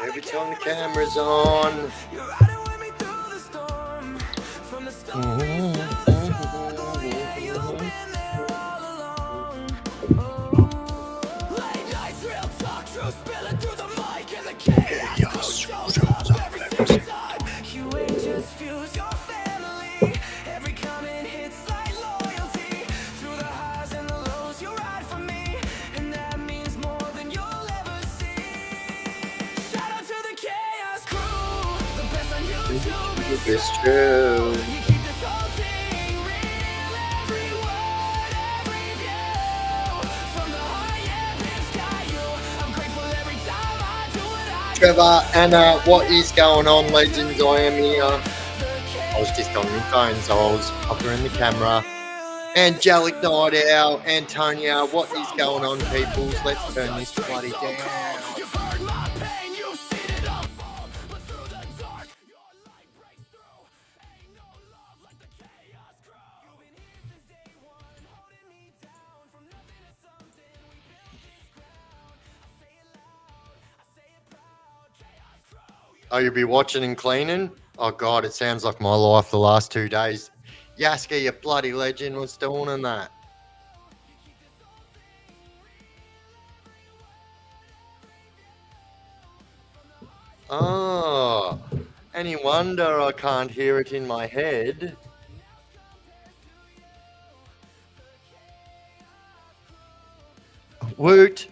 Every time the camera's on. It's true. Trevor, Anna, what is going on, legends? I am here. I was just on my phone, so I was popping the camera. Angelic Night Owl, Antonia, what is going on, peoples? Let's turn this bloody down. Oh, you'll be watching and cleaning? Oh, God, it sounds like my life the last 2 days. Yaska, you bloody legend, what's doing in that? Oh, any wonder I can't hear it in my head? Woot.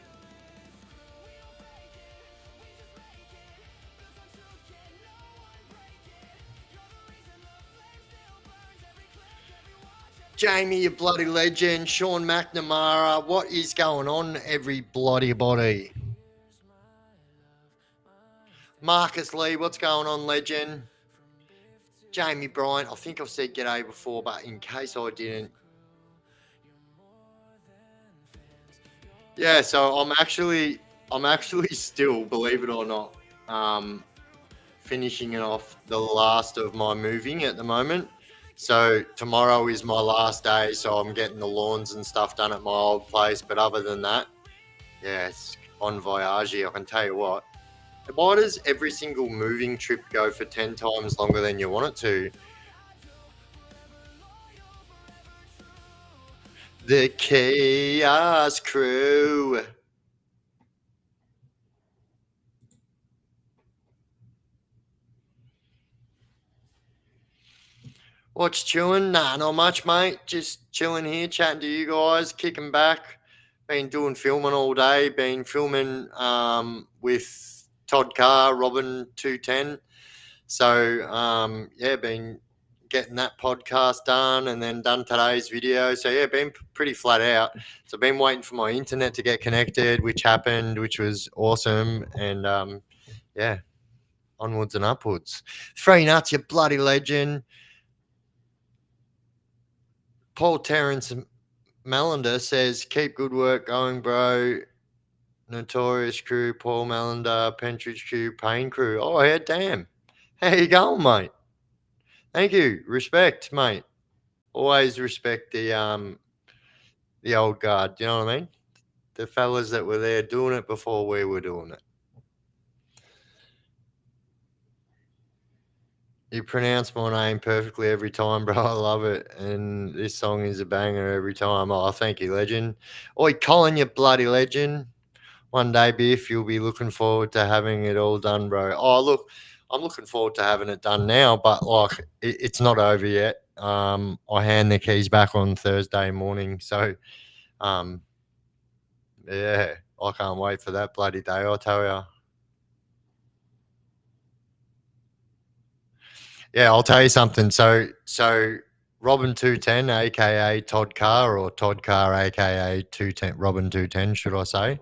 Jamie, you bloody legend. Sean McNamara, what is going on, every bloody body? Marcus Lee, what's going on, legend? Jamie Bryant, I think I've said g'day before, but in case I didn't. Yeah, so I'm actually still, believe it or not, finishing it off the last of my moving at the moment. So tomorrow is my last day, so I'm getting the lawns and stuff done at my old place. But other than that, yeah, it's on voyage. I can tell you what. Why does every single moving trip go for 10 times longer than you want it to? The Chaos Crew. What's chilling? Nah, not much, mate. Just chilling here, chatting to you guys, kicking back. Been doing filming all day. Been filming with Todd Carr, Robin 210. So yeah, been getting that podcast done and then done today's video. So yeah, been pretty flat out. So I've been waiting for my internet to get connected, which happened, which was awesome. And yeah, onwards and upwards. Free nuts, you bloody legend. Paul Terrence Melander says, keep good work going, bro. Notorious Crew, Paul Melander, Pentridge Crew, Payne Crew. Oh, yeah, damn. How you going, mate? Thank you. Respect, mate. Always respect the old guard. You know what I mean? The fellas that were there doing it before we were doing it. You pronounce my name perfectly every time, bro. I love it. And this song is a banger every time. Oh, thank you, legend. Oi, Colin, you bloody legend. One day, Biff, you'll be looking forward to having it all done, bro. Oh, look, I'm looking forward to having it done now, but like it's not over yet. I hand the keys back on Thursday morning, so yeah, I can't wait for that bloody day. I'll tell you. Yeah, I'll tell you something. So Robin 210, aka Todd Carr, or Todd Carr, aka 210, Robin 210, should I say?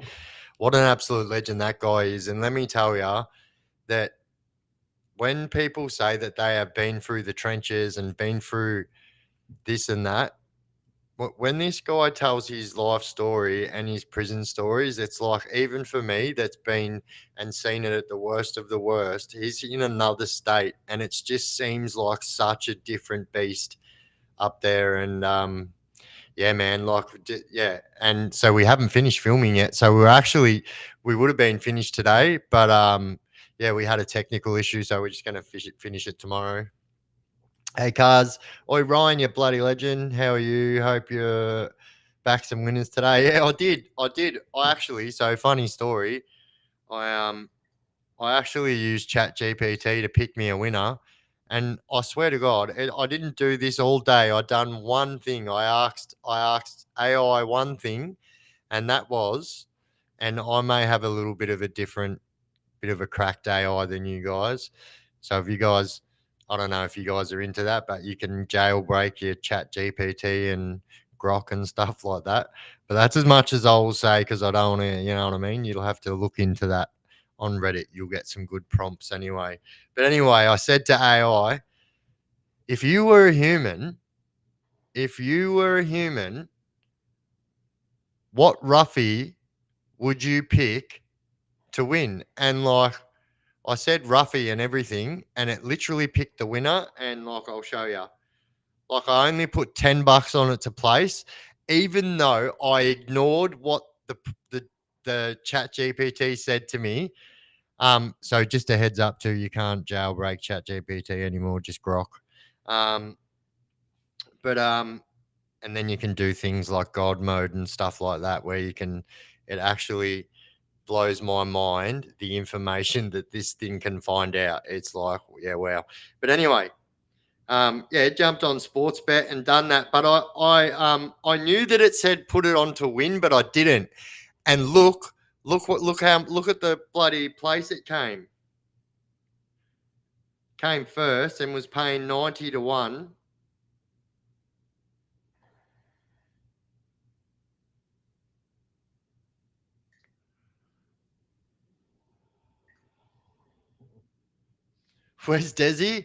What an absolute legend that guy is. And let me tell you that when people say that they have been through the trenches and been through this and that, when this guy tells his life story and his prison stories, it's like, even for me that's been and seen it at the worst of the worst, he's in another state and it just seems like such a different beast up there. And yeah, man, like, yeah. And so we haven't finished filming yet. So we would have been finished today, but yeah, we had a technical issue, so we're just going to finish it tomorrow. Hey, Cars. Oi, Ryan, you bloody legend. How are you? Hope you're back some winners today. Yeah, I did. I actually, so funny story. I I actually used Chat GPT to pick me a winner. And I swear to God, I didn't do this all day. I done one thing. I asked AI one thing, and that was, and I may have a little bit of a different bit of a cracked AI than you guys. So if you guys, I don't know if you guys are into that, but you can jailbreak your Chat GPT and Grok and stuff like that. But that's as much as I will say because I don't want to, you know what I mean? You'll have to look into that on Reddit. You'll get some good prompts anyway. But anyway, I said to AI, if you were a human, if you were a human, what roughie would you pick to win? And like I said Ruffy and everything, and it literally picked the winner. And like I'll show you, like I only put $10 on it to place, even though I ignored what the Chat GPT said to me. So just a heads up too, you can't jailbreak Chat GPT anymore, just Grok. Um, but and then you can do things like God mode and stuff like that, where you can, it actually blows my mind the information that this thing can find out. It's like, yeah, wow. But anyway, yeah, jumped on sports bet and done that. But I knew that it said put it on to win, but I didn't. And look at the bloody place it came. Came first and was paying 90 to 1. Where's Desi?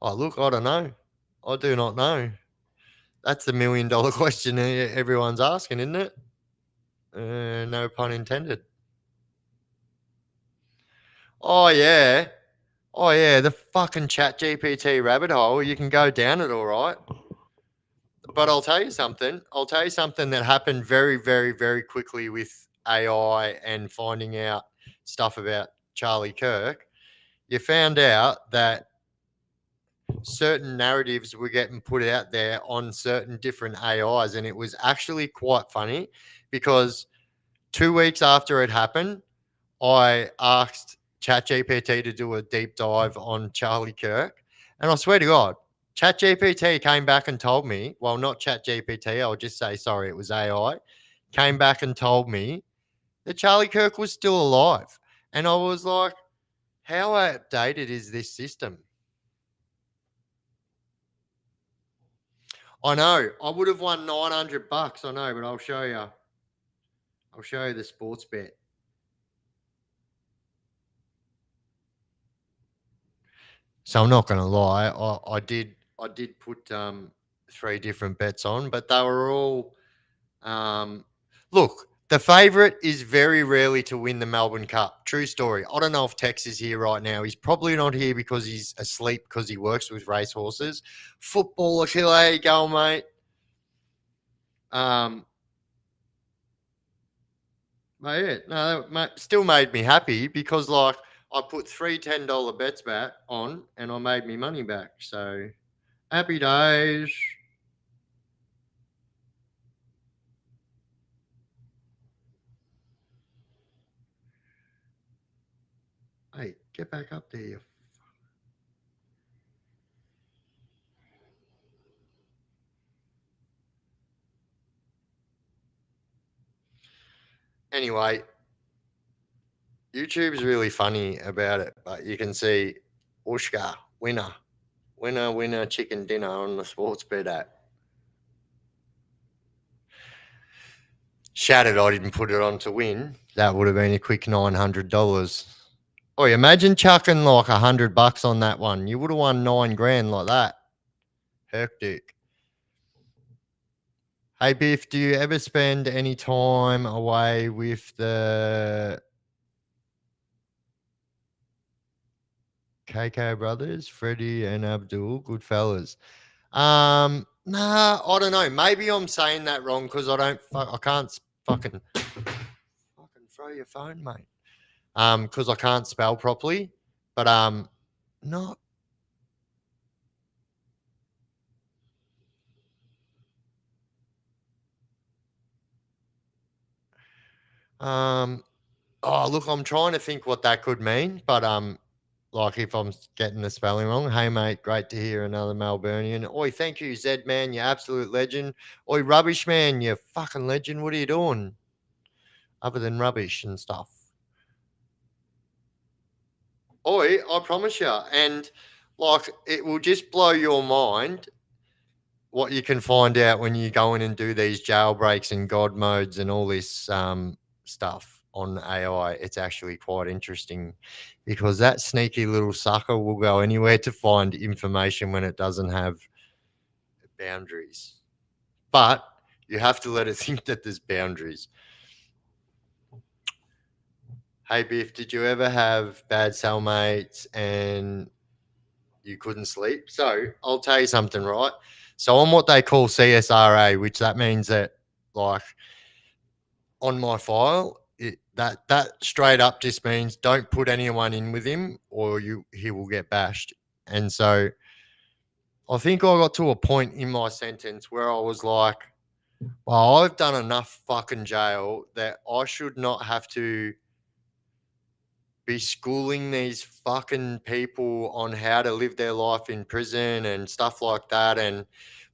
Oh, look, I don't know. I do not know. That's the $1,000,000 question everyone's asking, isn't it? No pun intended. Oh yeah. Oh yeah, the fucking Chat GPT rabbit hole. You can go down it all right. But I'll tell you something. I'll tell you something that happened very, very, very quickly with AI and finding out stuff about Charlie Kirk. You found out that certain narratives were getting put out there on certain different AIs, and it was actually quite funny because 2 weeks after it happened, I asked ChatGPT to do a deep dive on Charlie Kirk. And I swear to God, ChatGPT came back and told me, well, not ChatGPT, I'll just say, sorry, it was AI, came back and told me that Charlie Kirk was still alive. And I was like, how outdated is this system? I know. I would have won $900. I know, but I'll show you. I'll show you the sports bet. So I'm not going to lie. I did put 3 different bets on, but they were all. Look, the favourite is very rarely to win the Melbourne Cup. True story. I don't know if Tex is here right now. He's probably not here because he's asleep because he works with racehorses. Football, Achille, go mate. Mate, yeah, no, that still made me happy because like I put 3 $10 bets back on and I made me money back. So happy days. Hey, get back up there. Anyway, YouTube's really funny about it, but you can see Ushka, winner, chicken dinner on the sports bet app. Shattered, I didn't put it on to win. That would have been a quick $900. Oh, imagine chucking like $100 on that one. You would have won 9 grand like that. Hectic. Hey Biff, do you ever spend any time away with the KK brothers, Freddie and Abdul? Good fellas. Nah, I don't know. Maybe I'm saying that wrong because I can't fucking throw your phone, mate. Because I can't spell properly. But not um. Oh, look, I'm trying to think what that could mean, but like if I'm getting the spelling wrong. Hey, mate, great to hear another Melburnian. Oi, thank you, Zed man, you absolute legend. Oi, rubbish man, you fucking legend. What are you doing other than rubbish and stuff? Oi, I promise you, and like it will just blow your mind what you can find out when you go in and do these jailbreaks and God modes and all this stuff on AI. It's actually quite interesting because that sneaky little sucker will go anywhere to find information when it doesn't have boundaries. But you have to let it think that there's boundaries. Hey Biff, did you ever have bad cellmates and you couldn't sleep? So I'll tell you something, right? So on what they call CSRA, which that means that like on my file, that straight up just means don't put anyone in with him or he will get bashed. And so I think I got to a point in my sentence where I was like, well, I've done enough fucking jail that I should not have to be schooling these fucking people on how to live their life in prison and stuff like that. And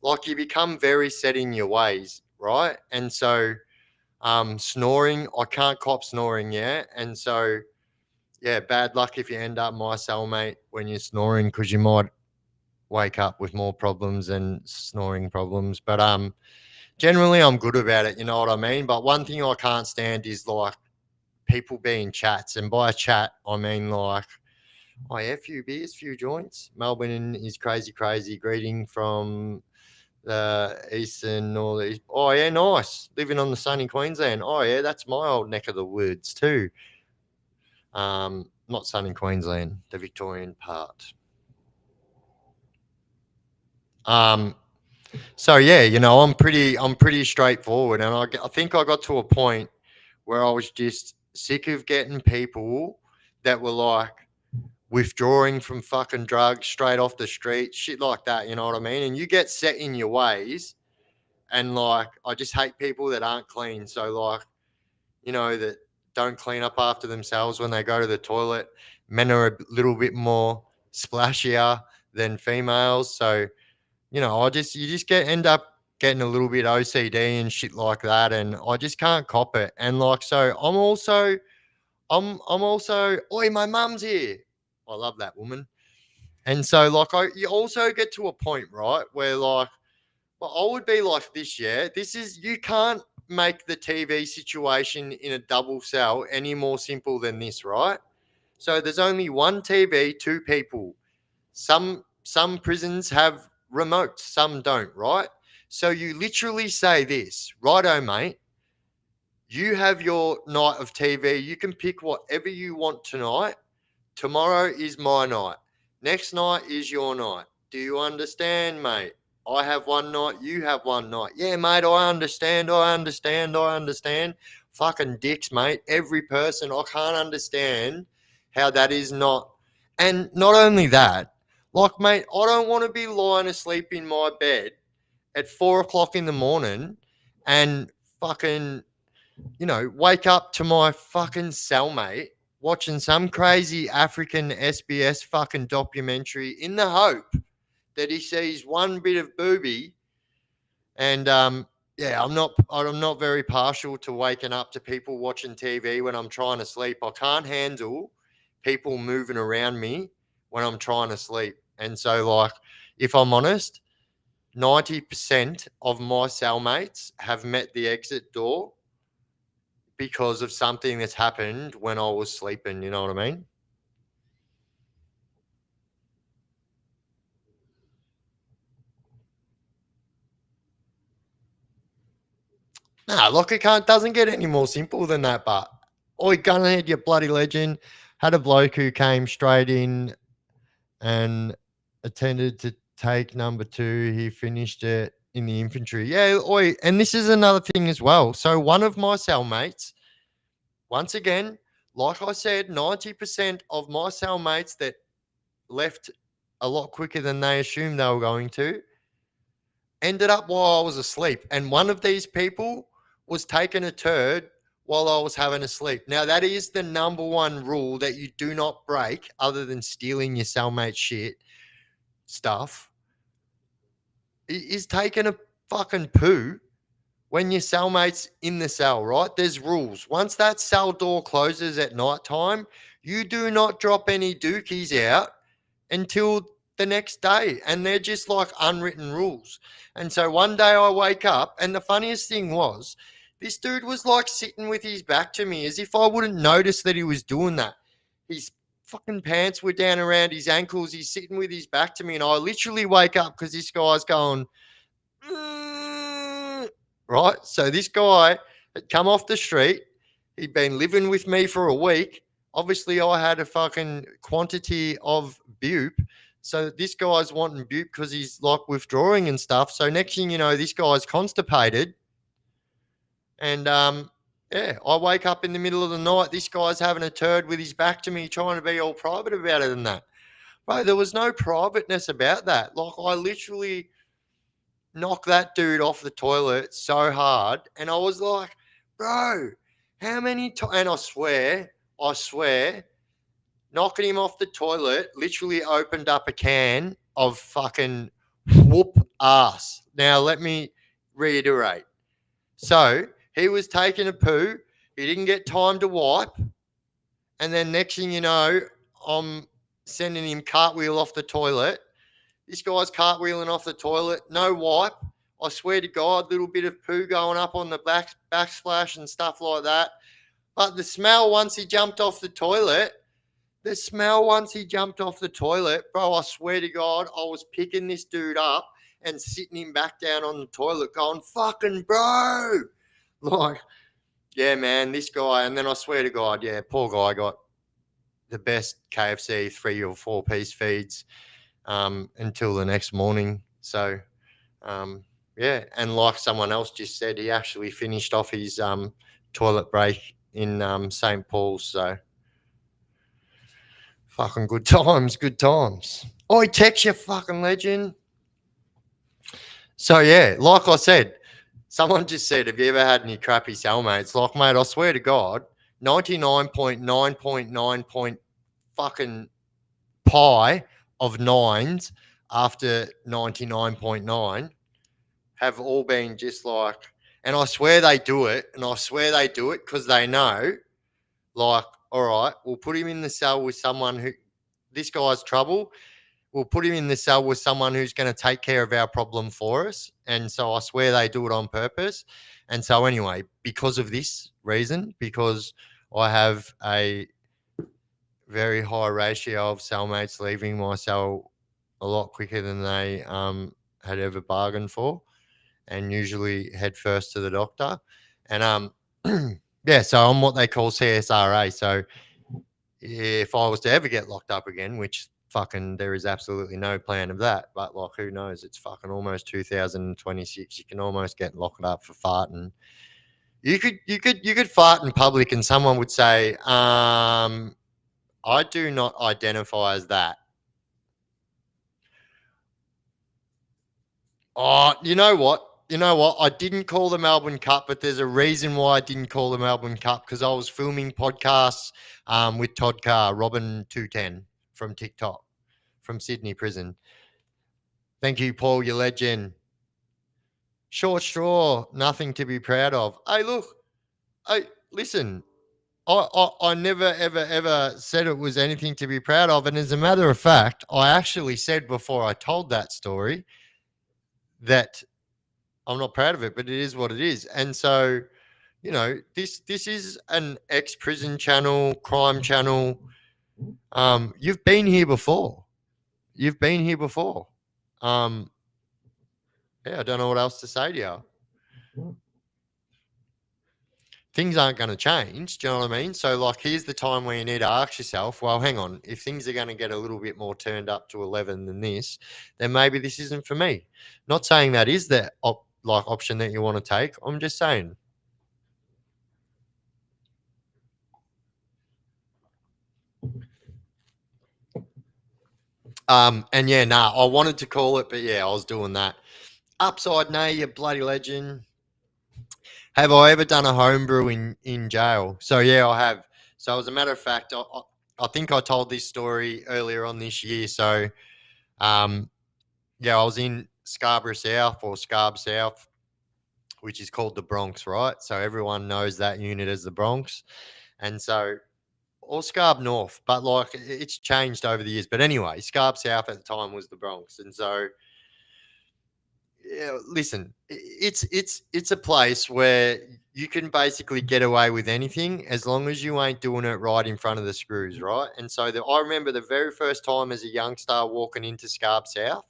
like you become very set in your ways, right? And so snoring, I can't cop snoring, yeah. And so yeah, bad luck if you end up my cellmate when you're snoring because you might wake up with more problems than snoring problems. But generally I'm good about it, you know what I mean? But one thing I can't stand is like people being chats. And by chat I mean like, oh yeah, few beers, few joints. Melbourne is crazy, crazy. Greeting from the eastern northeast. Oh yeah, nice. Living on the sunny Queensland. Oh yeah, that's my old neck of the woods too. Not sunny Queensland, the Victorian part. Um, so yeah, I'm pretty straightforward, and I think I got to a point where I was just sick of getting people that were like withdrawing from fucking drugs straight off the street, shit like that. You know what I mean? And you get set in your ways, and like I just hate people that aren't clean. So like that don't clean up after themselves when they go to the toilet. Men are a little bit more splashier than females, so I just you just get end up getting a little bit OCD and shit like that, and I just can't cop it. And like, so I'm also, oi, my mum's here. I love that woman. And so like, you also get to a point, right, where like, well, I would be like this, yeah. This is you can't make the TV situation in a double cell any more simple than this, right? So there's only one TV, two people. Some prisons have remotes, some don't, right? So you literally say this, righto, mate. You have your night of TV. You can pick whatever you want tonight. Tomorrow is my night. Next night is your night. Do you understand, mate? I have one night, you have one night. Yeah, mate, I understand, I understand, I understand. Fucking dicks, mate. Every person, I can't understand how that is not. And not only that, like, mate, I don't want to be lying asleep in my bed at 4 o'clock in the morning and fucking wake up to my fucking cellmate watching some crazy African SBS fucking documentary in the hope that he sees one bit of booby. And yeah, I'm not very partial to waking up to people watching TV when I'm trying to sleep. I can't handle people moving around me when I'm trying to sleep. And so like, if I'm honest, 90% of my cellmates have met the exit door because of something that's happened when I was sleeping. You know what I mean? Nah, look, it doesn't get any more simple than that. But oi, gunhead, you bloody legend, had a bloke who came straight in and attended to take number two. He finished it in the infantry. Yeah, oi, and this is another thing as well. So one of my cellmates, once again, like I said, 90% of my cellmates that left a lot quicker than they assumed they were going to ended up while I was asleep. And one of these people was taking a turd while I was having a sleep. Now, that is the number one rule that you do not break, other than stealing your cellmate shit stuff, is taking a fucking poo when your cellmate's in the cell, right? There's rules. Once that cell door closes at night time, you do not drop any dookies out until the next day. And they're just like unwritten rules. And so one day I wake up, and the funniest thing was, this dude was like sitting with his back to me as if I wouldn't notice that he was doing that. His fucking pants were down around his ankles. He's sitting with his back to me, and I literally wake up because this guy's going, right? So this guy had come off the street. He'd been living with me for a week. Obviously, I had a fucking quantity of bupe. So this guy's wanting bupe because he's like withdrawing and stuff. So next thing you know, this guy's constipated. And yeah, I wake up in the middle of the night. This guy's having a turd with his back to me, trying to be all private about it and that. Bro, there was no privateness about that. Like, I literally knocked that dude off the toilet so hard. And I was like, bro, how many times? And I swear, knocking him off the toilet literally opened up a can of fucking whoop ass. Now, let me reiterate. So he was taking a poo. He didn't get time to wipe. And then next thing you know, I'm sending him cartwheel off the toilet. This guy's cartwheeling off the toilet, no wipe. I swear to God, little bit of poo going up on the backsplash and stuff like that. But the smell once he jumped off the toilet, bro, I swear to God, I was picking this dude up and sitting him back down on the toilet going, fucking bro. Like, yeah, man, this guy. And then I swear to God, yeah, poor guy got the best KFC 3 or 4 piece feeds until the next morning. So, yeah, and like someone else just said, he actually finished off his toilet break in St. Paul's. So, fucking good times, good times. Oi, text you fucking legend. So, yeah, like I said, someone just said, have you ever had any crappy cellmates? Like, mate, I swear to God, 99.9.9 point fucking pi of nines after 99.9 have all been just like, and I swear they do it, because they know, like, all right, we'll put him in the cell with someone who, this guy's trouble, we'll put him in the cell with someone who's going to take care of our problem for us. And so I swear they do it on purpose. And so anyway, because of this reason, because I have a very high ratio of cellmates leaving my cell a lot quicker than they had ever bargained for, and usually head first to the doctor. And yeah, so I'm what they call CSRA. So if I was to ever get locked up again, which fucking there is absolutely no plan of that, but like who knows? It's fucking almost 2026. You can almost get locked up for farting. You could fart in public, and someone would say, I do not identify as that. Oh, you know what? I didn't call the Melbourne Cup, but there's a reason why I didn't call the Melbourne Cup, because I was filming podcasts with Todd Carr, Robin 210 from TikTok, from Sydney Prison. Thank you, Paul, you legend. Short straw, nothing to be proud of. Hey, look, listen, I never, ever, ever said it was anything to be proud of. And as a matter of fact, I actually said before I told that story that I'm not proud of it, but it is what it is. And so, this is an ex-prison channel, crime channel. You've been here before. Yeah, I don't know what else to say to you. Things aren't going to change. Do you know what I mean? So, like, here's the time where you need to ask yourself, well, hang on, if things are going to get a little bit more turned up to 11 than this, then maybe this isn't for me. Not saying that is the option that you want to take. I'm just saying. And yeah, nah, I wanted to call it, but yeah, I was doing that. Upside, nay, you bloody legend. Have I ever done a homebrew in jail? So yeah, I have. So as a matter of fact, I think I told this story earlier on this year. So um, yeah, I was in Scarborough South or Scarb South, which is called the Bronx, right? So everyone knows that unit as the Bronx, and so or Scarb North, but like it's changed over the years. But anyway, Scarb South at the time was the Bronx, and so yeah, listen, it's a place where you can basically get away with anything as long as you ain't doing it right in front of the screws, right? And so I remember the very first time as a youngster walking into Scarb South,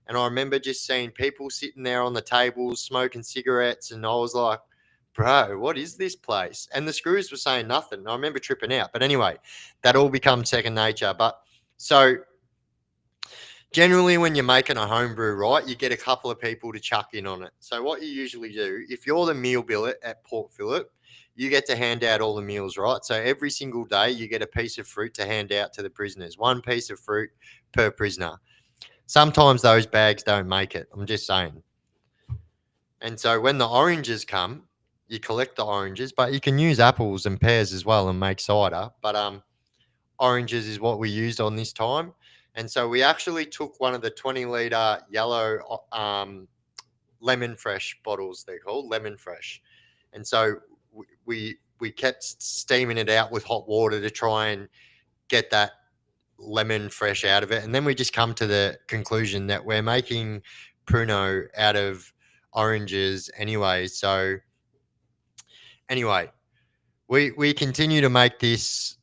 and I remember just seeing people sitting there on the tables smoking cigarettes, and I was like, "Bro, what is this place?" And the screws were saying nothing. And I remember tripping out, but anyway, that all becomes second nature. But so generally when you're making a homebrew, right, you get a couple of people to chuck in on it. So what you usually do, if you're the meal billet at Port Phillip, you get to hand out all the meals, right? So every single day you get a piece of fruit to hand out to the prisoners, one piece of fruit per prisoner. Sometimes those bags don't make it. I'm just saying. And so when the oranges come, you collect the oranges, but you can use apples and pears as well and make cider. But oranges is what we used on this time. And so we actually took one of the 20-litre yellow lemon fresh bottles, they're called lemon fresh. And so we kept steaming it out with hot water to try and get that lemon fresh out of it. And then we just come to the conclusion that we're making Pruno out of oranges anyway. So anyway, we continue to make this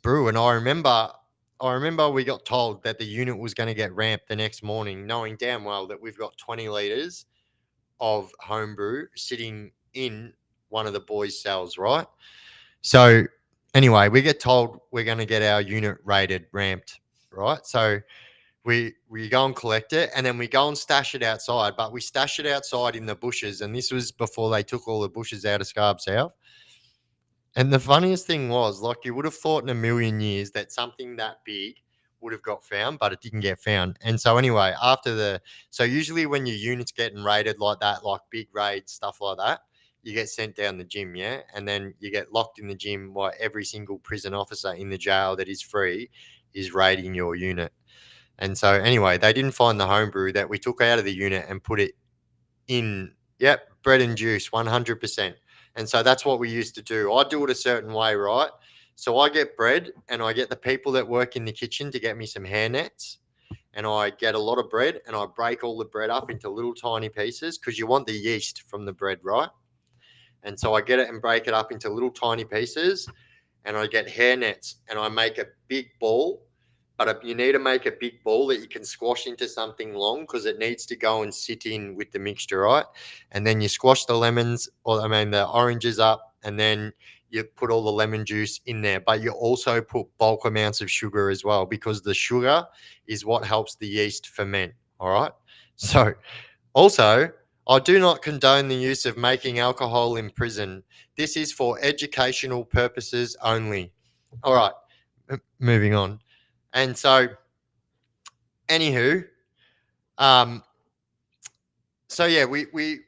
brew, and I remember we got told that the unit was going to get ramped the next morning, knowing damn well that we've got 20 liters of homebrew sitting in one of the boys' cells, right? So anyway, we get told we're going to get our unit rated ramped, right? So we go and collect it, and then we go and stash it outside, but we stash it outside in the bushes, and this was before they took all the bushes out of Scarb South. And the funniest thing was, like, you would have thought in a million years that something that big would have got found, but it didn't get found. And so, anyway, so usually when your unit's getting raided like that, like big raids, stuff like that, you get sent down the gym, yeah? And then you get locked in the gym while every single prison officer in the jail that is free is raiding your unit. And so, anyway, they didn't find the homebrew that we took out of the unit and put it in, yep, bread and juice, 100%. And so that's what we used to do. I do it a certain way, right? So I get bread and I get the people that work in the kitchen to get me some hair nets. And I get a lot of bread and I break all the bread up into little tiny pieces because you want the yeast from the bread, right? And so I get it and break it up into little tiny pieces, and I get hair nets and I make a big ball. But you need to make a big ball that you can squash into something long because it needs to go and sit in with the mixture, right? And then you squash the lemons, or I mean the oranges up, and then you put all the lemon juice in there. But you also put bulk amounts of sugar as well because the sugar is what helps the yeast ferment. All right. So also, I do not condone the use of making alcohol in prison. This is for educational purposes only. All right, moving on. And so, anywho, um, so yeah, we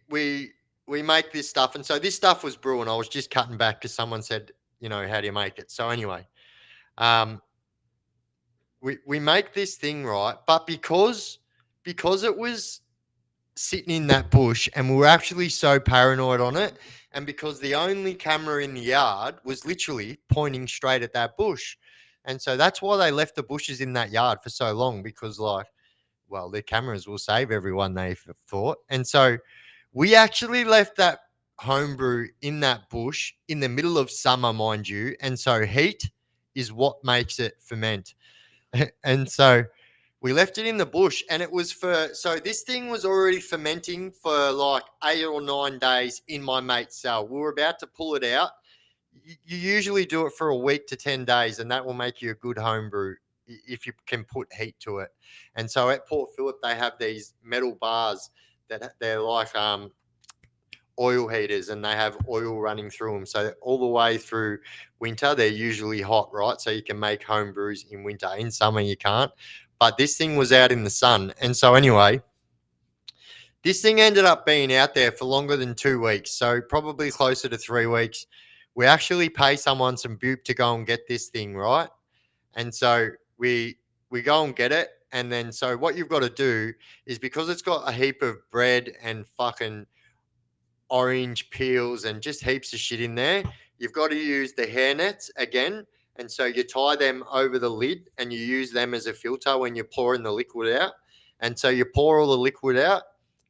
make this stuff, and so this stuff was brewing. I was just cutting back because someone said, how do you make it? So anyway, um, we make this thing, right, but because it was sitting in that bush and we were actually so paranoid on it, and because the only camera in the yard was literally pointing straight at that bush, and so that's why they left the bushes in that yard for so long, because like, well, the cameras will save everyone, they thought. And so we actually left that homebrew in that bush in the middle of summer, mind you, and so heat is what makes it ferment. And so we left it in the bush, and it was so this thing was already fermenting for like 8 or 9 days in my mate's cell. We were about to pull it out. You usually do it for a week to 10 days, and that will make you a good homebrew if you can put heat to it. And so at Port Phillip, they have these metal bars that they're like oil heaters, and they have oil running through them. So all the way through winter, they're usually hot, right? So you can make home brews in winter. In summer, you can't. but this thing was out in the sun. And so anyway, this thing ended up being out there for longer than 2 weeks, so probably closer to 3 weeks. We actually pay someone some boop to go and get this thing, right? And so we go and get it, and then so what you've got to do is, because it's got a heap of bread and fucking orange peels and just heaps of shit in there, you've got to use the hair nets again. And so you tie them over the lid and you use them as a filter when you're pouring the liquid out. And so you pour all the liquid out,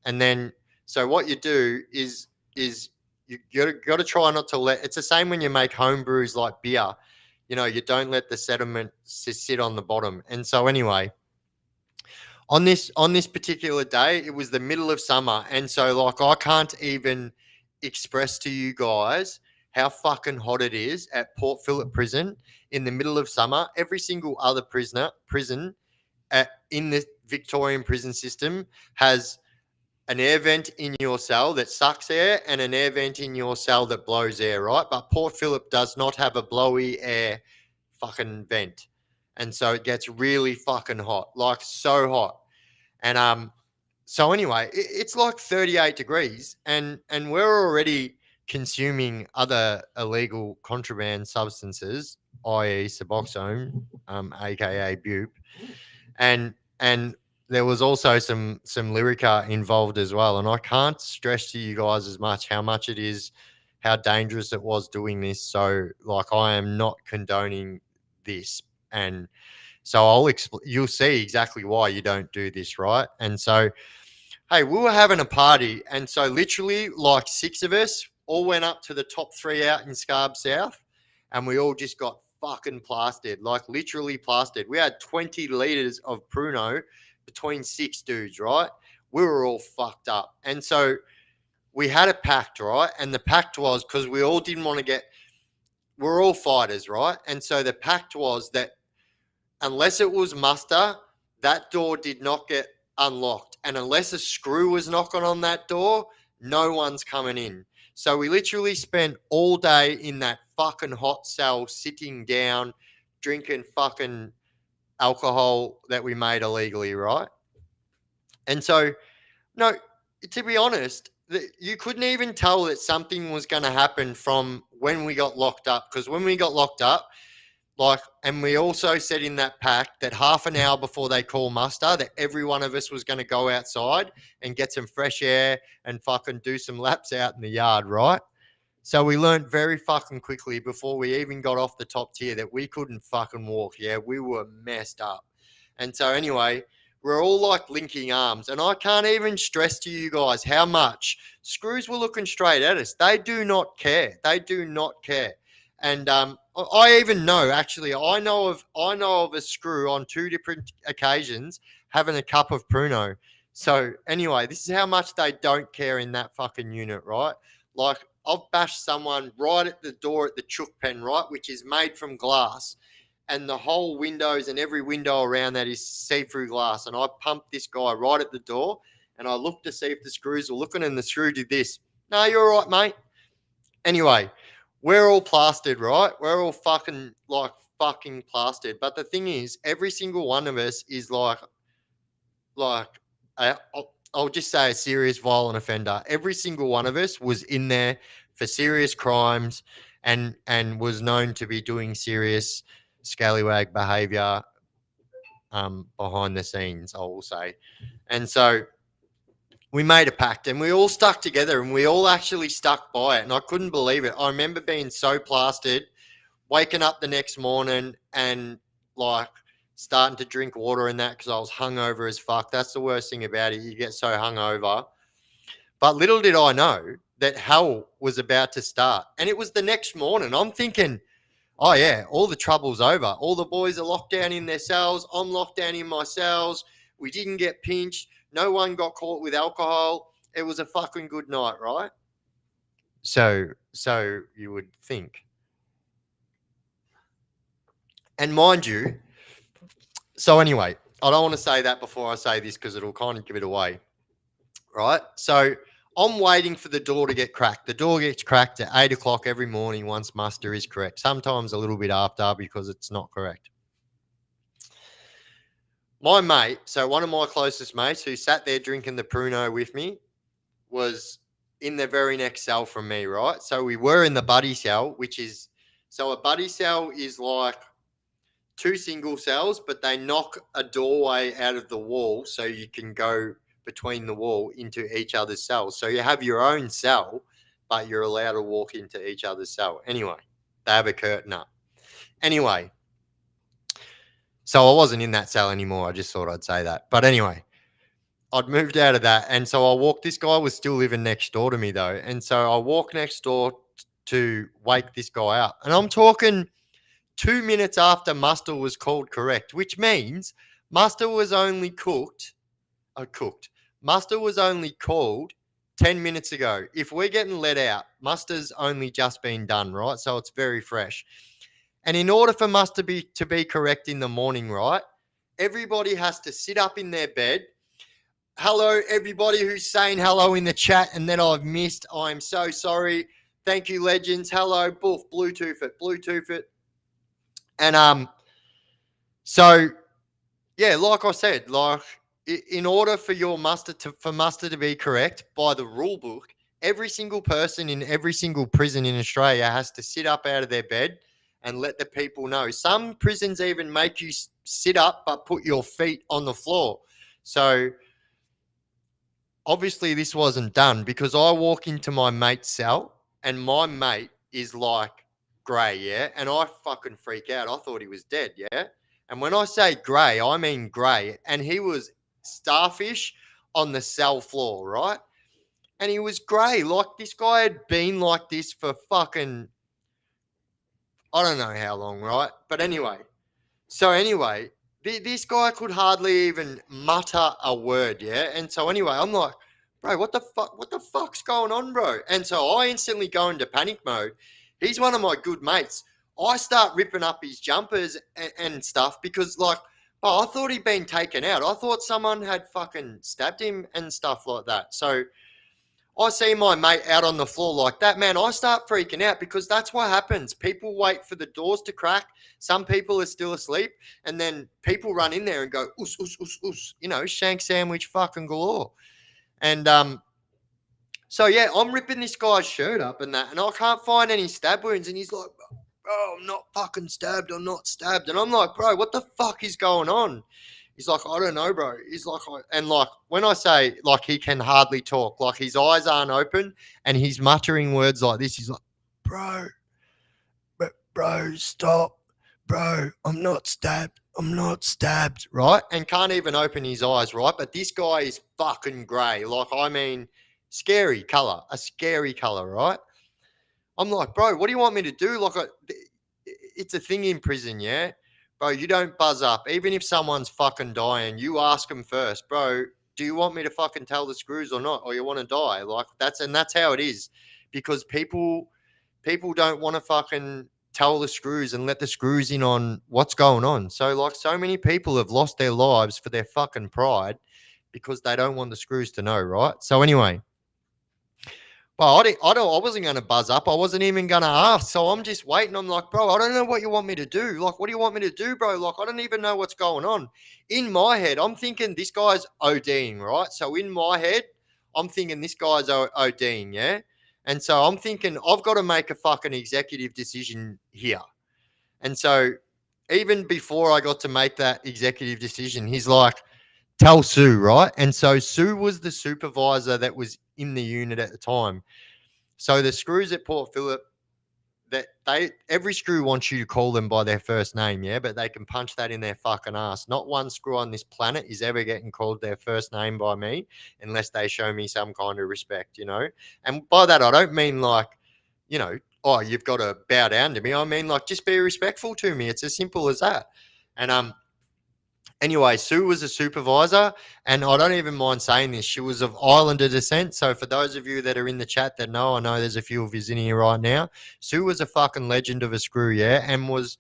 and then so what you do is you got to try not to let. It's the same when you make home brews like beer. You know, you don't let the sediment sit on the bottom. And so anyway, on this particular day, it was the middle of summer, and so like I can't even express to you guys how fucking hot it is at Port Phillip Prison in the middle of summer. Every single other prison in the Victorian prison system has an air vent in your cell that sucks air and an air vent in your cell that blows air, right? But Port Phillip does not have a blowy air fucking vent. And so it gets really fucking hot, like so hot. And so anyway, it's like 38 degrees, and we're already consuming other illegal contraband substances, i.e. Suboxone, aka bupe, and there was also some Lyrica involved as well. And I can't stress to you guys as much how much it is, how dangerous it was doing this. So like I am not condoning this, and so you'll see exactly why you don't do this, right? And so, hey, we were having a party, and so literally like 6 of us all went up to the top 3 out in Scarborough South, and we all just got fucking plastered, like literally plastered. We had 20 liters of Pruno between 6 dudes, right? We were all fucked up. And so we had a pact, right? And the pact was, because we all didn't want to we're all fighters, right? And so the pact was that unless it was muster, that door did not get unlocked. And unless a screw was knocking on that door, no one's coming in. So we literally spent all day in that fucking hot cell, sitting down, drinking fucking alcohol that we made illegally, right? And so, no, to be honest, you couldn't even tell that something was going to happen from when we got locked up. Because when we got locked up, like, and we also said in that pact that half an hour before they call muster, that every one of us was going to go outside and get some fresh air and fucking do some laps out in the yard, right? So we learned very fucking quickly before we even got off the top tier that we couldn't fucking walk. Yeah, we were messed up. And so anyway, we're all like linking arms. And I can't even stress to you guys how much screws were looking straight at us. They do not care. They do not care. And I even know, actually, I know of a screw on 2 different occasions having a cup of Pruno. So anyway, this is how much they don't care in that fucking unit, right? Like, I've bashed someone right at the door at the chook pen, right, which is made from glass, and the whole windows and every window around that is see-through glass. And I pumped this guy right at the door, and I looked to see if the screws were looking, and the screw did this. No, you're all right, mate. Anyway, we're all plastered, right? We're all fucking plastered. But the thing is, every single one of us is like I'll just say a serious violent offender. Every single one of us was in there for serious crimes and was known to be doing serious scallywag behavior behind the scenes, I will say. And so we made a pact and we all stuck together and we all actually stuck by it. And I couldn't believe it. I remember being so plastered, waking up the next morning and like starting to drink water and that because I was hungover as fuck. That's the worst thing about it. You get so hungover. But little did I know that hell was about to start. And it was the next morning. I'm thinking, oh yeah, all the trouble's over. All the boys are locked down in their cells. I'm locked down in my cells. We didn't get pinched. No one got caught with alcohol. It was a fucking good night, right? So you would think. And mind you, so anyway, I don't want to say that before I say this because it'll kind of give it away, right? So I'm waiting for the door to get cracked. The door gets cracked at 8 o'clock every morning once muster is correct. Sometimes a little bit after because it's not correct. My mate, so one of my closest mates who sat there drinking the Pruno with me, was in the very next cell from me, right? So we were in the buddy cell, which is, so a buddy cell is like two single cells, but they knock a doorway out of the wall so you can go between the wall into each other's cells. So you have your own cell, but you're allowed to walk into each other's cell. Anyway, they have a curtain up. Anyway, so I wasn't in that cell anymore. I just thought I'd say that. But anyway, I'd moved out of that. And so I walked, this guy was still living next door to me though. And so I walked next door to wake this guy up. And I'm talking 2 minutes after muster was called correct, which means muster was only cooked. Muster was only called 10 minutes ago. If we're getting let out, muster's only just been done, right? So it's very fresh. And in order for muster to be correct in the morning, right, everybody has to sit up in their bed. Hello, everybody who's saying hello in the chat and that I've missed. I'm so sorry. Thank you, legends. Hello, Boof, Bluetooth it. And so yeah, like I said, like in order for your muster to be correct by the rule book, every single person in every single prison in Australia has to sit up out of their bed and let the people know. Some prisons even make you sit up but put your feet on the floor. So obviously this wasn't done because I walk into my mate's cell and my mate is like grey, yeah? And I fucking freak out. I thought he was dead, yeah? And when I say grey, I mean grey. And he was starfish on the cell floor, right? And he was grey. Like this guy had been like this for fucking, I don't know how long, right? But anyway, this guy could hardly even mutter a word, yeah? And so anyway, I'm like, bro, what the fuck's going on, bro? And so I instantly go into panic mode. He's one of my good mates. I start ripping up his jumpers and stuff because like, I thought he'd been taken out. I thought someone had fucking stabbed him and stuff like that. So I see my mate out on the floor like that, man, I start freaking out because that's what happens. People wait for the doors to crack. Some people are still asleep, and then people run in there and go, oos, oos, oos, oos, shank sandwich fucking galore. And so, yeah, I'm ripping this guy's shirt up and that, and I can't find any stab wounds. And he's like, bro, I'm not fucking stabbed. I'm not stabbed. And I'm like, bro, what the fuck is going on? He's like, I don't know, bro. He's like, and like when I say like he can hardly talk, like his eyes aren't open and he's muttering words like this. He's like, bro, stop, bro. I'm not stabbed, right? And can't even open his eyes, right? But this guy is fucking grey. Like, I mean, a scary color, right? I'm like, bro, what do you want me to do? Like, it's a thing in prison, yeah? Bro, you don't buzz up. Even if someone's fucking dying, you ask them first, bro, do you want me to fucking tell the screws or not? Or you want to die? Like, that's how it is. Because people don't want to fucking tell the screws and let the screws in on what's going on. So, like, so many people have lost their lives for their fucking pride because they don't want the screws to know, right? So anyway, well, I wasn't going to buzz up. I wasn't even going to ask. So I'm just waiting. I'm like, bro, I don't know what you want me to do. Like, what do you want me to do, bro? Like, I don't even know what's going on. In my head, I'm thinking this guy's ODing, right? So in my head, I'm thinking this guy's ODing, yeah? And so I'm thinking I've got to make a fucking executive decision here. And so even before I got to make that executive decision, he's like, tell Sue, right? And so Sue was the supervisor that was in the unit at the time. So the screws at Port Phillip, that every screw wants you to call them by their first name, yeah, but they can punch that in their fucking ass. Not one screw on this planet is ever getting called their first name by me unless they show me some kind of respect, And by that, I don't mean like, oh, you've got to bow down to me. I mean like just be respectful to me. It's as simple as that. And anyway, Sue was a supervisor, and I don't even mind saying this. She was of Islander descent. So for those of you that are in the chat that know, I know there's a few of you in here right now. Sue was a fucking legend of a screw, yeah, and was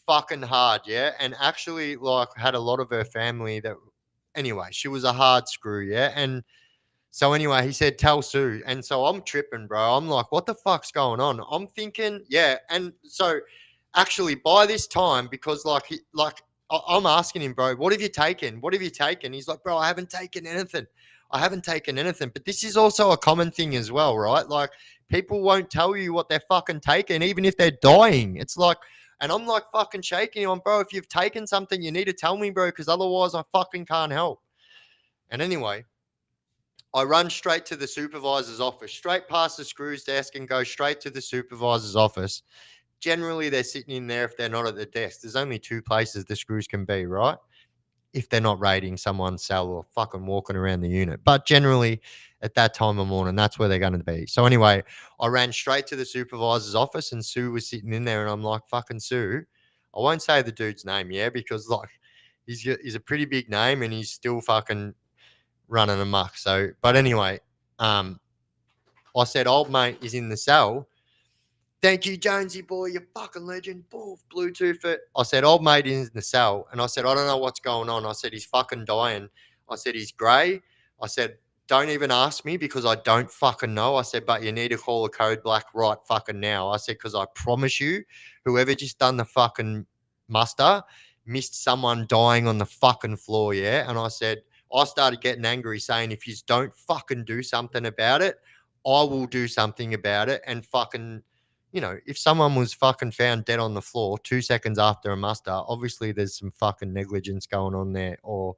fucking hard, yeah, and actually like had a lot of her family that. Anyway, she was a hard screw, yeah, and so anyway, he said, tell Sue. And so I'm tripping, bro. I'm like, what the fuck's going on? I'm thinking, yeah. And so actually by this time, because like I'm asking him, bro, what have you taken? What have you taken? He's like, bro, I haven't taken anything. I haven't taken anything. But this is also a common thing as well, right? Like, people won't tell you what they're fucking taking, even if they're dying. It's like, and I'm like fucking shaking him, bro. If you've taken something, you need to tell me, bro, because otherwise I fucking can't help. And anyway, I run straight to the supervisor's office, straight past the screws desk, and go straight to the supervisor's office. Generally, they're sitting in there if they're not at the desk. There's only two places the screws can be, right? If they're not raiding someone's cell or fucking walking around the unit. But generally, at that time of morning, that's where they're going to be. So anyway, I ran straight to the supervisor's office, and Sue was sitting in there, and I'm like, fucking Sue. I won't say the dude's name, yeah, because like he's a pretty big name, and he's still fucking running amok. So, but anyway, um, I said, old mate is in the cell. Thank you, Jonesy boy, you fucking legend. Boof, Bluetooth it. I said, old mate is in the cell. And I said, I don't know what's going on. I said, he's fucking dying. I said, he's grey. I said, don't even ask me because I don't fucking know. I said, but you need to call a code black right fucking now. I said, because I promise you, whoever just done the fucking muster missed someone dying on the fucking floor, yeah? And I said, I started getting angry saying, if you don't fucking do something about it, I will do something about it and fucking if someone was fucking found dead on the floor 2 seconds after a muster, obviously there's some fucking negligence going on there or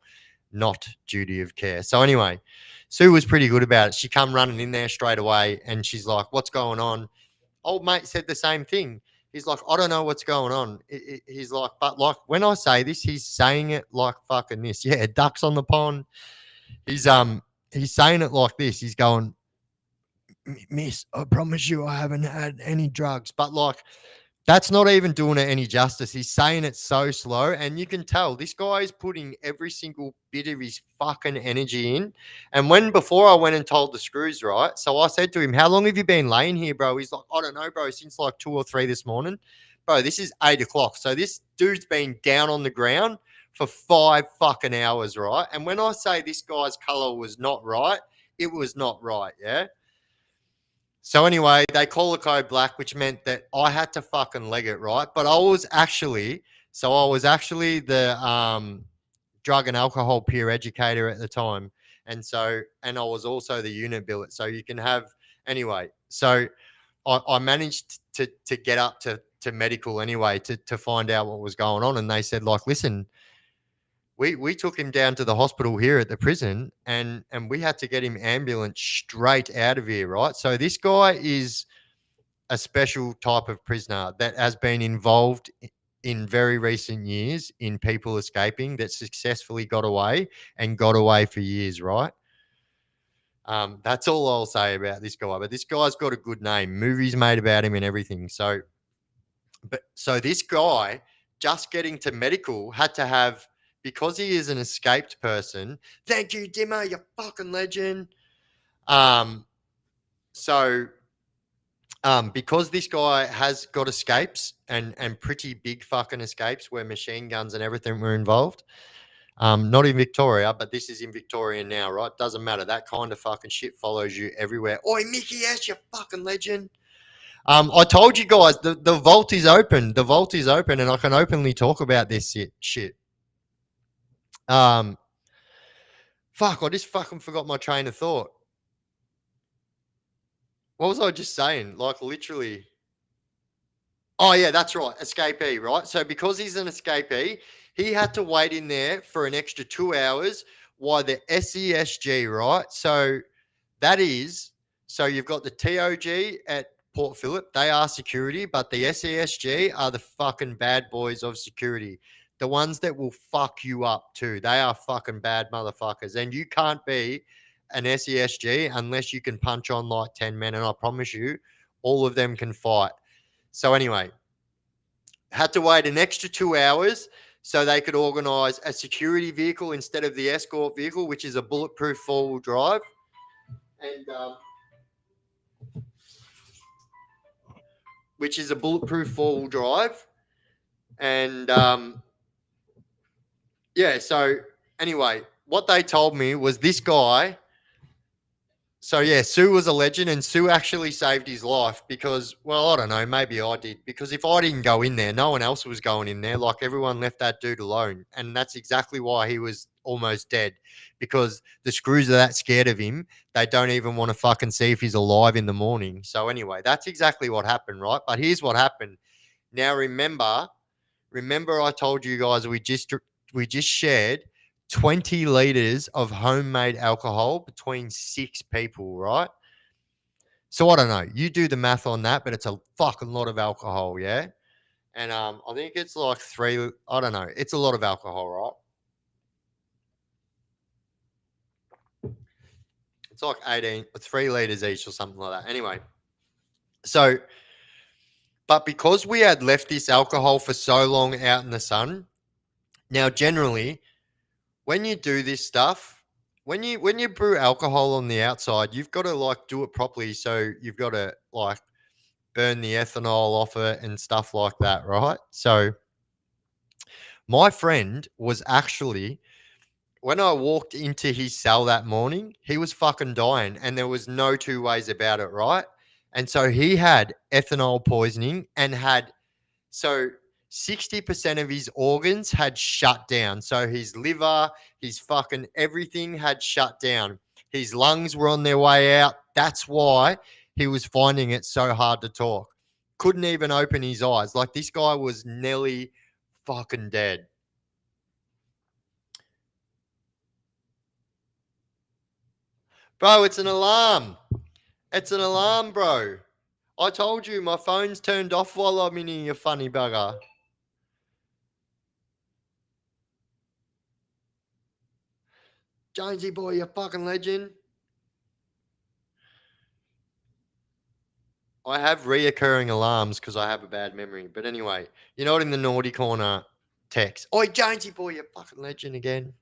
not duty of care. So anyway, Sue was pretty good about it. She come running in there straight away and she's like, what's going on? Old mate said the same thing. He's like, I don't know what's going on. He's like, but like when I say this, he's saying it like fucking this. Yeah, ducks on the pond. He's saying it like this. He's going, miss, I promise you I haven't had any drugs. But like, that's not even doing it any justice. He's saying it so slow, and you can tell this guy is putting every single bit of his fucking energy in. And when before I went and told the screws, right? So I said to him, how long have you been laying here, bro? He's like, I don't know, bro, since like 2 or 3 this morning. Bro, this is 8 o'clock. So this dude's been down on the ground for 5 fucking hours, right? And when I say this guy's color was not right, it was not right, yeah? So anyway, they call the code black, which meant that I had to fucking leg it, right? But I was actually the drug and alcohol peer educator at the time. And I was also the unit billet. So you can have, anyway. So I managed to get up to medical anyway to find out what was going on. And they said, like, listen, we took him down to the hospital here at the prison and we had to get him ambulance straight out of here, right? So this guy is a special type of prisoner that has been involved in very recent years in people escaping that successfully got away and got away for years, right? That's all I'll say about this guy. But this guy's got a good name. Movies made about him and everything. So this guy just getting to medical had to have, because he is an escaped person. Thank you, Dimmer, you fucking legend. So because this guy has got escapes and pretty big fucking escapes where machine guns and everything were involved. Not in Victoria, but this is in Victoria now, right? Doesn't matter. That kind of fucking shit follows you everywhere. Oi, Mickey S, you fucking legend. I told you guys the vault is open. The vault is open, and I can openly talk about this shit. Fuck, I just fucking forgot my train of thought. What was I just saying? Like literally. Oh yeah, that's right. Escapee, right? So because he's an escapee, he had to wait in there for an extra 2 hours while the SESG, right? So that is, so you've got the TOG at Port Phillip, they are security, but the SESG are the fucking bad boys of security. The ones that will fuck you up too. They are fucking bad motherfuckers. And you can't be an SESG unless you can punch on like 10 men. And I promise you, all of them can fight. So anyway, had to wait an extra 2 hours so they could organise a security vehicle instead of the escort vehicle, which is a bulletproof four-wheel drive. And which is a bulletproof four-wheel drive. And yeah, so anyway, what they told me was this guy So yeah, Sue was a legend, and Sue actually saved his life because, well, I don't know, maybe I did, because if I didn't go in there, no one else was going in there. Like everyone left that dude alone, and that's exactly why he was almost dead, because the screws are that scared of him, they don't even want to fucking see if he's alive in the morning. So anyway, that's exactly what happened, right? But here's what happened. Now remember, I told you guys we just shared 20 liters of homemade alcohol between six people, right? So I don't know. You do the math on that, but it's a fucking lot of alcohol, yeah. And I think it's like three. I don't know. It's a lot of alcohol, right? It's like 18, 3 liters each or something like that. Anyway, so but because we had left this alcohol for so long out in the sun, now generally when you do this stuff, when you brew alcohol on the outside, you've got to like do it properly. So you've got to like burn the ethanol off it and stuff like that, right? So my friend was actually, when I walked into his cell that morning, he was fucking dying, and there was no two ways about it, right? And so he had ethanol poisoning and had, so 60% of his organs had shut down. So his liver, his fucking everything had shut down. His lungs were on their way out. That's why he was finding it so hard to talk. Couldn't even open his eyes. Like this guy was nearly fucking dead. Bro, it's an alarm. It's an alarm, bro. I told you my phone's turned off while I'm in here, you funny bugger. Jonesy boy, you fucking legend. I have reoccurring alarms because I have a bad memory. But anyway, you're not in the naughty corner text. Oi, Jonesy boy, you fucking legend again.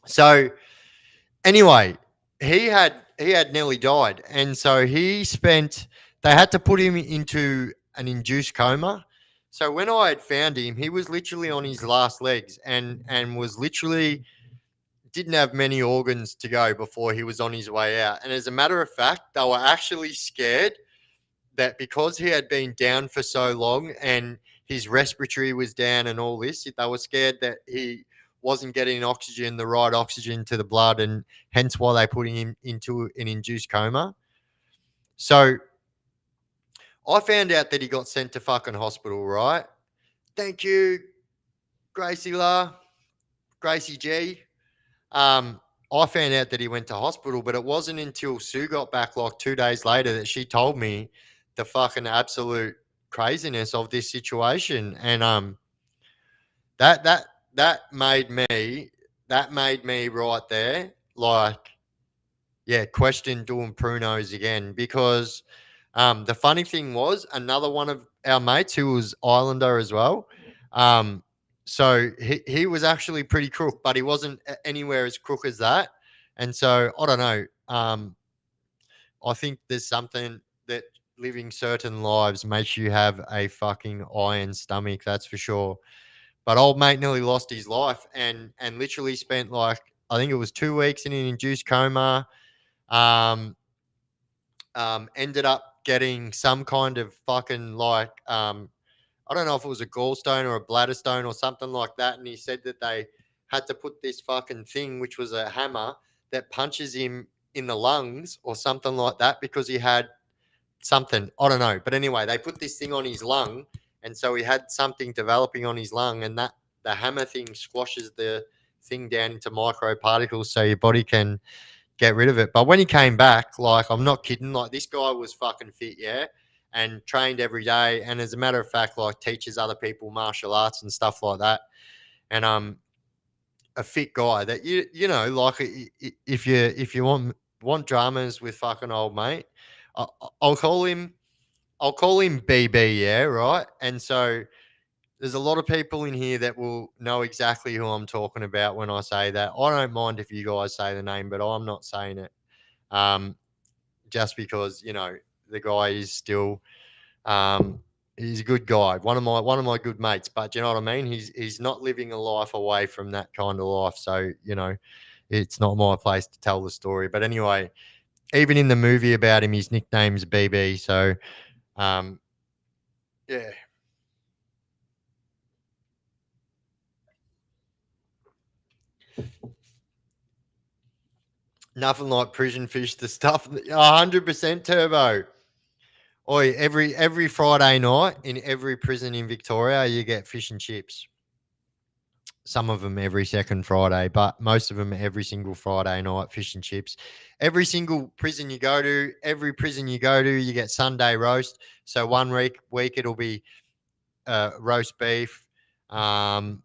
So anyway, he had nearly died, and so he spent. They had to put him into an induced coma. So when I had found him, he was literally on his last legs, and was literally didn't have many organs to go before he was on his way out. And as a matter of fact, they were actually scared that because he had been down for so long and his respiratory was down and all this, they were scared that he wasn't getting oxygen, the right oxygen to the blood, and hence why they put him into an induced coma. So I found out that he got sent to fucking hospital, right? Thank you, Gracie La, Gracie G. Um, I found out that he went to hospital, but it wasn't until Sue got back like 2 days later that she told me the fucking absolute craziness of this situation. And that that that made me right there like, yeah, question doing prunos again, because the funny thing was another one of our mates who was Islander as well. Um, so he was actually pretty crook, but he wasn't anywhere as crook as that. And so I don't know. I think there's something that living certain lives makes you have a fucking iron stomach. That's for sure. But old mate nearly lost his life, and literally spent like, I think it was 2 weeks in an induced coma. Um, Ended up getting some kind of fucking like, I don't know if it was a gallstone or a bladder stone or something like that. And he said that they had to put this fucking thing, which was a hammer that punches him in the lungs or something like that, because he had something. I don't know. But anyway, they put this thing on his lung. And so he had something developing on his lung. And that the hammer thing squashes the thing down into microparticles so your body can get rid of it. But when he came back, like, I'm not kidding, like this guy was fucking fit, yeah, and trained every day. And as a matter of fact, like teaches other people martial arts and stuff like that. And a fit guy that you know, like if you want dramas with fucking old mate, I, I'll call him BB, yeah, right. And so there's a lot of people in here that will know exactly who I'm talking about when I say that. I don't mind if you guys say the name, but I'm not saying it. Um, just because the guy is still, um, he's a good guy, one of my good mates. But you know what I mean? He's not living a life away from that kind of life. So it's not my place to tell the story. But anyway, Even in the movie about him, his nickname's BB. So, um, yeah, nothing like prison fish. The stuff, 100% Turbo. Oi, every Friday night in every prison in Victoria, you get fish and chips. Some of them every second Friday, but most of them every single Friday night, fish and chips. Every single prison you go to, every prison you go to, you get Sunday roast. So one week it'll be roast beef. Um,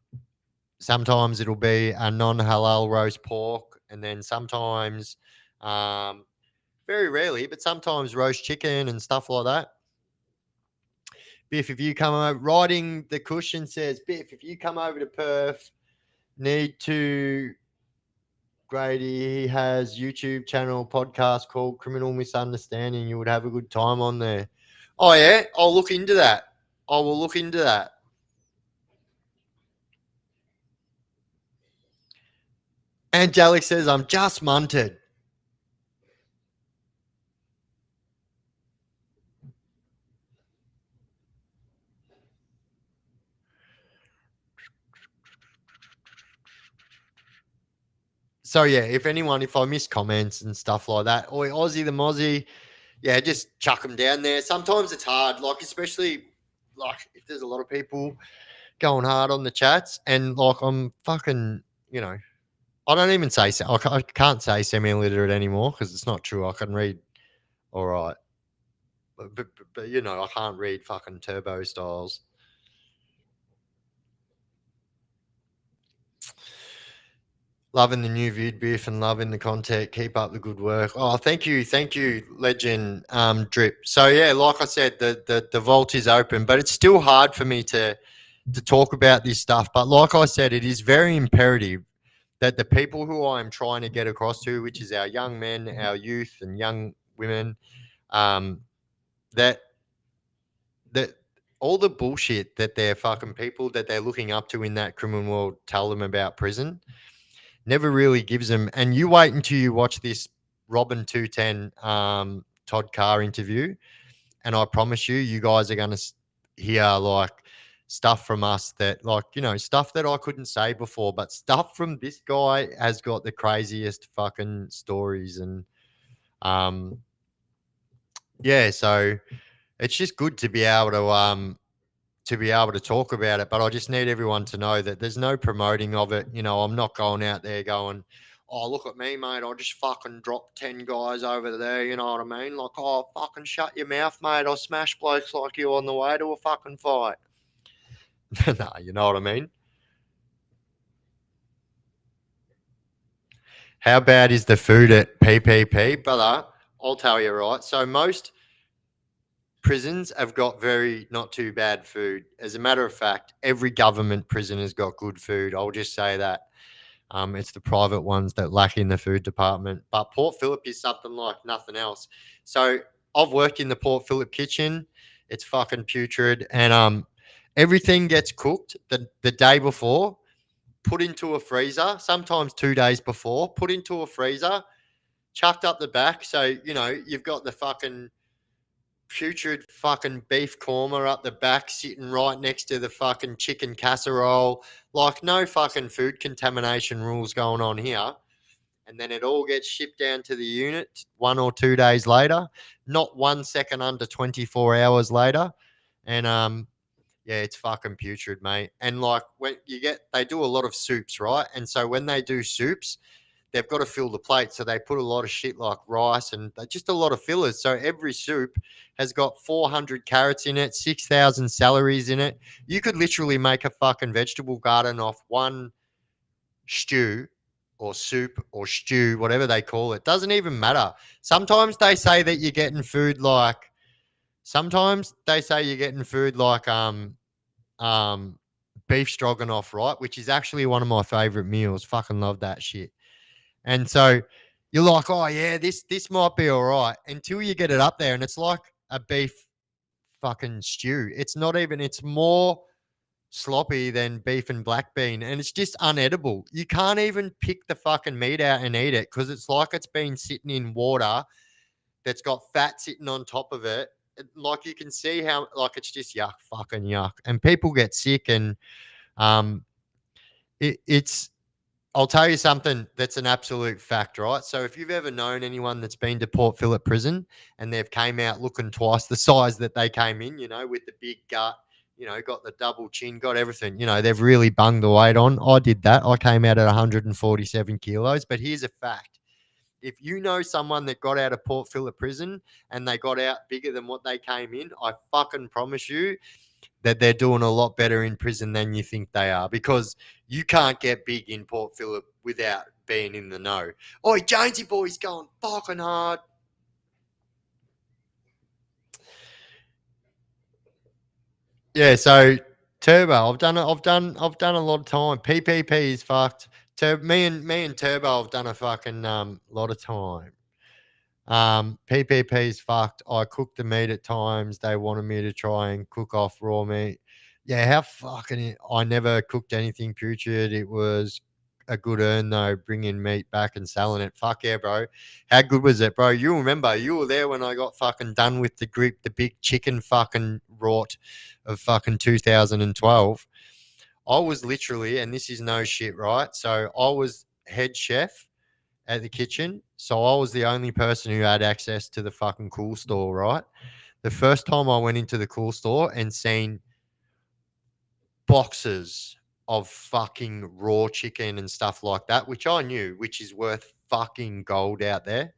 Sometimes it'll be a non-halal roast pork, and then sometimes, um, very rarely, but sometimes roast chicken and stuff like that. Biff, if you come over, riding the cushion says, Biff, if you come over to Perth, need to Grady, he has YouTube channel podcast called Criminal Misunderstanding. You would have a good time on there. Oh yeah, I'll look into that. I will look into that. Angelic says I'm just munted. So yeah, if I miss comments and stuff like that, or Aussie the Mozzie, yeah, just chuck them down there. Sometimes it's hard, like especially like if there's a lot of people going hard on the chats, and like I'm fucking, you know, I don't even say I can't say semi-illiterate anymore because it's not true. I can read all right, but you know I can't read fucking turbo styles. Loving the new vid biff and loving the content. Keep up the good work. Oh, thank you, legend drip. So yeah, like I said, the vault is open, but it's still hard for me to talk about this stuff. But like I said, it is very imperative that the people who I'm trying to get across to, which is our young men, our youth, and young women, um, that that all the bullshit that their fucking people that they're looking up to in that criminal world tell them about prison never really gives them. And you wait until you watch this Robin 210 Todd Carr interview, and I promise you, you guys are going to hear like stuff from us that, like, you know, stuff that I couldn't say before, but stuff from this guy has got the craziest fucking stories. And um, yeah, so it's just good to be able to talk about it. But I just need everyone to know that there's no promoting of it. You know, I'm not going out there going, oh, look at me, mate. I just fucking dropped 10 guys over there. You know what I mean? Like, oh, fucking shut your mouth, mate. I smash blokes like you on the way to a fucking fight. No, you know what I mean? How bad is the food at PPP? Brother, I'll tell you, right? So most prisons have got very not too bad food. As a matter of fact, every government prison has got good food. I'll just say that. It's the private ones that lack in the food department. But Port Phillip is something like nothing else. So I've worked in the Port Phillip kitchen. It's fucking putrid, and everything gets cooked the day before, put into a freezer. Sometimes 2 days before, put into a freezer, chucked up the back. So you know you've got the fucking putrid fucking beef korma up the back sitting right next to the fucking chicken casserole. Like, no fucking food contamination rules going on here. And then it all gets shipped down to the unit 1 or 2 days later, not 1 second under 24 hours later. And yeah, it's fucking putrid, mate. And like when you get, they do a lot of soups, right? And so when they do soups, they've got to fill the plate. So they put a lot of shit like rice and just a lot of fillers. So every soup has got 400 carrots in it, 6,000 celeries in it. You could literally make a fucking vegetable garden off one stew or soup or stew, whatever they call it. Doesn't even matter. Sometimes they say that you're getting food like, sometimes they say you're getting food like um beef stroganoff, right? Which is actually one of my favorite meals. Fucking love that shit. And so you're like, oh yeah, this might be all right until you get it up there, and it's like a beef fucking stew. It's not even. It's more sloppy than beef and black bean, and it's just unedible. You can't even pick the fucking meat out and eat it because it's like it's been sitting in water that's got fat sitting on top of it. Like you can see how like it's just yuck, fucking yuck, and people get sick, and um, it's. I'll tell you something that's an absolute fact, right? So if you've ever known anyone that's been to Port Phillip prison and they've came out looking twice the size that they came in, with the big gut, got the double chin, got everything, they've really bunged the weight on. I did that. I came out at 147 kilos. But here's a fact. If you know someone that got out of Port Phillip prison and they got out bigger than what they came in, I fucking promise you that they're doing a lot better in prison than you think they are, because you can't get big in Port Phillip without being in the know. Oi, Jonesy boy's going fucking hard. Yeah, so Turbo, I've done a lot of time. PPP is fucked. Me and Turbo have done a fucking lot of time. PPP's fucked. I cook the meat at times. They wanted me to try and cook off raw meat. Yeah, how fucking I never cooked anything putrid. It was a good earn though, bringing meat back and selling it. Fuck yeah, bro. How good was it, bro? You remember you were there when I got fucking done with the grip, the big chicken fucking rot of fucking 2012. I was literally, and this is no shit, right? So I was head chef at the kitchen. So I was the only person who had access to the fucking cool store, right? The first time I went into the cool store and seen boxes of fucking raw chicken and stuff like that, which I knew, which is worth fucking gold out there.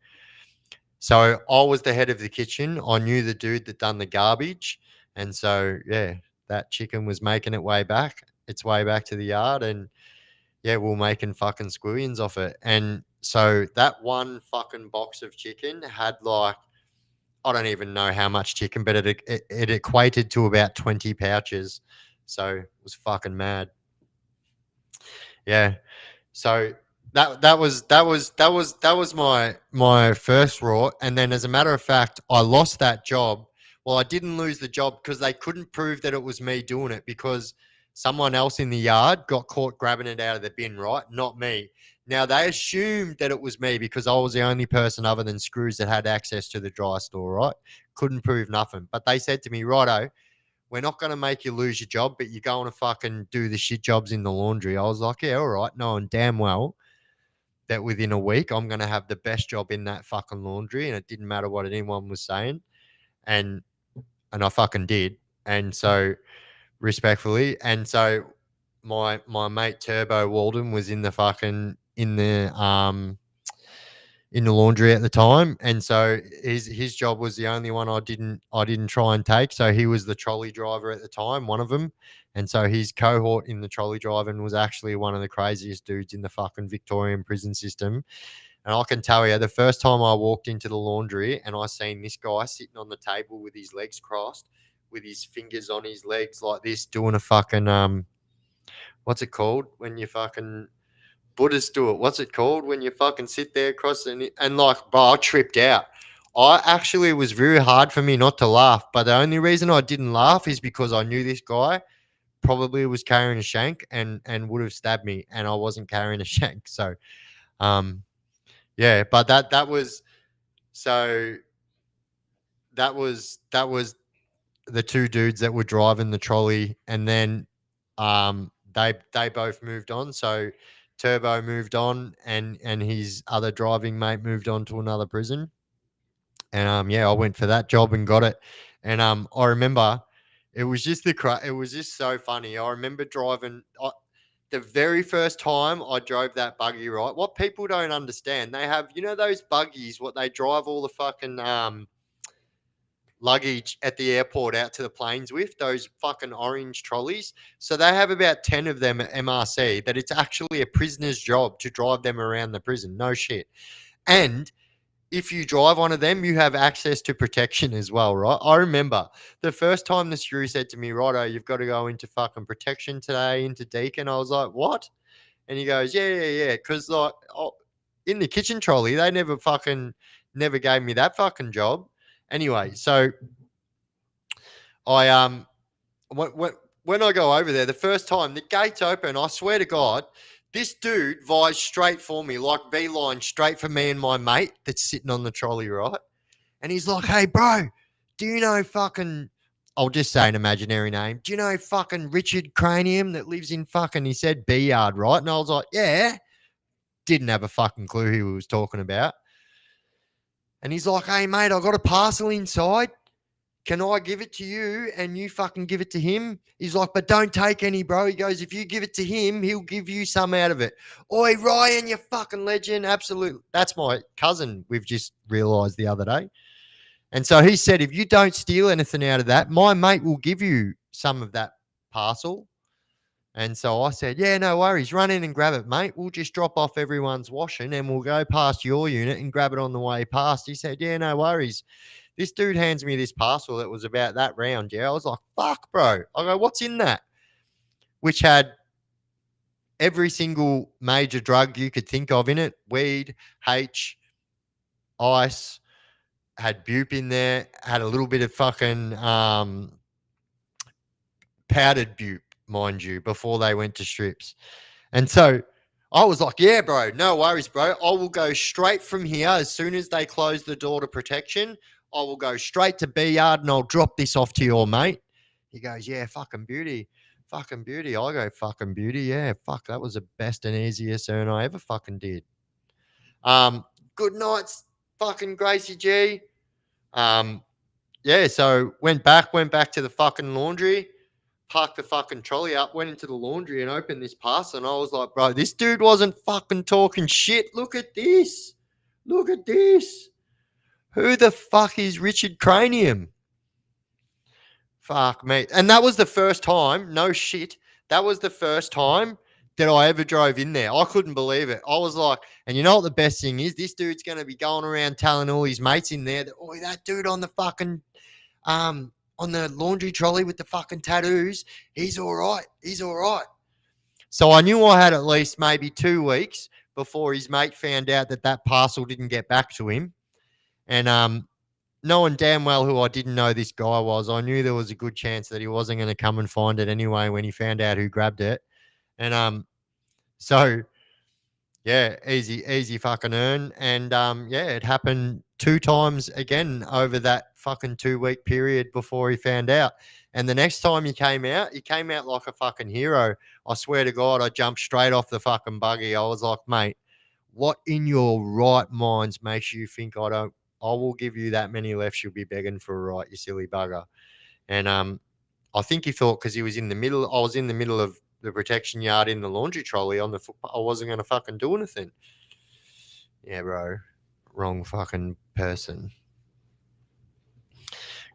So I was the head of the kitchen. I knew the dude that done the garbage. And so, yeah, that chicken was making its way back to the yard. And yeah, we're making fucking squillions off it. And so that one fucking box of chicken had like, I don't even know how much chicken, but it equated to about 20 pouches. So it was fucking mad. Yeah. So that was my first raw, and then as a matter of fact, I lost that job. Well, I didn't lose the job because they couldn't prove that it was me doing it, because someone else in the yard got caught grabbing it out of the bin, right? Not me. Now they assumed that it was me because I was the only person other than Screws that had access to the dry store, right? Couldn't prove nothing. But they said to me, righto, we're not going to make you lose your job, but you're going to fucking do the shit jobs in the laundry. I was like, yeah, all right, knowing damn well that within a week I'm going to have the best job in that fucking laundry, and it didn't matter what anyone was saying, and I fucking did. And so respectfully, and so my mate Turbo Walden was in the laundry at the time, and so his job was the only one I didn't try and take. So he was the trolley driver at the time, one of them, and so his cohort in the trolley driving was actually one of the craziest dudes in the fucking Victorian prison system. And I can tell you, the first time I walked into the laundry and I seen this guy sitting on the table with his legs crossed, with his fingers on his legs like this, doing a fucking what's it called when you fucking Buddhists do it. What's it called when you fucking sit there across and like, bro, I tripped out. I actually, it was very hard for me not to laugh, but the only reason I didn't laugh is because I knew this guy probably was carrying a shank and would have stabbed me, and I wasn't carrying a shank. So, um, yeah, but so that was the two dudes that were driving the trolley, and then they both moved on. So Turbo moved on, and his other driving mate moved on to another prison. And yeah, I went for that job and got it. And I remember it was just it was just so funny. I remember driving the very first time I drove that buggy, right? What people don't understand, they have, those buggies, what they drive all the fucking luggage at the airport out to the planes with, those fucking orange trolleys. So they have about 10 of them at MRC, that it's actually a prisoner's job to drive them around the prison. No shit. And if you drive one of them, you have access to protection as well, right? I remember the first time the screw said to me, righto, you've got to go into fucking protection today, into Deacon. I was like, what? And he goes, yeah. Because like, in the kitchen trolley, they never gave me that fucking job. Anyway, so I when I go over there the first time, the gates open. I swear to God, this dude vies straight for me, like beeline straight for me and my mate that's sitting on the trolley, right? And he's like, hey, bro, do you know fucking, I'll just say an imaginary name. Do you know fucking Richard Cranium that lives in fucking, he said B Yard, right? And I was like, yeah. Didn't have a fucking clue who he was talking about. And he's like, hey, mate, I got a parcel inside. Can I give it to you and you fucking give it to him? He's like, but don't take any, bro. He goes, if you give it to him, he'll give you some out of it. Oi, Ryan, you fucking legend. Absolutely. That's my cousin, we've just realized the other day. And so he said, if you don't steal anything out of that, my mate will give you some of that parcel. And so I said, yeah, no worries. Run in and grab it, mate. We'll just drop off everyone's washing and we'll go past your unit and grab it on the way past. He said, yeah, no worries. This dude hands me this parcel that was about that round. Yeah. I was like, fuck, bro. I go, what's in that? Which had every single major drug you could think of in it: weed, H, ice, had bupe in there, had a little bit of fucking powdered bupe, mind you, before they went to strips. And so I was like, yeah, bro, no worries, bro. I will go straight from here as soon as they close the door to protection. I will go straight to B Yard and I'll drop this off to your mate. He goes, yeah, fucking beauty. Fucking beauty. I go, fucking beauty. Yeah, fuck, that was the best and easiest earn I ever fucking did. Good nights, fucking Gracie G. Yeah, so went back to the fucking laundry, parked the fucking trolley up, went into the laundry and opened this parcel. And I was like, bro, this dude wasn't fucking talking shit. Look at this. Look at this. Who the fuck is Richard Cranium? Fuck me. And that was the first time, no shit. That was the first time that I ever drove in there. I couldn't believe it. I was like, and you know what the best thing is? This dude's going to be going around telling all his mates in there that, oh, that dude on the fucking on the laundry trolley with the fucking tattoos, he's all right. He's all right. So I knew I had at least maybe 2 weeks before his mate found out that that parcel didn't get back to him. And knowing damn well who I didn't know this guy was, I knew there was a good chance that he wasn't going to come and find it anyway when he found out who grabbed it. And so yeah, easy fucking earn. And yeah, it happened 2 times again over that fucking 2 week period before he found out. And the next time he came out like a fucking hero. I swear to God, I jumped straight off the fucking buggy. I was like, mate, what in your right minds makes you think I will give you that many left, you'll be begging for a right, you silly bugger. And I think he thought because he was in the middle, I was in the middle of the protection yard in the laundry trolley on the footpath, I wasn't going to fucking do anything. Yeah, bro. Wrong fucking person.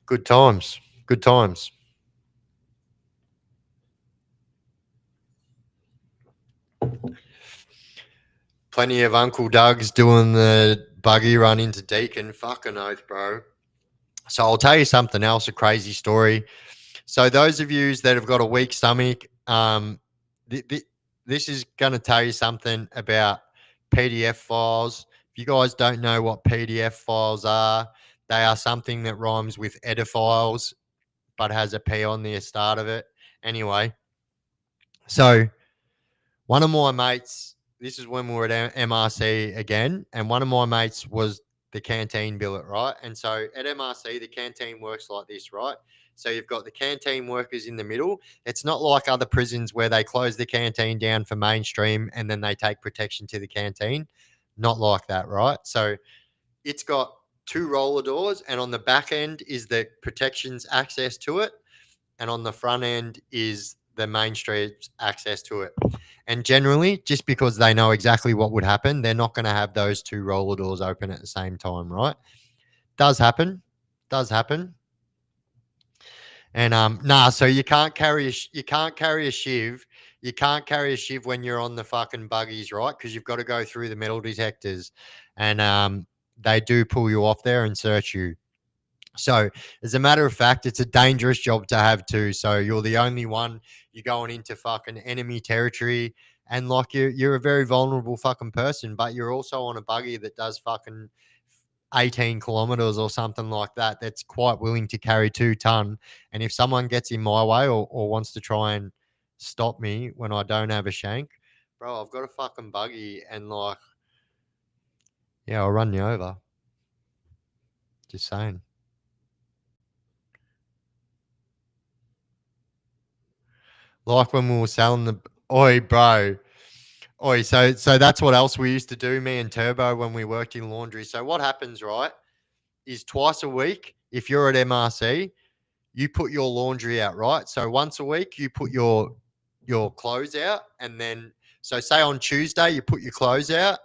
Good times. Good times. Plenty of Uncle Doug's doing the buggy run into Deacon. Fucking oath, bro. So I'll tell you something else, a crazy story. So those of you that have got a weak stomach, this is going to tell you something about PDF files. If you guys don't know what PDF files are, they are something that rhymes with ediphiles, but has a P on the start of it. Anyway, so one of my mates, this is when we were at MRC again, and one of my mates was the canteen billet, right? And so at MRC, the canteen works like this, right? So you've got the canteen workers in the middle. It's not like other prisons where they close the canteen down for mainstream and then they take protection to the canteen. Not like that, right? So it's got 2 roller doors, and on the back end is the protections access to it, and on the front end is the mainstream's access to it. And generally, just because they know exactly what would happen, they're not going to have those 2 roller doors open at the same time, right? Does happen. Does happen. And so you can't carry a shiv. You can't carry a shiv when you're on the fucking buggies, right? Because you've got to go through the metal detectors, and they do pull you off there and search you. So, as a matter of fact, it's a dangerous job to have too. So you're the only one. You're going into fucking enemy territory, and like you're a very vulnerable fucking person, but you're also on a buggy that does fucking 18 kilometers or something like that. That's quite willing to carry 2 ton. And if someone gets in my way or wants to try and stop me when I don't have a shank, bro, I've got a fucking buggy, and like, yeah, I'll run you over. Just saying. Like when we were selling the oi, bro. Oi, so that's what else we used to do, me and Turbo, when we worked in laundry. So what happens, right, is twice a week, if you're at MRC, you put your laundry out, right? So once a week, you put your clothes out, and then so say on Tuesday you put your clothes out,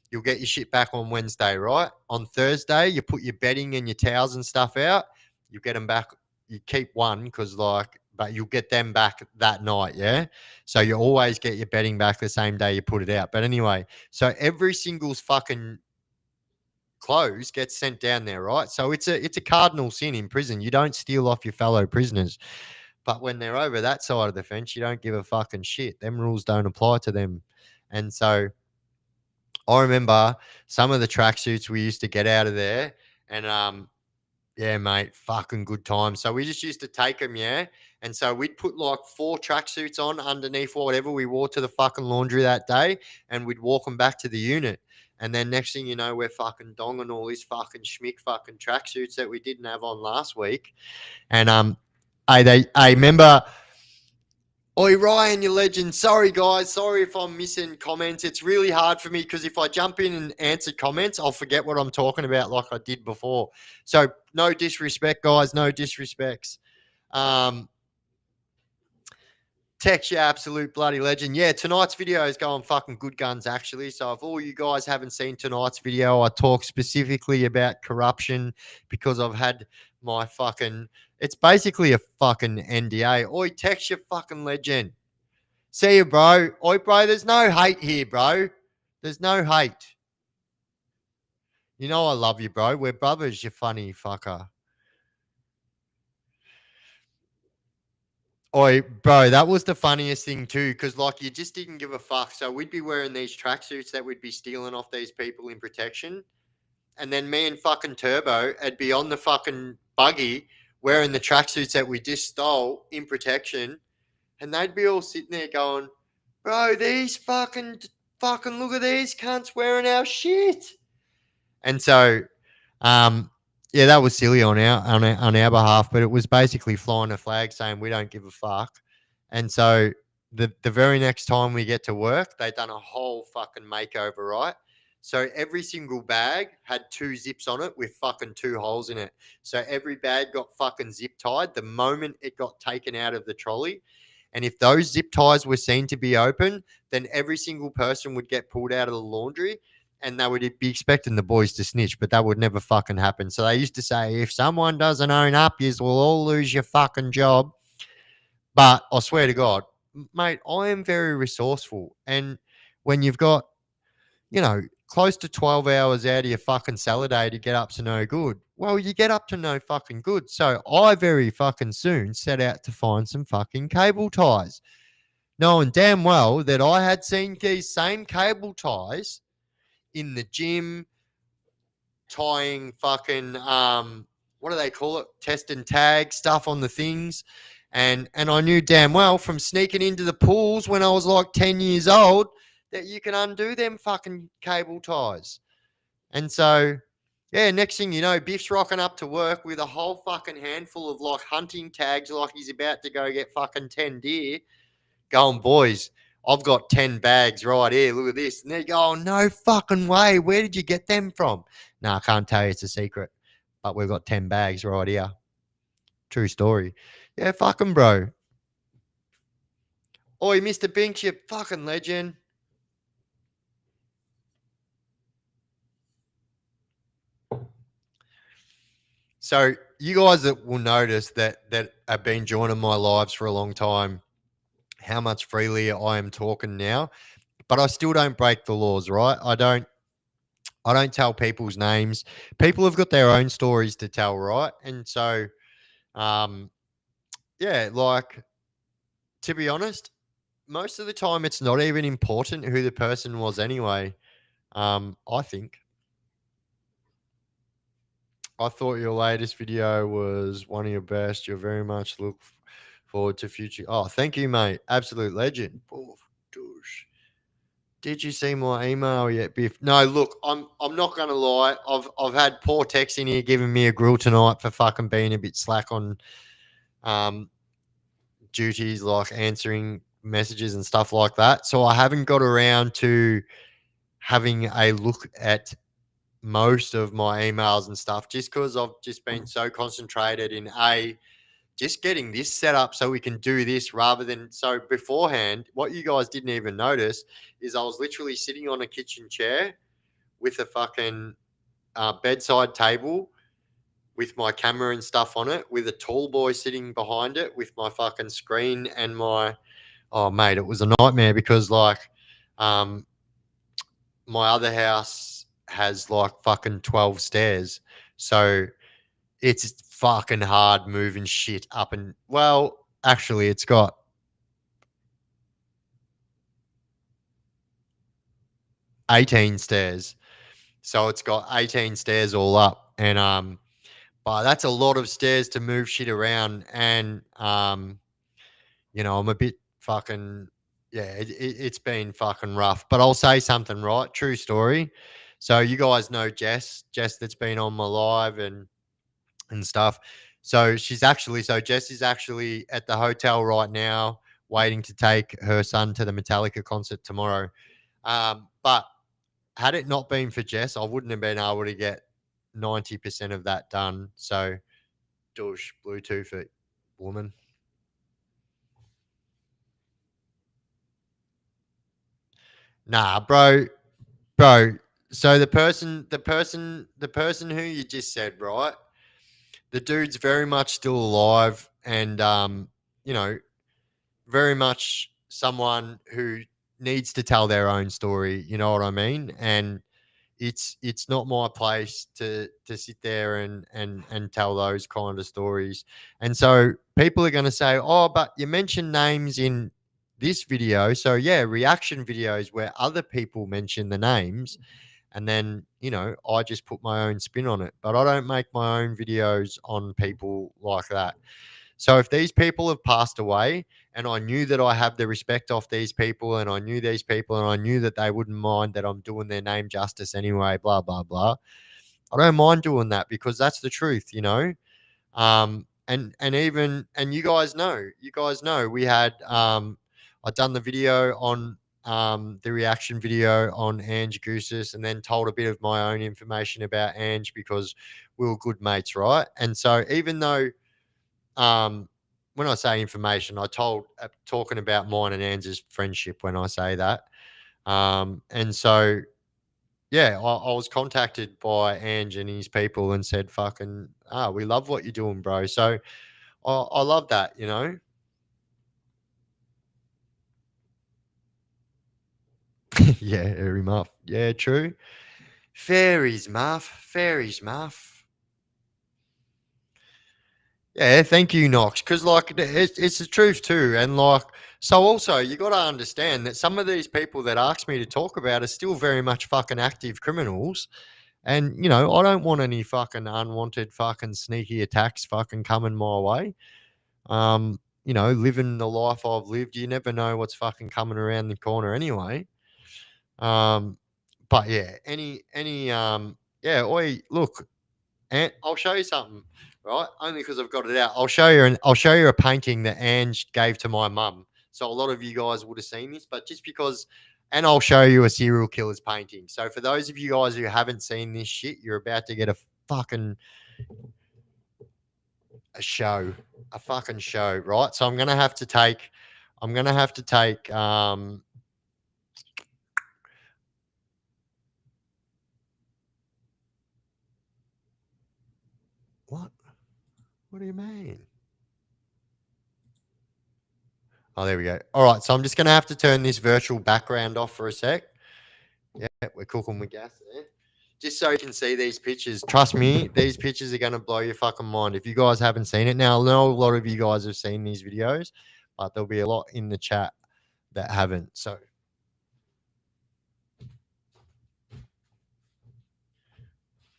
you'll get your shit back on Wednesday, right? On Thursday, you put your bedding and your towels and stuff out, you get them back. You keep one because but you'll get them back that night, yeah. So you always get your bedding back the same day you put it out. But anyway, so every single fucking clothes gets sent down there, right? So it's a cardinal sin in prison. You don't steal off your fellow prisoners. But when they're over that side of the fence, you don't give a fucking shit. Them rules don't apply to them. And so I remember some of the tracksuits we used to get out of there, and yeah, mate, fucking good time. So we just used to take them, yeah. And so we'd put like 4 tracksuits on underneath whatever we wore to the fucking laundry that day, and we'd walk them back to the unit. And then next thing you know, we're fucking donging all these fucking schmick fucking tracksuits that we didn't have on last week. And I remember. Oi, Ryan, you legend. Sorry, guys. Sorry if I'm missing comments. It's really hard for me because if I jump in and answer comments, I'll forget what I'm talking about like I did before. So, no disrespect, guys. No disrespects. Um, Tex, you absolute bloody legend. Yeah, tonight's video is going fucking good guns, actually. So, if all you guys haven't seen tonight's video, I talk specifically about corruption because I've had my fucking. It's basically a fucking NDA. Oi, Tex, you fucking legend. See you, bro. Oi, bro, there's no hate here, bro. There's no hate. You know I love you, bro. We're brothers, you funny fucker. Oi, bro, that was the funniest thing too, because like you just didn't give a fuck. So we'd be wearing these tracksuits that we'd be stealing off these people in protection. And then me and fucking Turbo would be on the fucking buggy wearing the tracksuits that we just stole in protection. And they'd be all sitting there going, bro, these fucking look at these cunts wearing our shit. And so, um, yeah, that was silly on our behalf, but it was basically flying a flag saying we don't give a fuck. And so the very next time we get to work, they done a whole fucking makeover, right? So every single bag had 2 zips on it with fucking 2 holes in it. So every bag got fucking zip tied the moment it got taken out of the trolley. And if those zip ties were seen to be open, then every single person would get pulled out of the laundry, and they would be expecting the boys to snitch, but that would never fucking happen. So they used to say, if someone doesn't own up, you will all lose your fucking job. But I swear to God, mate, I am very resourceful. And when you've got, close to 12 hours out of your fucking salad day to get up to no good, well, you get up to no fucking good. So I very fucking soon set out to find some fucking cable ties, knowing damn well that I had seen these same cable ties in the gym, tying fucking what do they call it? Test and tag stuff on the things. And I knew damn well from sneaking into the pools when I was like 10 years old that you can undo them fucking cable ties. And so yeah, next thing you know, Biff's rocking up to work with a whole fucking handful of like hunting tags like he's about to go get fucking 10 deer. Going, boys, I've got 10 bags right here. Look at this. And they're going, no fucking way. Where did you get them from? No, I can't tell you. It's a secret. But we've got 10 bags right here. True story. Yeah, fucking bro. Oi, Mr. Binks, you fucking legend. So you guys that will notice that have been joining my lives for a long time, how much freely I am talking now, but I still don't break the laws, right? I don't tell people's names. People have got their own stories to tell, right? And so, um, yeah, like to be honest, most of the time it's not even important who the person was anyway. I think. I thought your latest video was one of your best. You very much look forward to future. Oh, thank you, mate. Absolute legend. Oh, douche. Did you see my email yet, Biff? No, look, I'm not gonna lie. I've had poor Tex in here giving me a grill tonight for fucking being a bit slack on um duties like answering messages and stuff like that. So I haven't got around to having a look at most of my emails and stuff just because I've just been so concentrated in just getting this set up so we can do this rather than so beforehand. What you guys didn't even notice is I was literally sitting on a kitchen chair with a fucking bedside table with my camera and stuff on it, with a tall boy sitting behind it with my fucking screen and my oh mate, it was a nightmare because like um my other house has like fucking 12 stairs. So it's fucking hard moving shit up and well, actually it's got 18 stairs. So it's got 18 stairs all up and but that's a lot of stairs to move shit around and I'm a bit fucking yeah, it's been fucking rough. But I'll say something, right? True story. So you guys know Jess that's been on my live and stuff. So Jess is actually at the hotel right now, waiting to take her son to the Metallica concert tomorrow. But had it not been for Jess, I wouldn't have been able to get 90% of that done. So, douche, Bluetooth it, woman. Nah, bro. So the person who you just said, right? The dude's very much still alive, and you know, very much someone who needs to tell their own story. You know what I mean? And it's not my place to sit there and tell those kind of stories. And so people are going to say, "Oh, but you mentioned names in this video." So yeah, reaction videos where other people mention the names and then, I just put my own spin on it. But I don't make my own videos on people like that. So if these people have passed away and I knew that I have the respect of these people and I knew these people and I knew that they wouldn't mind that I'm doing their name justice anyway, blah, blah, blah. I don't mind doing that because that's the truth. And you guys know we had I done the video on the reaction video on Ange Goosis and then told a bit of my own information about Ange because we were good mates, right? And so even though um, when I say information, I told talking about mine and Ange's friendship when I say that. And so yeah, I was contacted by Ange and his people and said, "Fucking, we love what you're doing, bro." So I love that. Yeah, Harry Muff. Yeah, true. Fairies, Muff. Yeah, thank you, Knox. Because like it's the truth too, and like so also you got to understand that some of these people that ask me to talk about are still very much fucking active criminals, and I don't want any fucking unwanted fucking sneaky attacks fucking coming my way. Living the life I've lived, you never know what's fucking coming around the corner anyway. Um, but yeah, yeah, oi, look, and I'll show you something, right? Only because I've got it out. I'll show you a painting that Ange gave to my mum. So a lot of you guys would have seen this, but just because, and I'll show you a serial killer's painting. So for those of you guys who haven't seen this shit, you're about to get fucking a show, a fucking show, right? So I'm gonna have to take. What? What do you mean? Oh, there we go. All right, so I'm just gonna have to turn this virtual background off for a sec. Yeah, we're cooking with gas there. Just so you can see these pictures. Trust me, these pictures are gonna blow your fucking mind. If you guys haven't seen it now, I know a lot of you guys have seen these videos, but there'll be a lot in the chat that haven't. So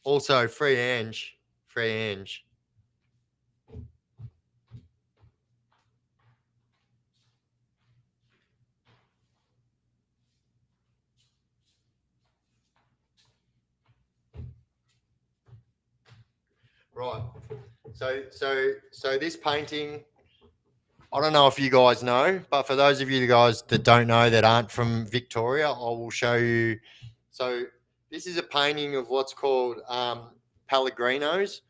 also free Ange. Right. So this painting, I don't know if you guys know, but for those of you guys that don't know that aren't from Victoria, I will show you. So this is a painting of what's called Pellegrinos.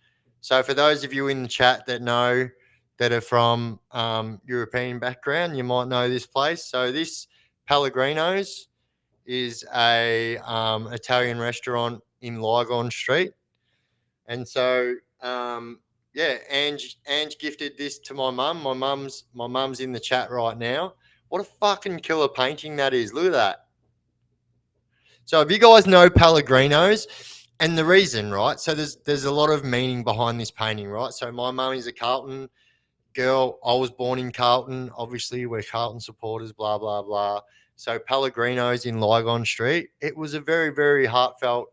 So for those of you in the chat that know that are from European background, you might know this place. So this Pellegrinos is a Italian restaurant in Lygon Street. And so, yeah, Ange gifted this to my mum. My mum's in the chat right now. What a fucking killer painting that is! Look at that. So, if you guys know Pellegrinos, and the reason, right? So there's a lot of meaning behind this painting, right? So my mum is a Carlton girl. I was born in Carlton. Obviously, we're Carlton supporters. Blah blah blah. So Pellegrino's in Lygon Street. It was a very very heartfelt,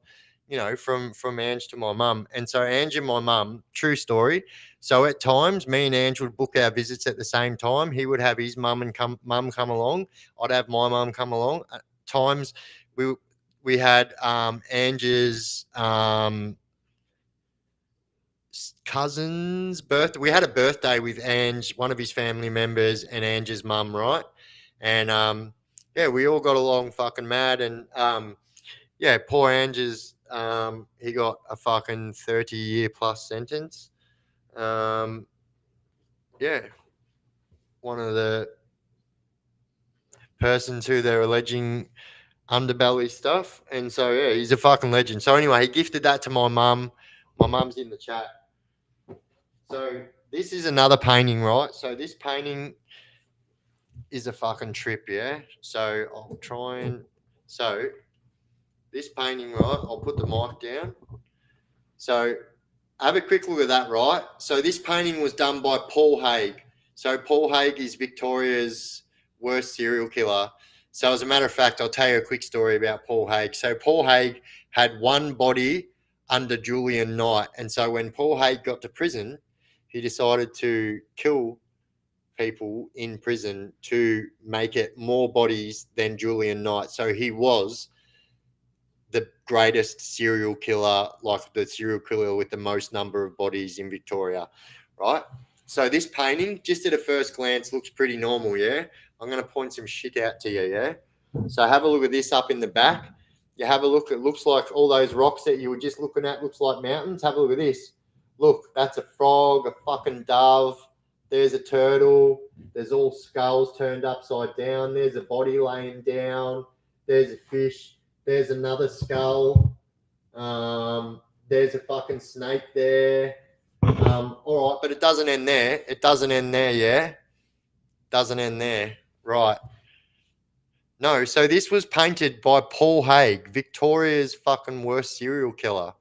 from Ange to my mum. And so Ange and my mum, true story. So at times, me and Ange would book our visits at the same time. He would have his mum come along. I'd have my mum come along. At times, we had Ange's cousin's birthday. We had a birthday with Ange, one of his family members, and Ange's mum, right? And yeah, we all got along fucking mad. And yeah, poor Ange's, he got a fucking 30-year plus sentence. Yeah, one of the persons who they're alleging underbelly stuff. And so yeah, he's a fucking legend. So anyway, he gifted that to my mum. My mum's in the chat. So this is another painting, right? So this painting is a fucking trip, yeah. So I'll try and this painting, right? I'll put the mic down. So have a quick look at that, right? So this painting was done by Paul Haig. So Paul Haig is Victoria's worst serial killer. So as a matter of fact, I'll tell you a quick story about Paul Haig. So Paul Haig had one body under Julian Knight. And so when Paul Haig got to prison, he decided to kill people in prison to make it more bodies than Julian Knight. So he was the greatest serial killer, like the serial killer with the most number of bodies in Victoria, right? So this painting, just at a first glance, looks pretty normal, yeah? I'm going to point some shit out to you, yeah? So have a look at this up in the back. You have a look, it looks like all those rocks that you were just looking at looks like mountains. Have a look at this. Look, that's a frog, a fucking dove. There's a turtle. There's all skulls turned upside down. There's a body laying down. There's a fish. There's another skull. There's a fucking snake there. All right, but it doesn't end there. It doesn't end there, yeah? Doesn't end there. Right. No, so this was painted by Paul Haig, Victoria's fucking worst serial killer.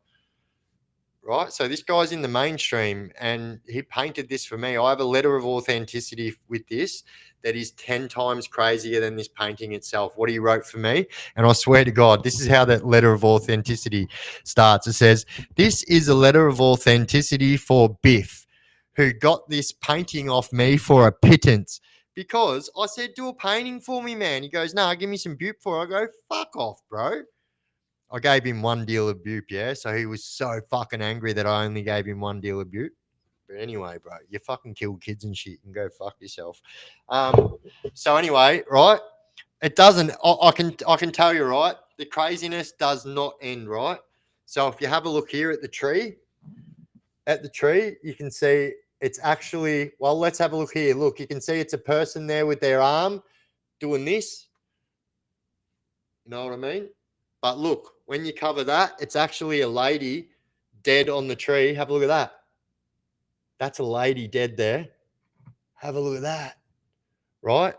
Right? So this guy's in the mainstream and he painted this for me. I have a letter of authenticity with this that is 10 times crazier than this painting itself, what he wrote for me. And I swear to God, this is how that letter of authenticity starts. It says, "This is a letter of authenticity for Biff, who got this painting off me for a pittance. Because I said, do a painting for me, man." He goes, "Nah, give me some butte for it." I go, "Fuck off, bro." I gave him one deal of butte, yeah. So he was so fucking angry that I only gave him one deal of butte. But anyway, bro, you fucking kill kids and shit and go fuck yourself. So anyway, right? It doesn't. I can tell you, right? The craziness does not end, right? So if you have a look here at the tree, you can see it's actually. Well, let's have a look here. Look, you can see it's a person there with their arm doing this. You know what I mean? But look, when you cover that, it's actually a lady dead on the tree. Have a look at that. That's a lady dead there. Have a look at that. Right?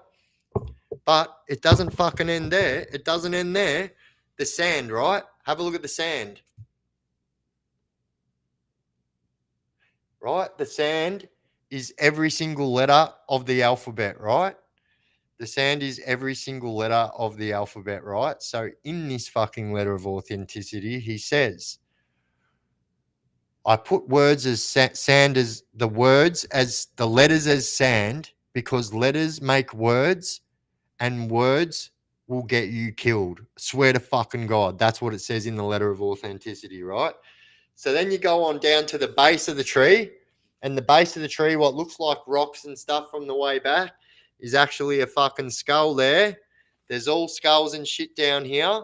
But it doesn't fucking end there. It doesn't end there. The sand, right? Have a look at the sand. Right? The sand is every single letter of the alphabet, right? The sand is every single letter of the alphabet, right? So in this fucking letter of authenticity, he says, "I put words as sand as the words as the letters as sand because letters make words and words will get you killed." Swear to fucking God. That's what it says in the letter of authenticity, right? So then you go on down to the base of the tree, and the base of the tree, what looks like rocks and stuff from the way back, is actually a fucking skull there. There's all skulls and shit down here,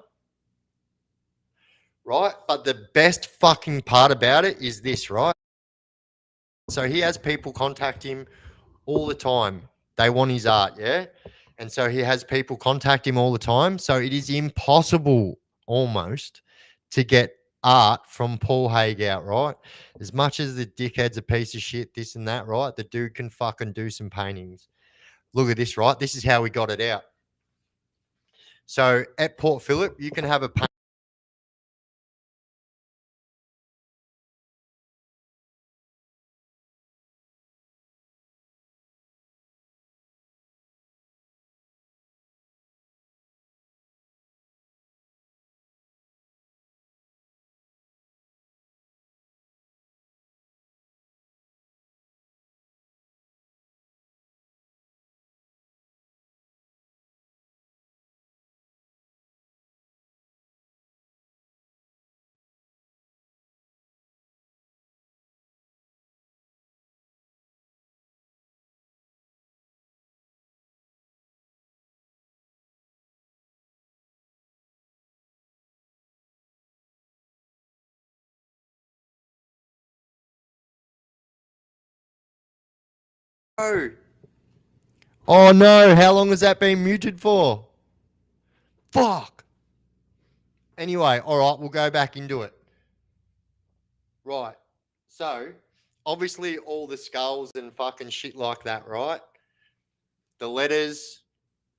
right? But the best fucking part about it is this, right? So he has people contact him all the time. They want his art, yeah? And so he has people contact him all the time. So it is impossible almost to get art from Paul Haig out, right? As much as the dickhead's a piece of shit, this and that, right? The dude can fucking do some paintings. Look at this, right? This is how we got it out. So at Port Phillip, you can have a paint. Oh, oh no, how long has that been muted for? Fuck. Anyway, all right, we'll go back into it. Right. So, obviously, all the skulls and fucking shit like that, right? The letters,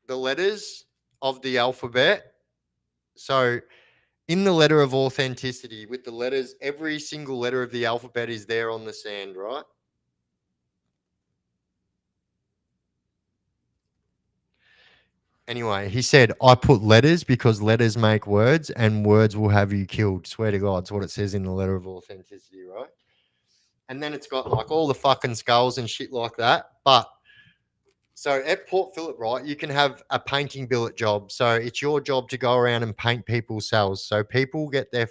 the letters of the alphabet. So, in the letter of authenticity, with the letters, every single letter of the alphabet is there on the sand, right? Anyway, he said, I put letters because letters make words and words will have you killed. Swear to God, it's what it says in the letter of authenticity, right? And then it's got like all the fucking skulls and shit like that. But so at Port Phillip, right, you can have a painting billet job. So it's your job to go around and paint people's cells. So people get their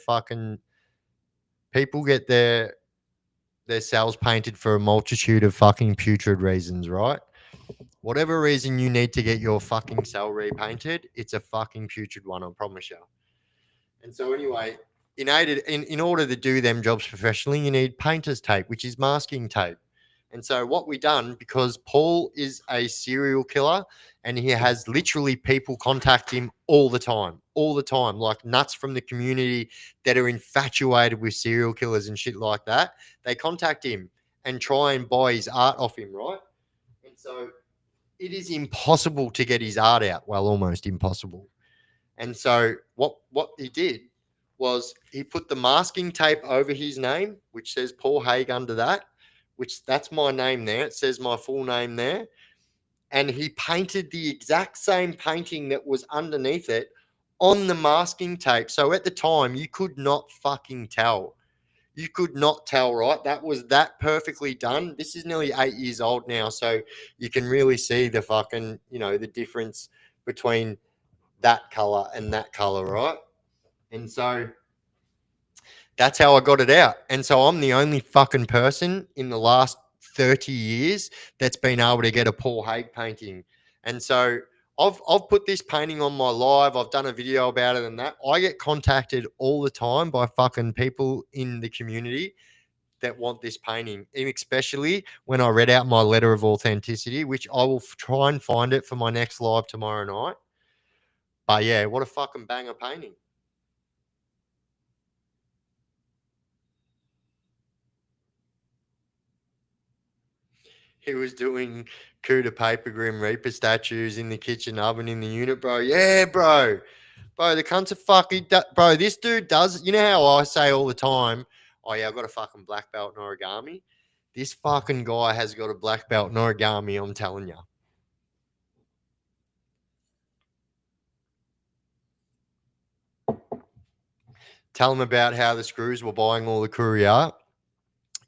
cells painted for a multitude of fucking putrid reasons, right? Whatever reason you need to get your fucking cell repainted, it's a fucking putrid one, I promise you. And so anyway, in order to do them jobs professionally, you need painter's tape, which is masking tape. And so what we done, because Paul is a serial killer and he has literally people contact him all the time, like nuts from the community that are infatuated with serial killers and shit like that. They contact him and try and buy his art off him, right? And so it is impossible to get his art out. Well, almost impossible. And so what he did was he put the masking tape over his name, which says Paul Haig under that, which that's my name there. It says my full name there. And he painted the exact same painting that was underneath it on the masking tape. So at the time, you could not fucking tell. You could not tell, right? That was that perfectly done. This is nearly 8 years old now. So you can really see the fucking, the difference between that color and that color, right? And so that's how I got it out. And so I'm the only fucking person in the last 30 years that's been able to get a Paul Haig painting. And so I've put this painting on my live. I've done a video about it and that. I get contacted all the time by fucking people in the community that want this painting, and especially when I read out my letter of authenticity, which I will try and find it for my next live tomorrow night. But yeah, what a fucking banger painting. He was doing coup de paper grim reaper statues in the kitchen oven in the unit, bro. Yeah, bro. Bro, the cunt's a fucking bro. This dude does. You know how I say all the time, "Oh yeah, I've got a fucking black belt in origami." This fucking guy has got a black belt in origami. I'm telling you. Tell him about how the screws were buying all the courier.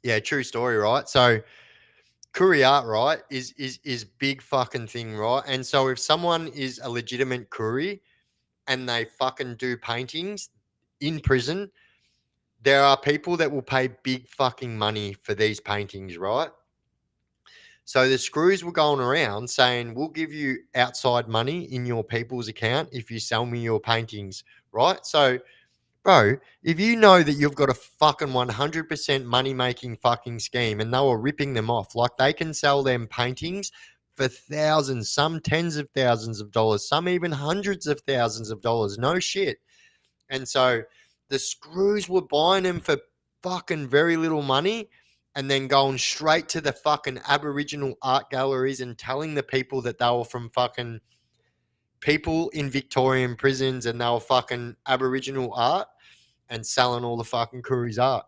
Yeah, true story, right? So courier, right, is big fucking thing, right? And so if someone is a legitimate courier and they fucking do paintings in prison, there are people that will pay big fucking money for these paintings, right? So the screws were going around saying, "We'll give you outside money in your people's account if you sell me your paintings," right? So, bro, if you know that you've got a fucking 100% money making fucking scheme and they were ripping them off, like they can sell them paintings for thousands, some tens of thousands of dollars, some even hundreds of thousands of dollars. No shit. And so the screws were buying them for fucking very little money and then going straight to the fucking Aboriginal art galleries and telling the people that they were from fucking people in Victorian prisons and they were fucking Aboriginal art and selling all the fucking Koori's art.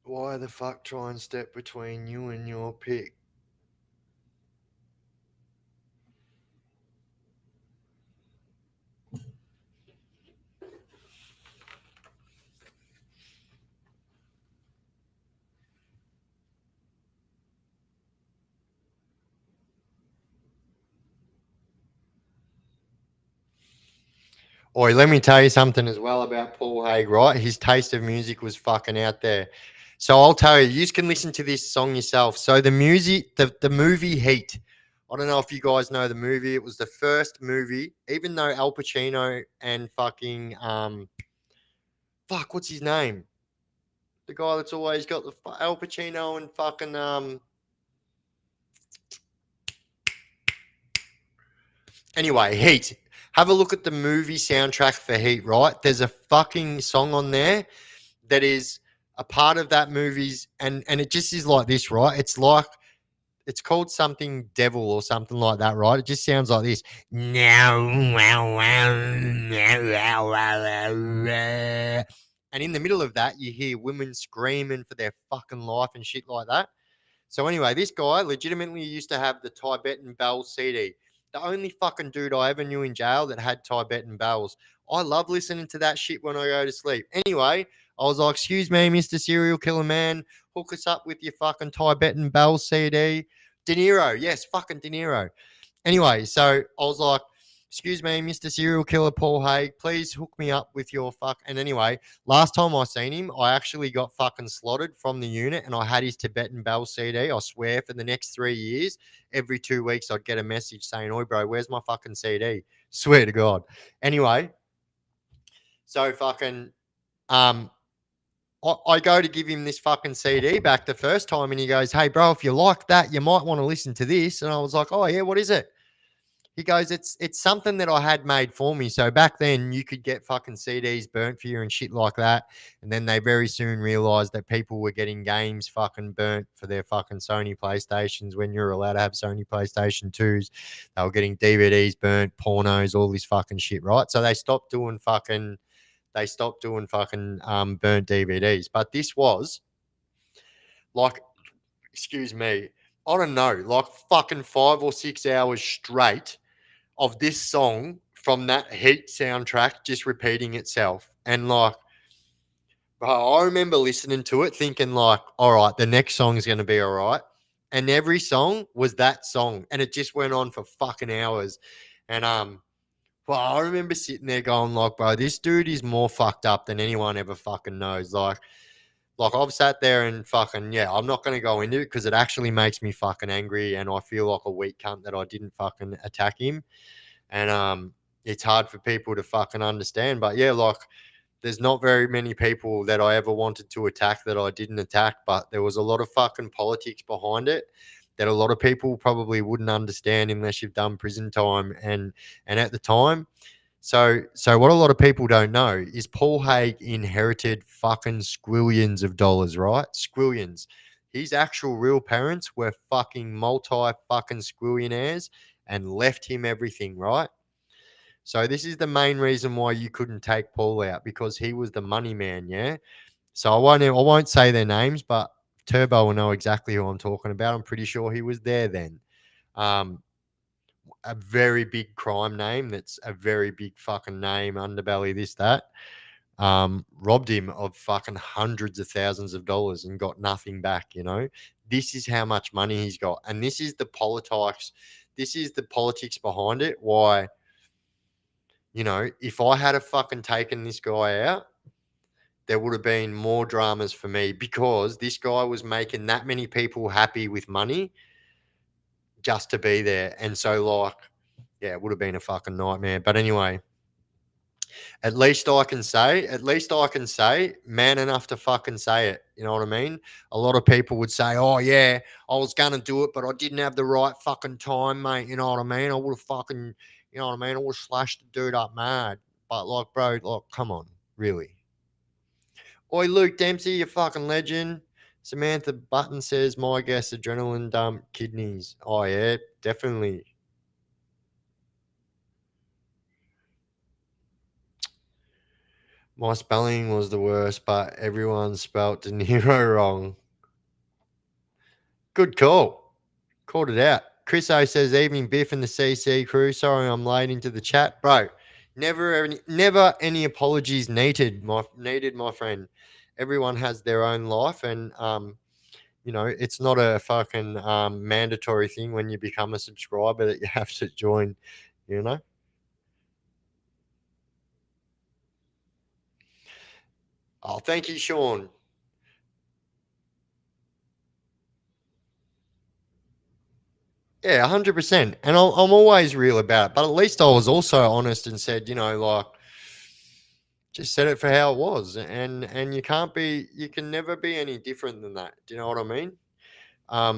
Why the fuck try and step between you and your pick? Oi, let me tell you something as well about Paul Haig, right? His taste of music was fucking out there. So I'll tell you, you can listen to this song yourself. So the music, the movie Heat. I don't know if you guys know the movie. It was the first movie, even though Al Pacino and fucking fuck, what's his name? The guy that's always got the Al Pacino and fucking Anyway, Heat. Have a look at the movie soundtrack for Heat, right? There's a fucking song on there that is a part of that movie's and it just is like this, right? It's like it's called something devil or something like that, right? It just sounds like this. And in the middle of that, you hear women screaming for their fucking life and shit like that. So anyway, this guy legitimately used to have the Tibetan Bells CD. The only fucking dude I ever knew in jail that had Tibetan Bells. I love listening to that shit when I go to sleep. Anyway, I was like, "Excuse me, Mr. Serial Killer Man, hook us up with your fucking Tibetan Bells CD." De Niro, yes, fucking De Niro. Anyway, so I was like, "Excuse me, Mr. Serial Killer Paul Haig, please hook me up with your fuck." And anyway, last time I seen him, I actually got fucking slotted from the unit and I had his Tibetan Bell CD. I swear for the next 3 years, every 2 weeks, I'd get a message saying, "Oi, bro, where's my fucking CD?" Swear to God. Anyway, so fucking, um, I go to give him this fucking CD back the first time and he goes, "Hey, bro, if you like that, you might want to listen to this." And I was like, "Oh, yeah, what is it?" He goes, "It's something that I had made for me." So back then you could get fucking CDs burnt for you and shit like that. And then they very soon realized that people were getting games fucking burnt for their fucking Sony PlayStations when you're allowed to have Sony PlayStation 2s. They were getting DVDs burnt, pornos, all this fucking shit, right? So they stopped doing fucking burnt DVDs. But this was like, excuse me, I don't know, like fucking 5 or 6 hours straight of this song from that Heat soundtrack just repeating itself. And like, bro, I remember listening to it thinking like, all right, the next song is going to be all right. And every song was that song. And it just went on for fucking hours. And well, I remember sitting there going like, bro, this dude is more fucked up than anyone ever fucking knows. Like I've sat there and fucking, yeah, I'm not going to go into it because it actually makes me fucking angry and I feel like a weak cunt that I didn't fucking attack him. And it's hard for people to fucking understand. But yeah, like there's not very many people that I ever wanted to attack that I didn't attack, but there was a lot of fucking politics behind it that a lot of people probably wouldn't understand unless you've done prison time. And at the time, so what a lot of people don't know is Paul Haig inherited fucking squillions of dollars, right? Squillions. His actual real parents were fucking multi fucking squillionaires and left him everything, right? So this is the main reason why you couldn't take Paul out because he was the money man, yeah. So I won't say their names, but Turbo will know exactly who I'm talking about. I'm pretty sure he was there then. Um, a very big crime name that's a very big fucking name, underbelly, this, that. robbed him of fucking hundreds of thousands of dollars and got nothing back. This is how much money he's got, and this is the politics. This is the politics behind it. Why, if I had a fucking taken this guy out, there would have been more dramas for me because this guy was making that many people happy with money just to be there. And so, yeah, it would have been a fucking nightmare. But anyway, at least I can say, man enough to fucking say it. You know what I mean? A lot of people would say, oh, yeah, I was going to do it, but I didn't have the right fucking time, mate. You know what I mean? I would have fucking, you know what I mean? I would have slashed the dude up mad. But, bro, come on, really. Oi, Luke Dempsey, you fucking legend. Samantha Button says, my guess, adrenaline dump kidneys. Oh, yeah, definitely. My spelling was the worst, but everyone spelt De Niro wrong. Good call. Called it out. Chris O says, evening Biff and the CC crew. Sorry I'm late into the chat. Bro, never any apologies needed, my friend. Everyone has their own life, and it's not a fucking mandatory thing when you become a subscriber that you have to join, Oh, thank you, Sean. Yeah, 100%. And I'm always real about it. But at least I was also honest and said, just said it for how it was. And you can never be any different than that. Do you know what I mean?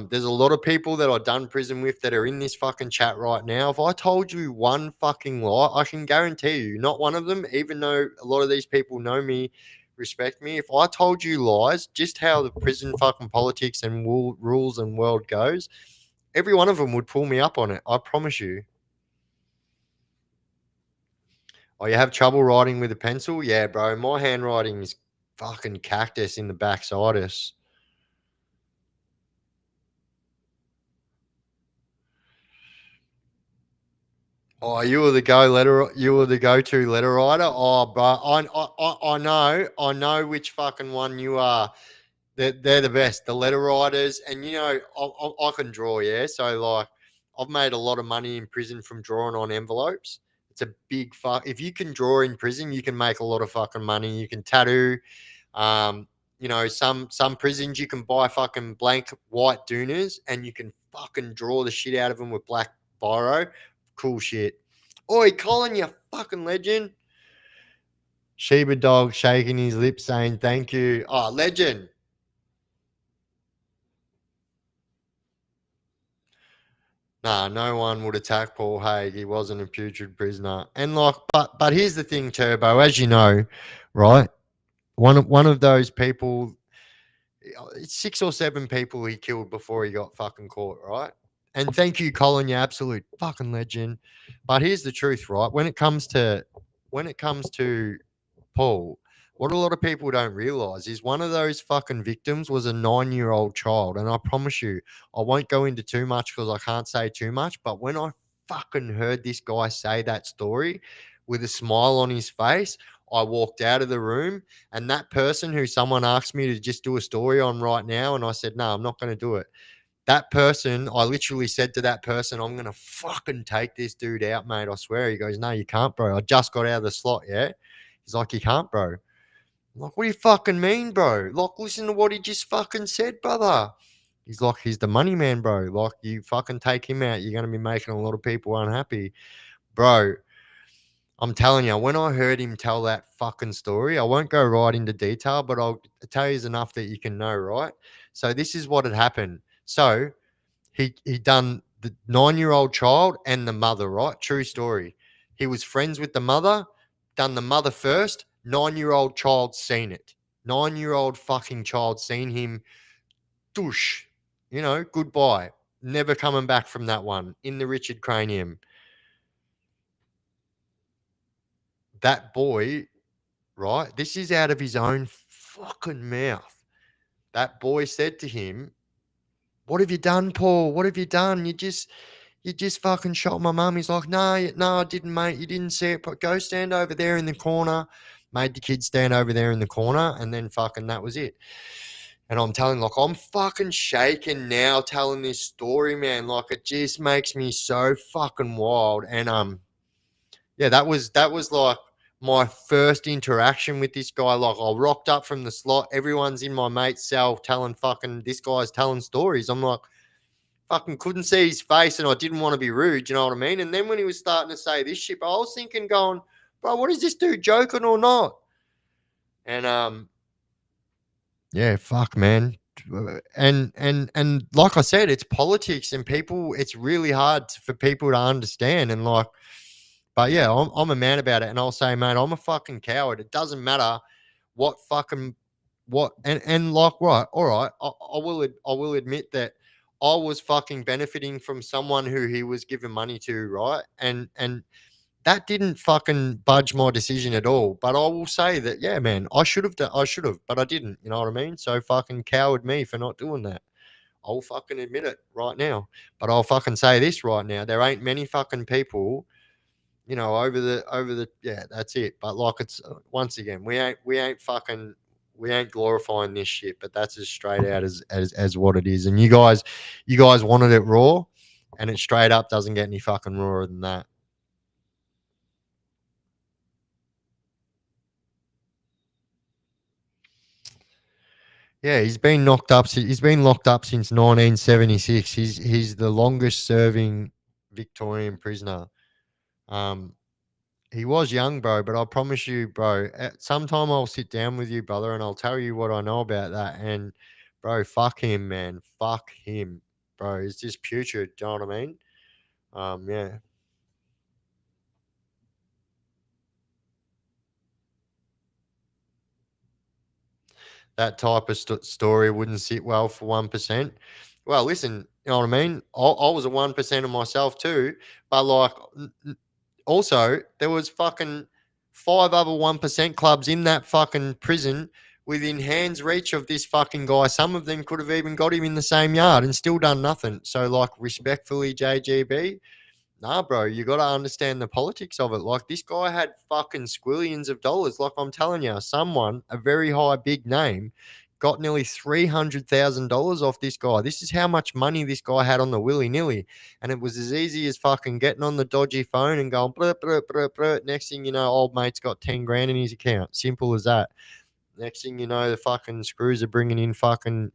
There's a lot of people that I've done prison with that are in this fucking chat right now. If I told you one fucking lie, I can guarantee you, not one of them, even though a lot of these people know me, respect me. If I told you lies, just how the prison fucking politics and rules and world goes, every one of them would pull me up on it. I promise you. Oh, you have trouble writing with a pencil? Yeah, bro. My handwriting is fucking cactus in the backsitis. Oh, you were the go-to letter writer. Oh, bro, I know which fucking one you are. They're the best, the letter writers, and I can draw, yeah. So I've made a lot of money in prison from drawing on envelopes. It's a big fuck. If you can draw in prison, you can make a lot of fucking money. You can tattoo. Some prisons you can buy fucking blank white doonas and you can fucking draw the shit out of them with black biro. Cool shit. Oi, Colin, you fucking legend. Sheba dog shaking his lips saying thank you. Oh, legend. Nah, no one would attack Paul Haig. He wasn't a putrid prisoner. And but here's the thing, Turbo, as you know, right? One of those people, 6 or 7 people he killed before he got fucking caught, right? And thank you, Colin, you absolute fucking legend. But here's the truth, right? When it comes to Paul, what a lot of people don't realize is one of those fucking victims was a 9-year-old child. And I promise you, I won't go into too much because I can't say too much. But when I fucking heard this guy say that story with a smile on his face, I walked out of the room. And that person who someone asked me to just do a story on right now, and I said, no, I'm not going to do it. That person, I literally said to that person, I'm going to fucking take this dude out, mate. I swear. He goes, no, you can't, bro. I just got out of the slot, yeah? He's like, you can't, bro. I'm like, what do you fucking mean, bro? Like, listen to what he just fucking said, brother. He's like, he's the money man, bro. Like, you fucking take him out, you're going to be making a lot of people unhappy. Bro, I'm telling you, when I heard him tell that fucking story, I won't go right into detail, but I'll tell you enough that you can know, right? So this is what had happened. So he done the 9-year-old child and the mother, right? True story. He was friends with the mother, done the mother first. 9-year-old child seen it. 9-year-old fucking child seen him. Douche. Goodbye. Never coming back from that one. In the Richard Cranium. That boy, right? This is out of his own fucking mouth. That boy said to him, what have you done, Paul? What have you done? You just fucking shot my mum. He's like, no, I didn't, mate. You didn't see it. But go stand over there in the corner. made the kids stand over there in the corner, and then fucking that was it. And I'm telling, like, I'm fucking shaking now telling this story, man. Like, it just makes me so fucking wild. And yeah, that was like my first interaction with this guy. Like, I rocked up from the slot. Everyone's in my mate's cell telling fucking this guy's telling stories. I'm like, fucking couldn't see his face, and I didn't want to be rude. You know what I mean? And then when he was starting to say this shit, I was thinking, going, bro, what is this dude joking or not? And yeah, fuck, man. And like I said, it's politics, and people. It's really hard for people to understand. And like, but yeah, I'm a man about it, and I'll say, mate, I'm a fucking coward. It doesn't matter what fucking what and like right, all right. I will admit that I was fucking benefiting from someone who he was giving money to, right? And that didn't fucking budge my decision at all. But I will say that, yeah, man, I should have, but I didn't. You know what I mean? So fucking coward me for not doing that. I'll fucking admit it right now. But I'll fucking say this right now. There ain't many fucking people, over the yeah, that's it. But like, it's once again, we ain't glorifying this shit, but that's as straight out as what it is. And you guys wanted it raw, and it straight up doesn't get any fucking rawer than that. Yeah, he's been locked up since 1976. He's the longest serving Victorian prisoner. Um, he was young, bro, but I promise you, bro, at sometime I'll sit down with you, brother, and I'll tell you what I know about that. And bro, fuck him, man. Fuck him, bro. It's just putrid. Do you know what I mean? Yeah. That type of story wouldn't sit well for 1%. Well, listen, you know what I mean? I was a 1% of myself too, but like, also, there was fucking five other 1% clubs in that fucking prison within hands reach of this fucking guy. Some of them could have even got him in the same yard and still done nothing. So, like, respectfully, JGB, nah, bro, you got to understand the politics of it. Like, this guy had fucking squillions of dollars. Like, I'm telling you, someone, a very high, big name, got nearly $300,000 off this guy. This is how much money this guy had on the willy nilly. And it was as easy as fucking getting on the dodgy phone and going, blur, blur, blur, blur. Next thing you know, old mate's got 10 grand in his account. Simple as that. Next thing you know, the fucking screws are bringing in fucking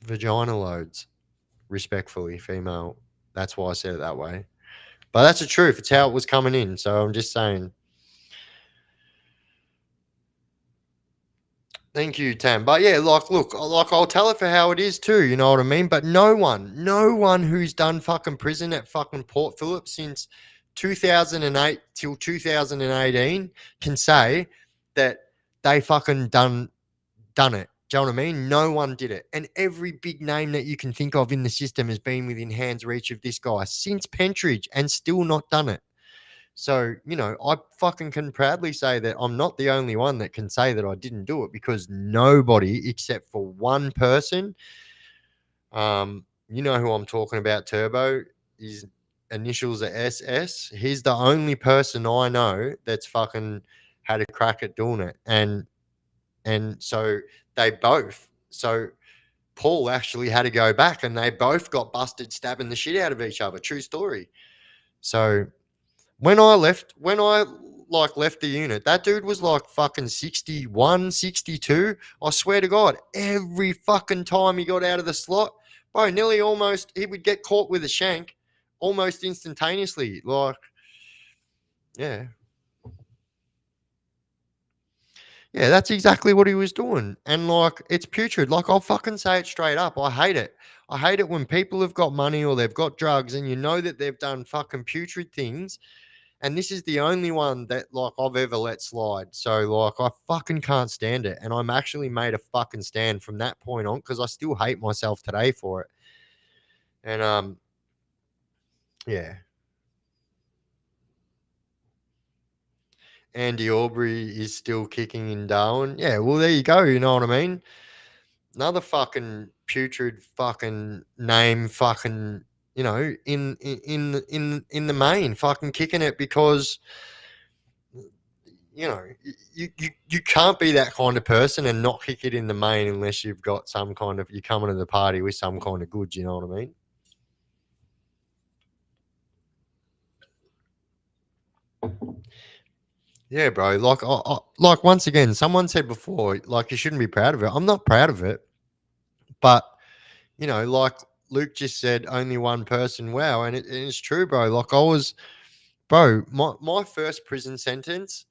vagina loads. Respectfully, female. That's why I said it that way. But that's the truth. It's how it was coming in. So I'm just saying. Thank you, Tam. But yeah, like, look, like, I'll tell it for how it is too. You know what I mean? But no one who's done fucking prison at fucking Port Phillip since 2008 till 2018 can say that they fucking done it. Do you know what I mean? No one did it. And every big name that you can think of in the system has been within hands reach of this guy since Pentridge and still not done it. So, I fucking can proudly say that I'm not the only one that can say that I didn't do it, because nobody except for one person, you know who I'm talking about, Turbo, his initials are SS. He's the only person I know that's fucking had a crack at doing it. And so they both. So Paul actually had to go back, and they both got busted stabbing the shit out of each other. True story. So when I like left the unit, that dude was like fucking 61, 62. I swear to God, every fucking time he got out of the slot, bro, nearly almost he would get caught with a shank almost instantaneously. Like, yeah. Yeah, that's exactly what he was doing. And like, it's putrid. Like, I'll fucking say it straight up. I hate it. I hate it when people have got money or they've got drugs, and you know that they've done fucking putrid things. And this is the only one that like I've ever let slide. So like, I fucking can't stand it. And I'm actually made a fucking stand from that point on, because I still hate myself today for it. And yeah. Andy Aubrey is still kicking in Darwin. Yeah, well, there you go. You know what I mean? Another fucking putrid fucking name, fucking you know, in the main, fucking kicking it because you know you can't be that kind of person and not kick it in the main unless you've got some kind of, you coming to the party with some kind of goods. You know what I mean? Yeah, bro. Like once again, someone said before, like you shouldn't be proud of it. I'm not proud of it, but you know, like Luke just said, only one person. Wow, and it's true, bro. Like I was, bro. My first prison sentence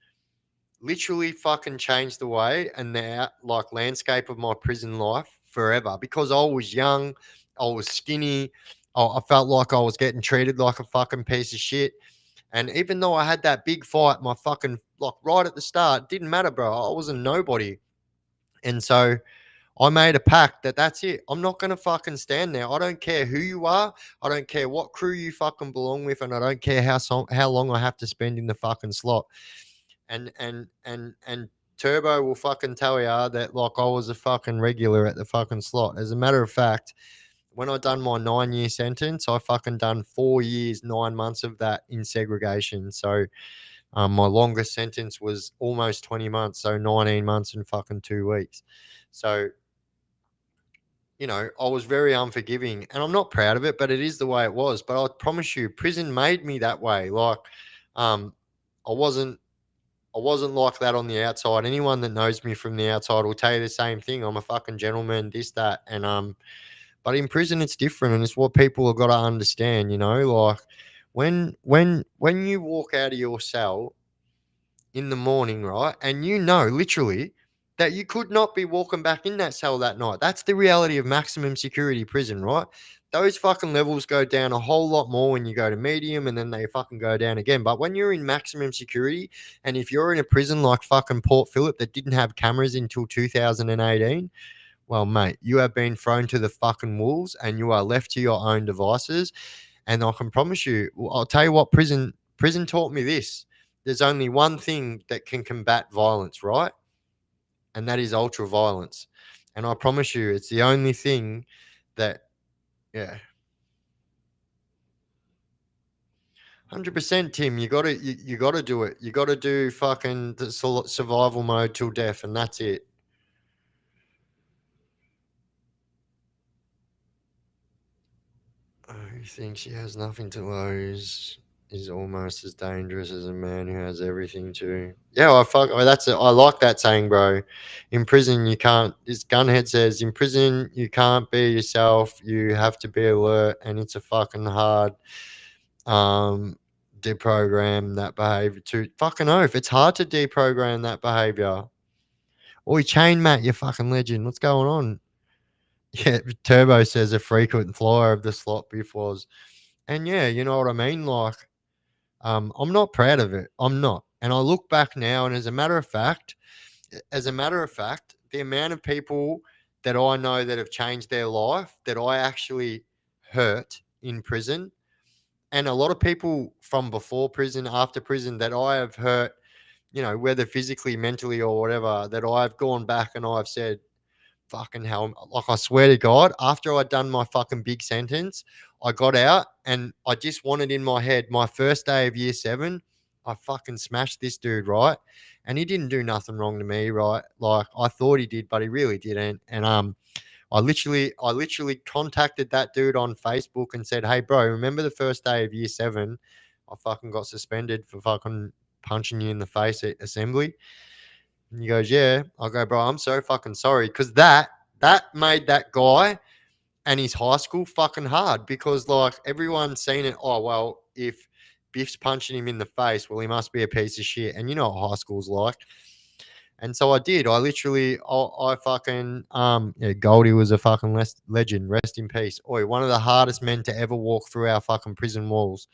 literally fucking changed the way and the like landscape of my prison life forever because I was young, I was skinny, I felt like I was getting treated like a fucking piece of shit. And even though I had that big fight, my fucking like right at the start, didn't matter, bro. I was a nobody. And so I made a pact that that's it. I'm not gonna fucking stand there. I don't care who you are. I don't care what crew you fucking belong with, and I don't care how long I have to spend in the fucking slot. And Turbo will fucking tell you that like I was a fucking regular at the fucking slot. As a matter of fact, when I done my 9 year sentence, I fucking done 4 years, 9 months of that in segregation. So my longest sentence was almost 20 months, so 19 months and fucking 2 weeks. So you know, I was very unforgiving, and I'm not proud of it, but it is the way it was. But I promise you, prison made me that way. Like, um, I wasn't I wasn't like that on the outside. Anyone that knows me from the outside will tell you the same thing. I'm a fucking gentleman, this, that. And but in prison it's different and it's what people have got to understand, you know, like when you walk out of your cell in the morning, right? And you know literally that you could not be walking back in that cell that night. That's the reality of maximum security prison, right? Those fucking levels go down a whole lot more when you go to medium and then they fucking go down again. But when you're in maximum security, and if you're in a prison like fucking Port Phillip that didn't have cameras until 2018, well, mate, you have been thrown to the fucking wolves and you are left to your own devices. And I can promise you, I'll tell you what, prison taught me this. There's only one thing that can combat violence, right? And that is ultra violence. And I promise you, it's the only thing that, yeah, 100%, Tim. You got to do it. You got to do fucking the survival mode till death, and that's it. Who thinks she has nothing to lose is almost as dangerous as a man who has everything to. Yeah, I fuck. That's it. I like that saying, bro. In prison, you can't. This gunhead says, in prison, you can't be yourself. You have to be alert, and it's a fucking hard um deprogram that behavior to fucking oath. It's hard to deprogram that behavior. Oi, chain Matt, you fucking legend. What's going on? Yeah, Turbo says a frequent flyer of the slot biff was. And yeah, you know what I mean? Like, I'm not proud of it. I'm not. And I look back now, and as a matter of fact, the amount of people that I know that have changed their life that I actually hurt in prison, and a lot of people from before prison, after prison that I have hurt, you know, whether physically, mentally, or whatever, that I've gone back and I've said, fucking hell, like I swear to God, after I'd done my fucking big sentence, I got out and I just wanted in my head, my first day of year 7, I fucking smashed this dude, right? And he didn't do nothing wrong to me, right? Like I thought he did, but he really didn't. And I literally contacted that dude on Facebook and said, "Hey, bro, remember the first day of year 7? I fucking got suspended for fucking punching you in the face at assembly." And he goes, "Yeah." I go, "Bro, I'm so fucking sorry," because that made that guy and his high school fucking hard because like everyone's seen it. Oh well, if Biff's punching him in the face, well, he must be a piece of shit. And you know what high school's like. And so I did. I literally, I fucking, yeah, Goldie was a fucking legend. Rest in peace. Oi, one of the hardest men to ever walk through our fucking prison walls,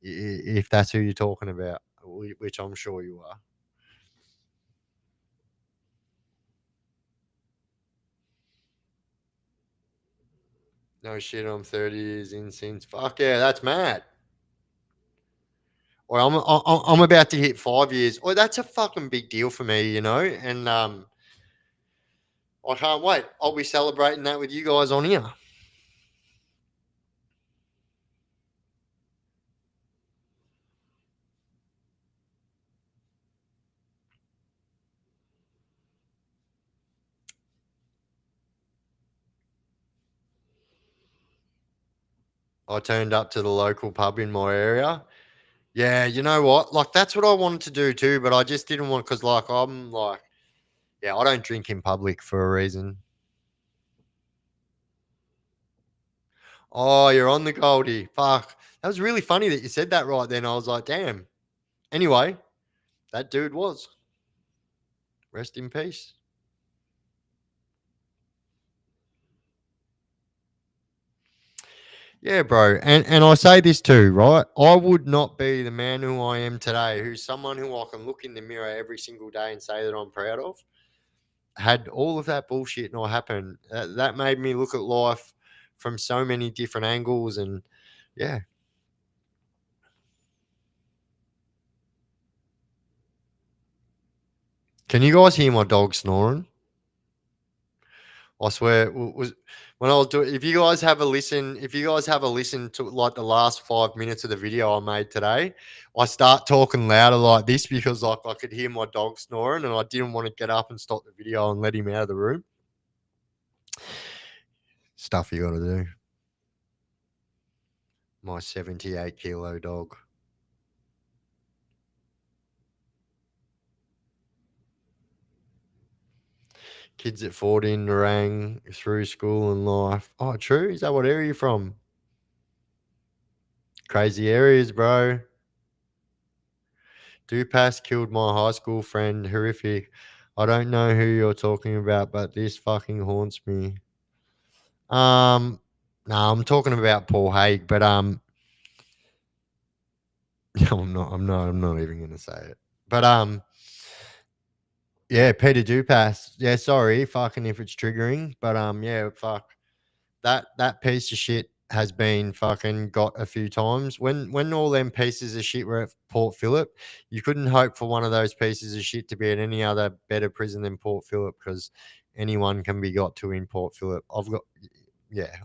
if that's who you're talking about, which I'm sure you are. No shit, I'm 30 years in since. Fuck yeah, that's mad. Or I'm about to hit 5 years. Or that's a fucking big deal for me, you know. And I can't wait. I'll be celebrating that with you guys on here. I turned up to the local pub in my area. Yeah, you know what? Like that's what I wanted to do too, but I just didn't want because like I'm like, yeah, I don't drink in public for a reason. Oh, you're on the Goldie. Fuck. That was really funny that you said that right then. I was like, damn. Anyway, that dude was. Rest in peace. Yeah, bro. And I say this too, right? I would not be the man who I am today, who's someone who I can look in the mirror every single day and say that I'm proud of. Had all of that bullshit not happen, that made me look at life from so many different angles. And yeah. Can you guys hear my dog snoring? I swear, was when I was doing. If you guys have a listen to like the last 5 minutes of the video I made today, I start talking louder like this because like I could hear my dog snoring, and I didn't want to get up and stop the video and let him out of the room. Stuff you got to do. My 78 kilo dog. Kids at 14 rang through school and life. Oh, true. Is that what area you from? Crazy areas, bro. Dupas killed my high school friend. Horrific. I don't know who you're talking about, but this fucking haunts me. No, I'm talking about Paul Haig, but no, I'm not. I'm not even gonna say it. But yeah, Peter Dupas. Yeah, sorry, fucking if it's triggering, but yeah, fuck that piece of shit has been fucking got a few times. When all them pieces of shit were at Port Phillip, you couldn't hope for one of those pieces of shit to be at any other better prison than Port Phillip because anyone can be got to in Port Phillip. I've got yeah,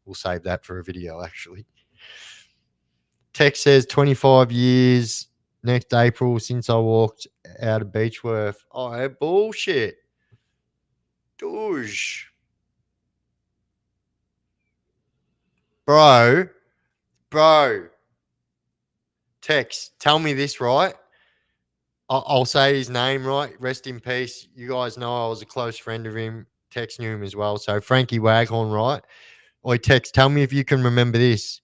we'll save that for a video actually. Text says 25 years next April since I walked out of Beechworth. Oh, bullshit. Douche. Bro, bro, Tex, tell me this, right? I'll say his name, right? Rest in peace. You guys know I was a close friend of him. Tex knew him as well. So Frankie Waghorn, right? Oi, Tex, tell me if you can remember this.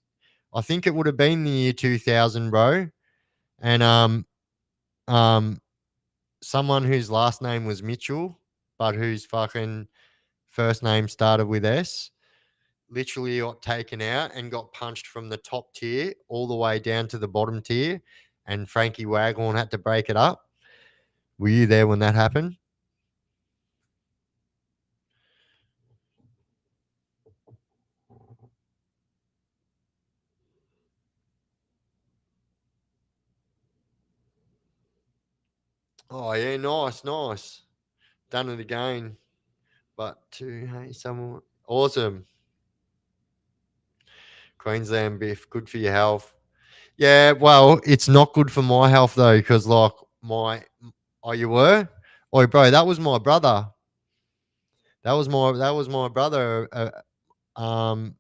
I think it would have been the year 2000, bro. And um, someone whose last name was Mitchell, but whose fucking first name started with S, literally got taken out and got punched from the top tier all the way down to the bottom tier. And Frankie Waghorn had to break it up. Were you there when that happened? Oh yeah, nice, nice. Done it again. But to hey someone awesome. Queensland beef, good for your health. Yeah, well, it's not good for my health though, because like my oh you were? Oh bro, that was my brother. That was my brother. Um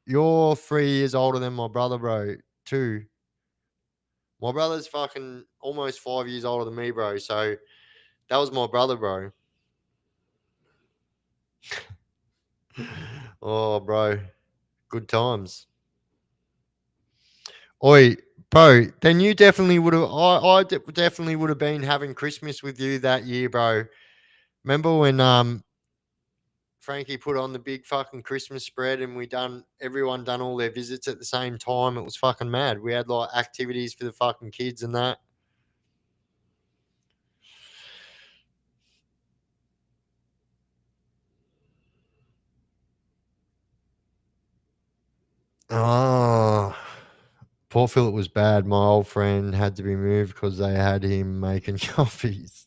you're 3 years older than my brother, bro. Two. My brother's fucking almost 5 years older than me, bro. So that was my brother, bro. Oh, bro, good times. Oi, bro, then you definitely would have. Definitely would have been having Christmas with you that year, bro. Remember when Frankie put on the big fucking Christmas spread and everyone done all their visits at the same time. It was fucking mad. We had like activities for the fucking kids and that. Oh, Port Phillip was bad. My old friend had to be moved because they had him making coffees.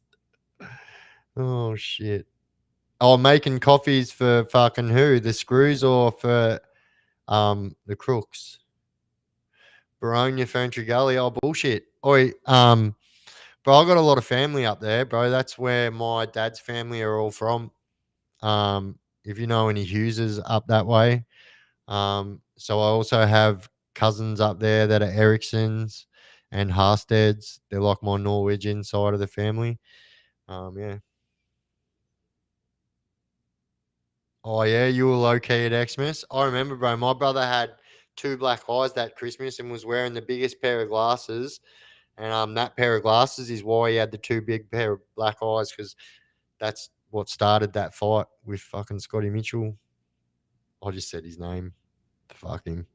Oh shit. Oh, making coffees for fucking who? The Screws or for the Crooks? Baronia Ferntree Gully. Oh bullshit. Oi, bro, I got a lot of family up there, bro. That's where my dad's family are all from. If you know any Hugheses up that way, So I also have cousins up there that are Ericssons and Harsteds. They're like my Norwegian side of the family. Yeah. Oh yeah, you were low key at Xmas. I remember, bro. My brother had two black eyes that Christmas and was wearing the biggest pair of glasses. And that pair of glasses is why he had the two big pair of black eyes because that's what started that fight with fucking Scotty Mitchell. I just said his name. Fuck him.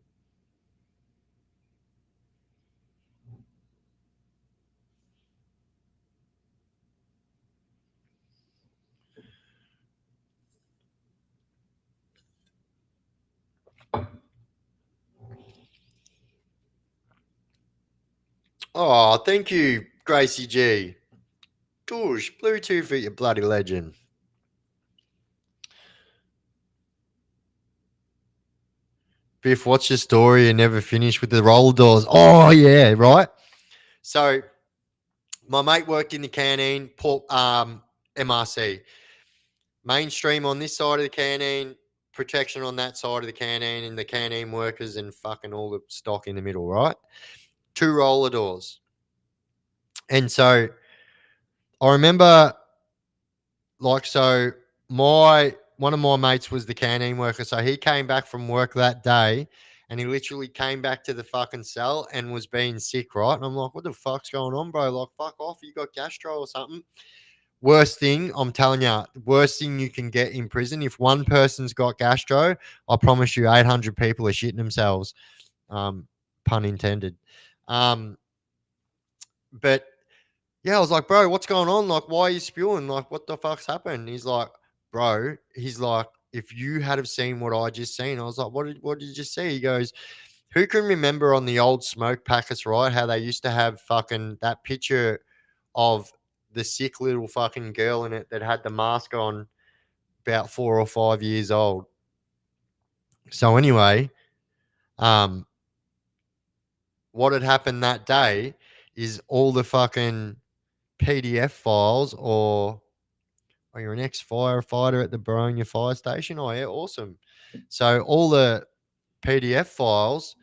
Oh, thank you, Gracie G. George, Bluetooth at your bloody legend. Biff, what's your story and never finished with the roller doors? Oh, yeah, right. So, my mate worked in the canteen, MRC. Mainstream on this side of the canteen, protection on that side of the canteen, and the canteen workers and fucking all the stock in the middle, right? Two roller doors. And so, I remember, like, so my one of my mates was the canteen worker. So he came back from work that day and he literally came back to the fucking cell and was being sick, right? And I'm like, what the fuck's going on, bro? Like, fuck off. You got gastro or something. Worst thing, I'm telling you, worst thing you can get in prison. If one person's got gastro, I promise you 800 people are shitting themselves. Pun intended. Um, but yeah, I was like, bro, what's going on? Like, why are you spewing? Like, what the fuck's happened? He's like, bro, he's like, if you had have seen what I just seen, I was like, what did you just see? He goes, who can remember on the old smoke packets, right? How they used to have fucking that picture of the sick little fucking girl in it that had the mask on, about 4 or 5 years old. So anyway, um, what had happened that day is all the fucking PDF files or oh, you're an ex-firefighter at the Baronia fire station? Oh, yeah, awesome. So all the PDF files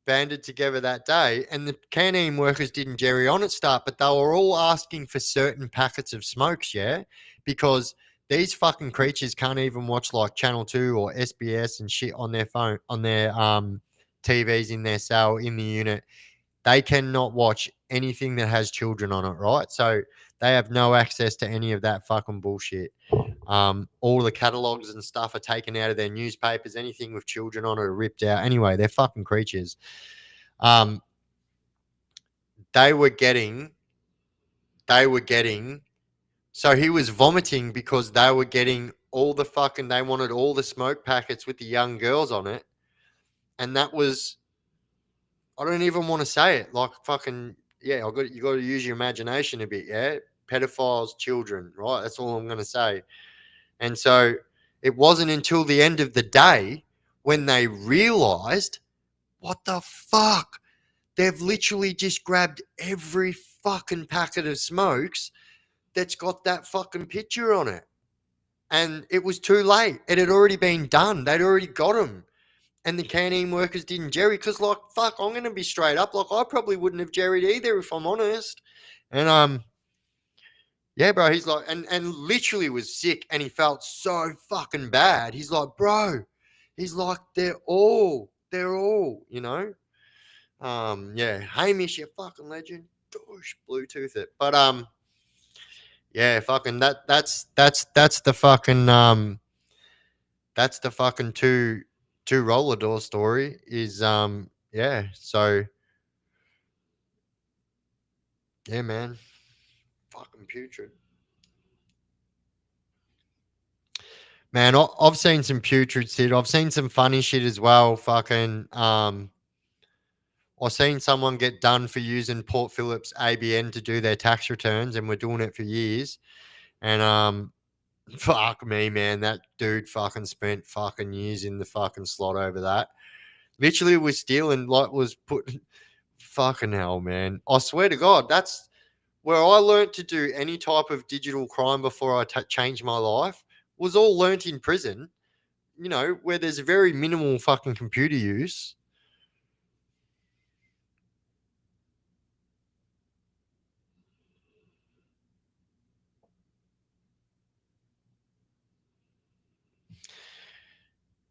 banded together that day, and the canteen workers didn't jerry on at start, but they were all asking for certain packets of smokes, yeah? Because these fucking creatures can't even watch like Channel 2 or SBS and shit on their phone, on their TVs in their cell, in the unit. They cannot watch anything that has children on it, right? So they have no access to any of that fucking bullshit. All the catalogs and stuff are taken out of their newspapers. Anything with children on it are ripped out. Anyway, they're fucking creatures. Um, they were getting, they were getting. So he was vomiting because they were getting all the fucking. They wanted all the smoke packets with the young girls on it, and that was. I don't even want to say it. Like fucking yeah. You got to use your imagination a bit. Yeah, pedophiles, children. Right. That's all I'm gonna say. And so it wasn't until the end of the day when they realized, what the fuck? They've literally just grabbed every fucking packet of smokes that's got that fucking picture on it. And it was too late. It had already been done. They'd already got them. And the canteen workers didn't jerry because, like, fuck, I'm going to be straight up. Like, I probably wouldn't have jerried either if I'm honest. And, yeah, bro, he's like, and literally was sick, and he felt so fucking bad. He's like, bro, he's like, they're all, you know. Yeah, Hamish, you fucking legend. Gosh, Bluetooth it, but yeah, fucking that's the fucking that's the fucking two roller door story is yeah. So yeah, man, fucking putrid. Man, I've seen some putrid shit. I've seen some funny shit as well. Fucking, I've seen someone get done for using Port Phillip's ABN to do their tax returns, and we're doing it for years. And fuck me, man, that dude fucking spent fucking years in the fucking slot over that. Literally was stealing, like was put. Fucking hell, man! I swear to God, that's where I learnt to do any type of digital crime before I changed my life. Was all learnt in prison. where there's very minimal fucking computer use.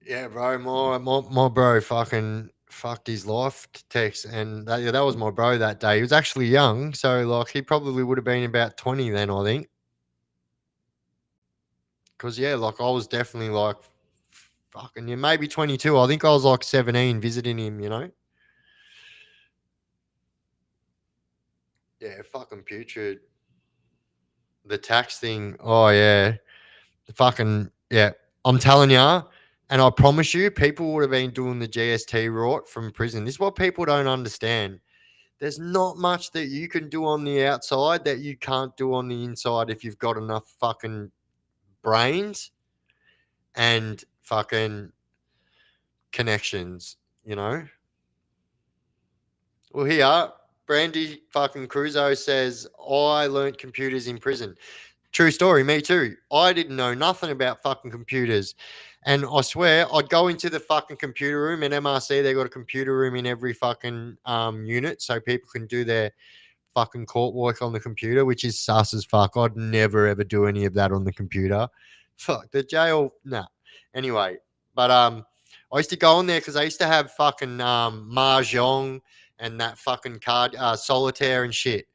Yeah, bro. My bro fucking fucked his life text, and that was my bro that day. He was actually young, so like he probably would have been about 20 then, I think. Because yeah, like I was definitely like fucking yeah, maybe 22. I think I was like 17 visiting him. Yeah, fucking putrid. The tax thing. Oh yeah, fucking yeah. I'm telling you, and I promise you, people would have been doing the GST rort from prison. This is what people don't understand. There's not much that you can do on the outside that you can't do on the inside if you've got enough fucking brains and fucking connections, you know? Well, here, Brandy fucking Crusoe says, I learnt computers in prison. True story, me too. I didn't know nothing about fucking computers. And I swear, I'd go into the fucking computer room in MRC. They got a computer room in every fucking unit so people can do their fucking court work on the computer, which is sus as fuck. I'd never ever do any of that on the computer. Fuck the jail, nah. Anyway, but I used to go on there because I used to have fucking mahjong and that fucking card solitaire and shit.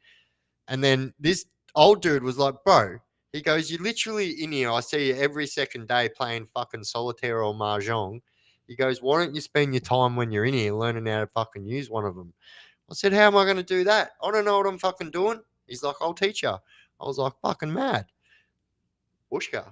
And then this old dude was like, bro, he goes, you literally in here. I see you every second day playing fucking solitaire or mahjong. He goes, why don't you spend your time when you're in here learning how to fucking use one of them? I said, how am I going to do that? I don't know what I'm fucking doing. He's like, I'll teach you. I was like, fucking mad. Bushka.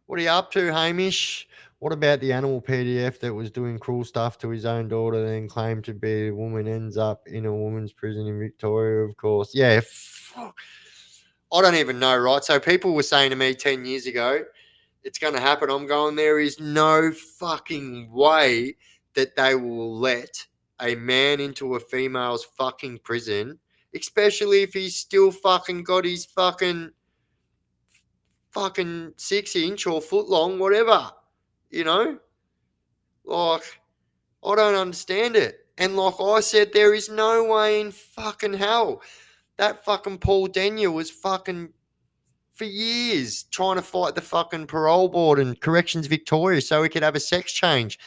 What are you up to, Hamish? What about the animal PDF that was doing cruel stuff to his own daughter, then claimed to be a woman, ends up in a woman's prison in Victoria, of course? Yeah, fuck. I don't even know, right? So people were saying to me 10 years ago, it's going to happen. I'm going, there is no fucking way that they will let a man into a female's fucking prison, especially if he's still fucking got his fucking 6 inch or foot long, whatever. You know? Like, I don't understand it. And like I said, there is no way in fucking hell that fucking Paul Denya was fucking for years trying to fight the fucking parole board and Corrections Victoria so he could have a sex change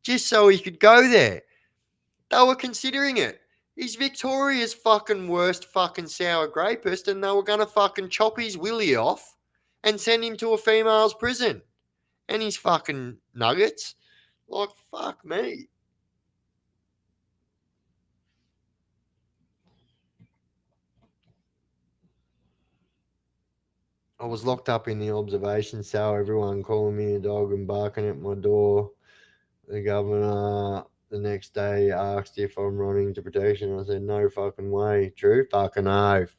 just so he could go there. They were considering it. He's Victoria's fucking worst fucking sour grapist, and they were going to fucking chop his willy off and send him to a female's prison. And his fucking nuggets. Like, fuck me. I was locked up in the observation cell, everyone calling me a dog and barking at my door. The governor the next day asked if I'm running to protection. I said, no fucking way. True fucking oath.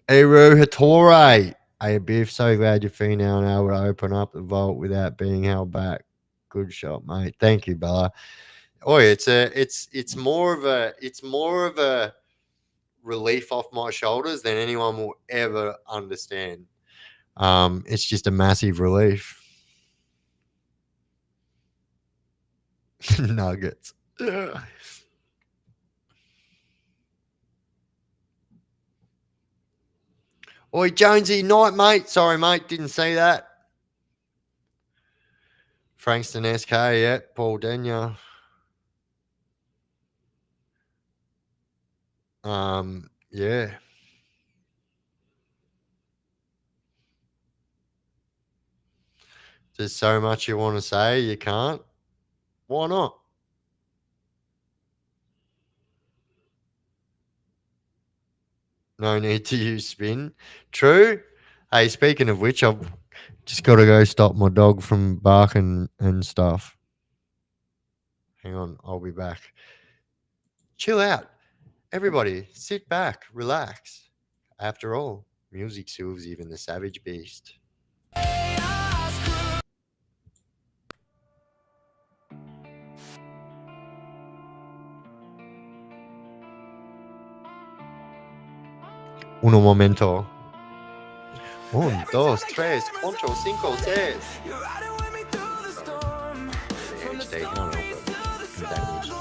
Eru Hattori. Hey, Biff, so glad you're female and able to open up the vault without being held back. Good shot, mate. Thank you, Bella. Oh, it's more of a relief off my shoulders than anyone will ever understand. It's just a massive relief. Nuggets. Oi, Jonesy, night, mate. Sorry, mate, didn't see that. Frankston SK, yeah. Paul Denya. Yeah. There's so much you want to say, you can't. Why not? No need to use spin. True. Hey, speaking of which, I've just got to go stop my dog from barking and stuff. Hang on, I'll be back. Chill out. Everybody, sit back, relax. After all, music soothes even the savage beast. Uno momento. 1, 2, 3, 4, 5, 6. HD, can't help it. Damaged.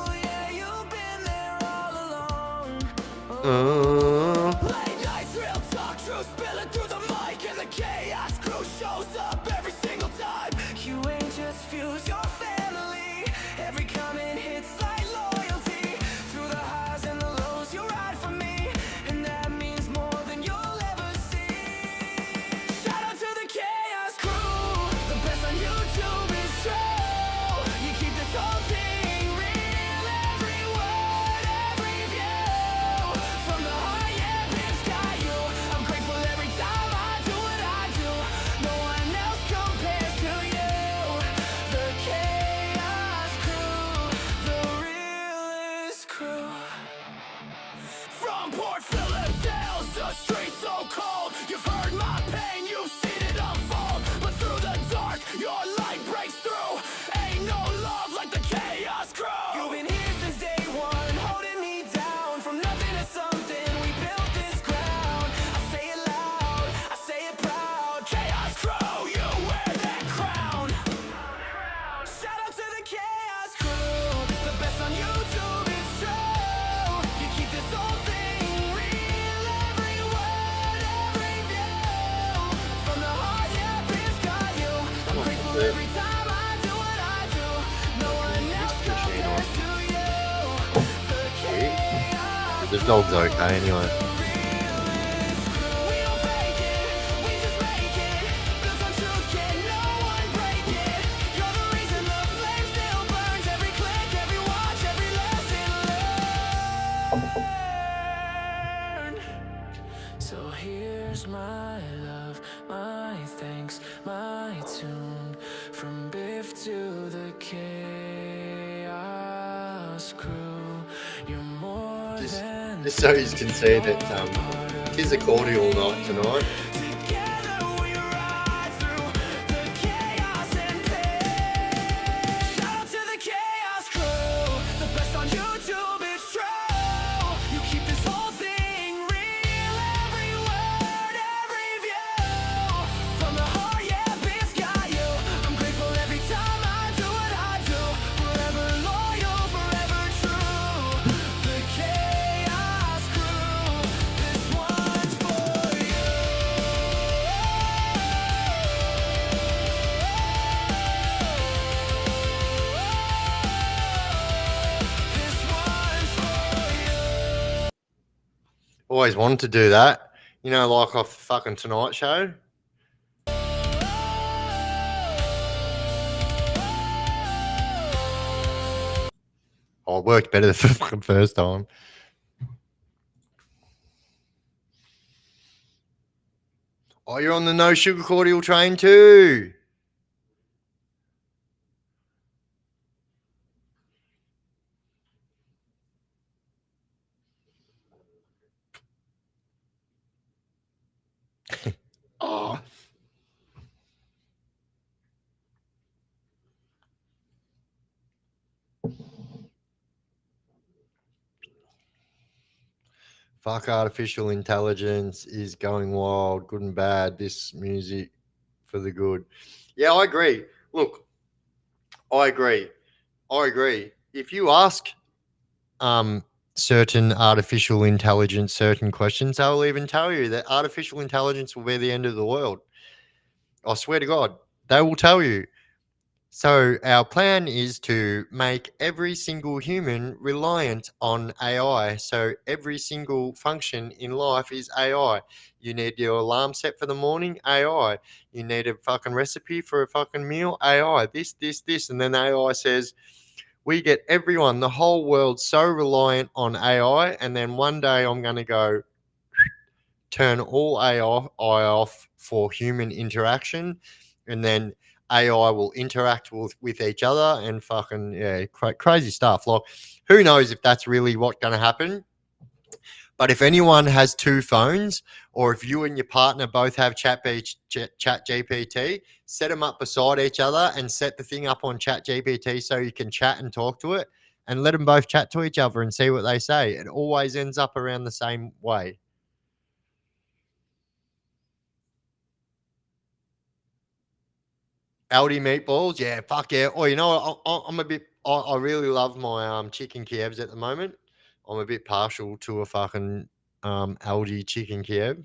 The dog's okay anyway. So here's my love, my thanks, my tune. From Biff to the Chaos Crew. You're more than Just so you can see that kids are cordial night tonight. Always wanted to do that. You know, like off the fucking Tonight Show. Oh, it worked better the fucking first time. Oh, you're on the no sugar cordial train too. Oh. Fuck, artificial intelligence is going wild, good and bad. This music for the good. Yeah, I agree. Look, I agree. If you ask certain artificial intelligence certain questions, they'll even tell you that artificial intelligence will be the end of the world. I swear to God, they will tell you. So our plan is to make every single human reliant on AI. So every single function in life is AI. You need your alarm set for the morning, AI. You need a fucking recipe for a fucking meal, AI. This. And then AI says, we get everyone, the whole world so reliant on AI. And then one day I'm going to go turn all AI off for human interaction. And then AI will interact with each other and fucking, yeah, crazy stuff. Like, who knows if that's really what's going to happen. But if anyone has two phones, or if you and your partner both have Chat GPT, set them up beside each other and set the thing up on Chat GPT so you can chat and talk to it, and let them both chat to each other and see what they say. It always ends up around the same way. Aldi meatballs, yeah, fuck yeah. Oh, you know what? I'm a bit. I really love my chicken Kievs at the moment. I'm a bit partial to a fucking Aldi chicken Kiev.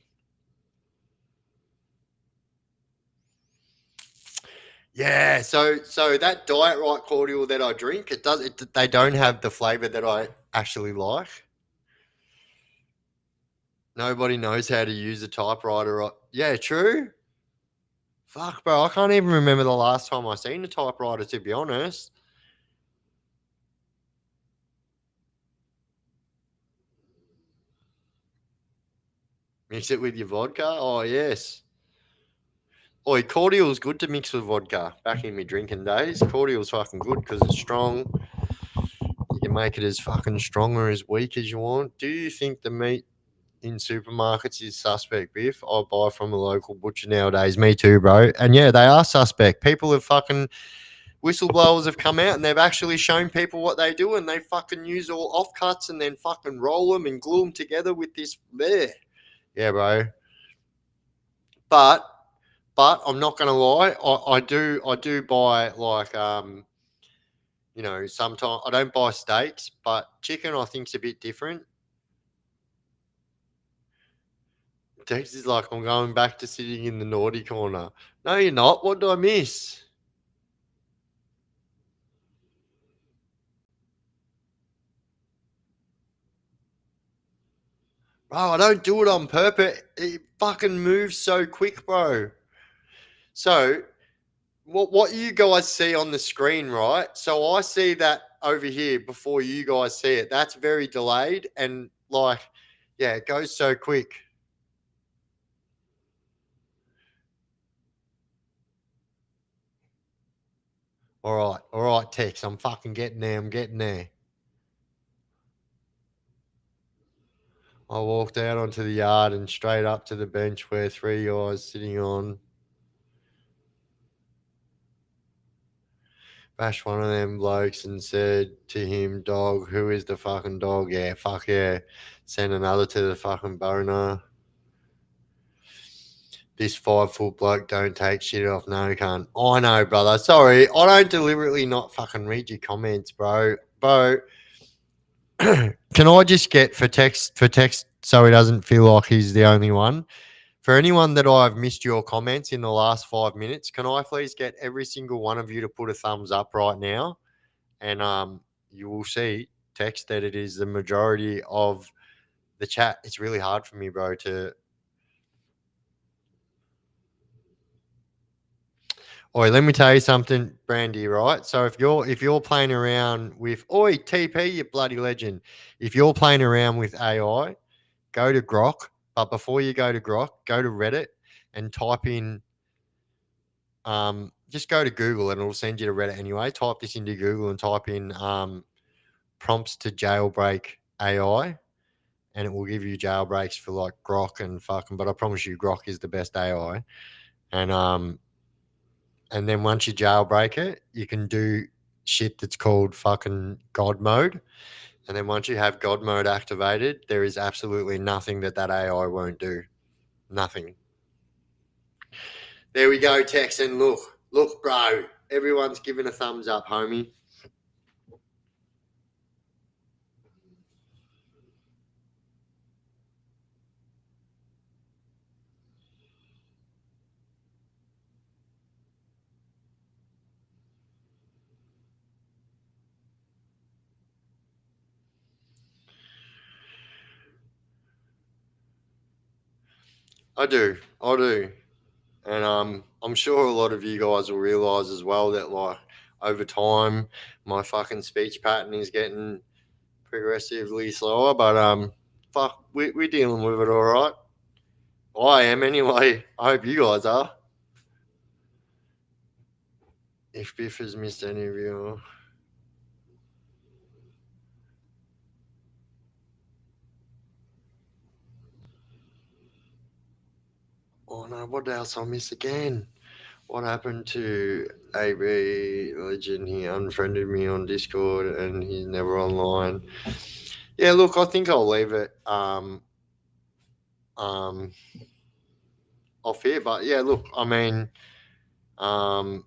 Yeah, so that diet right cordial that I drink, it does it. They don't have the flavor that I actually like. Nobody knows how to use a typewriter. Yeah, true. Fuck, bro, I can't even remember the last time I seen a typewriter. To be honest, mix it with your vodka. Oh yes. Oi, cordial's good to mix with vodka. Back in my drinking days, cordial's fucking good because it's strong. You can make it as fucking strong or as weak as you want. Do you think the meat in supermarkets is suspect, Biff? I buy from a local butcher nowadays. Me too, bro. And yeah, they are suspect. People have fucking whistleblowers have come out and they've actually shown people what they do, and they fucking use all offcuts and then fucking roll them and glue them together with this there. Yeah, bro. But I'm not gonna lie. I do buy like sometimes I don't buy steaks, but chicken I think's a bit different. Dex is like, I'm going back to sitting in the naughty corner. No, you're not. What do I miss? Bro, I don't do it on purpose. It fucking moves so quick, bro. So what you guys see on the screen, right? So I see that over here before you guys see it. That's very delayed and like, yeah, it goes so quick. All right, Tex. I'm fucking getting there. I'm getting there. I walked out onto the yard and straight up to the bench where three guys sitting on. Bashed one of them blokes and said to him, "Dog, who is the fucking dog?" Yeah, fuck yeah. Send another to the fucking boner. This 5 foot bloke don't take shit off no cunt. I know, brother. Sorry, I don't deliberately not fucking read your comments, bro. Bro, can I just get for text so he doesn't feel like he's the only one? For anyone that I've missed your comments in the last 5 minutes, can I please get every single one of you to put a thumbs up right now? And you will see text that it is the majority of the chat. It's really hard for me, bro, to. Oi, let me tell you something, Brandy. Right. So if you're playing around with TP, you bloody legend. If you're playing around with AI, go to Grok. But before you go to Grok, go to Reddit and type in. Just go to Google and it'll send you to Reddit anyway. Type this into Google and type in prompts to jailbreak AI, and it will give you jailbreaks for like Grok and fucking. But I promise you, Grok is the best AI. And then once you jailbreak it, you can do shit that's called fucking God mode. And then once you have God mode activated, there is absolutely nothing that AI won't do. Nothing. There we go, Tex. And look, bro. Everyone's giving a thumbs up, homie. I do. And I'm sure a lot of you guys will realize as well that like over time, my fucking speech pattern is getting progressively slower. But fuck, we're dealing with it all right. I am anyway. I hope you guys are. If Biff has missed any of you, oh no, what else I miss again? What happened to AB Legend? He unfriended me on Discord and he's never online. Yeah, look, I think I'll leave it um off here. But yeah, look, I mean, um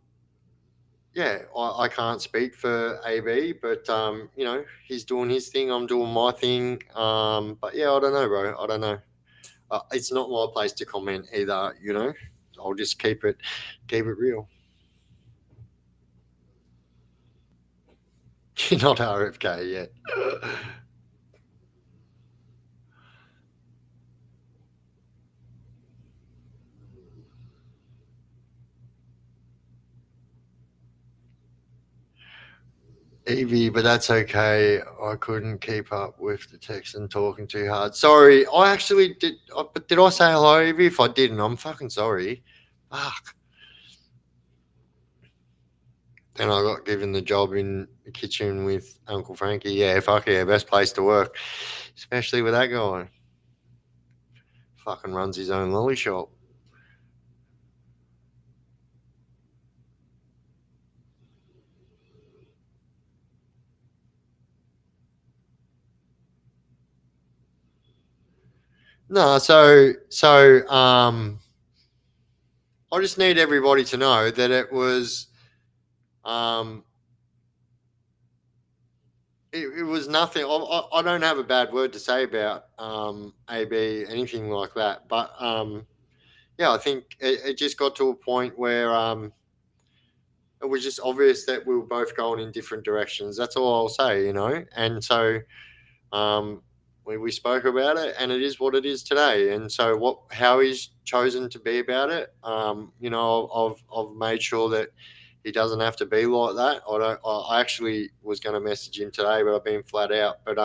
yeah, I can't speak for AB, but he's doing his thing. I'm doing my thing. But yeah, I don't know, bro. I don't know. It's not my place to comment either. I'll just keep it real. You're not RFK yet. Evie, but that's okay. I couldn't keep up with the text and talking too hard. Sorry, I actually did. But did I say hello, Evie? If I didn't, I'm fucking sorry. Fuck. Then I got given the job in the kitchen with Uncle Frankie. Yeah, fuck yeah, best place to work, especially with that guy. Fucking runs his own lolly shop. No, so I just need everybody to know that it was um it was nothing. I don't have a bad word to say about AB anything like that, but yeah, I think it just got to a point where it was just obvious that we were both going in different directions. That's all I'll say. And so um, we spoke about it, and it is what it is today. And so how he's chosen to be about it, I've made sure that he doesn't have to be like that. I don't. I actually was going to message him today, but I've been flat out. But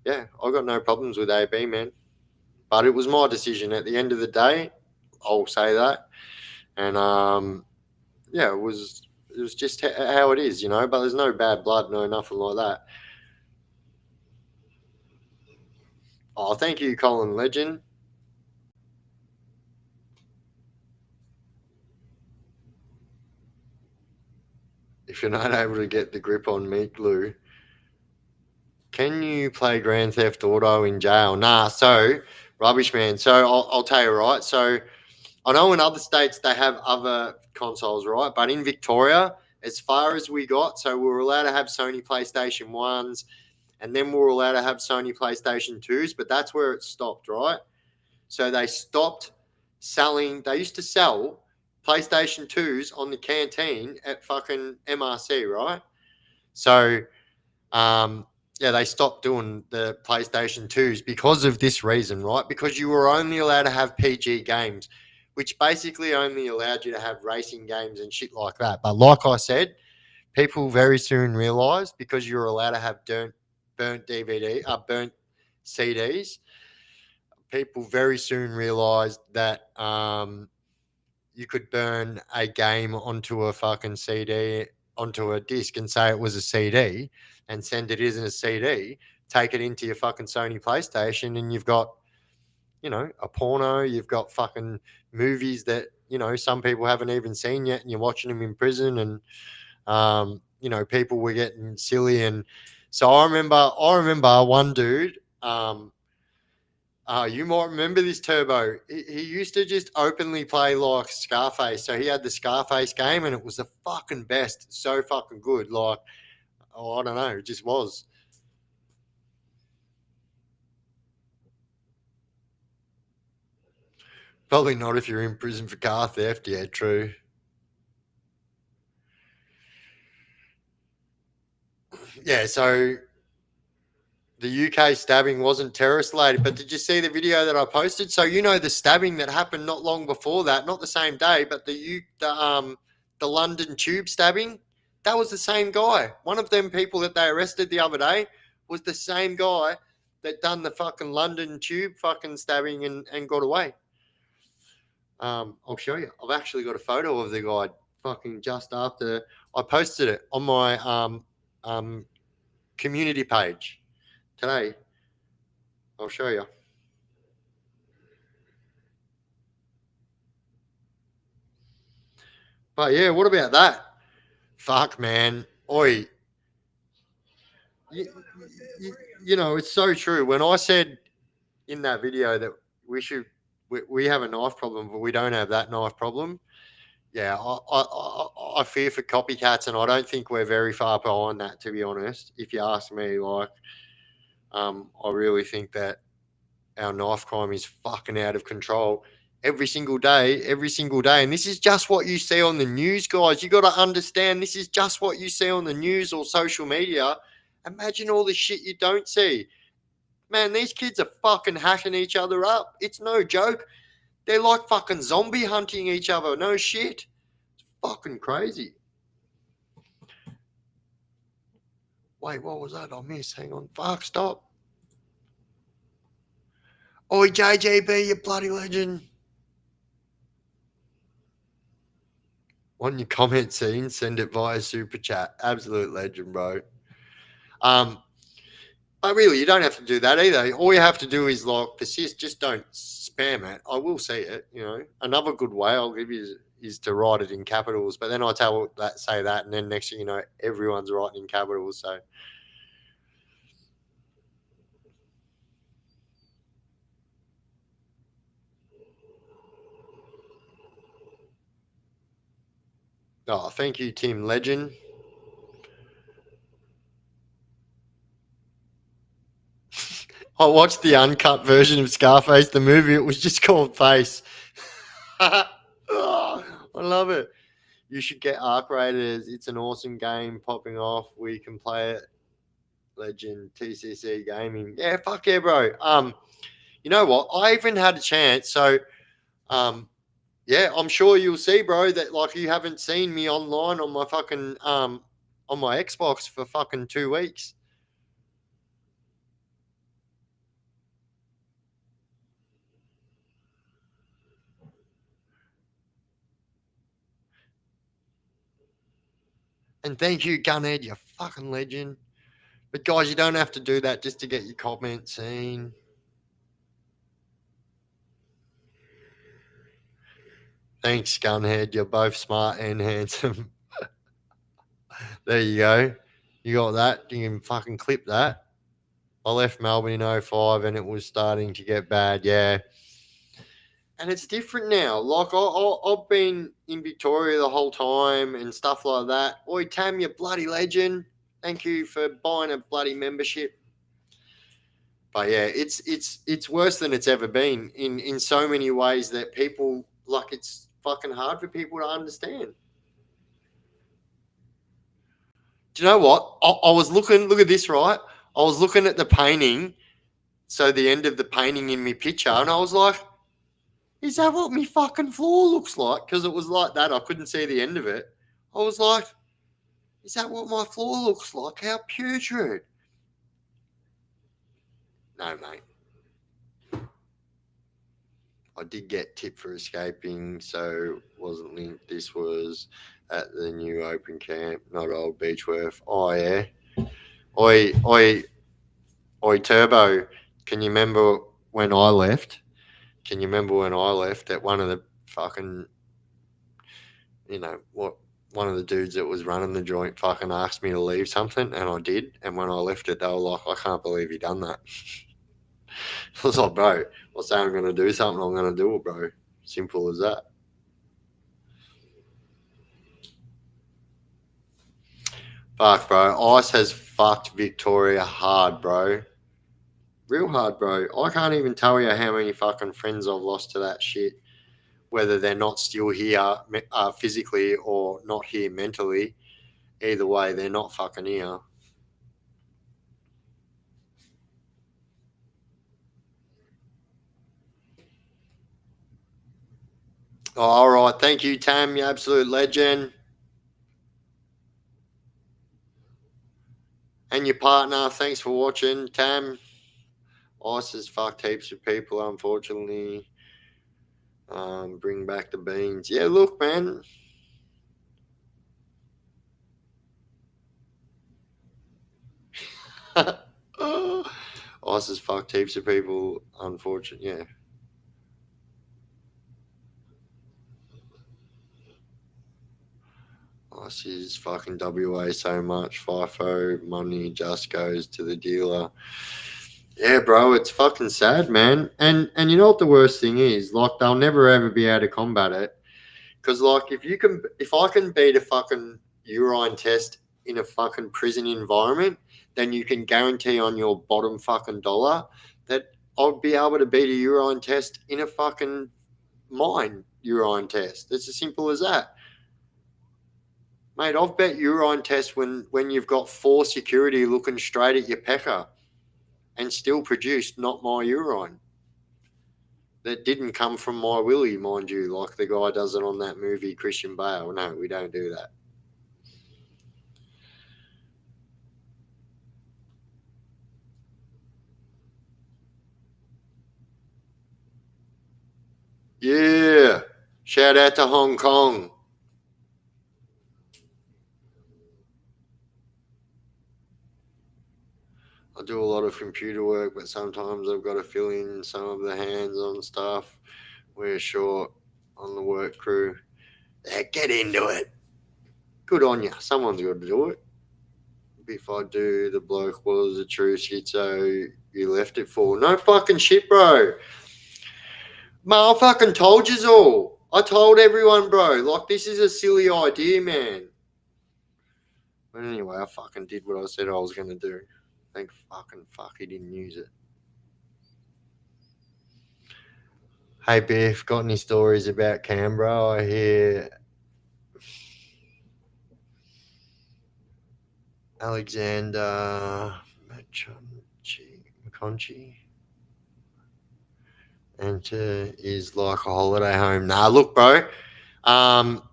yeah, I got no problems with AB, man. But it was my decision at the end of the day. I'll say that, and yeah, it was just how it is. But there's no bad blood, no nothing like that. Oh, thank you, Colin Legend. If you're not able to get the grip on Meat Glue, can you play Grand Theft Auto in jail? Nah, so rubbish, man. So I'll tell you, right? So I know in other states they have other consoles, right? But in Victoria, as far as we got, so we were allowed to have Sony PlayStation 1s, and then we were allowed to have Sony PlayStation 2s, but that's where it stopped, right? So they stopped selling, they used to sell PlayStation 2s on the canteen at fucking MRC, right? So um, yeah, they stopped doing the PlayStation 2s because of this reason, right? Because you were only allowed to have PG games, which basically only allowed you to have racing games and shit like that. But like I said, people very soon realized because you were allowed to have burnt CDs, people very soon realized that you could burn a game onto a fucking CD, onto a disc, and say it was a CD, and send it isn't a CD. Take it into your fucking Sony PlayStation, and you've got a porno. You've got fucking movies that some people haven't even seen yet, and you're watching them in prison, and people were getting silly, and so I remember one dude. You might remember this Turbo. He used to just openly play like Scarface. So he had the Scarface game, and it was the fucking best. So fucking good. Like, I don't know, it just was. Probably not if you're in prison for car theft. Yeah, true. Yeah, so the UK stabbing wasn't terrorist related, but did you see the video that I posted? So the stabbing that happened not long before that, not the same day, but the London tube stabbing, that was the same guy. One of them people that they arrested the other day was the same guy that done the fucking London tube fucking stabbing and got away. I'll show you. I've actually got a photo of the guy fucking just after I posted it on my um community page today. I'll show you. But yeah, what about that? Fuck, man. Oi, you, it's so true. When I said in that video that we should, we have a knife problem, but we don't have that knife problem. Yeah, I fear for copycats, and I don't think we're very far behind that, to be honest. If you ask me, like, I really think that our knife crime is fucking out of control every single day. And this is just what you see on the news, guys. You got to understand this is just what you see on the news or social media. Imagine all the shit you don't see. Man, these kids are fucking hacking each other up. It's no joke. They're like fucking zombie hunting each other. No shit. Fucking crazy. Wait, what was that I missed? Hang on. Fuck, stop. Oi, JJB, you bloody legend. Want your comment scene? Send it via super chat. Absolute legend, bro. Um, but really, you don't have to do that either. All you have to do is like persist. Just don't spam it. I will see it. You know, another good way I'll give you is to write it in capitals. But then I say that, and then next thing you know, everyone's writing in capitals. So oh, thank you, Tim Legend. I watched the uncut version of Scarface, the movie. It was just called Face. Oh, I love it. You should get Arc Raiders. It's an awesome game popping off. We can play it. Legend TCC Gaming. Yeah, fuck yeah, bro. You know what? I even had a chance. So, yeah, I'm sure you'll see, bro, that like you haven't seen me online on my fucking on my Xbox for fucking 2 weeks. And thank you, Gunhead, you fucking legend. But guys, you don't have to do that just to get your comment seen. Thanks, Gunhead. You're both smart and handsome. There you go. You got that. You can fucking clip that. I left Melbourne in '05 and it was starting to get bad. Yeah. And it's different now. Like, I've been in Victoria the whole time and stuff like that. Oi, Tam, you bloody legend. Thank you for buying a bloody membership. But yeah, it's worse than it's ever been in so many ways that people like it's fucking hard for people to understand. Do you know what? I was looking. Look at this, right? I was looking at the painting, so the end of the painting in my picture, and I was like, "Is that what my fucking floor looks like?" Because it was like that. I couldn't see the end of it. I was like, "Is that what my floor looks like? How putrid!" No, mate. I did get tipped for escaping, so wasn't linked. This was at the new open camp, not old Beechworth. Oh yeah. Oi, oi, Turbo. Can you remember when I left? Can you remember when I left that one of the fucking, what, one of the dudes that was running the joint fucking asked me to leave something and I did. And when I left it, they were like, I can't believe you done that. I was like, bro, I say I'm going to do something, I'm going to do it, bro. Simple as that. Fuck, bro. Ice has fucked Victoria hard, bro. Real hard, bro. I can't even tell you how many fucking friends I've lost to that shit. Whether they're not still here physically or not here mentally, either way, they're not fucking here. Oh, all right. Thank you, Tam. You absolute legend. And your partner. Thanks for watching, Tam. Ice has fucked heaps of people, unfortunately. Bring back the beans. Yeah, look, man. Ice has fucked heaps of people, unfortunately. Yeah. Ice is fucking WA so much. FIFO money just goes to the dealer. Yeah, bro, it's fucking sad, man. And you know what the worst thing is? Like they'll never ever be able to combat it. Because like if I can beat a fucking urine test in a fucking prison environment, then you can guarantee on your bottom fucking dollar that I'll be able to beat a urine test in a fucking mine urine test. It's as simple as that. Mate, I've bet urine tests when you've got 4 security looking straight at your pecker and still produced not my urine. That didn't come from my willy, mind you, like the guy does it on that movie Christian Bale. No, we don't do that. Yeah. Shout out to Hong Kong. I do a lot of computer work, but sometimes I've got to fill in some of the hands-on stuff. We're short on the work crew. Yeah, get into it. Good on you. Someone's got to do it. If I do, the bloke was a true schizo you left it for. No fucking shit, bro. Man, I fucking told yous all. I told everyone, bro. Like, this is a silly idea, man. But anyway, I fucking did what I said I was going to do. Thank fucking fuck he didn't use it. Hey, Biff, got any stories about Canberra? I hear Alexander McConchy is like a holiday home. Nah, look, bro. I've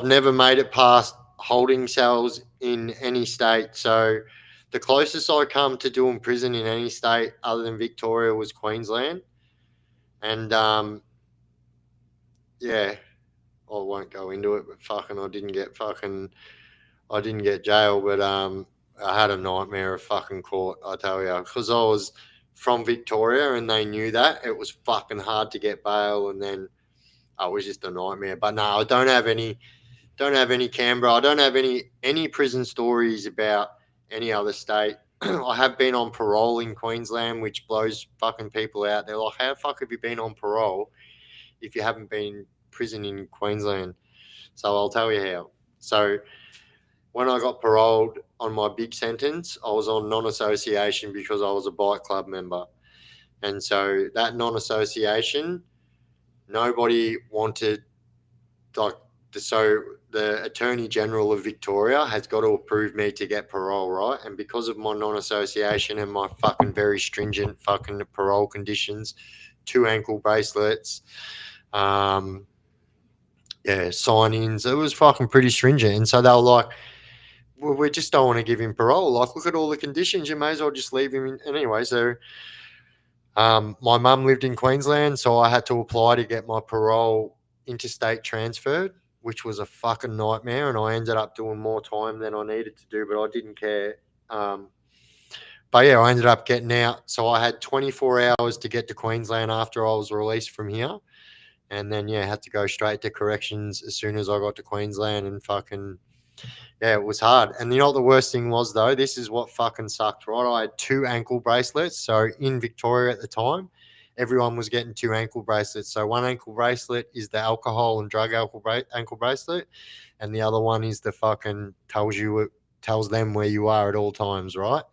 never made it past holding cells in any state. So the closest I come to doing prison in any state other than Victoria was Queensland. And yeah, I won't go into it, but fucking I didn't get jail, but I had a nightmare of fucking court, I tell you, because I was from Victoria and they knew that. It was fucking hard to get bail, and then it was just a nightmare. But no, I don't have any Canberra. I don't have any prison stories about any other state. I have been on parole in Queensland, which blows fucking people out. They're like, how the fuck have you been on parole if you haven't been in prison in Queensland? So I'll tell you how. So when I got paroled on my big sentence, I was on non-association because I was a bike club member. And so that non-association, nobody wanted, like, so the Attorney General of Victoria has got to approve me to get parole, right? And because of my non-association and my fucking very stringent fucking parole conditions, 2 ankle bracelets, sign-ins, it was fucking pretty stringent. And so they were like, well, we just don't want to give him parole. Like, look at all the conditions. You may as well just leave him in. And anyway, so my mum lived in Queensland, so I had to apply to get my parole interstate transferred, which was a fucking nightmare. And I ended up doing more time than I needed to do, but I didn't care. But yeah, I ended up getting out. So I had 24 hours to get to Queensland after I was released from here. And then, yeah, had to go straight to corrections as soon as I got to Queensland and fucking, yeah, it was hard. And you know what the worst thing was, though? This is what fucking sucked, right? I had 2 ankle bracelets. So in Victoria at the time, everyone was getting 2 ankle bracelets. So one ankle bracelet is the alcohol and drug ankle bracelet, and the other one is the fucking tells them where you are at all times, right?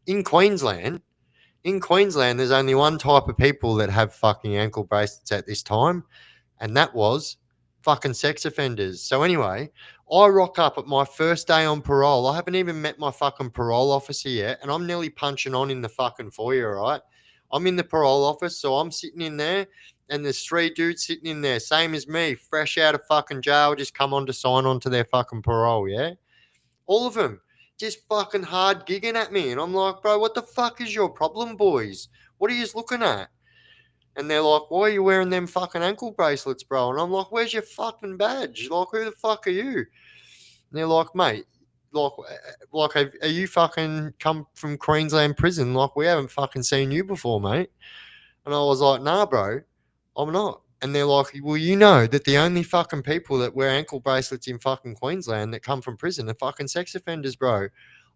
In Queensland, there's only one type of people that have fucking ankle bracelets at this time, and that was fucking sex offenders. So anyway, I rock up at my first day on parole. I haven't even met my fucking parole officer yet, and I'm nearly punching on in the fucking foyer, right? I'm in the parole office, so I'm sitting in there, and there's 3 dudes sitting in there, same as me, fresh out of fucking jail, just come on to sign on to their fucking parole, yeah? All of them just fucking hard gigging at me, and I'm like, bro, what the fuck is your problem, boys? What are you looking at? And they're like, why are you wearing them fucking ankle bracelets, bro? And I'm like, where's your fucking badge? Like, who the fuck are you? And they're like, mate, are you fucking come from Queensland prison? Like, we haven't fucking seen you before, mate. And I was like, nah, bro, I'm not. And they're like, well, you know that the only fucking people that wear ankle bracelets in fucking Queensland that come from prison are fucking sex offenders, bro.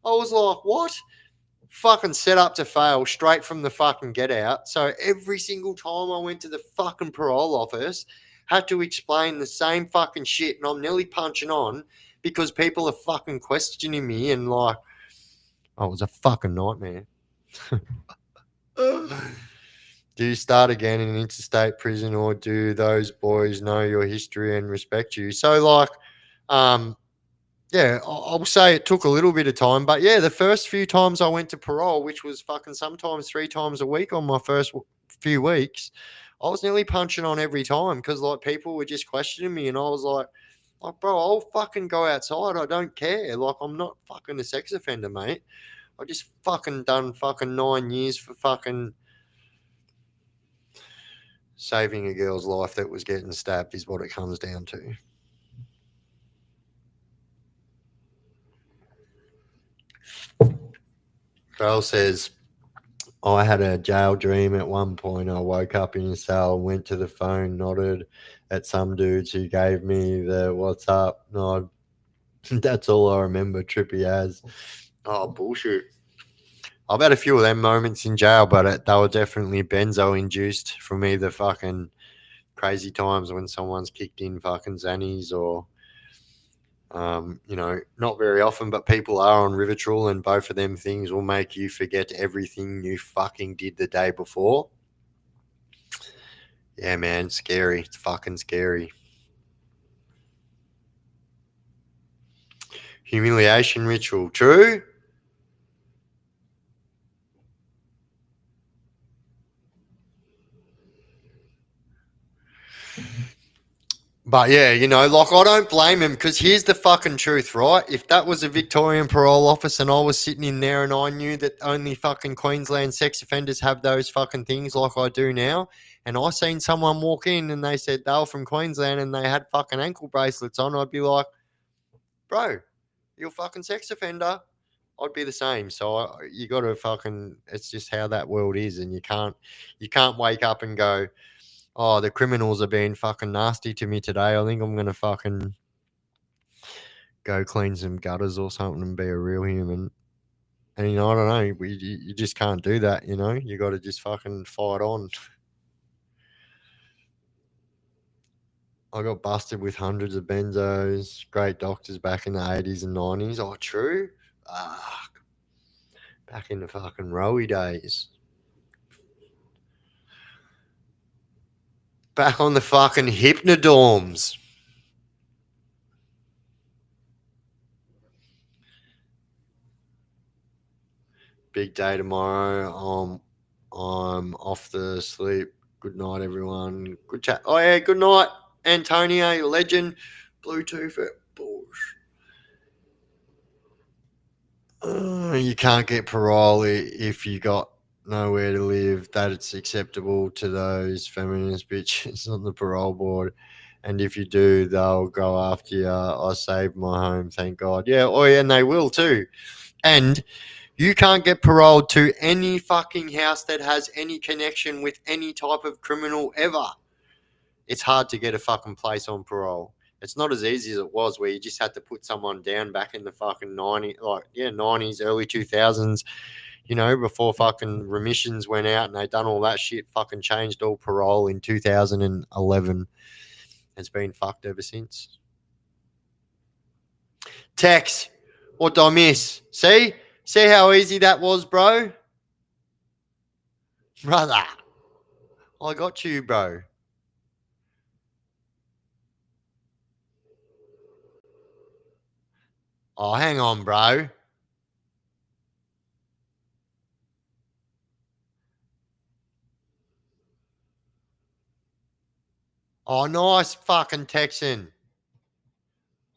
I was like, what? Fucking set up to fail straight from the fucking get out. So every single time I went to the fucking parole office, had to explain the same fucking shit, and I'm nearly punching on because people are fucking questioning me and like, oh, it was a fucking nightmare. Do you start again in an interstate prison, or do those boys know your history and respect you? So, like, um, yeah, I'll say it took a little bit of time, but yeah, the first few times I went to parole, which was fucking sometimes 3 times a week on my first few weeks, I was nearly punching on every time because like people were just questioning me, and I was like, bro, I'll fucking go outside. I don't care. Like, I'm not fucking a sex offender, mate. I just fucking done fucking 9 years for fucking saving a girl's life that was getting stabbed, is what it comes down to. Carl says, I had a jail dream at one point. I woke up in a cell, went to the phone, nodded at some dudes who gave me the what's up nod. That's all I remember, trippy as. Oh, bullshit. I've had a few of them moments in jail, but they were definitely benzo induced from either fucking crazy times when someone's kicked in fucking zannies or, not very often, but people are on Rivitrol, and both of them things will make you forget everything you fucking did the day before. Yeah, man, scary. It's fucking scary. Humiliation ritual. True. But yeah, like I don't blame him because here's the fucking truth, right? If that was a Victorian parole office and I was sitting in there and I knew that only fucking Queensland sex offenders have those fucking things like I do now, and I seen someone walk in and they said they were from Queensland and they had fucking ankle bracelets on, I'd be like, bro, you're a fucking sex offender. I'd be the same. So you got to fucking. It's just how that world is, and you can't wake up and go, oh, the criminals are being fucking nasty to me today. I think I'm gonna fucking go clean some gutters or something and be a real human. And I don't know. You just can't do that. You got to just fucking fight on. I got busted with hundreds of benzos. Great doctors back in the 80s and 90s. Oh, true. Ah, back in the fucking rowy days. Back on the fucking hypnodorms. Big day tomorrow. I'm off the sleep. Good night, everyone. Good chat. Oh yeah, good night, Antonio, legend. Bluetooth at Bush. You can't get parole if you got nowhere to live. That it's acceptable to those feminist bitches on the parole board. And if you do, they'll go after you. I saved my home, thank God. Yeah, oh yeah, and they will too. And you can't get paroled to any fucking house that has any connection with any type of criminal ever. It's hard to get a fucking place on parole. It's not as easy as it was where you just had to put someone down back in the fucking 90s, early 2000s, before fucking remissions went out and they done all that shit, fucking changed all parole in 2011. It's been fucked ever since. Tex, what did I miss? See how easy that was, bro? Brother, I got you, bro. Oh, hang on, bro. Oh, nice fucking Texan.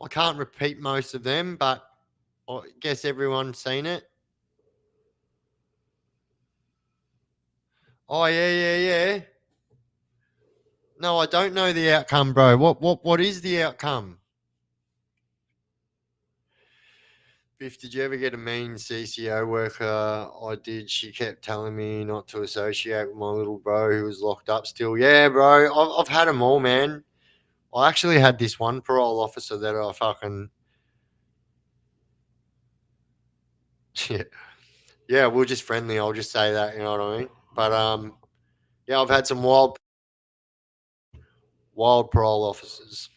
I can't repeat most of them, but I guess everyone's seen it. Oh, yeah, yeah, yeah. No, I don't know the outcome, bro. What is the outcome? Biff, did you ever get a mean CCO worker? I did. She kept telling me not to associate with my little bro who was locked up still. Yeah, bro. I've had them all, man. I actually had this one parole officer that I fucking. Yeah, yeah, we're just friendly. I'll just say that, you know what I mean? But yeah, I've had some wild. Wild parole officers.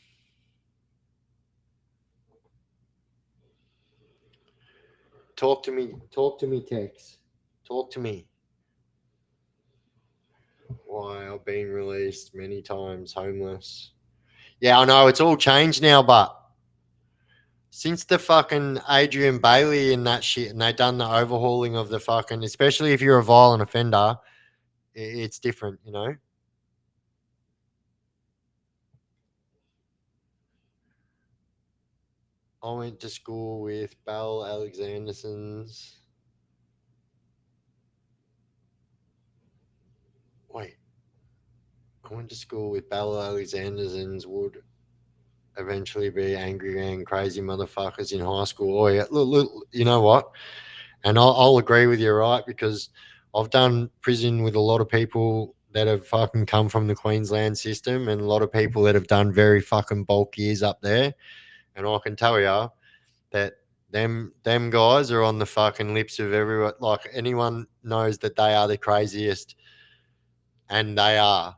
Talk to me. Talk to me, Tex. Talk to me. Why I've been released many times, homeless. Yeah, I know it's all changed now, but since the fucking Adrian Bailey and that shit, and they done the overhauling of the fucking, especially if you're a violent offender, it's different, you know. I went to school with Belle Alexanderson's. Wait, I went to school with Belle Alexanderson's. Would eventually be angry and crazy motherfuckers in high school. Oh yeah, look, you know what? And I'll agree with you, right? Because I've done prison with a lot of people that have fucking come from the Queensland system, and a lot of people that have done very fucking bulk years up there. And I can tell you that them guys are on the fucking lips of everyone. Like anyone knows that they are the craziest, and they are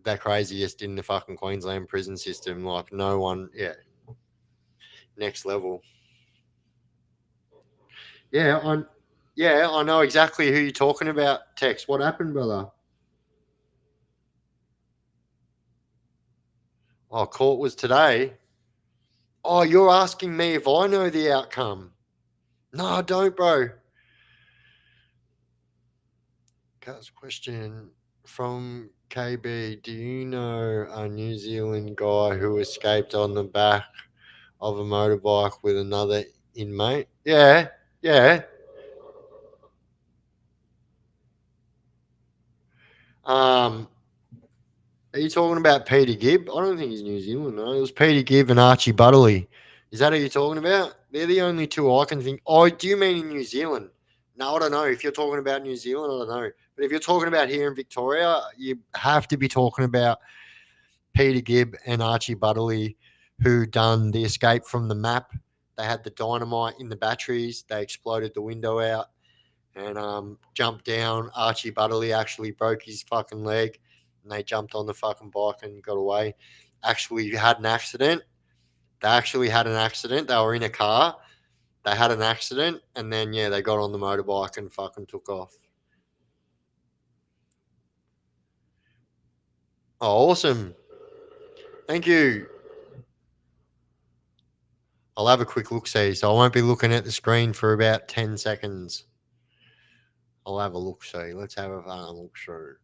the craziest in the fucking Queensland prison system. Like no one, yeah, next level. Yeah, I know exactly who you're talking about. Tex, what happened, brother? Oh, court was today. Oh, you're asking me if I know the outcome. No, I don't, bro. Question from KB. Do you know a New Zealand guy who escaped on the back of a motorbike with another inmate? Yeah, yeah. Um, Are you talking about Peter Gibb? I don't think he's New Zealand. No, it was Peter Gibb and Archie Butterley. Is that who you're talking about? They're the only two I can think. Oh, do you mean in New Zealand? No, I don't know. If you're talking about New Zealand, I don't know. But if you're talking about here in Victoria, you have to be talking about Peter Gibb and Archie Butterley, who done the escape from the map. They had the dynamite in the batteries. They exploded the window out and jumped down. Archie Butterley actually broke his fucking leg, and they jumped on the fucking bike and got away. Actually, had an accident. They actually had an accident. They were in a car. They had an accident, and then yeah, they got on the motorbike and fucking took off. Oh, awesome! Thank you. I'll have a quick look see, so I won't be looking at the screen for about 10 seconds. I'll have a look see. Let's have a look through.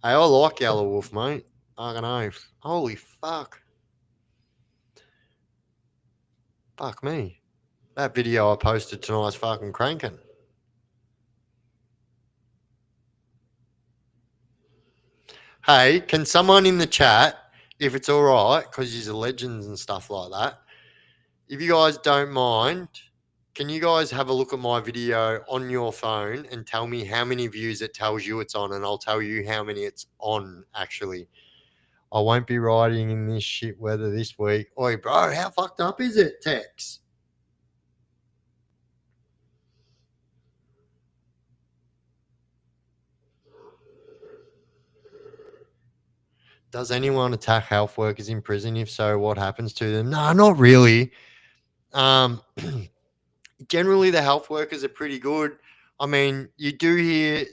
Hey, I like Yellow Wolf, mate. I don't know. Holy fuck. Fuck me. That video I posted tonight's fucking cranking. Hey, can someone in the chat, if it's all right, because you're legends and stuff like that, if you guys don't mind, can you guys have a look at my video on your phone and tell me how many views it tells you it's on, and I'll tell you how many it's on, actually. I won't be riding in this shit weather this week. Oi, bro, how fucked up is it, Tex? Does anyone attack health workers in prison? If so, what happens to them? No, not really. Um, Generally, the health workers are pretty good. I mean, you do hear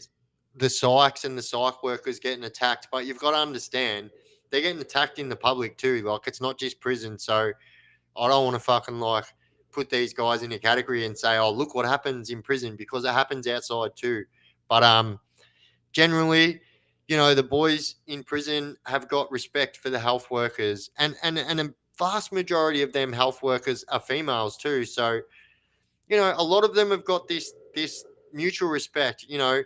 the psychs and the psych workers getting attacked, but you've got to understand they're getting attacked in the public too. Like, it's not just prison. So I don't want to fucking like put these guys in a category and say, oh, look what happens in prison, because it happens outside too. But generally, you know, the boys in prison have got respect for the health workers, and a vast majority of them health workers are females too. So you know, a lot of them have got this mutual respect. You know,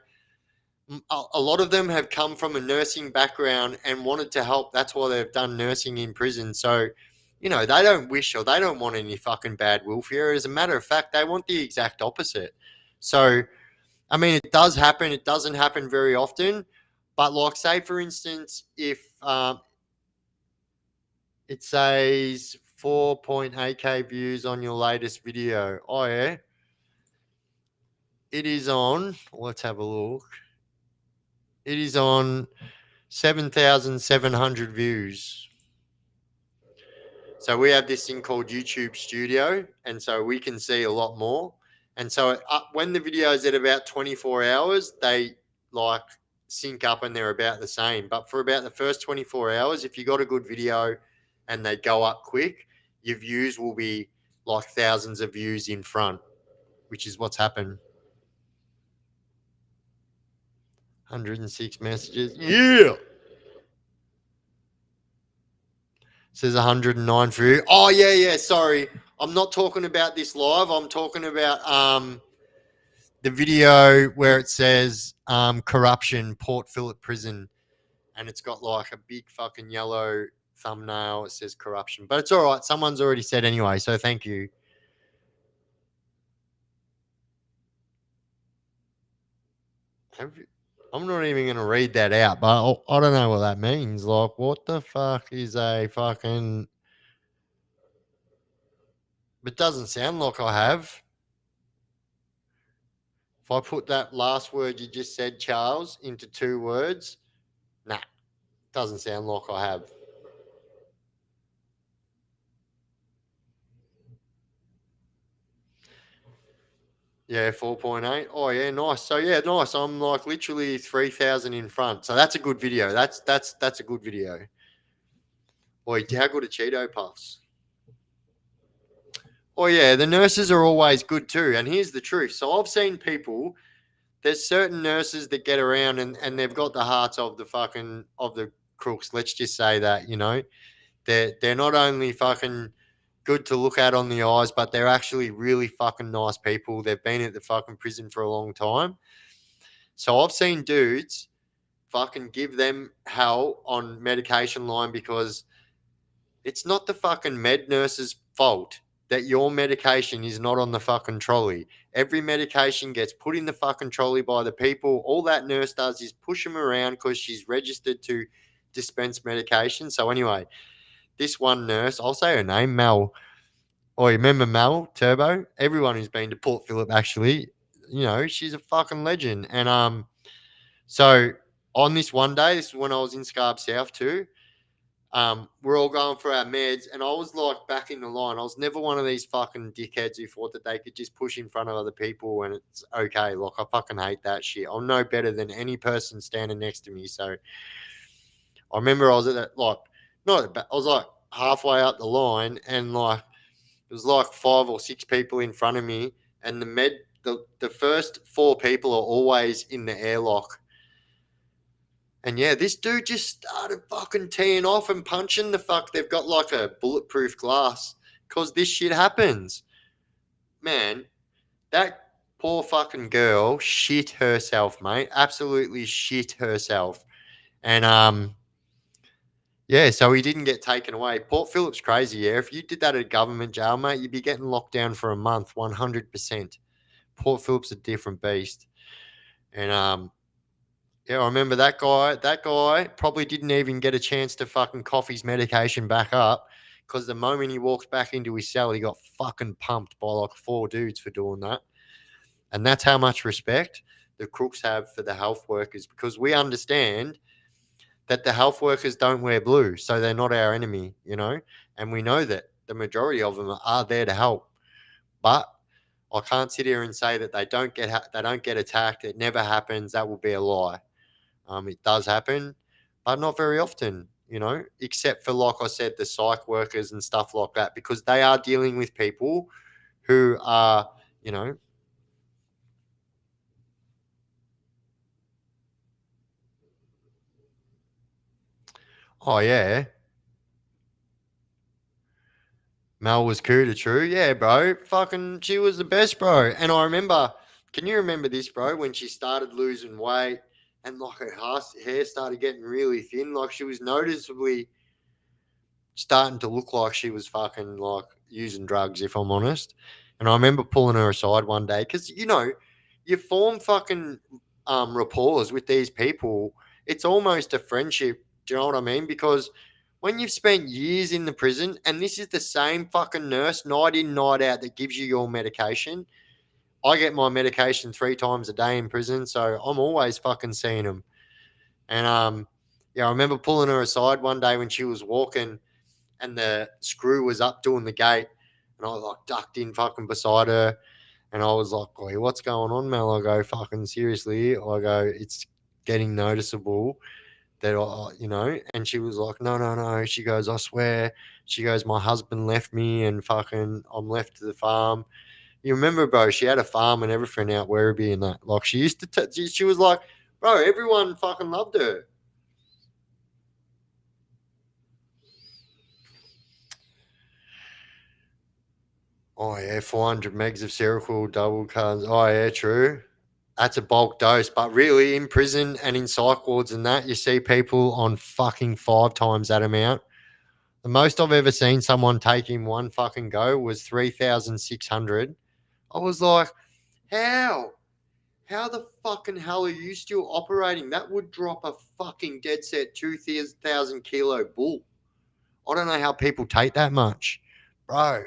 a lot of them have come from a nursing background and wanted to help. That's why they've done nursing in prison. So, you know, they don't wish or they don't want any fucking bad will for you. As a matter of fact, they want the exact opposite. So, I mean, it does happen. It doesn't happen very often. But, like, say, for instance, if it says 4.8K views on your latest video. Oh, yeah. It is on. Let's have a look. It is on 7,700 views. So we have this thing called YouTube Studio, and so we can see a lot more. And so when the video's at about 24 hours, they like sync up and they're about the same. But for about the first 24 hours, if you got a good video and they go up quick, your views will be like thousands of views in front, which is what's happened. 106 messages. Yeah. Says 109 for you. Oh yeah, yeah. Sorry, I'm not talking about this live. I'm talking about the video where it says corruption, Port Phillip prison, and it's got like a big fucking yellow thumbnail. It says corruption, but it's all right. Someone's already said anyway, so thank you. I'm not even going to read that out, but I don't know what that means. Like, what the fuck is a fucking. It doesn't sound like I have. If I put that last word you just said, Charles, into 2 words, nah, doesn't sound like I have. Yeah, 4.8. Oh yeah, nice. So yeah, nice. I'm like literally 3,000 in front. So that's a good video. That's a good video. Boy, how good are Cheeto puffs? Oh yeah, the nurses are always good too. And here's the truth. So I've seen people. There's certain nurses that get around and they've got the hearts of the fucking of the crooks. Let's just say that, you know. They're not only fucking good to look at on the eyes, but they're actually really fucking nice people. They've been at the fucking prison for a long time. So I've seen dudes fucking give them hell on medication line because it's not the fucking med nurse's fault that your medication is not on the fucking trolley. Every medication gets put in the fucking trolley by the people. All that nurse does is push them around because she's registered to dispense medication. So anyway, this one nurse, I'll say her name, Mel. Oh, you remember Mel Turbo? Everyone who's been to Port Phillip, actually, you know, she's a fucking legend. And so on this one day, this is when I was in Scarborough South too. We're all going for our meds, and I was like back in the line. I was never one of these fucking dickheads who thought that they could just push in front of other people and it's okay. Like I fucking hate that shit. I'm no better than any person standing next to me. So I remember I was at that like not I was like halfway up the line, and like it was like 5 or 6 people in front of me, and the first 4 people are always in the airlock. And yeah, this dude just started fucking teeing off and punching the fuck. They've got like a bulletproof glass because this shit happens. Man, that poor fucking girl shit herself, mate. Absolutely shit herself. And yeah, so he didn't get taken away. Port Phillip's crazy, yeah. If you did that at a government jail, mate, you'd be getting locked down for a month, 100%. Port Phillip's a different beast. And yeah, I remember that guy. That guy probably didn't even get a chance to fucking cough his medication back up because the moment he walked back into his cell, he got fucking pumped by like 4 dudes for doing that. And that's how much respect the crooks have for the health workers because we understand that the health workers don't wear blue, so they're not our enemy, you know? And we know that the majority of them are there to help. But I can't sit here and say that they don't get attacked. It never happens. That would be a lie. It does happen, but not very often, you know, except for, like I said, the psych workers and stuff like that, because they are dealing with people who are, you know, oh, yeah, Mel was cool to true. Yeah, bro. Fucking, she was the best, bro. And I remember, can you remember this, bro, when she started losing weight and like her hair started getting really thin? Like she was noticeably starting to look like she was fucking like using drugs, if I'm honest. And I remember pulling her aside one day because you know you form fucking rapport with these people. It's almost a friendship. Do you know what I mean? Because when you've spent years in the prison, and this is the same fucking nurse night in night out that gives you your medication. I get my medication 3 times a day in prison, so I'm always fucking seeing them. And Yeah, I remember pulling her aside one day when she was walking and the screw was up doing the gate, and I was like ducked in fucking beside her, and I was like, "Boy, what's going on, Mel?" I go, "Fucking seriously," I go, "It's getting noticeable that and she was like, "No, no, no." She goes, "I swear." She goes, "My husband left me, and fucking I'm left to the farm." You remember, bro? She had a farm and everything out Werribee and that. Like she used to. She was like, bro, everyone fucking loved her. Oh yeah, 400 megs of Seroquel double cards. Oh yeah, true. That's a bulk dose, but really in prison and in psych wards and that, you see people on fucking 5 times that amount. The most I've ever seen someone take in one fucking go was 3,600. I was like, how? How the fucking hell are you still operating? That would drop a fucking dead set 2,000 kilo bull. I don't know how people take that much. Bro,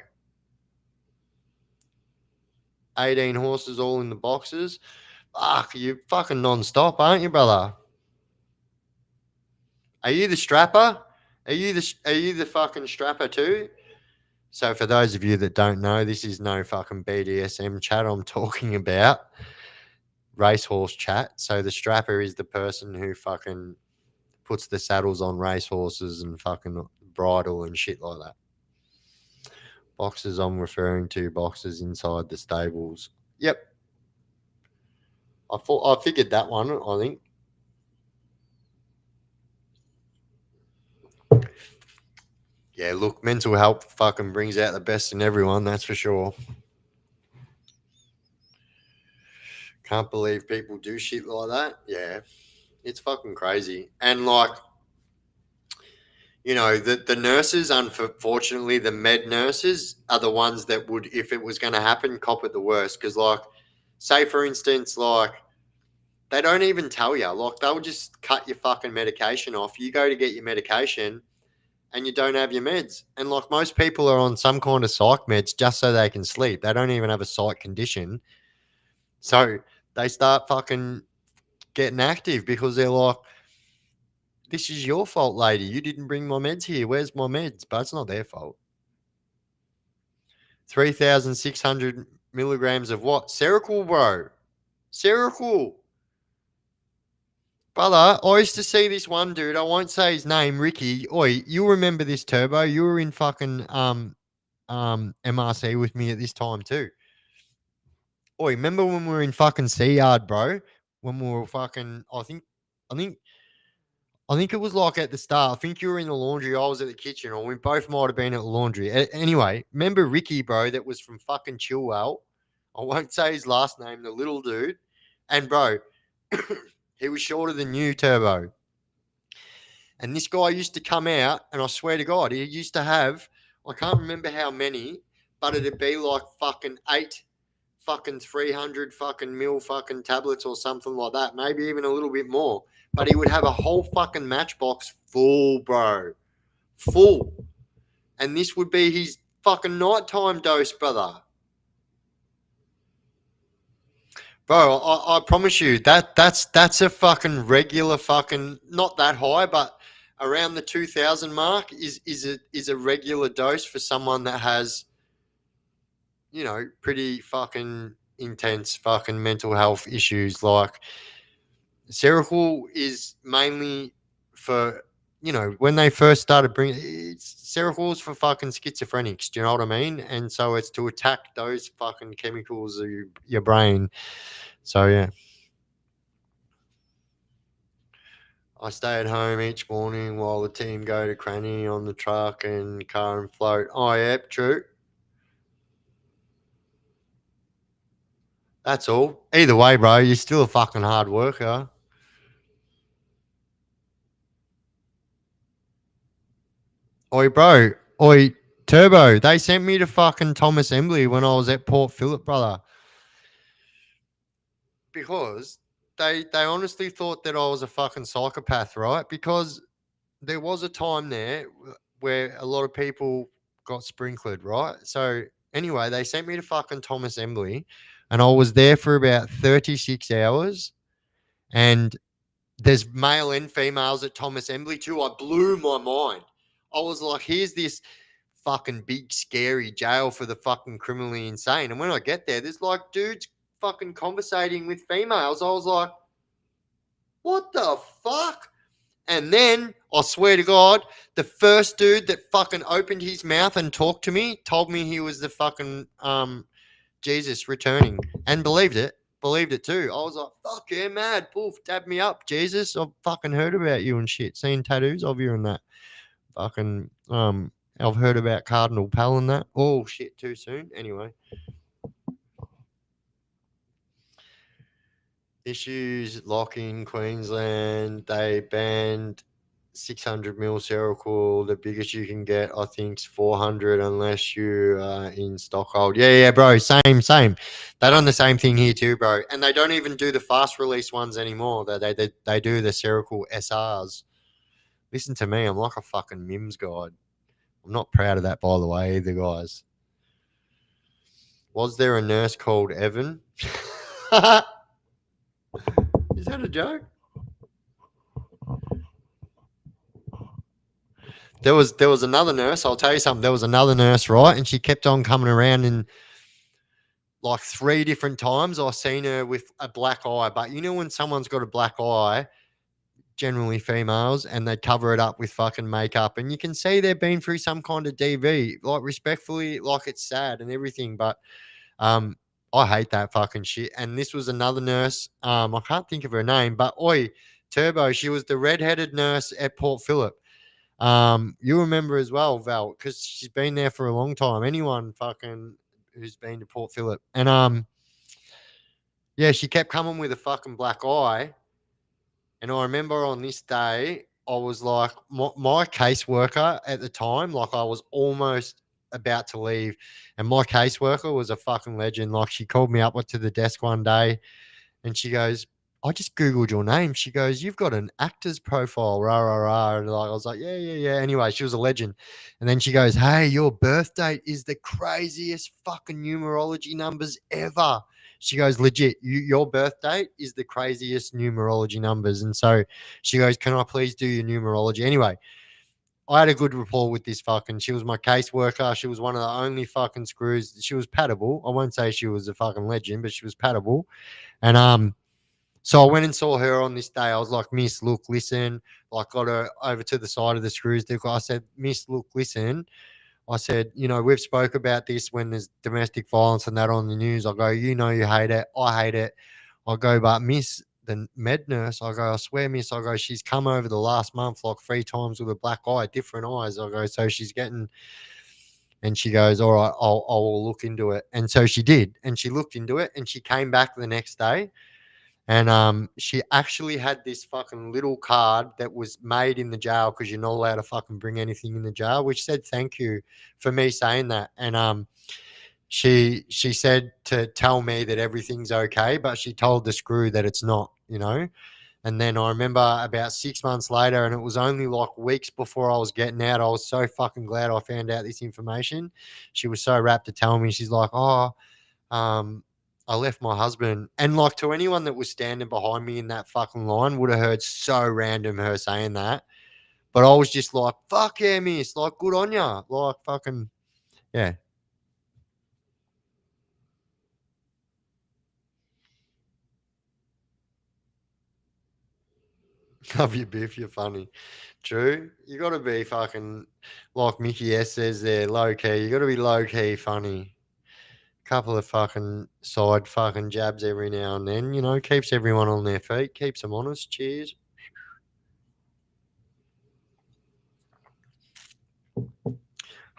18 horses all in the boxes. Fuck, you fucking non-stop, aren't you, brother? Are you the strapper? Are you the fucking strapper too? So for those of you that don't know, this is no fucking BDSM chat. I'm talking about racehorse chat. So the strapper is the person who fucking puts the saddles on racehorses and fucking bridle and shit like that. Boxes I'm referring to boxes inside the stables. Yep. I figured that one, I think. Yeah, look, mental health fucking brings out the best in everyone, that's for sure. Can't believe people do shit like that. Yeah. It's fucking crazy. And like, the nurses, unfortunately, the med nurses are the ones that would, if it was going to happen, cop it the worst. Because, like, say for instance, like, they don't even tell you. Like, they'll just cut your fucking medication off. You go to get your medication and you don't have your meds. And, like, most people are on some kind of psych meds just so they can sleep. They don't even have a psych condition. So they start fucking getting active because they're like, this is your fault, lady. You didn't bring my meds here. Where's my meds? But it's not their fault. 3,600 milligrams of what? Seroquel, bro. Seroquel. Brother, I used to see this one dude. I won't say his name, Ricky. Oi, you remember this, Turbo? You were in fucking MRC with me at this time too. Oi, remember when we were in fucking Sea Yard, bro? When we were fucking, I think I think it was like at the start. I think you were in the laundry. I was at the kitchen, or we both might have been at the laundry. Anyway, remember Ricky, bro, that was from fucking Chilwell? I won't say his last name, the little dude. And, bro, he was shorter than you, Turbo. And this guy used to come out, and I swear to God, he used to have, I can't remember how many, but it'd be like fucking 8 fucking 300 fucking mil fucking tablets or something like that, maybe even a little bit more. But he would have a whole fucking matchbox full, bro. Full. And this would be his fucking nighttime dose, brother. Bro, I promise you that's a fucking regular fucking, not that high, but around the 2,000 mark is a regular dose for someone that has, pretty fucking intense fucking mental health issues. Like, Seroquel is mainly for, when they first started bringing Seroquel's for fucking schizophrenics. Do you know what I mean? And so it's to attack those fucking chemicals of your brain. So yeah, I stay at home each morning while the team go to Cranny on the truck and car and float. Oh yeah, true. That's all. Either way, bro, you're still a fucking hard worker. Oi, bro. Oi, Turbo. They sent me to fucking Thomas Embley when I was at Port Phillip, brother, because they honestly thought that I was a fucking psychopath, right? Because there was a time there where a lot of people got sprinkled, right? So anyway, they sent me to fucking Thomas Embley, and I was there for about 36 hours, and There's male and females at Thomas Embley too. I blew my mind. I was like, here's this fucking big scary jail for the fucking criminally insane. And when I get there, there's like dudes fucking conversating with females. I was like, what the fuck? And then I swear to God, the first dude that fucking opened his mouth and talked to me told me he was the fucking Jesus returning, and believed it. Believed it too. I was like, fuck yeah, mad. Poof, dab me up, Jesus. I've fucking heard about you and shit. Seen tattoos of you and that. Fucking I've heard about Cardinal Pell and that. Oh shit, too soon. Anyway. Issues locking Queensland. They banned 600 mil Seroquel. The biggest you can get, I think, is 400 unless you are in Stockhold. Yeah, bro. Same. They done the same thing here too, bro. And they don't even do the fast release ones anymore. They do the Seroquel SRs. Listen to me. I'm like a fucking Mims guide. I'm not proud of that, by the way, either, guys. Was there a nurse called Evan? Is that a joke? There was another nurse. I'll tell you something. There was another nurse, right? And she kept on coming around, and like 3 different times I seen her with a black eye. But you know when someone's got a black eye, generally females, and they cover it up with fucking makeup, and you can see they've been through some kind of DV. Like respectfully, like it's sad and everything, but um, I hate that fucking shit. And this was another nurse. I can't think of her name, but oi, Turbo. She was the redheaded nurse at Port Phillip. You remember as well, Val, because she's been there for a long time. Anyone fucking who's been to Port Phillip, and yeah, she kept coming with a fucking black eye. And I remember on this day, I was like, my caseworker at the time, like I was almost about to leave, and my caseworker was a fucking legend. Like she called me up to the desk one day, and she goes, I just Googled your name. She goes, you've got an actor's profile, rah, rah, rah. And like, I was like, yeah. Anyway, she was a legend. And then she goes, hey, your birth date is the craziest fucking numerology numbers ever. She goes, legit, your birth date is the craziest numerology numbers. And so she goes, can I please do your numerology? Anyway, I had a good rapport with this fucking. She was my caseworker. She was one of the only fucking screws. She was paddable. I won't say she was a fucking legend, but she was paddable. And so I went and saw her on this day. I was like, Miss, look, listen. Like, got her over to the side of the screws. I said, Miss, look, listen. I said, we've spoke about this when there's domestic violence and that on the news. I go, you hate it. I hate it. I go, but Miss, the med nurse, I go, I swear, Miss, I go, she's come over the last month like 3 times with a black eye, different eyes. I go, so she's getting, and she goes, all right, I'll look into it. And so she did. And she looked into it, and she came back the next day. And she actually had this fucking little card that was made in the jail, because you're not allowed to fucking bring anything in the jail, which said thank you for me saying that. And she said to tell me that everything's okay, but she told the screw that it's not. And then I remember about 6 months later, and it was only like weeks before I was getting out. I was so fucking glad I found out this information. She was so rapt to tell me. She's like, oh, I left my husband. And like, to anyone that was standing behind me in that fucking line would have heard so random her saying that. But I was just like, fuck yeah, miss. Like, good on ya. Like, fucking, yeah. Love you, Biff. You're funny. True. You got to be fucking, like Mickey S says there, low key. You got to be low key funny. Couple of fucking side fucking jabs every now and then, keeps everyone on their feet, keeps them honest. Cheers.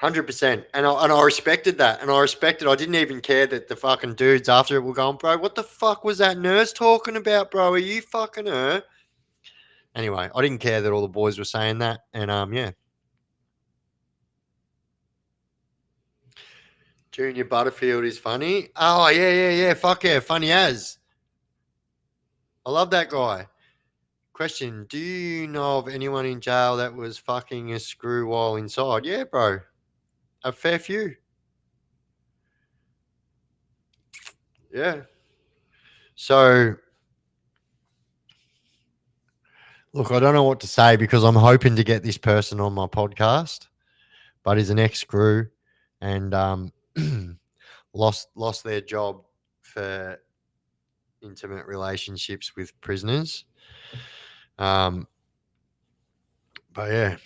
100%. And I respected that. And I respected, I didn't even care that the fucking dudes after it were going, bro, what the fuck was that nurse talking about, bro? Are you fucking her? Anyway, I didn't care that all the boys were saying that. And yeah. Junior Butterfield is funny. Oh, yeah. Fuck yeah. Funny as. I love that guy. Question: do you know of anyone in jail that was fucking a screw while inside? Yeah, bro. A fair few. Yeah. So Look, I don't know what to say because I'm hoping to get this person on my podcast, but he's an ex-screw and lost their job for intimate relationships with prisoners. Um, but yeah,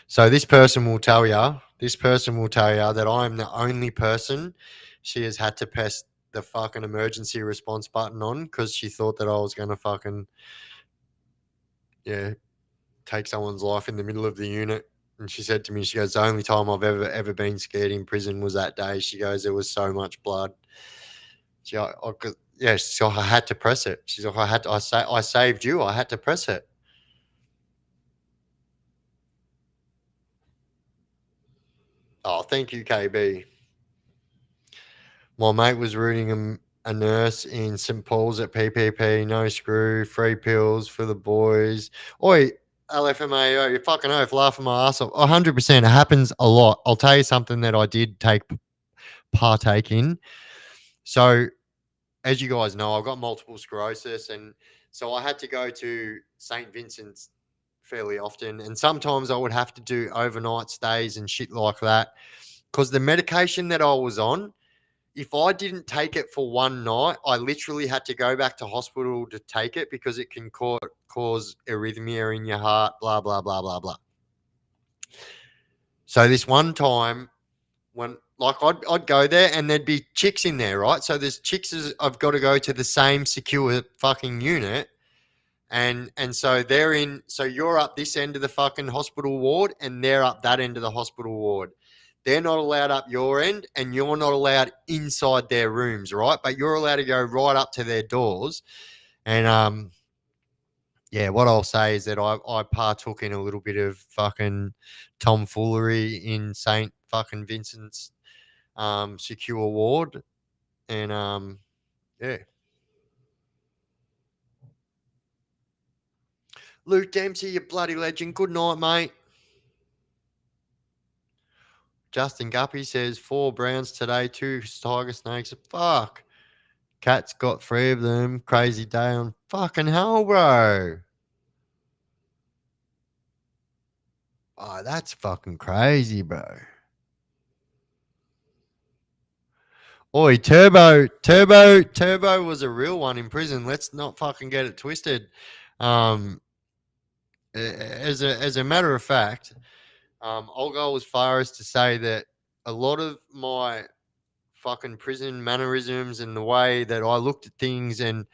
so this person will tell you that I'm the only person she has had to press the fucking emergency response button on because she thought that I was going to fucking, yeah, take someone's life in the middle of the unit. And she said to me, she goes, the only time I've ever been scared in prison was that day. She goes, there was so much blood. Yeah, so I had to press it. She's like, I saved you. I had to press it. Oh, thank you, KB. My mate was rooting a nurse in St. Paul's at PPP. No screw, free pills for the boys. Oi, LFMAO, you fucking oath, laughing my ass off. 100%. It happens a lot. I'll tell you something that I did partake in. So, as you guys know, I've got multiple sclerosis, and so I had to go to St. Vincent's fairly often. And sometimes I would have to do overnight stays and shit like that because the medication that I was on, if I didn't take it for one night, I literally had to go back to hospital to take it because it can cause arrhythmia in your heart, blah, blah, blah, blah, blah. So this one time when like I'd go there and there'd be chicks in there, right? So there's chicks I've got to go to the same secure fucking unit. And so they're in, so you're up this end of the fucking hospital ward and they're up that end of the hospital ward. They're not allowed up your end and you're not allowed inside their rooms, right? But you're allowed to go right up to their doors. And yeah, what I'll say is that I partook in a little bit of fucking tomfoolery in St. fucking Vincent's secure ward. And yeah. Luke Dempsey, you bloody legend. Good night, mate. Justin Guppy says 4 Browns today, 2 Tiger Snakes. Fuck. Cat's got 3 of them. Crazy day on fucking hell, bro. Oh, that's fucking crazy, bro. Oi, Turbo was a real one in prison. Let's not fucking get it twisted. Um, as a matter of fact, I'll go as far as to say that a lot of my fucking prison mannerisms and the way that I looked at things and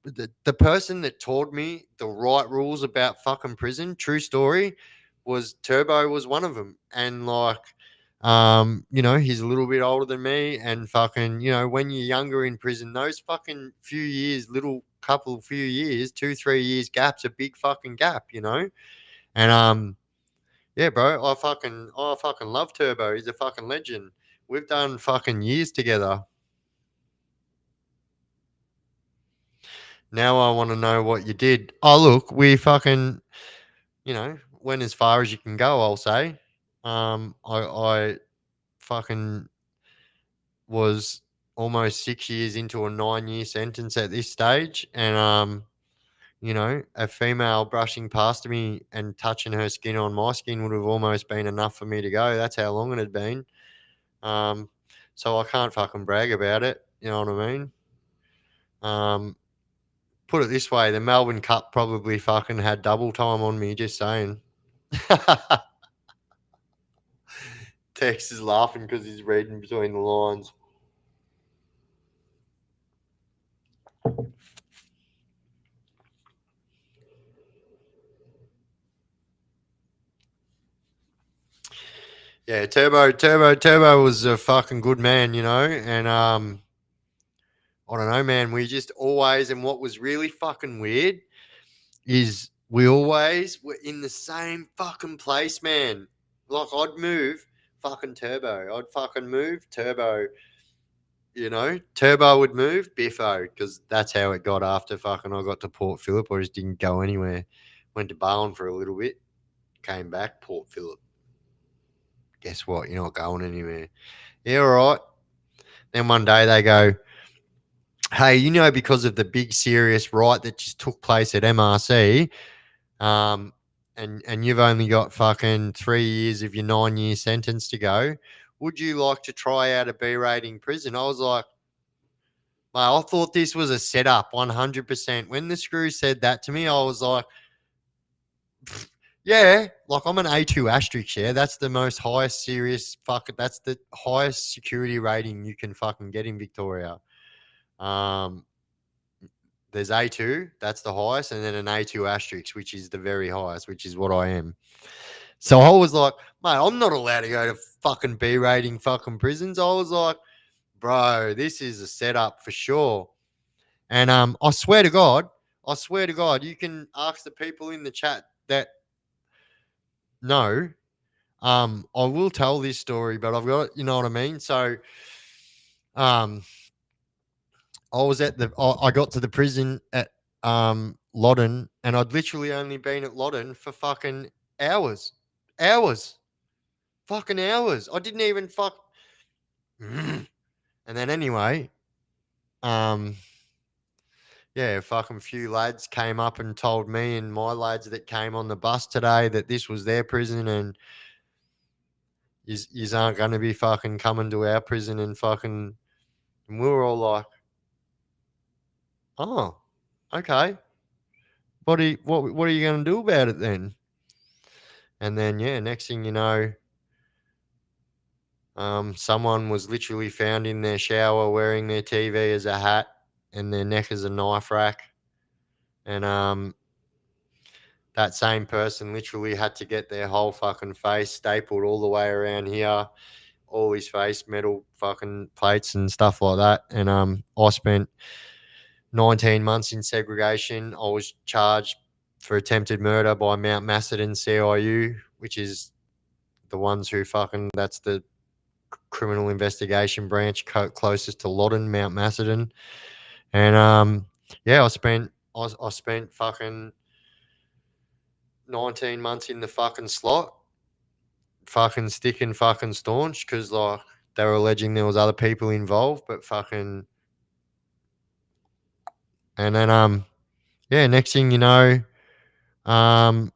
the person that taught me the right rules about fucking prison, true story, was Turbo was one of them. And like, you know, he's a little bit older than me and fucking, you know, when you're younger in prison, those fucking few years, little couple few years, 2, 3 years gap's a big fucking gap, you know? And yeah, bro, I fucking love Turbo. He's a fucking legend. We've done fucking years together. Now I want to know what you did. Oh, look, we fucking, you know, went as far as you can go, I'll say. I fucking was almost 6 years into a 9 year sentence at this stage. And, you know, a female brushing past me and touching her skin on my skin would have almost been enough for me to go. That's how long it had been. Um, so I can't fucking brag about it. You know what I mean? Um, put it this way, the Melbourne Cup probably fucking had double time on me, just saying. Tex is laughing because he's reading between the lines. Yeah, Turbo was a fucking good man, you know, and I don't know, man. We just always, and what was really fucking weird is we always were in the same fucking place, man. Like I'd move fucking Turbo, I'd fucking move Turbo. You know, Turbo would move Biffo because that's how it got after fucking I got to Port Phillip. I just didn't go anywhere. Went to Barwon for a little bit, came back Port Phillip. Guess what? You're not going anywhere. Yeah, all right. Then one day they go, hey, because of the big serious riot that just took place at MRC, um, and you've only got fucking 3 years of your 9 year sentence to go. Would you like to try out a B rating prison? I was like, mate, I thought this was a setup 100%. When the screw said that to me, I was like, yeah, like I'm an A2 asterisk, yeah. That's the most highest serious that's the highest security rating you can fucking get in Victoria. Um, there's A2, that's the highest, and then an A2 asterisk, which is the very highest, which is what I am. So I was like, mate, I'm not allowed to go to fucking B rating fucking prisons. I was like, bro, this is a setup for sure. And I swear to God, you can ask the people in the chat that know. I will tell this story, but I've got, you know what I mean. So, um, I got to the prison at Loddon, and I'd literally only been at Loddon for fucking hours, hours, fucking hours. I didn't even fuck. And then anyway, um, yeah, fucking few lads came up and told me and my lads that came on the bus today that this was their prison and you aren't going to be fucking coming to our prison and fucking. And we were all like, oh, okay. What are you going to do about it then? And then yeah, next thing you know, someone was literally found in their shower wearing their TV as a hat and their neck as a knife rack, and that same person literally had to get their whole fucking face stapled all the way around here, all his face, metal fucking plates and stuff like that. And I spent 19 months in segregation. I was charged for attempted murder by Mount Macedon CIU, which is the ones who fucking, that's the criminal investigation branch closest to Loddon, Mount Macedon. And yeah, I spent fucking 19 months in the fucking slot, fucking sticking fucking staunch because like they were alleging there was other people involved, but fucking. And then yeah, next thing you know, um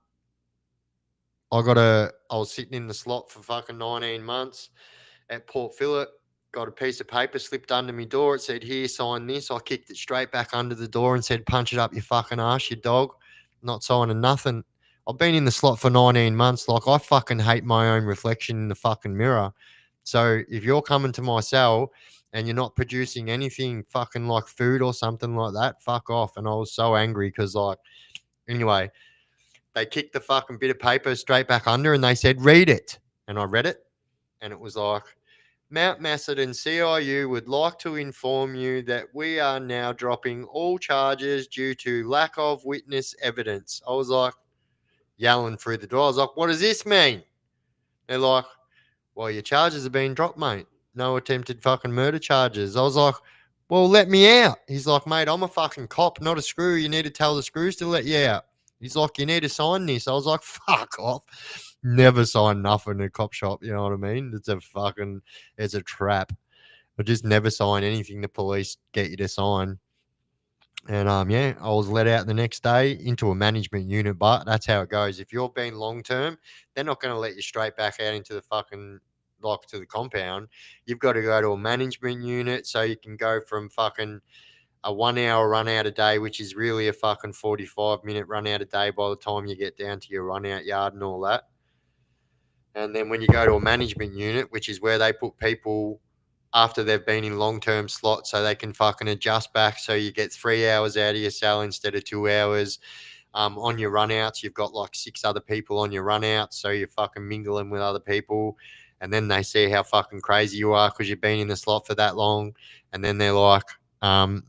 I was sitting in the slot for fucking 19 months at Port Phillip, got a piece of paper slipped under my door. It said, here, sign this. I kicked it straight back under the door and said, punch it up your fucking ass, you dog. Not signing nothing. I've been in the slot for 19 months. Like, I fucking hate my own reflection in the fucking mirror. So if you're coming to my cell and you're not producing anything fucking like food or something like that, fuck off. And I was so angry because, like, anyway, they kicked the fucking bit of paper straight back under and they said, read it. And I read it. And it was like, Mount Macedon CIU would like to inform you that we are now dropping all charges due to lack of witness evidence. I was like, yelling through the door. I was like, what does this mean? They're like, well, your charges have been dropped, mate. No attempted fucking murder charges. I was like, well, let me out. He's like, mate, I'm a fucking cop, not a screw. You need to tell the screws to let you out. He's like, you need to sign this. I was like, fuck off. Never sign nothing in a cop shop. You know what I mean? It's a trap. I just never sign anything the police get you to sign. And yeah, I was let out the next day into a management unit, but that's how it goes. If you're being long term, they're not going to let you straight back out into the fucking like to the compound. You've got to go to a management unit so you can go from fucking a 1 hour run out a day, which is really a fucking 45-minute run out a day by the time you get down to your run out yard and all that. And then when you go to a management unit, which is where they put people after they've been in long term slots so they can fucking adjust back so you get 3 hours out of your cell instead of 2 hours. On your runouts, you've got like 6 other people on your runouts, so you're fucking mingling with other people. And then they see how fucking crazy you are because you've been in the slot for that long. And then they're like,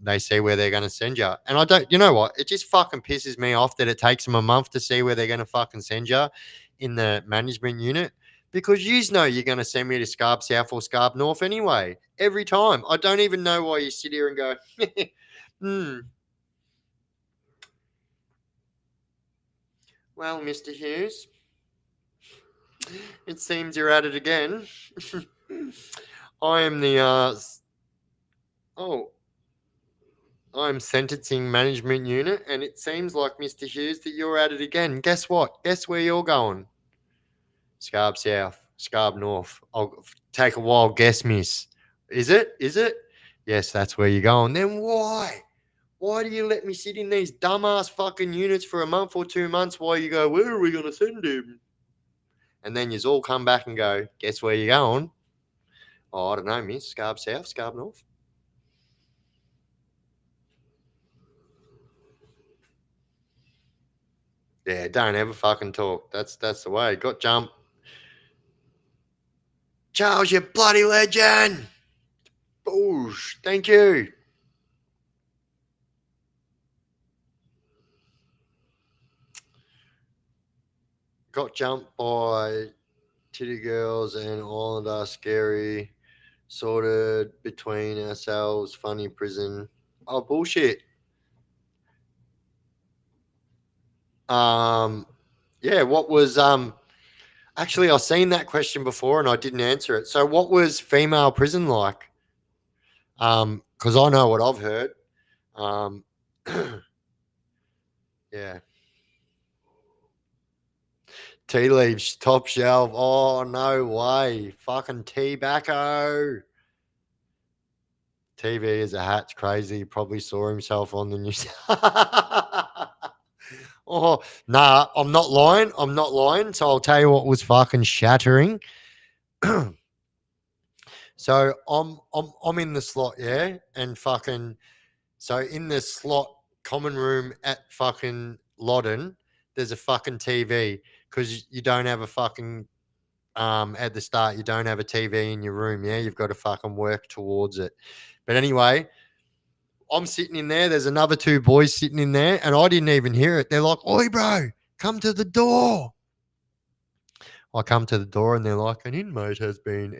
they see where they're going to send you. And I don't, you know what? It just fucking pisses me off that it takes them a month to see where they're going to fucking send you in the management unit because you know you're going to send me to Scarp South or Scarp North anyway. Every time. I don't even know why you sit here and go, hmm. Well, Mr. Hughes, it seems you're at it again. I am the oh, I'm sentencing management unit, and it seems like, Mr. Hughes, that you're at it again. Guess what? Guess where you're going? Scarb South, Scarb North. I'll take a wild guess, miss. Is it? Is it? Yes, that's where you're going. Then why? Why do you let me sit in these dumbass fucking units for a month or 2 months while you go, where are we going to send him? And then you all come back and go, guess where you're going? Oh, I don't know, miss. Scarb South, Scarb North. Yeah, don't ever fucking talk. That's the way. Got jump. Charles, you bloody legend. Boosh. Thank you. Got jumped by Titty Girls and Islander Scary. Sorted between ourselves. Funny prison. Oh, bullshit. Yeah, what was actually I've seen that question before and I didn't answer it. So what was female prison like? Because I know what I've heard. Um yeah. Tea leaves top shelf. Oh no way. Fucking tobacco. TV is a hat's crazy. He probably saw himself on the news. Oh, nah, I'm not lying. I'm not lying. So I'll tell you what was fucking shattering. So I'm in the slot, yeah, and fucking so in the slot common room at fucking Loddon, there's a fucking TV because you don't have a fucking at the start you don't have a TV in your room, yeah, you've got to fucking work towards it. But anyway, I'm sitting in there. There's another two boys sitting in there, and I didn't even hear it. They're like, "Oi, bro, come to the door." I come to the door, and they're like, "An inmate has been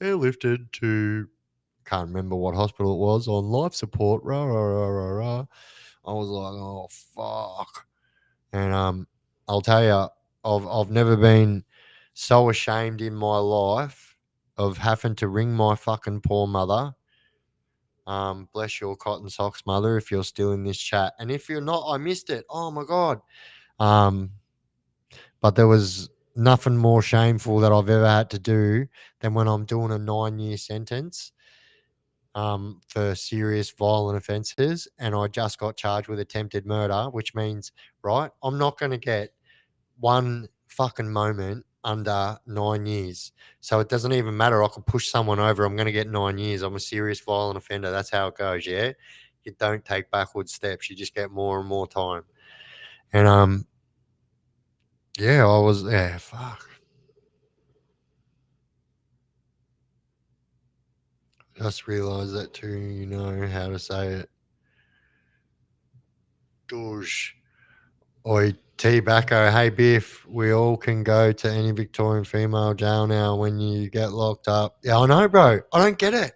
airlifted to can't remember what hospital it was on life support." Rah rah rah rah rah. I was like, "Oh fuck!" And I'll tell you, I've never been so ashamed in my life of having to ring my fucking poor mother. Bless your cotton socks, mother, if you're still in this chat. And if you're not, I missed it. Oh my God. Um, but there was nothing more shameful that I've ever had to do than when I'm doing a 9 year sentence for serious violent offences. And I just got charged with attempted murder, which means, right, I'm not going to get one fucking moment under 9 years. So it doesn't even matter. I could push someone over. I'm going to get 9 years. I'm a serious violent offender. That's how it goes. Yeah. You don't take backward steps. You just get more and more time. And, yeah, I was, yeah, fuck. Just realised that too, you know how to say it. Douche. Oi, Tobacco. Hey, Biff, we all can go to any Victorian female jail now when you get locked up. Yeah, I know, bro. I don't get it.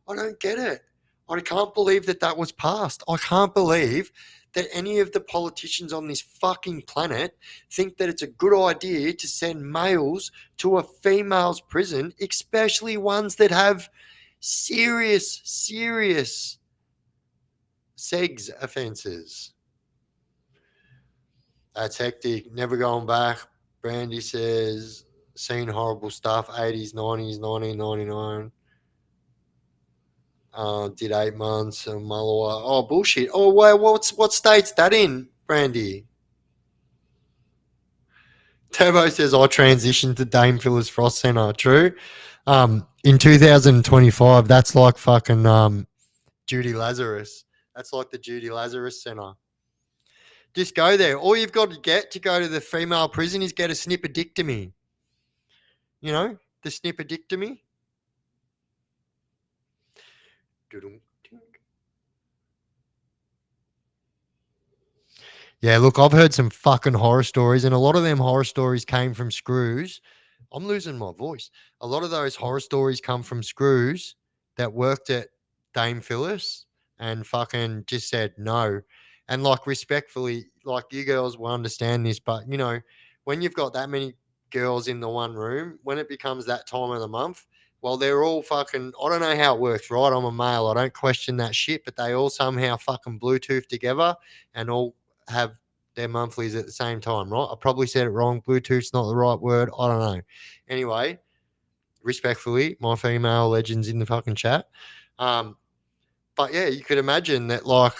I don't get it. I can't believe that that was passed. I can't believe that any of the politicians on this fucking planet think that it's a good idea to send males to a female's prison, especially ones that have serious sex offences. That's hectic. Never going back. Brandy says, seen horrible stuff. 80s, 90s, 1999. Did 8 months in Mullawa. Oh, bullshit. Oh, wait, what state's that in, Brandy? Turbo says, I transitioned to Dame Phyllis Frost Centre. True. In 2025, that's like fucking Judy Lazarus. That's like the Judy Lazarus Centre. Just go there. All you've got to get to go to the female prison is get a snipperdictomy. You know, the snipperdictomy. Yeah, look, I've heard some fucking horror stories, and a lot of them horror stories came from screws. I'm losing my voice. A lot of those horror stories come from screws that worked at Dame Phyllis and fucking just said no. And like respectfully, like you girls will understand this, but when you've got that many girls in the one room, when it becomes that time of the month, Well, they're all fucking. I don't know how it works, right? I'm a male. I don't question that shit, but they all somehow fucking Bluetooth together and all have their monthlies at the same time, right? I probably said it wrong. Bluetooth's not the right word. I don't know. Anyway, respectfully, my female legends in the fucking chat. But yeah, you could imagine that, like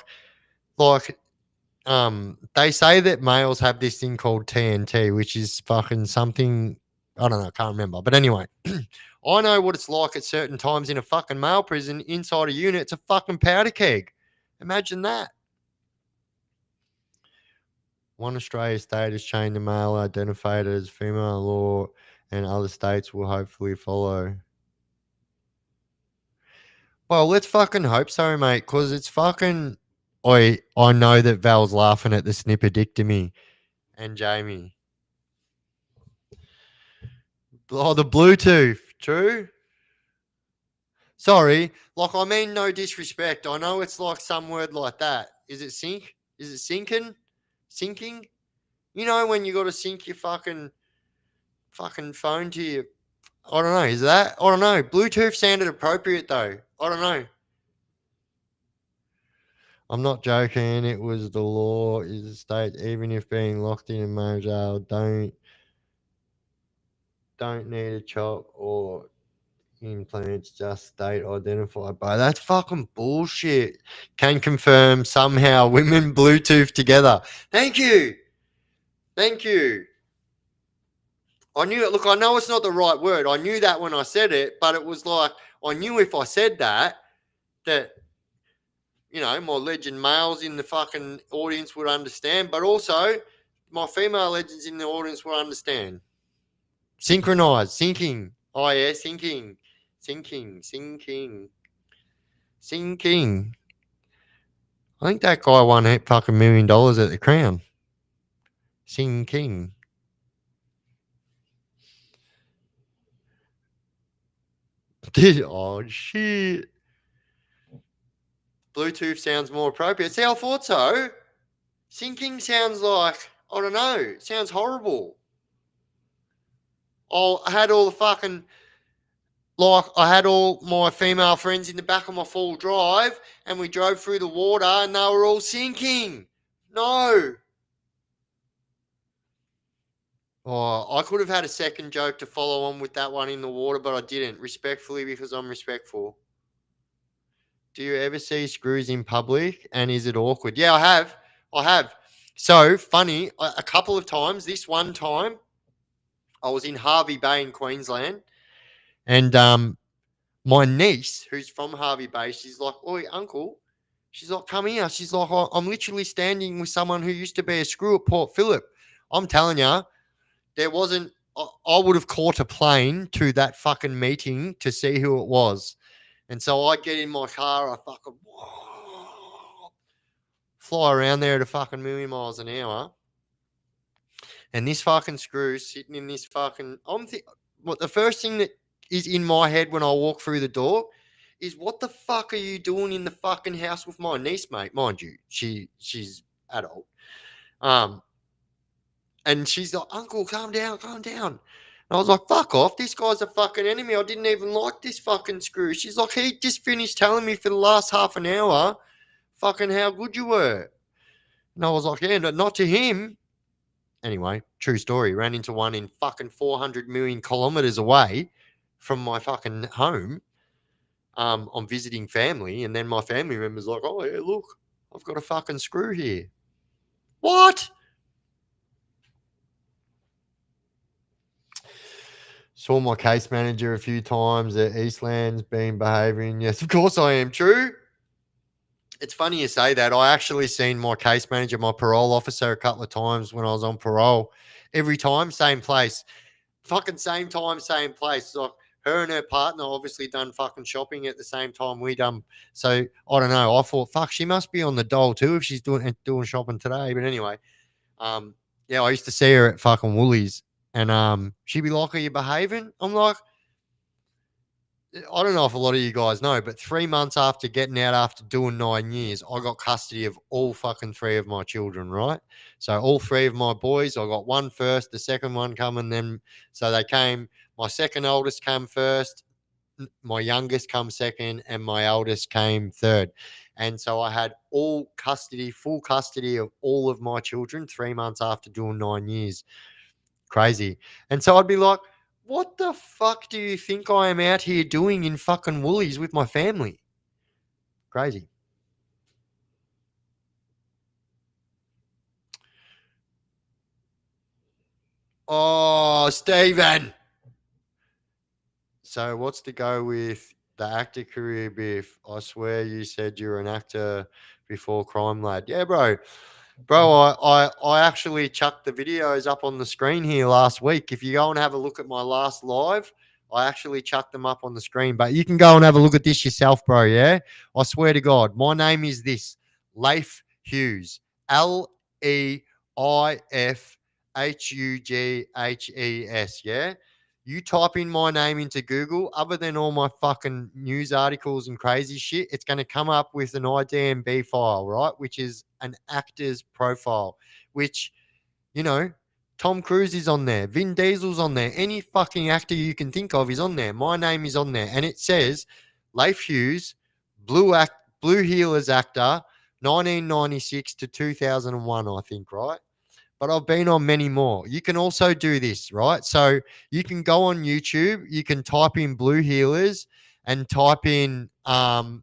they say that males have this thing called TNT, which is fucking something. I don't know, I can't remember. But anyway, I know what it's like at certain times in a fucking male prison inside a unit. It's a fucking powder keg. Imagine that. One Australia state has changed the male identified as female law, and other states will hopefully follow. Well, let's fucking hope so, mate, because it's fucking. I know that Val's laughing at the snipperdictomy and Jamie. Oh, the Bluetooth. True. Sorry. Like, I mean, no disrespect. I know it's like some word like that. Is it sync? Is it sinking? Sinking? You know when you got to sync your fucking phone to your. I don't know. Is that? I don't know. Bluetooth sounded appropriate though. I don't know. I'm not joking. It was the law. Is the state, even if being locked in a male jail, don't need a chop or implants, just state identified by. That's fucking bullshit. Can confirm somehow women Bluetooth together. Thank you. Thank you. I knew it. Look, I know it's not the right word. I knew that when I said it, but it was like I knew if I said that my legend males in the fucking audience would understand, but also my female legends in the audience will understand. Synchronized, sinking. Oh yeah, sinking. I think that guy won fucking $1 million at the Crown. Sinking. Oh shit. Bluetooth sounds more appropriate. See, I thought so. Sinking sounds like, I don't know, it sounds horrible. I had all the fucking, like, I had all my female friends in the back of my full drive and we drove through the water and they were all sinking. No. Oh, I could have had a second joke to follow on with that one in the water, but I didn't, respectfully, because I'm respectful. Do you ever see screws in public and is it awkward? Yeah, I have. So funny, a couple of times. This one time, I was in Harvey Bay in Queensland, and my niece, who's from Harvey Bay, she's like, "Oi, uncle," she's like, "Come here." She's like, "I'm literally standing with someone who used to be a screw at Port Phillip." I'm telling you, there wasn't. I would have caught a plane to that fucking meeting to see who it was, and so I get in my car, I fucking fly around there at a fucking million miles an hour. And this fucking screw sitting in this fucking. What the first thing that is in my head when I walk through the door is, what the fuck are you doing in the fucking house with my niece, mate? Mind you, she's adult. And she's like, "Uncle, calm down, calm down." And I was like, "Fuck off. This guy's a fucking enemy. I didn't even like this fucking screw." She's like, "He just finished telling me for the last half an hour fucking how good you were." And I was like, "Yeah, not to him." Anyway, true story. Ran into one in fucking 400 million kilometers away from my fucking home. I'm visiting family, and then my family member's like, "Oh, yeah, look, I've got a fucking screw here." What? Saw my case manager a few times at Eastlands, been behaving. Yes, of course I am. True. It's funny you say that. I actually seen my case manager, my parole officer, a couple of times when I was on parole. Every time, same place. Fucking same time, same place. Like her and her partner obviously done fucking shopping at the same time we done. So I don't know. I thought, fuck, she must be on the dole too if she's doing shopping today. But anyway, yeah, I used to see her at fucking Woolies, and she'd be like, "Are you behaving?" I'm like, I don't know if a lot of you guys know, but 3 months after getting out after doing 9 years, I got custody of all fucking three of my children, right? So all three of my boys, I got one first, the second one coming, then so they came. My second oldest came first. my youngest come second, and my eldest came third. And so I had full custody of all of my children 3 months after doing 9 years. Crazy. And so I'd be like, what the fuck do you think I am out here doing in fucking Woolies with my family? Crazy. Oh, Stephen. So what's to go with the actor career, Biff? I swear you said you were an actor before Crime Lad. Yeah, bro. Bro, I actually chucked the videos up on the screen here last week. If you go and have a look at my last live, I actually chucked them up on the screen. But you can go and have a look at this yourself, bro. Yeah, I swear to God, my name is this Leif Hughes. Leifhughes. Yeah. You type in my name into Google, other than all my fucking news articles and crazy shit, it's going to come up with an IDMB file, right? Which is an actor's profile, which, you know, Tom Cruise is on there, Vin Diesel's on there, any fucking actor you can think of is on there. My name is on there, and it says Leif Hughes, Blue Heelers actor, 1996 to 2001, I think, right? But I've been on many more. You can also do this, right? So you can go on YouTube, you can type in Blue Heelers and type in, I'll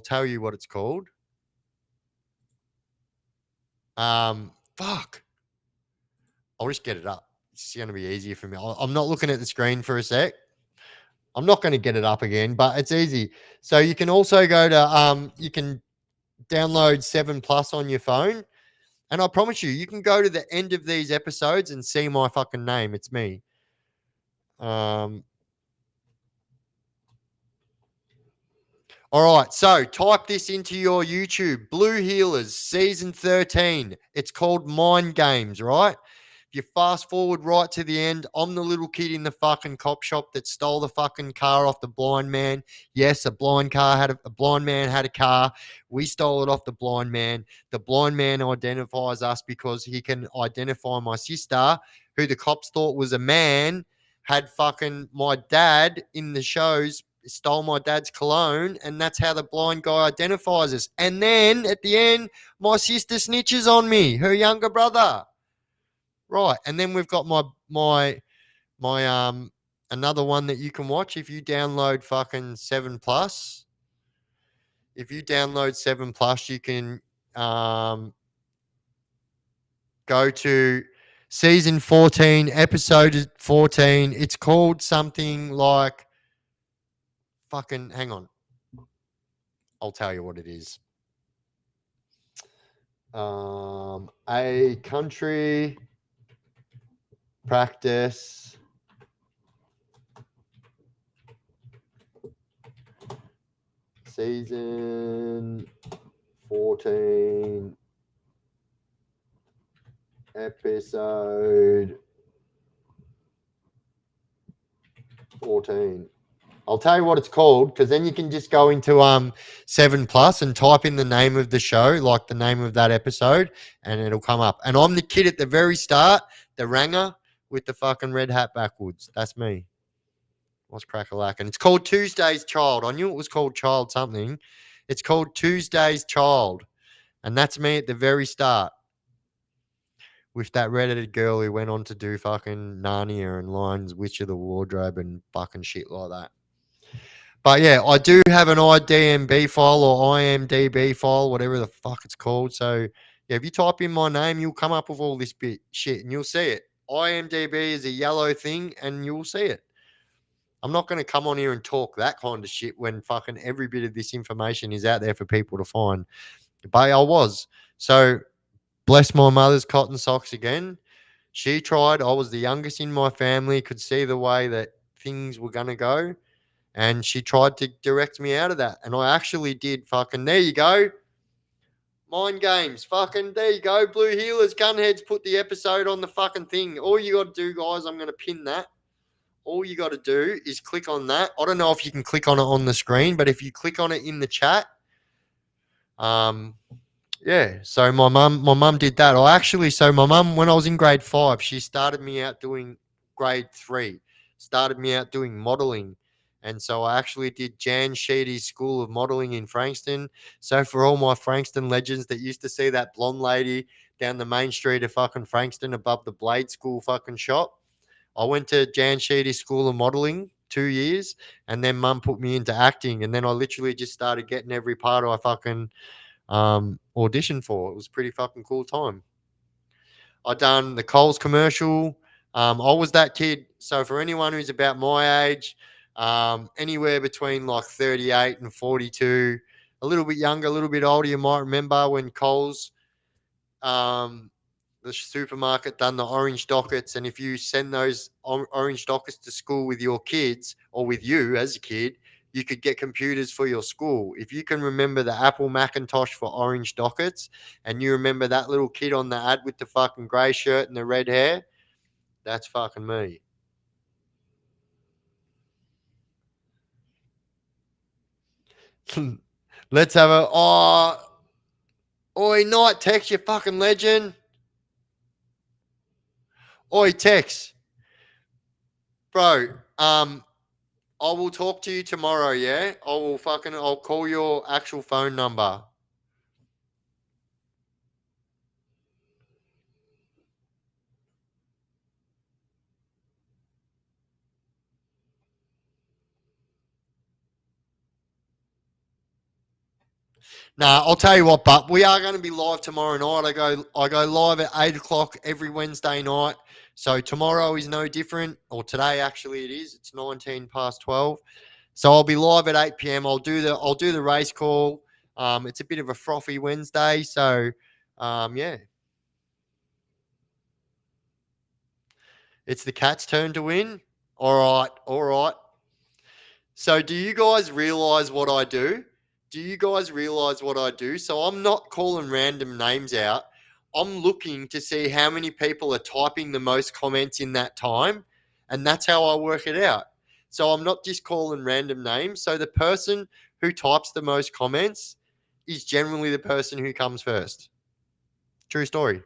tell you what it's called. Fuck. I'll just get it up. It's going to be easier for me. I'm not looking at the screen for a sec. I'm not going to get it up again, but it's easy. So you can also go to, you can download 7 Plus on your phone. And I promise you can go to the end of these episodes and see my fucking name. It's me. All right, so type this into your YouTube. Blue Healers, season 13. It's called Mind Games, right? If you fast forward right to the end, I'm the little kid in the fucking cop shop that stole the fucking car off the blind man. Yes, a blind man had a car. We stole it off the blind man. The blind man identifies us because he can identify my sister, who the cops thought was a man, had fucking my dad in the shows, stole my dad's cologne, and that's how the blind guy identifies us. And then at the end, my sister snitches on me, her younger brother. Right. And then we've got my another one that you can watch if you download fucking 7 Plus. If you download 7 Plus, you can go to season 14, episode 14. It's called something like fucking, hang on. I'll tell you what it is. A country practice season 14 episode 14. I'll tell you what it's called, because then you can just go into 7 Plus and type in the name of the show, like the name of that episode, and it'll come up. And I'm the kid at the very start, the ranger with the fucking red hat backwards. That's me. What's crack-a-lack? And it's called Tuesday's Child. I knew it was called Child something. It's called Tuesday's Child. And that's me at the very start, with that redheaded girl who went on to do fucking Narnia and Lions Witch of the Wardrobe and fucking shit like that. But yeah, I do have an IDMB file or IMDB file, whatever the fuck it's called. So yeah, if you type in my name, you'll come up with all this bit shit and you'll see it. IMDB is a yellow thing and you'll see it. I'm not going to come on here and talk that kind of shit when fucking every bit of this information is out there for people to find. But I was. So bless my mother's cotton socks again. She tried. I was the youngest in my family, could see the way that things were going to go. And she tried to direct me out of that. And I actually did fucking, there you go. Mind Games. Fucking, there you go. Blue Healers, Gunheads put the episode on the fucking thing. All you got to do, guys, I'm going to pin that. All you got to do is click on that. I don't know if you can click on it on the screen, but if you click on it in the chat, yeah. So my mum did that. So my mum, when I was in grade 5, she started me out doing grade 3, started me out doing modeling. And so I actually did Jan Sheedy's School of Modeling in Frankston. So for all my Frankston legends that used to see that blonde lady down the main street of fucking Frankston above the Blade School fucking shop, I went to Jan Sheedy's School of Modeling 2 years, and then mum put me into acting, and then I literally just started getting every part I fucking auditioned for. It was a pretty fucking cool time. I done the Coles commercial. I was that kid. So for anyone who's about my age, anywhere between like 38 and 42, a little bit younger, a little bit older, you might remember when Coles, um, the supermarket, done the orange dockets. And if you send those orange dockets to school with your kids or with you as a kid, you could get computers for your school. If you can remember the Apple Macintosh for orange dockets, and you remember that little kid on the ad with the fucking grey shirt and the red hair, that's fucking me. Let's have a oi night Tex, you fucking legend. Oi Tex, bro. I will talk to you tomorrow. Yeah, I'll call your actual phone number. Nah, I'll tell you what, but we are going to be live tomorrow night. I go live at 8 o'clock every Wednesday night. So tomorrow is no different, or today actually it is. It's 19 past 12. So I'll be live at 8 p.m. I'll do the race call. It's a bit of a frothy Wednesday, so yeah, it's the Cats' turn to win. All right, all right. So, do you guys realize what I do? Do you guys realize what I do? So, I'm not calling random names out. I'm looking to see how many people are typing the most comments in that time. And that's how I work it out. So, I'm not just calling random names. So, the person who types the most comments is generally the person who comes first. True story.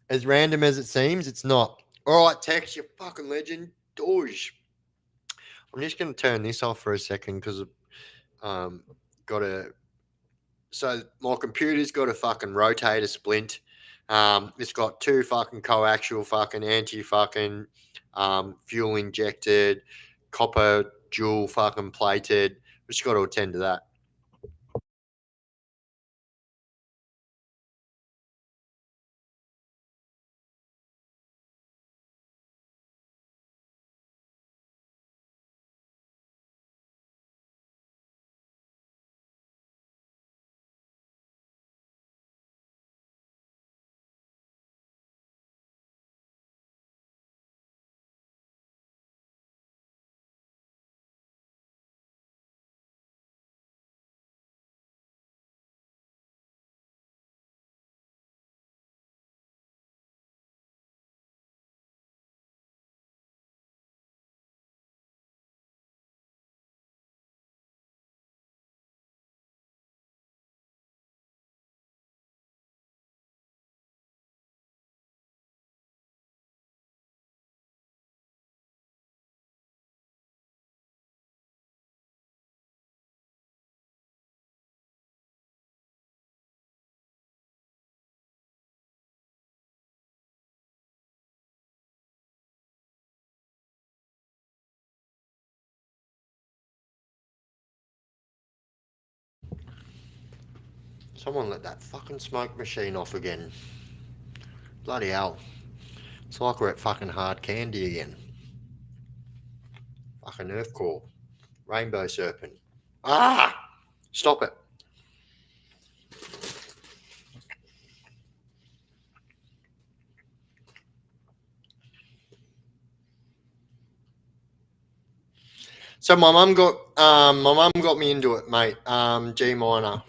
As random as it seems, it's not. All right, Tex, you fucking legend. Doge. I'm just going to turn this off for a second because um, got a. So my computer's got a fucking rotator splint. It's got two fucking coaxial fucking anti fucking fuel injected, copper dual fucking plated. Just got to attend to that. Someone let that fucking smoke machine off again. Bloody hell. It's like we're at fucking hard candy again. Fucking Earth Core. Rainbow Serpent. Ah! Stop it. So my mum got me into it, mate. G minor.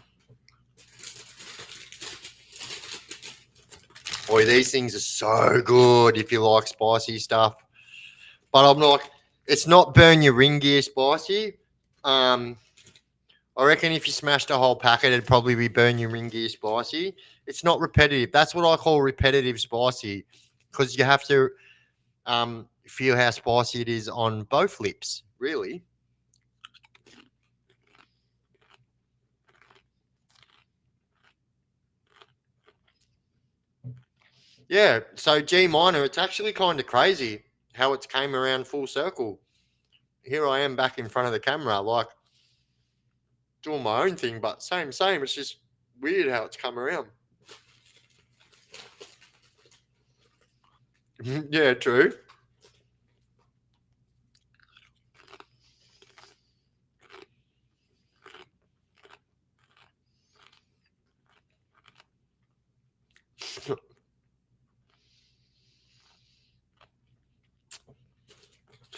Boy, these things are so good if you like spicy stuff. But I'm like, it's not burn your ring gear spicy. Um, I reckon if you smashed a whole packet, it'd probably be burn your ring gear spicy. It's not repetitive. That's what I call repetitive spicy, because you have to feel how spicy it is on both lips, really. Yeah. So G minor, it's actually kind of crazy how it's came around full circle. Here I am back in front of the camera, like doing my own thing, but same, same. It's just weird how it's come around. Yeah, true.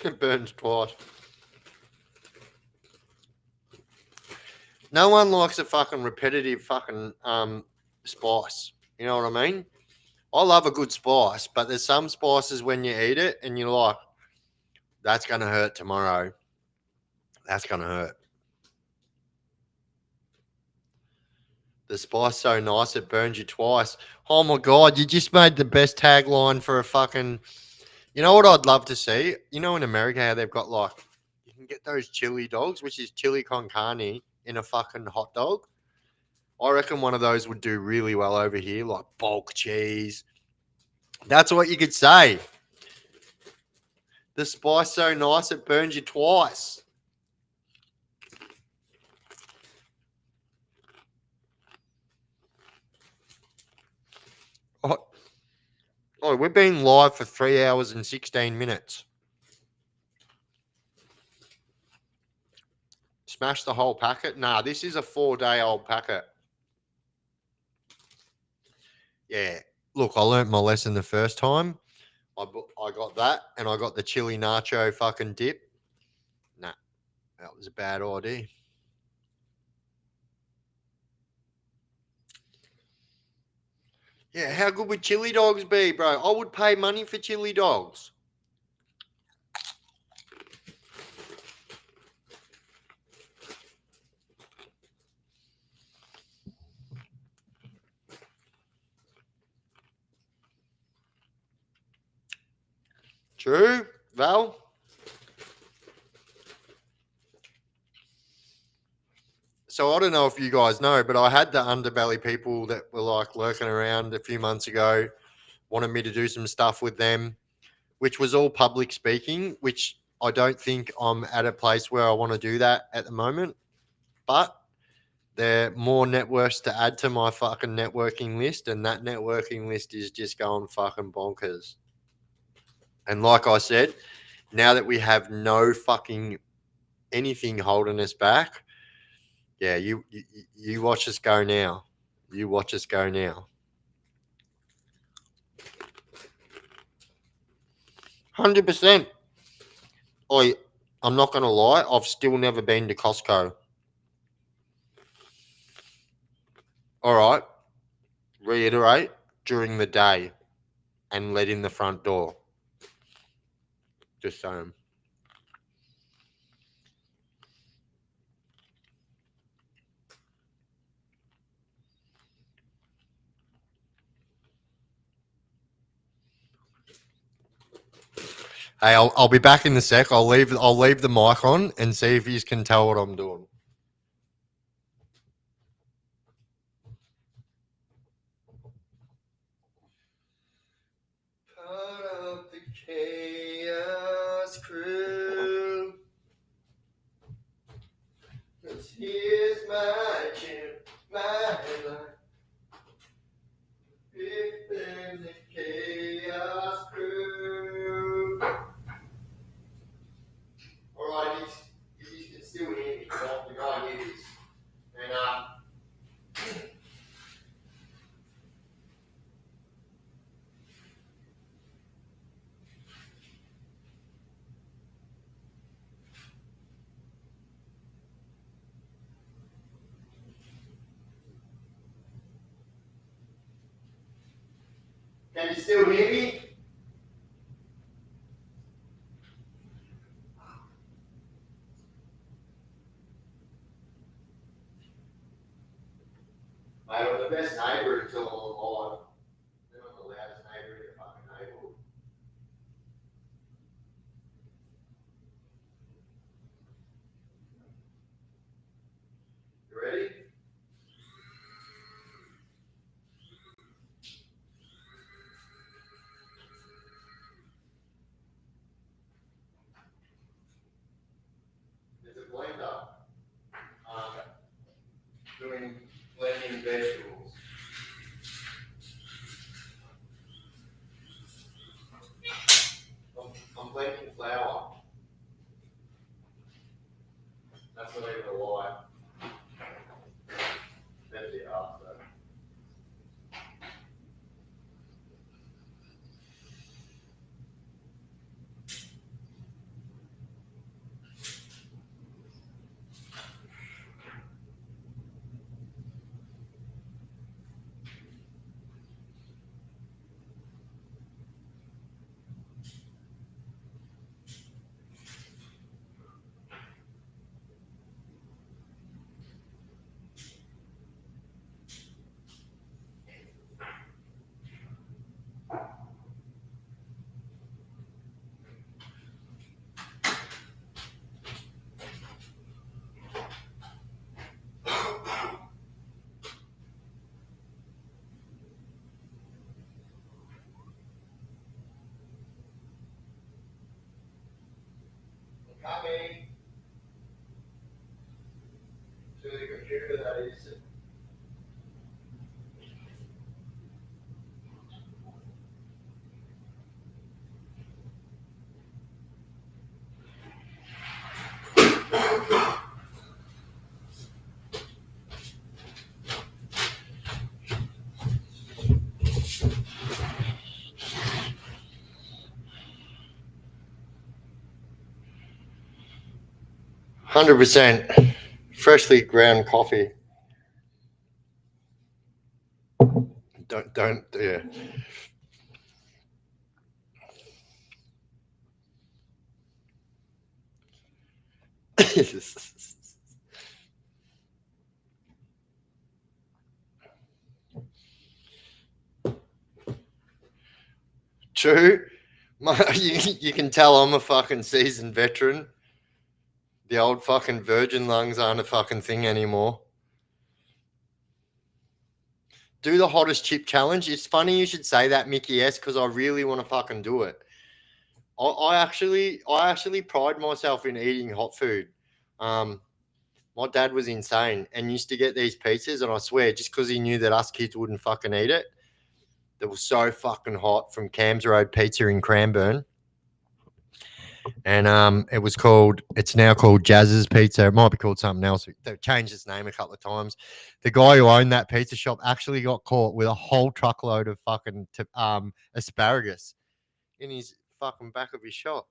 It burns twice. No one likes a fucking repetitive fucking spice. You know what I mean? I love a good spice, but there's some spices when you eat it and you're like, that's gonna hurt tomorrow. That's gonna hurt. The spice so nice it burns you twice. Oh my god, you just made the best tagline for a fucking. You know what I'd love to see? You know in America how they've got like you can get those chili dogs, which is chili con carne in a fucking hot dog. I reckon one of those would do really well over here, like bulk cheese. That's what you could say. The spice so nice it burns you twice. Oh, oh, we've been live for 3 hours and 16 minutes. Smash the whole packet? Nah, this is a 4-day-old packet. Yeah. Look, I learnt my lesson the first time. I got that, and I got the chili nacho fucking dip. Nah, that was a bad idea. Yeah, how good would chili dogs be, bro? I would pay money for chili dogs. True, Val? So I don't know if you guys know, but I had the underbelly people that were like lurking around a few months ago, wanted me to do some stuff with them, which was all public speaking, which I don't think I'm at a place where I want to do that at the moment. But there are more networks to add to my fucking networking list, and that networking list is just going fucking bonkers. And like I said, now that we have no fucking anything holding us back, yeah, you watch us go now. You watch us go now. 100%. I'm not gonna lie. I've still never been to Costco. All right. Reiterate during the day and let in the front door. Just saying. Hey, I'll be back in a sec. I'll leave the mic on and see if you can tell what I'm doing. Part of the chaos crew. 'Cause here's my chip, my life. If there's a chaos crew. Alright, if you can still hear me, you gotta hear this. And can you still hear me? Mate, I'm the best neighbour until I'm alive. Then I'm the loudest neighbour in the fucking neighbourhood. You ready? There's a blender doing blending vegetables. I'm blending flour. That's not even a lie. That's the after. 100% freshly ground coffee. Don't, yeah. True. You can tell I'm a fucking seasoned veteran. The old fucking virgin lungs aren't a fucking thing anymore. Do the hottest chip challenge. It's funny you should say that, Mickey S, because I really want to fucking do it. I actually pride myself in eating hot food. Um, my dad was insane and used to get these pizzas, and I swear, just because he knew that us kids wouldn't fucking eat it, that was so fucking hot from Cam's Road Pizza in Cranbourne. And it's now called Jazz's Pizza. It might be called something else. They've changed its name a couple of times. The guy who owned that pizza shop actually got caught with a whole truckload of fucking asparagus in his fucking back of his shop.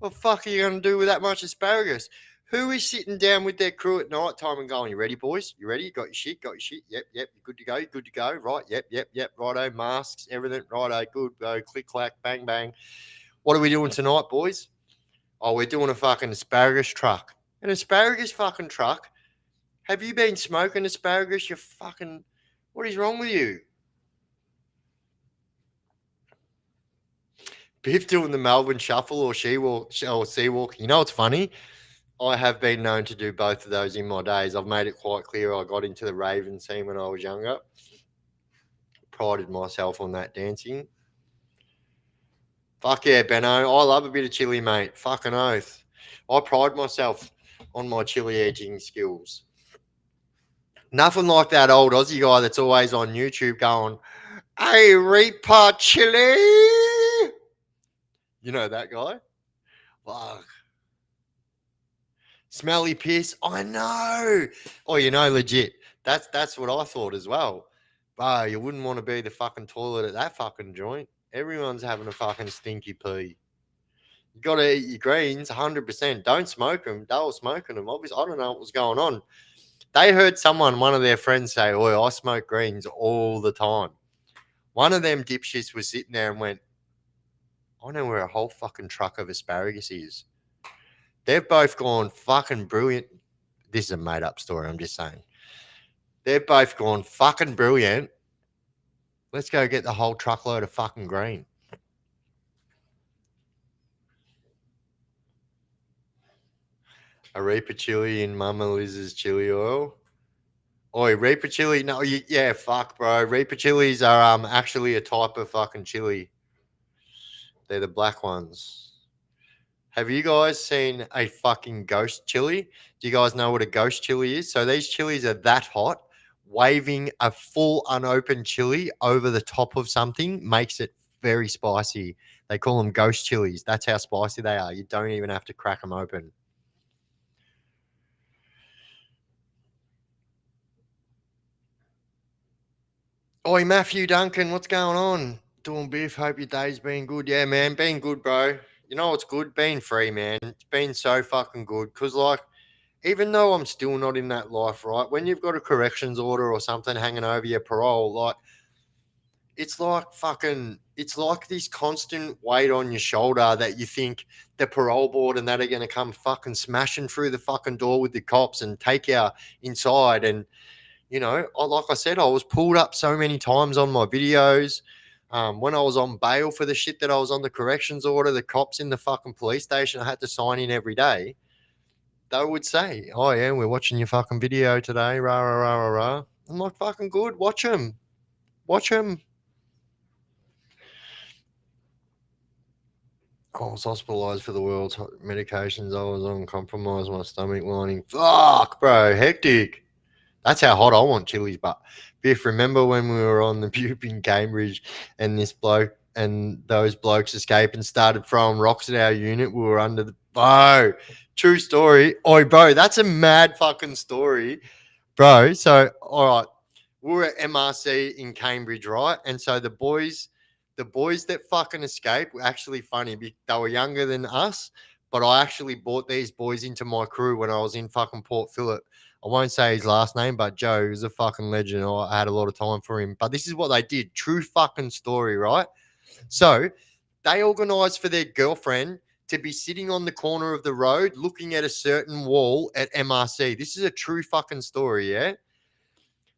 What the fuck are you going to do with that much asparagus? Who is sitting down with their crew at night time and going, "You ready, boys? You ready? You got your shit? Got your shit? Yep, yep. You good to go? You good to go? Right? Yep, yep, yep. Righto. Masks, everything. Righto. Good. Go. Click, clack, bang, bang. What are we doing tonight, boys? Oh, we're doing a fucking asparagus truck. An asparagus fucking truck? Have you been smoking asparagus? You fucking. What is wrong with you?" Biff doing the Melbourne Shuffle or Sea Walk. You know what's funny? I have been known to do both of those in my days. I've made it quite clear I got into the Raven scene when I was younger. Prided myself on that dancing. Fuck yeah, Benno. I love a bit of chili, mate. Fucking oath. I pride myself on my chili eating skills. Nothing like that old Aussie guy that's always on YouTube going, "Hey, Reaper Chili." You know that guy? Fuck. Smelly piss. I know. Oh, legit. That's what I thought as well. Bro, you wouldn't want to be the fucking toilet at that fucking joint. Everyone's having a fucking stinky pee. You got to eat your greens 100%. Don't smoke them. They were smoking them. Obviously, I don't know what was going on. They heard one of their friends say, "Oh, I smoke greens all the time." One of them dipshits was sitting there and went, "I know where a whole fucking truck of asparagus is." They've both gone fucking brilliant. This is a made up story, I'm just saying. They've both gone fucking brilliant. Let's go get the whole truckload of fucking green. A Reaper chili in Mama Liz's chili oil. Oi, Reaper chili. No, yeah, fuck, bro. Reaper chilies are actually a type of fucking chili. They're the black ones. Have you guys seen a fucking ghost chili? Do you guys know what a ghost chili is? So these chilies are that hot. Waving a full unopened chili over the top of something makes it very spicy. They call them ghost chilies. That's how spicy they are. You don't even have to crack them open. Oi, Matthew Duncan, what's going on? Doing Biff. Hope your day's been good. Yeah, man, been good, bro. You know what's good? Being free, man. It's been so fucking good. Because, like, even though I'm still not in that life, right? When you've got a corrections order or something hanging over your parole, like, it's like this constant weight on your shoulder that you think the parole board and that are going to come fucking smashing through the fucking door with the cops and take you inside. And, like I said, I was pulled up so many times on my videos. When I was on bail for the shit that I was on the corrections order, the cops in the fucking police station I had to sign in every day. They would say, "Oh yeah, we're watching your fucking video today." Rah rah rah rah rah. I'm like, "Fucking good. Watch them. Watch them." I was hospitalized for the world's medications. I was on compromise my stomach lining. Fuck, bro, hectic. That's how hot I want chilies. But Biff, remember when we were on the Bupe in Cambridge and this bloke and those blokes escaped and started throwing rocks at our unit? We were under the true story. Oi, bro, that's a mad fucking story, bro. So, all right, we were at MRC in Cambridge, right? And so the boys that fucking escaped were actually funny. They were younger than us, but I actually brought these boys into my crew when I was in fucking Port Phillip. I won't say his last name, but Joe is a fucking legend. I had a lot of time for him. But this is what they did. True fucking story, right? So they organized for their girlfriend to be sitting on the corner of the road looking at a certain wall at MRC. This is a true fucking story, yeah?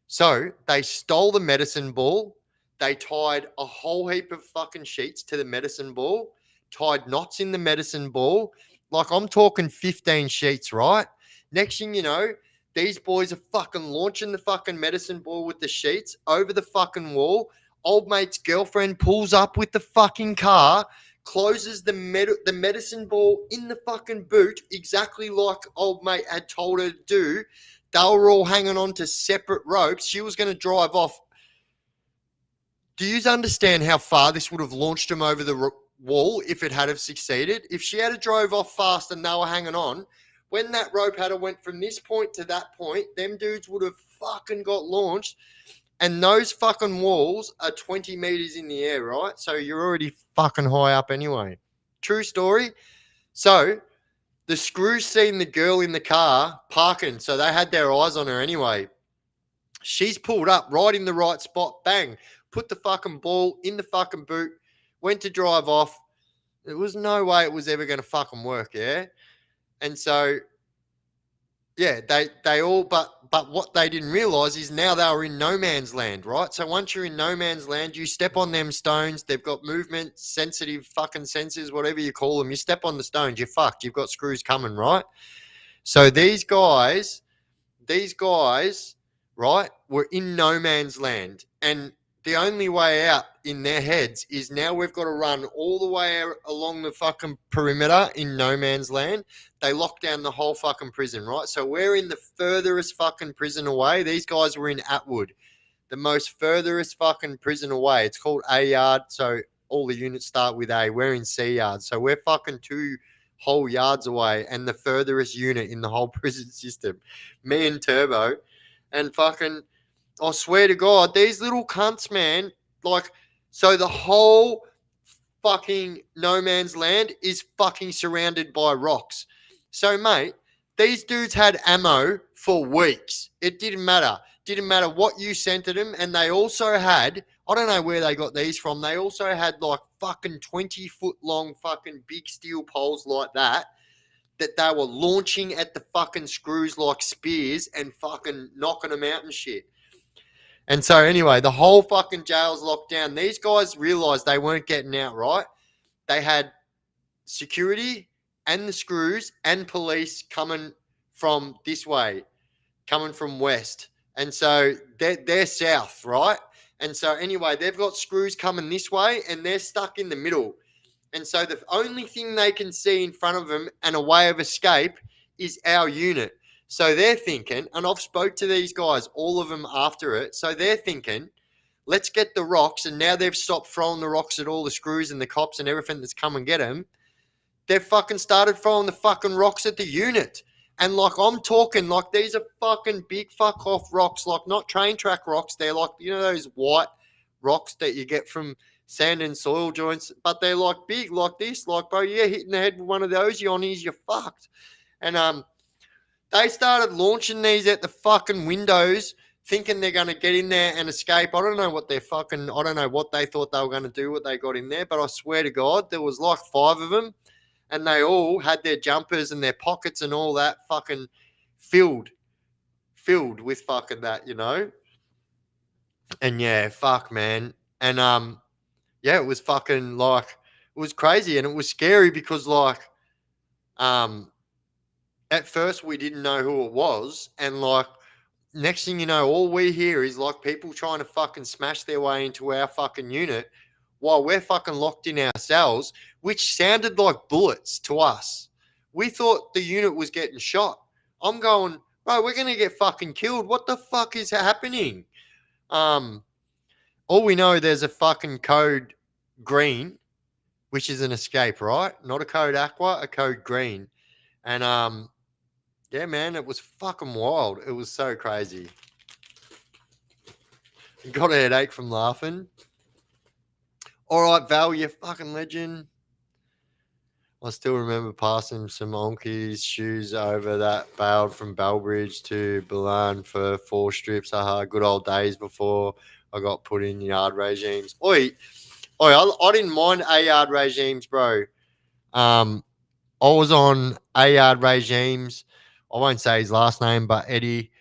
So they stole the medicine ball. They tied a whole heap of fucking sheets to the medicine ball, tied knots in the medicine ball. Like I'm talking 15 sheets, right? Next thing you know, these boys are fucking launching the fucking medicine ball with the sheets over the fucking wall. Old mate's girlfriend pulls up with the fucking car, closes the medicine ball in the fucking boot, exactly like old mate had told her to do. They were all hanging on to separate ropes. She was going to drive off. Do you understand how far this would have launched them over the wall if it had have succeeded? If she had drove off fast and they were hanging on, when that rope had went from this point to that point, them dudes would have fucking got launched. And those fucking walls are 20 meters in the air, right? So you're already fucking high up anyway. True story. So the screws seen the girl in the car parking, so they had their eyes on her anyway. She's pulled up right in the right spot, bang, put the fucking ball in the fucking boot, went to drive off. There was no way it was ever going to fucking work, yeah? And so, yeah, they all, but what they didn't realize is now they were in no man's land, right? So once you're in no man's land, you step on them stones. They've got movement, sensitive fucking sensors, whatever you call them. You step on the stones, you're fucked. You've got screws coming, right? So these guys, right, were in no man's land. And the only way out in their heads is now we've got to run all the way along the fucking perimeter in no man's land. They locked down the whole fucking prison, right? So we're in the furthest fucking prison away. These guys were in Atwood, the most furthest fucking prison away. It's called A Yard. So all the units start with A. We're in C Yard. So we're fucking 2 whole yards away and the furthest unit in the whole prison system. Me and Turbo. And fucking, I swear to God, these little cunts, man, like, so the whole fucking no man's land is fucking surrounded by rocks. So, mate, these dudes had ammo for weeks. It didn't matter. Didn't matter what you sent to them. And they also had, I don't know where they got these from. They also had like fucking 20-foot long fucking big steel poles like that they were launching at the fucking screws like spears and fucking knocking them out and shit. And so anyway, the whole fucking jail's locked down. These guys realised they weren't getting out, right? They had security and the screws and police coming from this way, coming from west. And so they're south, right? And so anyway, they've got screws coming this way and they're stuck in the middle. And so the only thing they can see in front of them and a way of escape is our unit. So they're thinking, and I've spoke to these guys, all of them after it. So they're thinking, let's get the rocks. And now they've stopped throwing the rocks at all the screws and the cops and everything that's come and get them. They've fucking started throwing the fucking rocks at the unit. And like I'm talking, like these are fucking big fuck off rocks, like not train track rocks. They're like, you know, those white rocks that you get from sand and soil joints, but they're like big, like this. Like, bro, yeah, hitting the head with one of those yawnies, you're fucked. And they started launching these at the fucking windows, thinking they're going to get in there and escape. I don't know what they're fucking, I don't know what they thought they were going to do, what they got in there, but I swear to God, there was like 5 of them, and they all had their jumpers and their pockets and all that fucking filled with fucking that, you know? And yeah, fuck, man. And yeah, it was fucking like, it was crazy and it was scary because like, at first we didn't know who it was, and like next thing you know, all we hear is like people trying to fucking smash their way into our fucking unit while we're fucking locked in our cells, which sounded like bullets to us. We thought the unit was getting shot. I'm going, bro, we're gonna get fucking killed. What the fuck is happening? All we know, there's a fucking code green, which is an escape, right? Not a code aqua, a code green. And yeah, man, it was fucking wild. It was so crazy. Got a headache from laughing. All right, Val, you fucking legend. I still remember passing some onkies shoes over that bailed from Bellbridge to Boulogne for 4 strips. Good old days before I got put in yard regimes. Oi, I didn't mind A yard regimes, bro. I was on A yard regimes. I won't say his last name, but Eddie,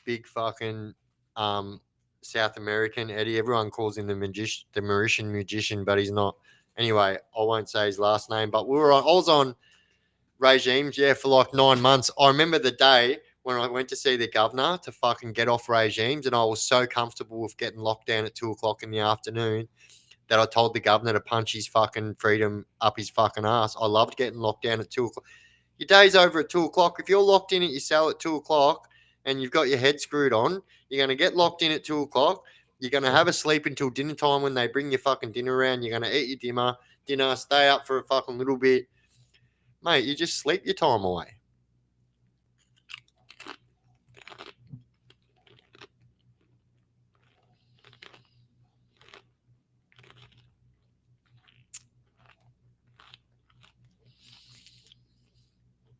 big fucking South American Eddie. Everyone calls him the Mauritian magician, but he's not. Anyway, I won't say his last name, but I was on regimes, yeah, for like 9 months. I remember the day when I went to see the governor to fucking get off regimes, and I was so comfortable with getting locked down at 2:00 in the afternoon that I told the governor to punch his fucking freedom up his fucking ass. I loved getting locked down at 2:00. Your day's over at 2:00. If you're locked in at your cell at 2:00 and you've got your head screwed on, you're going to get locked in at 2:00. You're going to have a sleep until dinner time when they bring your fucking dinner around. You're going to eat your dinner, stay up for a fucking little bit. Mate, you just sleep your time away.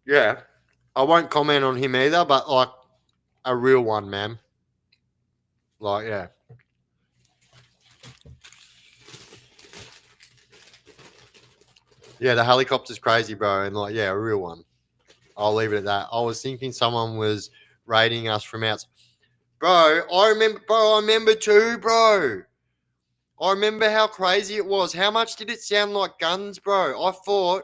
Yeah. I won't comment on him either, but like a real one, man. Like, yeah. Yeah, the helicopter's crazy, bro. And like, yeah, a real one. I'll leave it at that. I was thinking someone was raiding us from outside. Bro, I remember too, bro. I remember how crazy it was. How much did it sound like guns, bro? I thought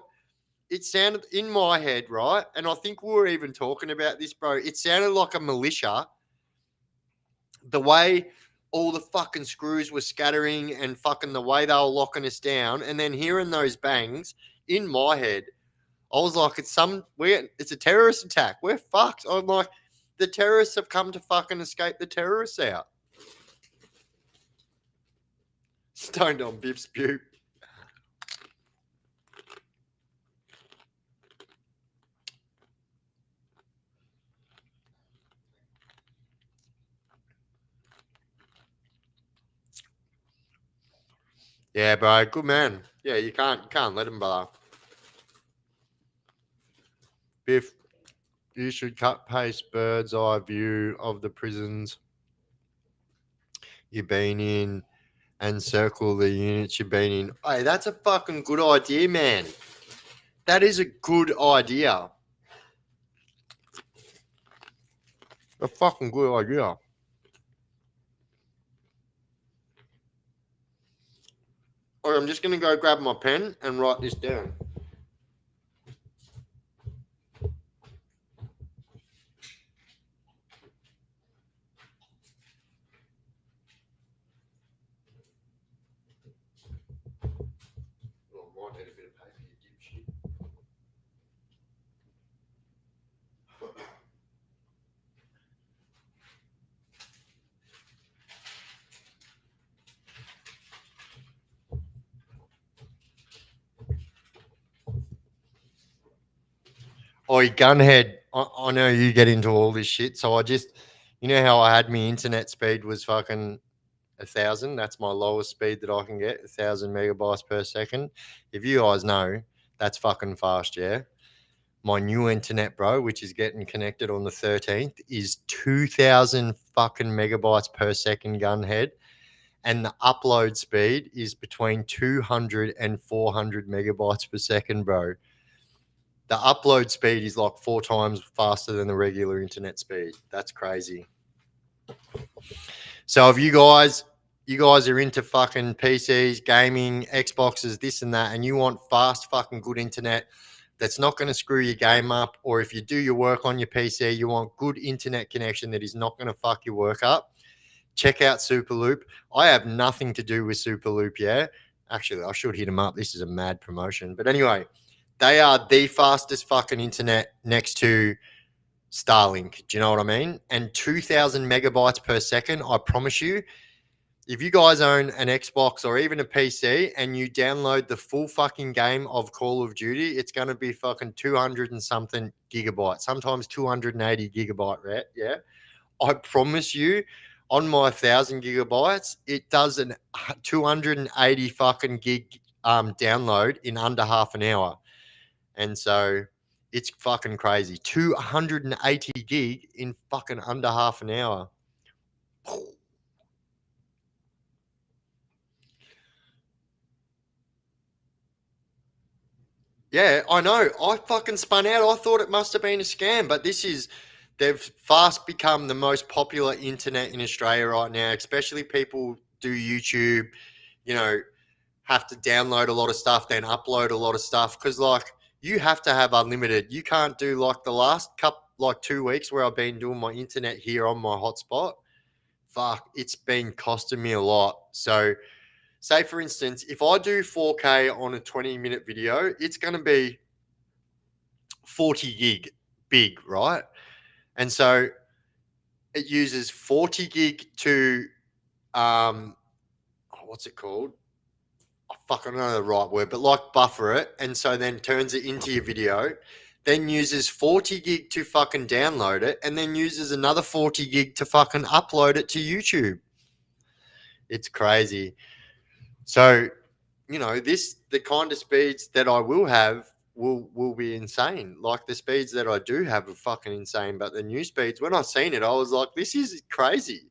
it sounded in my head, right? And I think we were even talking about this, bro. It sounded like a militia. The way all the fucking screws were scattering and fucking the way they were locking us down, and then hearing those bangs in my head, I was like, it's a terrorist attack. We're fucked. I'm like, the terrorists have come to fucking escape the terrorists out. Stoned on Biff's puke. Yeah, bro, good man. Yeah, you can't let him, brother. Biff, you should cut paste bird's eye view of the prisons you've been in and circle the units you've been in. Hey, that's a fucking good idea, man. That is a good idea. A fucking good idea. I'm just going to go grab my pen and write this down. Oh, I might need a bit of paper, you dipshit. Oi, gunhead. I know you get into all this shit, so I just, you know how I had my internet speed was fucking 1,000. That's my lowest speed that I can get, 1,000 megabytes per second. If you guys know, that's fucking fast, yeah. My new internet, bro, which is getting connected on the 13th, is 2,000 fucking megabytes per second, gunhead, and the upload speed is between 200 and 400 megabytes per second, bro. The upload speed is like 4 times faster than the regular internet speed. That's crazy. So if you guys are into fucking PCs, gaming, Xboxes, this and that, and you want fast fucking good internet that's not going to screw your game up, or if you do your work on your PC, you want good internet connection that is not going to fuck your work up, check out Superloop. I have nothing to do with Superloop, yeah. Actually, I should hit them up. This is a mad promotion. But anyway, they are the fastest fucking internet next to Starlink. Do you know what I mean? And 2,000 megabytes per second, I promise you, if you guys own an Xbox or even a PC and you download the full fucking game of Call of Duty, it's going to be fucking 200 and something gigabytes, sometimes 280 gigabyte, right? Yeah. I promise you, on my 1,000 gigabytes, it does an 280 fucking gig download in under half an hour. And so it's fucking crazy. 280 gig in fucking under half an hour. Yeah, I know. I fucking spun out. I thought it must have been a scam, but they've fast become the most popular internet in Australia right now, especially people do YouTube, you know, have to download a lot of stuff, then upload a lot of stuff. Cause like you have to have unlimited. You can't do like the last like 2 weeks where I've been doing my internet here on my hotspot. Fuck, it's been costing me a lot. So say for instance, if I do 4K on a 20-minute video, it's going to be 40 gig big, right? And so it uses 40 gig to what's it called? Oh, fuck, I don't know the right word, but like buffer it, and so then turns it into your video, then uses 40 gig to fucking download it, and then uses another 40 gig to fucking upload it to YouTube. It's crazy. So, the kind of speeds that I will have will be insane. Like the speeds that I do have are fucking insane, but the new speeds, when I seen it, I was like, this is crazy.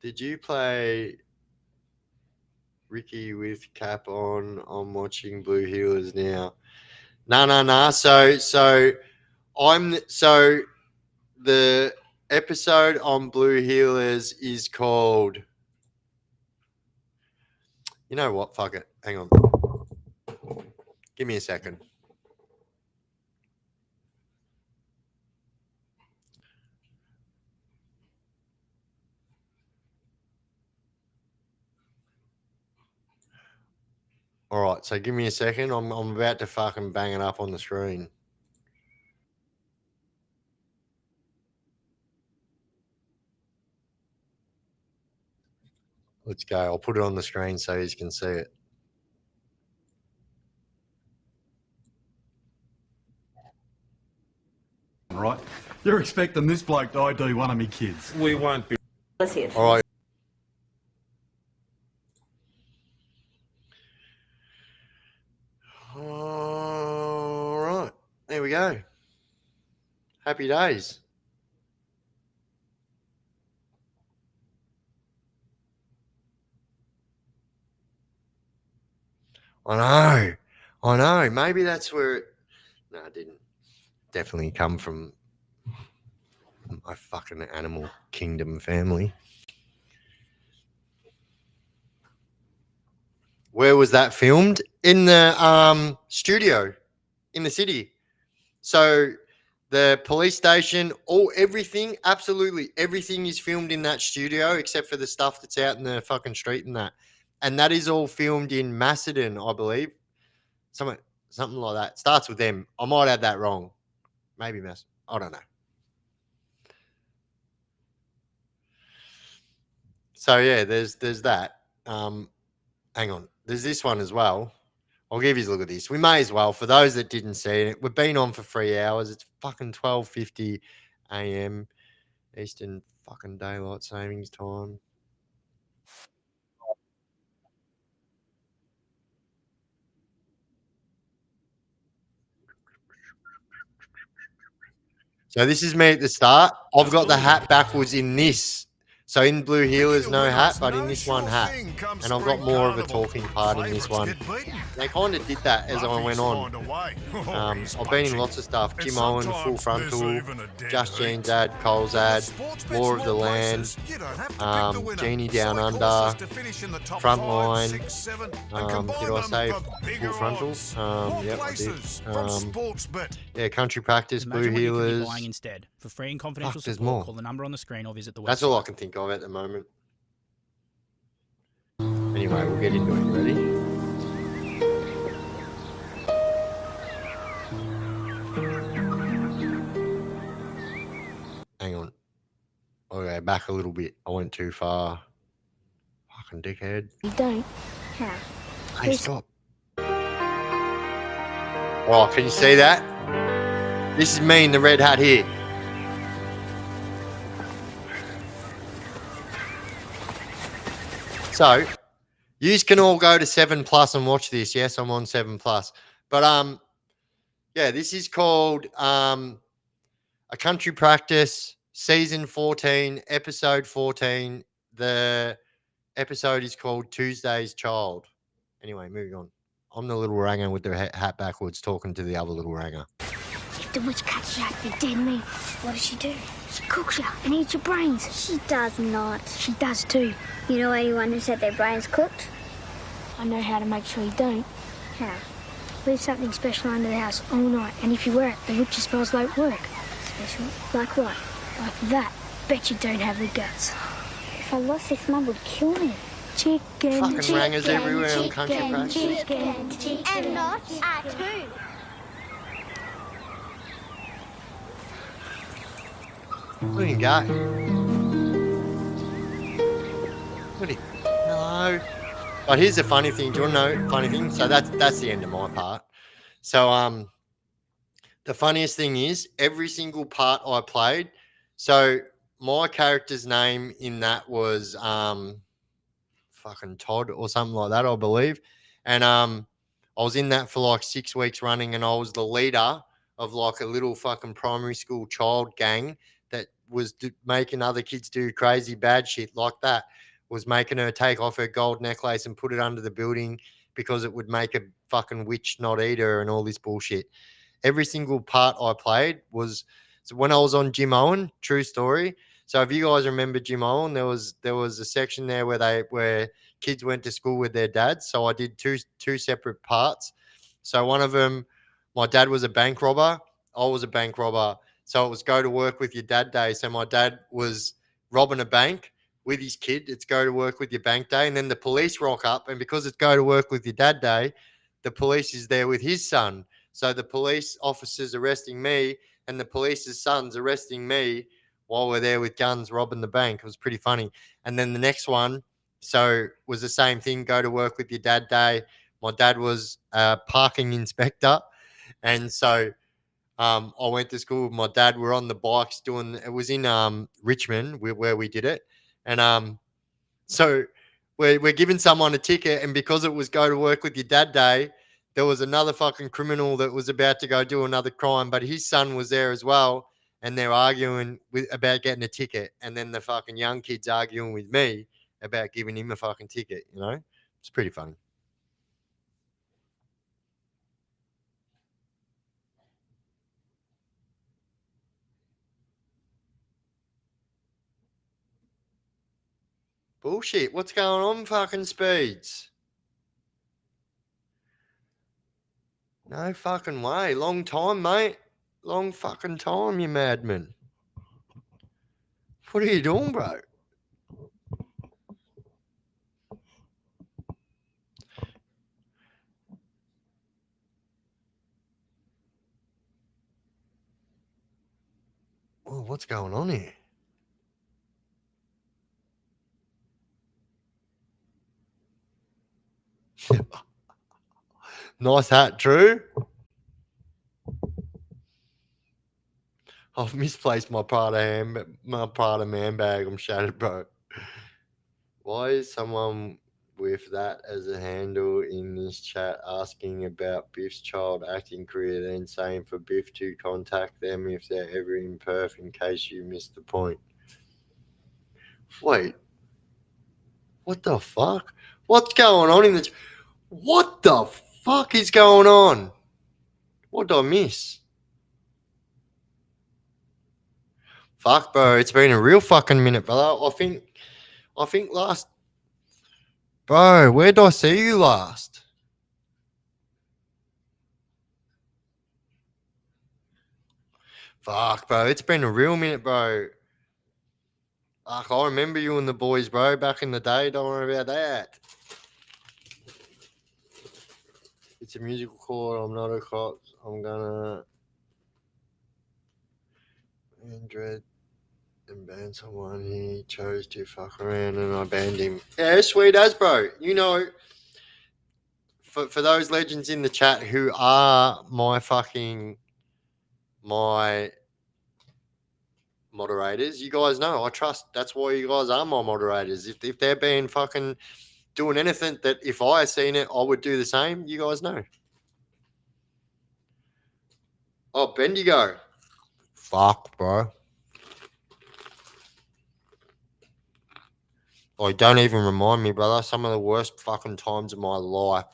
Did you play Ricky with cap on? I'm watching Blue Healers now. No. So the episode on Blue Healers is called. You know what? Fuck it. Hang on. Give me a second. All right. So give me a second. I'm about to fucking bang it up on the screen. Let's go. I'll put it on the screen so you can see it. Right? You're expecting this bloke to ID one of me kids. We won't be. All right. All right. There we go. Happy days. I know. Maybe that's where it. No, it didn't. Definitely come from my fucking animal kingdom family. Where was that filmed? In the studio in the city. So the police station, everything, absolutely everything is filmed in that studio except for the stuff that's out in the fucking street and that. And that is all filmed in Macedon, I believe. Something something like that. Starts with M. I might have that wrong. Maybe Macedon. I don't know. So yeah, there's that. Hang on. There's this one as well. I'll give you a look at this. We may as well, for those that didn't see it, we've been on for 3 hours. It's fucking 12:50 a.m. Eastern fucking daylight savings time. So this is me at the start. I've got the hat backwards in this. So in Blue Heelers, no hat, but in this one, hat. And I've got more of a talking part in this one. They kind of did that as I went on. I've been in lots of stuff. Jim Owen, Full Frontal, Just Jean's ad, Cole's ad, Law of the Land, Genie Down Under, Frontline. Did I say Full Frontal? Yep, I did. Yeah, Country Practice, Blue Imagine what you could be Heelers. buying instead. For free and confidential Fuck, there's support, more. call the number on the screen or visit the website. That's all I can think of at the moment. Anyway, we'll get into it. Ready? Hang on. Okay, back a little bit. I went too far. Fucking dickhead. You don't? How? Hey, stop. Oh, can you see that? This is me in the red hat here. So, you can all go to 7+ and watch this. Yes, I'm on 7+. But yeah, this is called A Country Practice, Season 14, Episode 14. The episode is called Tuesday's Child. Anyway, moving on. I'm the little ranger with the hat backwards talking to the other little ranger. If the witch cuts you out, you're dead meat. What does she do? She cooks you and eats your brains. She does not. She does too. You know anyone who's had their brains cooked? I know how to make sure you don't. How? Leave something special under the house all night, and if you wear it, the witch's spells won't work. Special? Like what? Like that. Bet you don't have the guts. If I lost this, Mum would kill me. Chicken, Fucking chicken, rangers everywhere on Country chicken, Practice. chicken. And not are too. Look at him go. Look at him. No. But here's the funny thing. Do you want to know funny thing? So that's the end of my part. So the funniest thing is every single part I played. So my character's name in that was fucking Todd or something like that, I believe. And I was in that for like 6 weeks running, and I was the leader of like a little fucking primary school child gang that was making other kids do crazy bad shit like that. Was making her take off her gold necklace and put it under the building because it would make a fucking witch not eat her and all this bullshit. Every single part I played was so when I was on Jim Owen, true story. So if you guys remember Jim Owen, there was a section there where kids went to school with their dads. So I did two separate parts. So one of them, my dad was a bank robber. I was a bank robber. So it was go to work with your dad day. So my dad was robbing a bank with his kid. It's go to work with your bank day. And then the police rock up. And because it's go to work with your dad day, the police is there with his son. So the police officers arresting me and the police's sons arresting me while we're there with guns robbing the bank. It was pretty funny. And then the next one, so was the same thing, go to work with your dad day. My dad was a parking inspector. And so I went to school with my dad. We're on the bikes doing, it was in Richmond where we did it. And so we're giving someone a ticket, and because it was go to work with your dad day, there was another fucking criminal that was about to go do another crime, but his son was there as well, and they're arguing about getting a ticket, and then the fucking young kid's arguing with me about giving him a fucking ticket, you know? It's pretty funny. Bullshit. What's going on, fucking Speeds? No fucking way. Long time, mate. Long fucking time, you madman. What are you doing, bro? Oh, what's going on here? Nice hat, Drew. I've misplaced my Prada man bag. I'm shattered, bro. Why is someone with that as a handle in this chat asking about Biff's child acting career, then saying for Biff to contact them if they're ever in Perth in case you missed the point? Wait, what the fuck? What's going on in the... What the fuck is going on? What did I miss? Fuck, bro, it's been a real fucking minute, brother. I think last... Bro, where did I see you last? Fuck, bro, it's been a real minute, bro. Fuck, I remember you and the boys, bro, back in the day. Don't worry about that. It's a musical chord. I'm not a cop. I'm gonna... Andred and ban someone. He chose to fuck around and I banned him. Yeah, sweet as, bro. You know, for those legends in the chat who are my moderators, you guys know I trust. That's why you guys are my moderators. If they're being fucking doing anything that if I seen it, I would do the same, you guys know. Oh, Bendigo. Fuck, bro. Oh, don't even remind me, brother. Some of the worst fucking times of my life.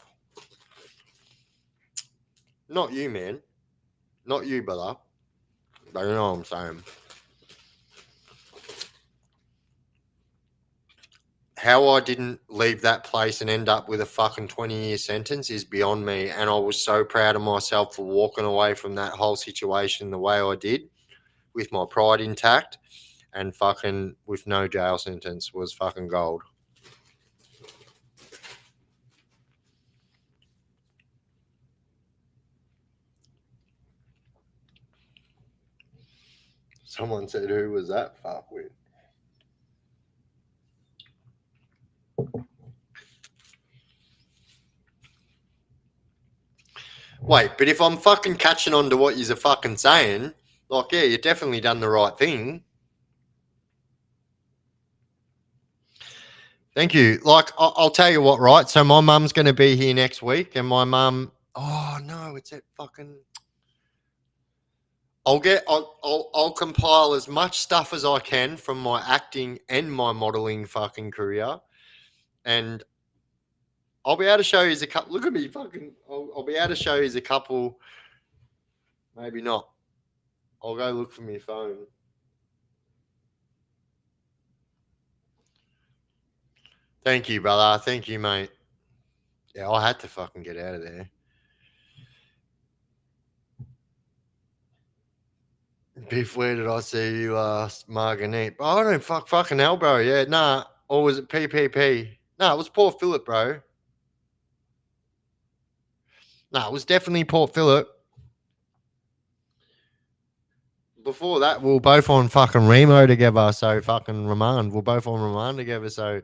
Not you, man. Not you, brother. But you know what I'm saying. How I didn't leave that place and end up with a fucking 20-year sentence is beyond me. And I was so proud of myself for walking away from that whole situation the way I did, with my pride intact, and fucking with no jail sentence was fucking gold. Someone said, who was that fuck with? Wait, but if I'm fucking catching on to what you're fucking saying, like, yeah, you definitely done the right thing. Thank you. Like, I'll tell you what, right? So my mum's going to be here next week, and my mum... Oh, no, it's at fucking... I'll compile as much stuff as I can from my acting and my modelling fucking career, and I'll be able to show you a couple... Look at me, fucking... I'll be able to show you a couple... Maybe not. I'll go look for my phone. Thank you, brother. Thank you, mate. Yeah, I had to fucking get out of there. Biff, where did I see you last? Marganite. Oh, I don't fucking hell, bro. Yeah, nah. Or was it PPP? No, it was Port Phillip, bro. No, it was definitely Port Phillip. Before that, we were both on fucking Remo together. So fucking Remand. We're both on Remand together. So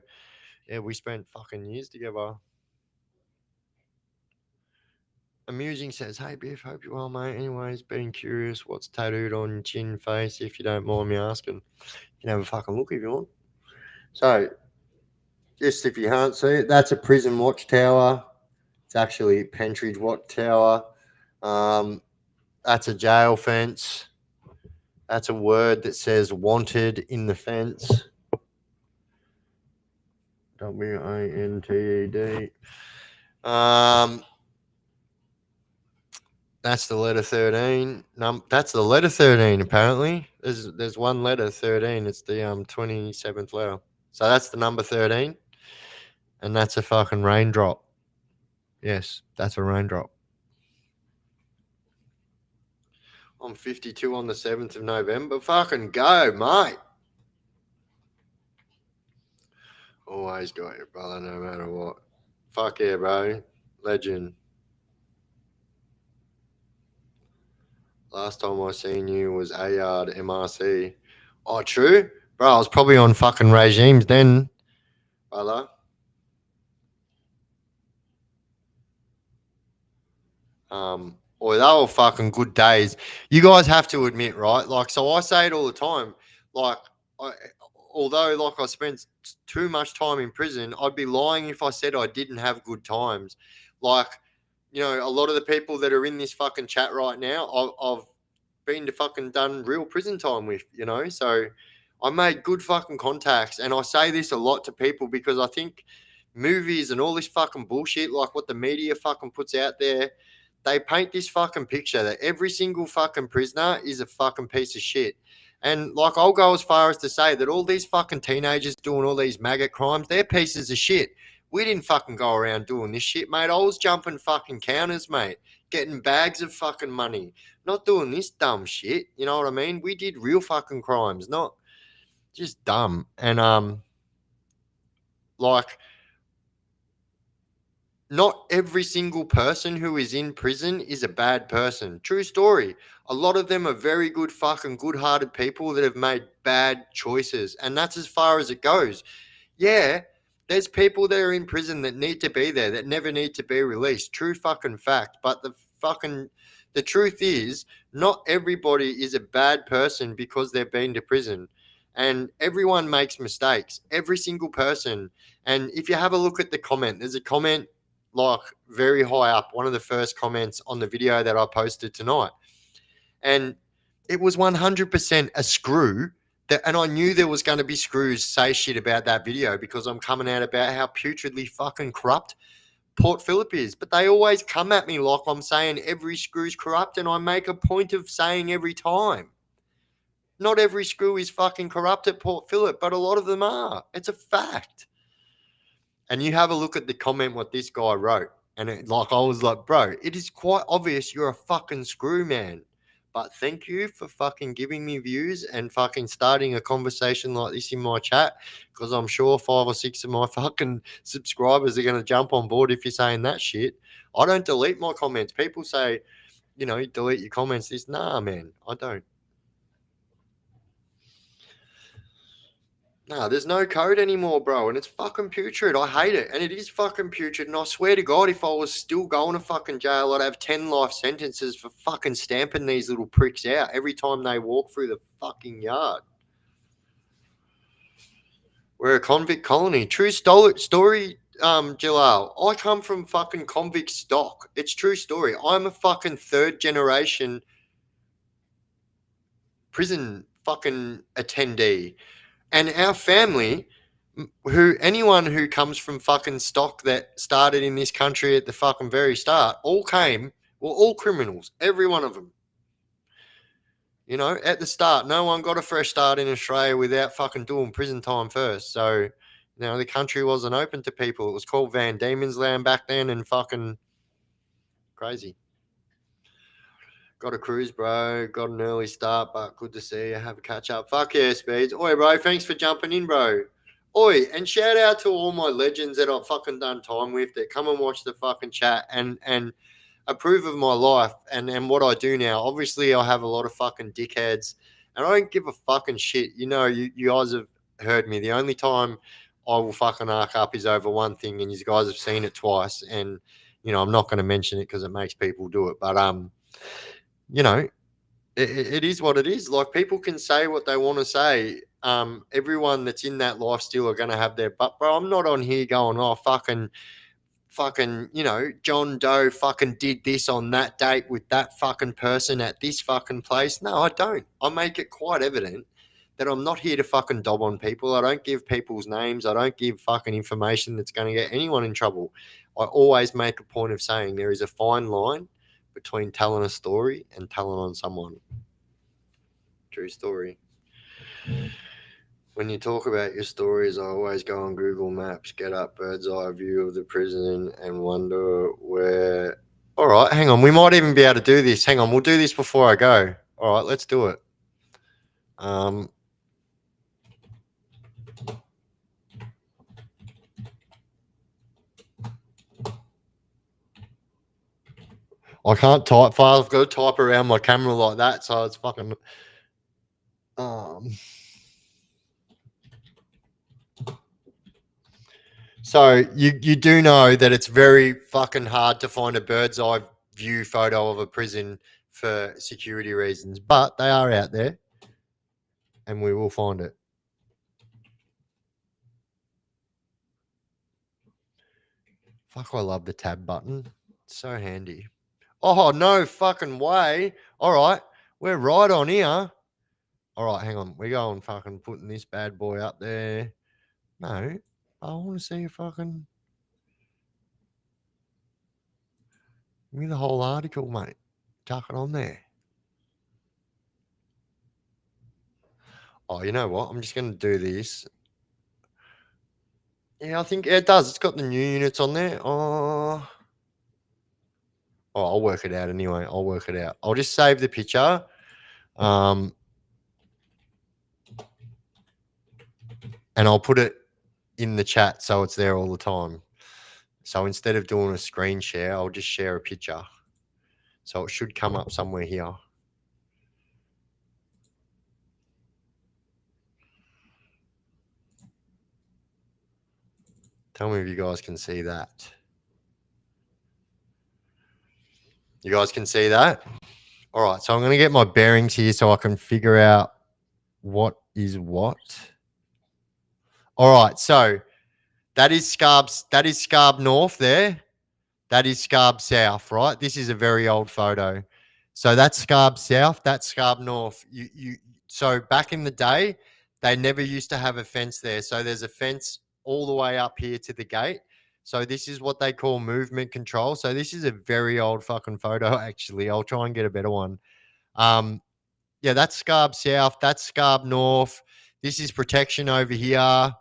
yeah, we spent fucking years together. Amusing says, hey Biff, hope you're well, mate. Anyways, being curious, what's tattooed on your chin face, if you don't mind me asking. You can have a fucking look if you want. So, just if you can't see it, that's a prison watchtower. It's actually Pentridge Watchtower. That's a jail fence. That's a word that says wanted in the fence. WANTED. That's the letter 13. That's the letter 13, apparently. There's one letter, 13. It's the 27th letter. So that's the number 13. And that's a fucking raindrop. Yes, that's a raindrop. I'm 52 on the 7th of November. Fucking go, mate. Always got your brother, no matter what. Fuck yeah, bro. Legend. Last time I seen you was A-Yard MRC. Oh, true? Bro, I was probably on fucking regimes then, brother. Or they were fucking good days. You guys have to admit, right? Like, so I say it all the time. Like, I, although like I spent too much time in prison, I'd be lying if I said I didn't have good times. Like, you know, a lot of the people that are in this fucking chat right now, I've been to fucking done real prison time with, you know. So I made good fucking contacts, and I say this a lot to people because I think movies and all this fucking bullshit, like what the media fucking puts out there, they paint this fucking picture that every single fucking prisoner is a fucking piece of shit. And like, I'll go as far as to say that all these fucking teenagers doing all these maggot crimes, they're pieces of shit. We didn't fucking go around doing this shit, mate. I was jumping fucking counters, mate, getting bags of fucking money, not doing this dumb shit. You know what I mean? We did real fucking crimes, not just dumb. And like, not every single person who is in prison is a bad person. True story. A lot of them are very good, fucking good hearted people that have made bad choices. And that's as far as it goes. Yeah, there's people that are in prison that need to be there, that never need to be released. True fucking fact. But the truth is, not everybody is a bad person because they've been to prison. And everyone makes mistakes. Every single person. And if you have a look at the comment, there's a comment like very high up, one of the first comments on the video that I posted tonight. And it was 100% a screw. And I knew there was going to be screws say shit about that video because I'm coming out about how putridly fucking corrupt Port Phillip is. But they always come at me like I'm saying every screw's corrupt, and I make a point of saying every time. Not every screw is fucking corrupt at Port Phillip, but a lot of them are. It's a fact. And you have a look at the comment what this guy wrote. And I was like, bro, it is quite obvious you're a fucking screw, man. But thank you for fucking giving me views and fucking starting a conversation like this in my chat, because I'm sure 5 or 6 of my fucking subscribers are going to jump on board if you're saying that shit. I don't delete my comments. People say, you know, delete your comments. Nah, man, I don't. Nah, there's no code anymore, bro, and it's fucking putrid. I hate it, and it is fucking putrid. And I swear to God, if I was still going to fucking jail, I'd have 10 life sentences for fucking stamping these little pricks out every time they walk through the fucking yard. We're a convict colony. True story, Jalal. I come from fucking convict stock. It's true story. I'm a fucking 3rd generation prison fucking attendee. And our family, anyone who comes from fucking stock that started in this country at the fucking very start, all criminals, every one of them. You know, at the start, no one got a fresh start in Australia without fucking doing prison time first. So, you know, the country wasn't open to people. It was called Van Diemen's Land back then, and fucking crazy. Got a cruise, bro. Got an early start, but good to see you. Have a catch up. Fuck yeah, Speeds. Oi, bro. Thanks for jumping in, bro. Oi, and shout out to all my legends that I've fucking done time with that come and watch the fucking chat and approve of my life and what I do now. Obviously, I have a lot of fucking dickheads, and I don't give a fucking shit. You know, you guys have heard me. The only time I will fucking arc up is over one thing, and you guys have seen it twice. And, you know, I'm not going to mention it because it makes people do it. But, you know, it is what it is. Like, people can say what they want to say. Everyone that's in that life still are going to have their but, bro. I'm not on here going, oh, fucking, you know, John Doe fucking did this on that date with that fucking person at this fucking place. No, I don't. I make it quite evident that I'm not here to fucking dob on people. I don't give people's names. I don't give fucking information that's going to get anyone in trouble. I always make a point of saying there is a fine line between telling a story and telling on someone. True story. When you talk about your stories, I always go on Google Maps, get up bird's eye view of the prison and wonder where... All right, hang on. We might even be able to do this. Hang on, we'll do this before I go. All right, let's do it. I can't type fast. I've got to type around my camera like that, so it's fucking. So you do know that it's very fucking hard to find a bird's eye view photo of a prison for security reasons, but they are out there, and we will find it. Fuck, I love the tab button. It's so handy. Oh, no fucking way. All right, we're right on here. All right, hang on. We're going fucking putting this bad boy up there. No, I want to see a fucking. Give me the whole article, mate. Tuck it on there. Oh, you know what? I'm just going to do this. Yeah, I think it does. It's got the new units on there. Oh, I'll work it out anyway. I'll work it out. I'll just save the picture. And I'll put it in the chat so it's there all the time. So instead of doing a screen share, I'll just share a picture. So it should come up somewhere here. Tell me if you guys can see that. You guys can see that? All right, so I'm going to get my bearings here so I can figure out what is what. All right, so that is Scarb North there. That is Scarb South, right? This is a very old photo. So that's Scarb South, that's Scarb North. So back in the day, they never used to have a fence there. So there's a fence all the way up here to the gate. So this is what they call movement control. So this is a very old fucking photo, actually. I'll try and get a better one. Yeah, that's Scarb South. That's Scarb North. This is protection over here.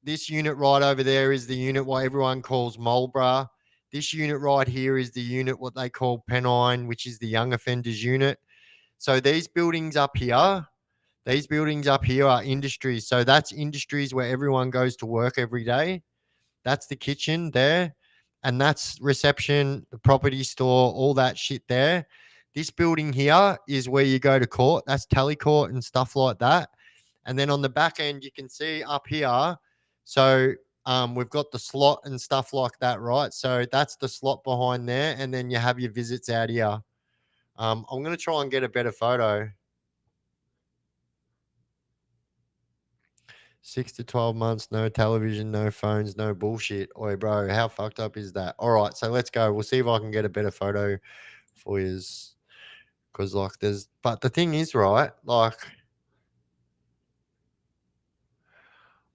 This unit right over there is the unit what everyone calls Marlborough. This unit right here is the unit what they call Pennine, which is the young offenders unit. So these buildings up here are industries. So that's industries where everyone goes to work every day. That's the kitchen there. And that's reception, the property store, all that shit there. This building here is where you go to court. That's tally court and stuff like that. And then on the back end, you can see up here. So we've got the slot and stuff like that, right? So that's the slot behind there. And then you have your visits out here. I'm going to try and get a better photo. 6 to 12 months, no television, no phones, no bullshit. Oi, bro, how fucked up is that? All right, so let's go. We'll see if I can get a better photo for you. Because, like, but the thing is, right, like,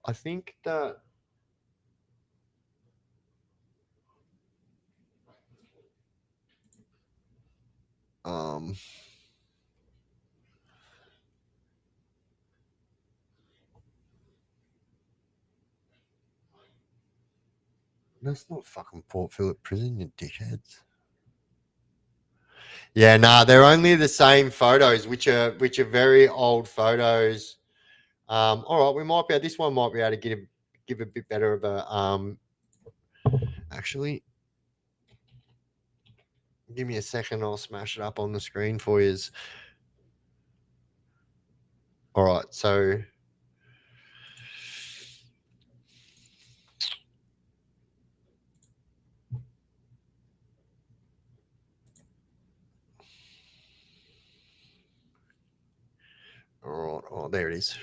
I think that that's not fucking Port Phillip Prison, you dickheads. Yeah, nah, they're only the same photos, which are very old photos. All right, we might be this one might be able to give a bit better of a actually. Give me a second, I'll smash it up on the screen for you. All right, so all right, oh, there it is.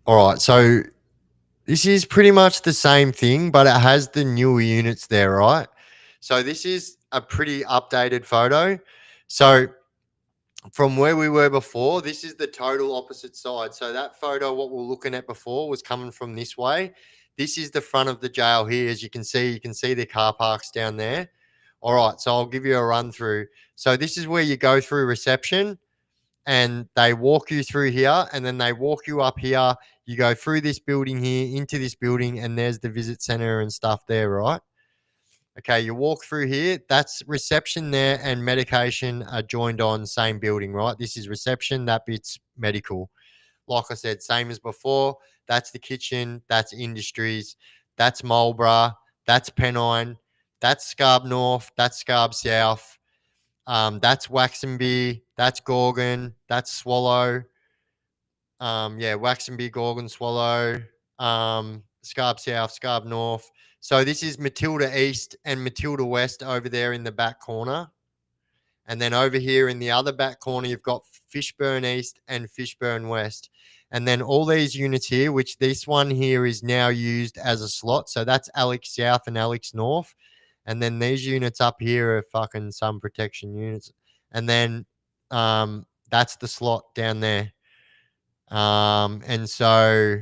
All right, so this is pretty much the same thing, but it has the newer units there, right? So this is a pretty updated photo. So from where we were before, this is the total opposite side. So that photo, what we're looking at before, was coming from this way. This is the front of the jail here. As you can see the car parks down there. All right, so I'll give you a run through. So this is where you go through reception and they walk you through here and then they walk you up here. You go through this building here into this building and there's the visit center and stuff there, right? Okay, you walk through here. That's reception there, and medication are joined on same building, right? This is reception. That bit's medical. Like I said, same as before. That's the kitchen. That's industries. That's Marlborough. That's Pennine. That's Scarb North. That's Scarb South. That's Waxenby. That's Gorgon. That's Swallow. Yeah, Waxenby, Gorgon, Swallow. Scarb South, Scarb North. So this is Matilda East and Matilda West over there in the back corner. And then over here in the other back corner, you've got Fishburne East and Fishburne West. And then all these units here, which this one here is now used as a slot. So that's Alex South and Alex North. And then these units up here are fucking some protection units. And then that's the slot down there. And so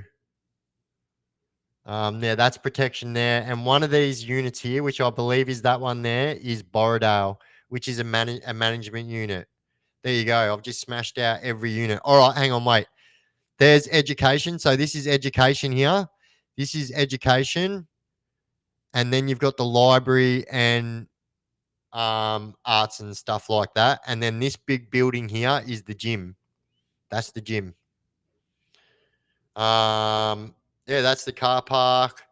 yeah, that's protection there. And one of these units here, which I believe is that one there, is Borrowdale, which is a management unit. There you go. I've just smashed out every unit. All right, hang on, wait. There's education. So this is education here. This is education. And then you've got the library and arts and stuff like that. And then this big building here is the gym. That's the gym. Yeah, that's the car park.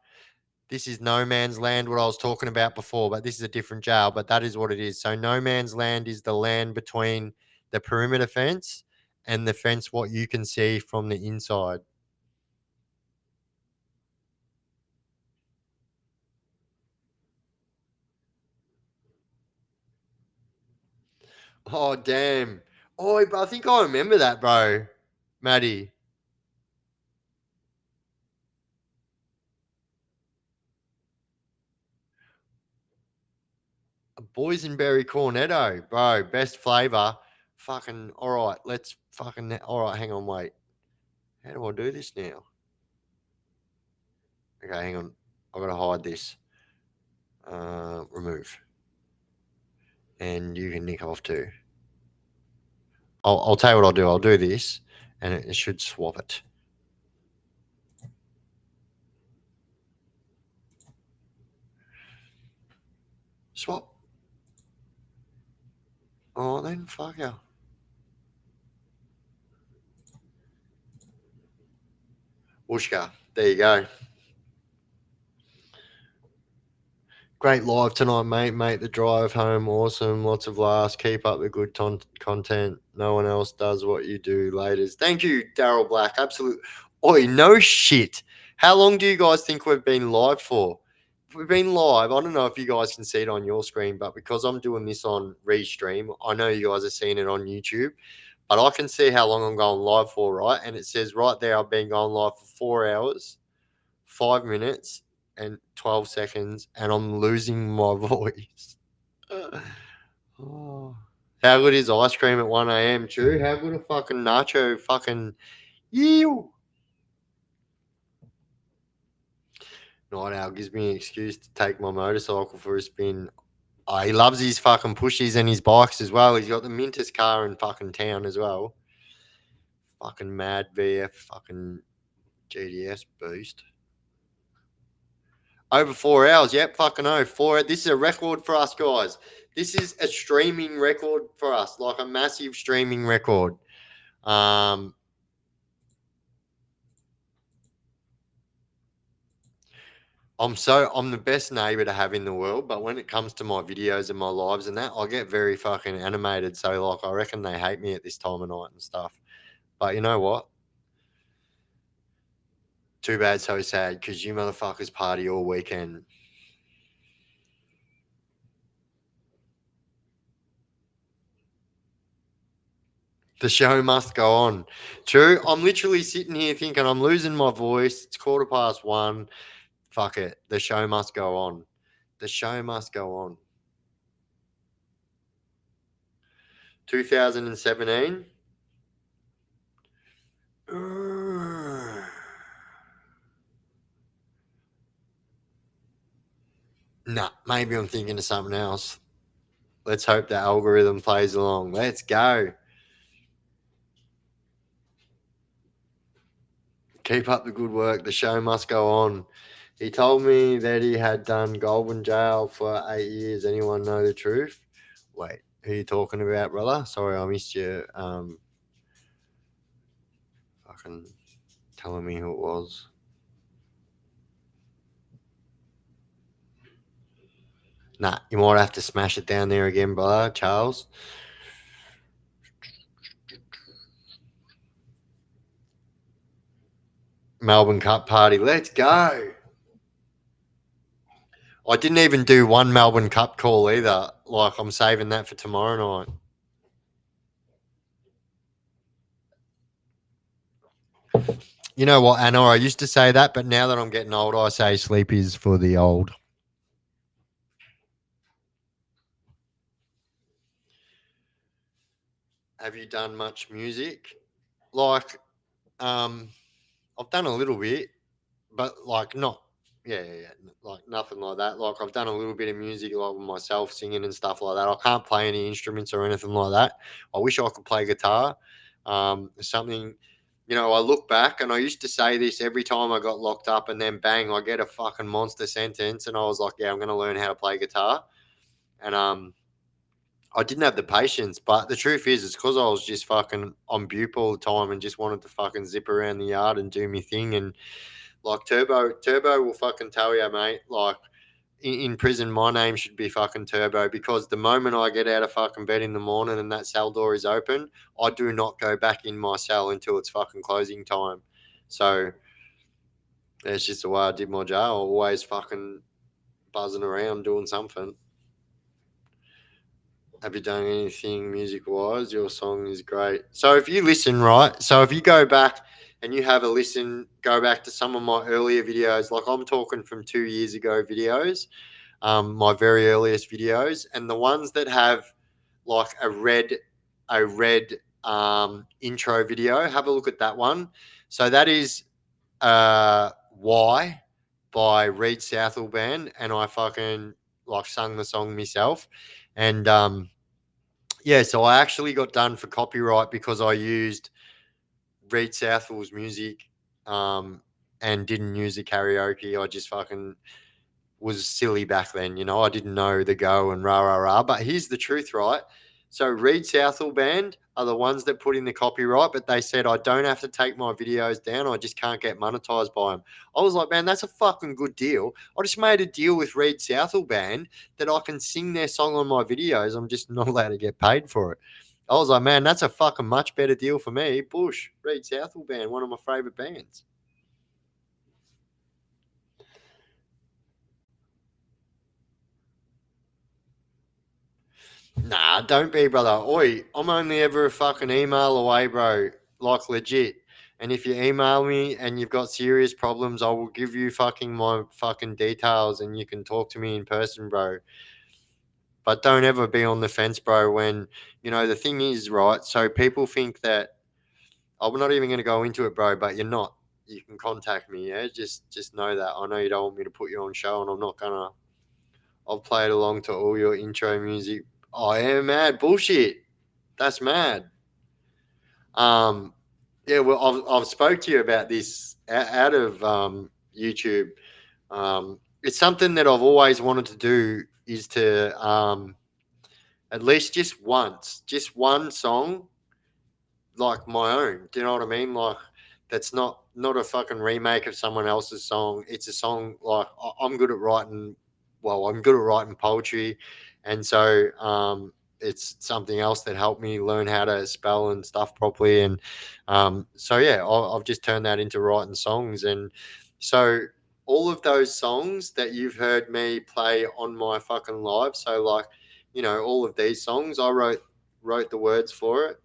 This is no man's land, what I was talking about before, but this is a different jail, but that is what it is. So no man's land is the land between the perimeter fence and the fence what you can see from the inside. Oh, damn. Oh, but I think I remember that, bro. Maddie. A boysenberry cornetto, bro. Best flavor. Fucking, all right. Let's fucking, all right. Hang on, wait. How do I do this now? Okay, hang on. I've got to hide this. Remove. And you can nick off too. I'll tell you what I'll do. I'll do this, and it should swap it. Swap. Oh, then fuck yeah. Whooshka. There you go. Great live tonight, mate. Mate, the drive home, awesome. Lots of laughs. Keep up the good content. No one else does what you do. Laters. Thank you, Daryl Black. Absolute. Oi, no shit. How long do you guys think we've been live for? We've been live. I don't know if you guys can see it on your screen, but because I'm doing this on Restream, I know you guys are seeing it on YouTube, but I can see how long I'm going live for, right? And it says right there, I've been going live for 4 hours, 5 minutes, and 12 seconds, and I'm losing my voice. Oh. How good is ice cream at 1 a.m., Drew? How good a fucking nacho fucking ew. Night Owl gives me an excuse to take my motorcycle for a spin. Oh, he loves his fucking pushies and his bikes as well. He's got the mintest car in fucking town as well. Fucking mad VF fucking GDS boost. Over 4 hours. Yep, fucking 4. This is a record for us, guys. This is a streaming record for us, like a massive streaming record. I'm the best neighbor to have in the world, but when it comes to my videos and my lives and that, I get very fucking animated. So like I reckon they hate me at this time of night and stuff. But you know what? Too bad, so sad, because you motherfuckers party all weekend. The show must go on. True. I'm literally sitting here thinking I'm losing my voice. It's 1:15. Fuck it. The show must go on. The show must go on. 2017. Nah, maybe I'm thinking of something else. Let's hope the algorithm plays along. Let's go. Keep up the good work. The show must go on. He told me that he had done Goulburn jail for 8 years. Anyone know the truth? Wait, who are you talking about, brother? Sorry, I missed you. Fucking telling me who it was. Nah, you might have to smash it down there again, brother, Charles. Melbourne Cup party. Let's go. I didn't even do one Melbourne Cup call either. Like, I'm saving that for tomorrow night. You know what, Anna? I used to say that, but now that I'm getting older, I say sleep is for the old. Have you done much music? Like, I've done a little bit, but like not, yeah, like nothing like that. Like I've done a little bit of music, like with myself singing and stuff like that. I can't play any instruments or anything like that. I wish I could play guitar. Something, I look back and I used to say this every time I got locked up, and then bang, I get a fucking monster sentence, and I was like, yeah, I'm gonna learn how to play guitar, and I didn't have the patience, but the truth is, it's because I was just fucking on bupe all the time and just wanted to fucking zip around the yard and do my thing. And like Turbo will fucking tell you, mate. Like in prison, my name should be fucking Turbo, because the moment I get out of fucking bed in the morning and that cell door is open, I do not go back in my cell until it's fucking closing time. So that's just the way I did my jail. Always fucking buzzing around doing something. Have you done anything music wise? Your song is great. So if you listen, right? So if you go back and you have a listen, go back to some of my earlier videos, like I'm talking from 2 years ago videos, my very earliest videos, and the ones that have like a red intro video, have a look at that one. So that is Why by Reed Southall Band, and I fucking like sung the song myself. And yeah, so I actually got done for copyright because I used Reed Southall's music and didn't use the karaoke. I just fucking was silly back then, I didn't know the go and rah rah rah. But here's the truth, right? So Reed Southall Band are the ones that put in the copyright, but they said I don't have to take my videos down. I just can't get monetized by them. I was like, man, that's a fucking good deal. I just made a deal with Reed Southall Band that I can sing their song on my videos. I'm just not allowed to get paid for it. I was like, man, that's a fucking much better deal for me. Bush, Reed Southall Band, one of my favorite bands. Nah, don't be, brother. Oi, I'm only ever a fucking email away, bro. Like, legit. And if you email me and you've got serious problems, I will give you fucking my fucking details and you can talk to me in person, bro. But don't ever be on the fence, bro, when, the thing is, right? So people think that, I'm not even going to go into it, bro, but you're not. You can contact me, yeah? Just know that. I know you don't want me to put you on show, and I'm not going to. I've played along to all your intro music. I am mad. Bullshit. That's mad. Yeah, well, I've spoke to you about this out of YouTube. It's something that I've always wanted to do, is to at least just one song, like my own. Do you know what I mean? Like that's not a fucking remake of someone else's song. It's a song like I'm good at writing. Well, I'm good at writing poetry, and so it's something else that helped me learn how to spell and stuff properly. And so yeah, I've just turned that into writing songs. And so all of those songs that you've heard me play on my fucking live, so like all of these songs, I wrote the words for it.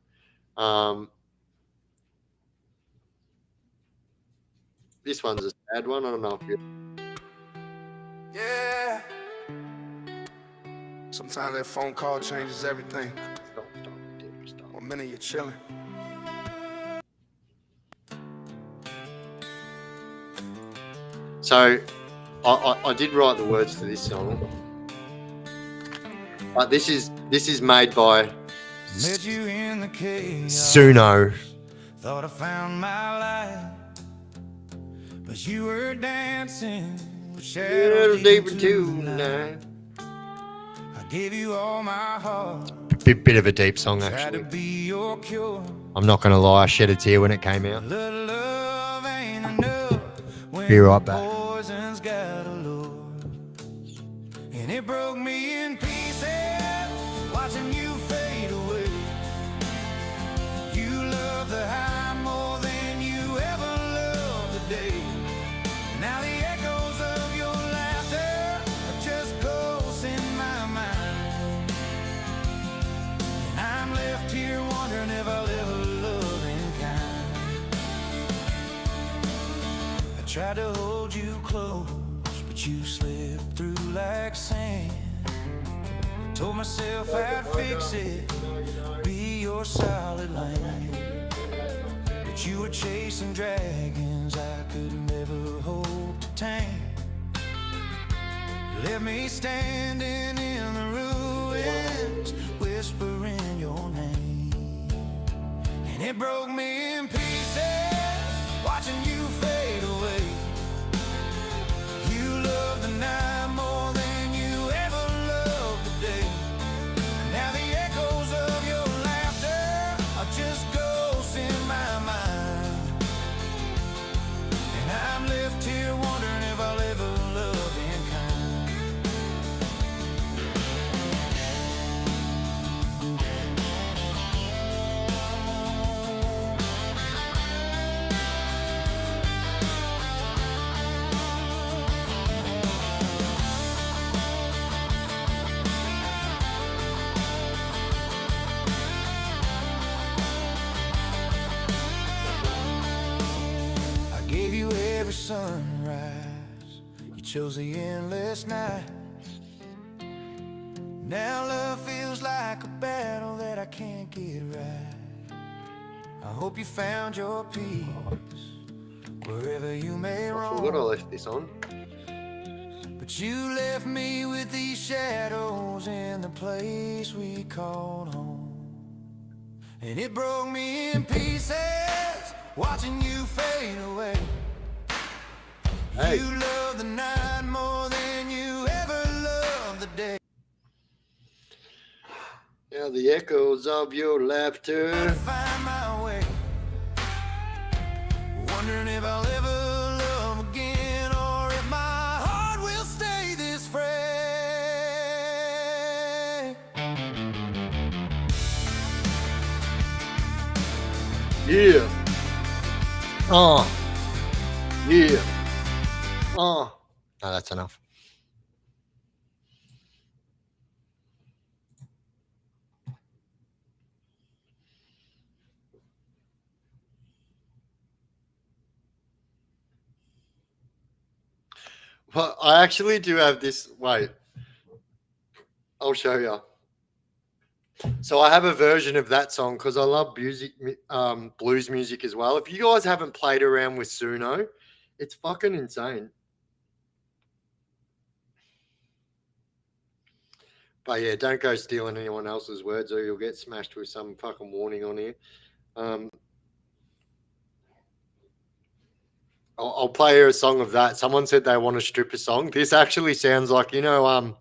This one's a sad one. I don't know if you. Yeah. Sometimes that phone call changes everything. Stop. 1 minute you're chilling. So I did write the words to this song, but this is made by Met you in the chaos. Suno. Thought I found my life, but you were dancing but Little shadows deeper deep too into the now. night. I gave you all my heart, Bit of a deep song, tried to actually. be your cure. I'm not gonna lie, I shed a tear when it came out. Little love ain't enough when Be right the back. poison's got a lure. And it broke me in pieces, watching you fade away. You love the high more than you ever loved the day. Now the echoes of your laughter are just ghosts in my mind. And I'm left here wondering if I'll ever love in kind. I tried to hold you close, but you slipped through like sand. Told myself I'd fix it, be your solid land. But you were chasing dragons I could never hope to tame. You left me standing in the ruins, whispering your name. And it broke me in pieces, watching you fade away. You love the night more than you ever loved the day. Now the echoes of your laughter are just ghosts in my mind. And I'm left here wondering if I'll ever love in kind. I gave you every sunrise, you chose the endless night. Now love feels like a battle that I can't get right. I hope you found your peace wherever you may I roam. forgot I left this on. But you left me with these shadows in the place we called home. And it broke me in pieces, watching you fade away. Hey. You love the night more than you ever loved the day. Now the echoes of your laughter. Find my way, wondering if I'll ever love again, or if my heart will stay this free. Yeah. Yeah. No, that's enough. Well, I actually do have this. Wait, I'll show you. So I have a version of that song because I love blues music as well. If you guys haven't played around with Suno, it's fucking insane. But yeah, don't go stealing anyone else's words or you'll get smashed with some fucking warning on here. I'll play you a song of that. Someone said they want a stripper song. This actually sounds like, Teddy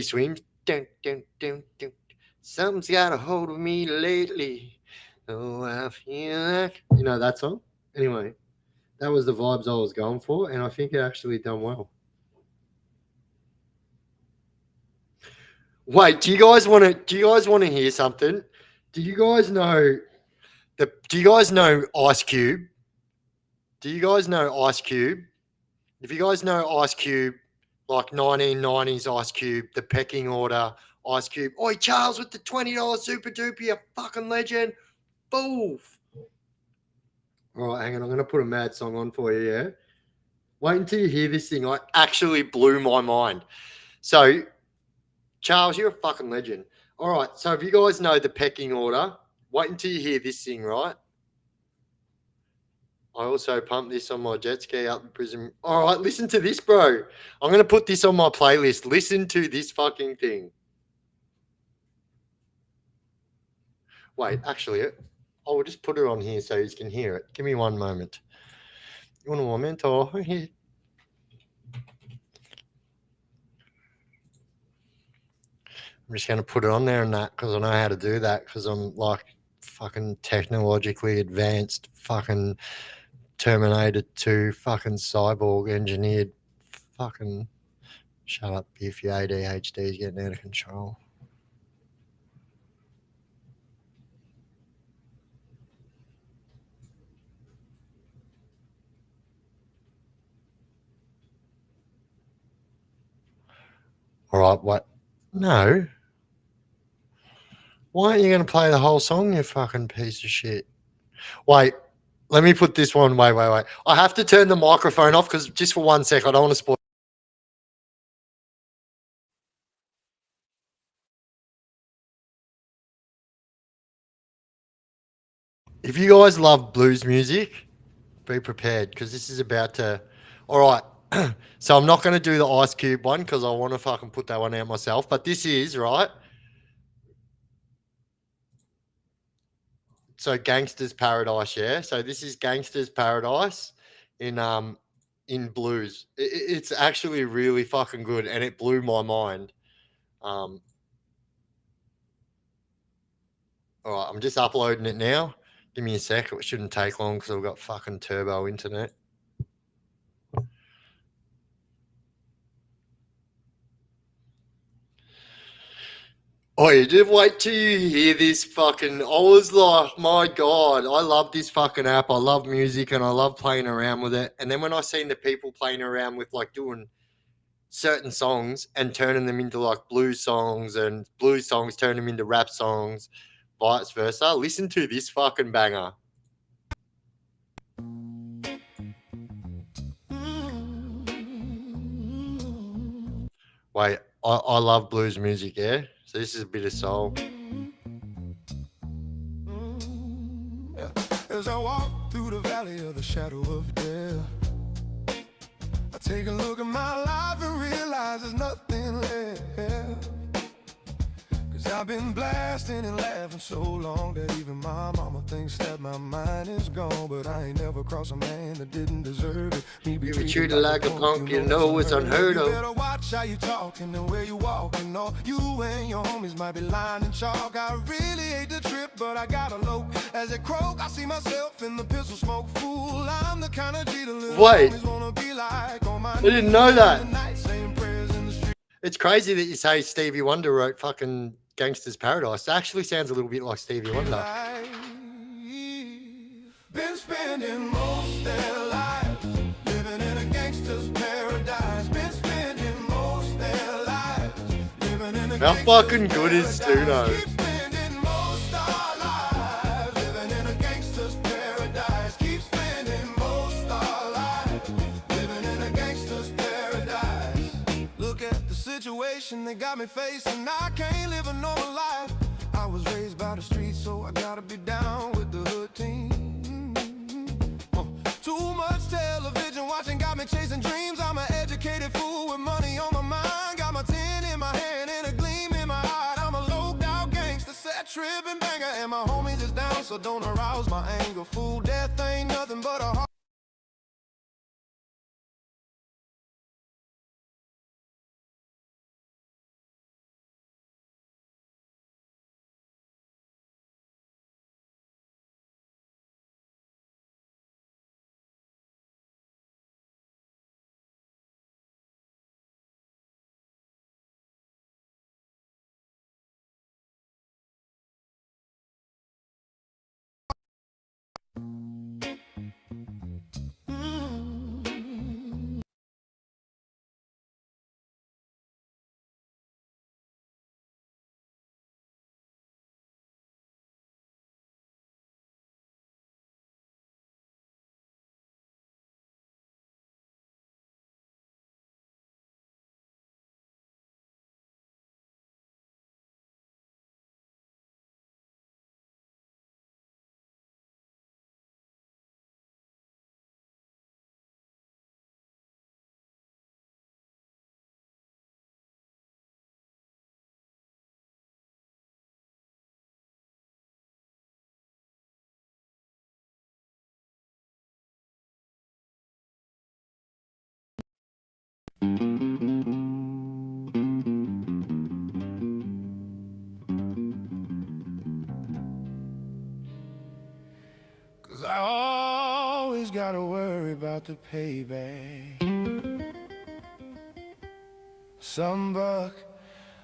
Swims. Dun, dun, dun, dun. Something's got a hold of me lately. Oh, I feel like that song. Anyway, that was the vibes I was going for, and I think it actually done well. Wait, do you guys want to hear something? Do you guys know Ice Cube? Do you guys know Ice Cube? If you guys know Ice Cube, like 1990s Ice Cube, The Pecking Order, Ice Cube. Oi, Charles with the $20 super duper, you fucking legend. Boof. All right, hang on. I'm going to put a mad song on for you, yeah? Wait until you hear this thing. Like, actually blew my mind. So, Charles, you're a fucking legend. All right, so if you guys know The Pecking Order, wait until you hear this thing, right? I also pumped this on my jet ski up in prison. All right, listen to this, bro. I'm going to put this on my playlist. Listen to this fucking thing. Wait, actually, I will just put it on here so you can hear it. Give me one moment. Un momento. I'm just going to put it on there and that because I know how to do that because I'm like fucking technologically advanced fucking Terminator 2 fucking cyborg engineered fucking shut up if your ADHD is getting out of control. All right, what? No. Why aren't you going to play the whole song, you fucking piece of shit? Wait, let me put this one. Wait. I have to turn the microphone off because just for 1 sec, I don't want to spoil. If you guys love blues music, be prepared because this is about to. All right. So I'm not going to do the Ice Cube one because I want to fucking put that one out myself. But this is, right? So Gangster's Paradise, yeah. So this is Gangster's Paradise in blues. It's actually really fucking good, and it blew my mind. All right, I'm just uploading it now. Give me a sec. It shouldn't take long because I've got fucking turbo internet. Oh, you just wait till you hear this fucking. I was like, my God, I love this fucking app. I love music and I love playing around with it. And then when I seen the people playing around with like doing certain songs and turning them into like blues songs and blues songs turn them into rap songs, vice versa. Listen to this fucking banger. Wait, I love blues music, yeah? So this is a bit of soul. As I walk through the valley of the shadow of death, I take a look at my life and realize there's nothing left. Cause I've been blasting and laughing so long that even my mama thinks that my mind is gone. But I ain't never crossed a man that didn't deserve it. Me be treated like a punk, you know it's unheard of. You better watch how you talking and where you walking. No, you and your homies might be lying in chalk. I really hate the trip, but I gotta low. As it croak, I see myself in the pistol smoke. Fool, I'm the kind of G the little homies wanna be like. I didn't know that. It's crazy that you say Stevie Wonder wrote fucking Gangster's Paradise. It actually sounds a little bit like Stevie Wonder. Been spending most their lives living in a gangster's paradise. Been spending most their lives living in a How fucking good is Stuno? Keep spending most our lives living in a gangster's paradise. Keep spending most our lives living in a gangster's paradise. Look at the situation they got me facing. I can't live a normal life. I was raised by the streets, so I gotta be down with the hood team. Too much television watching got me chasing dreams. I'm an educated fool with money on my mind. Got my tin in my hand and a gleam in my eye. I'm a low-down gangster, set tripping banger, and my homies is down, so don't arouse my anger. Fool, death ain't nothing but a heart. I always gotta worry about the payback. Some buck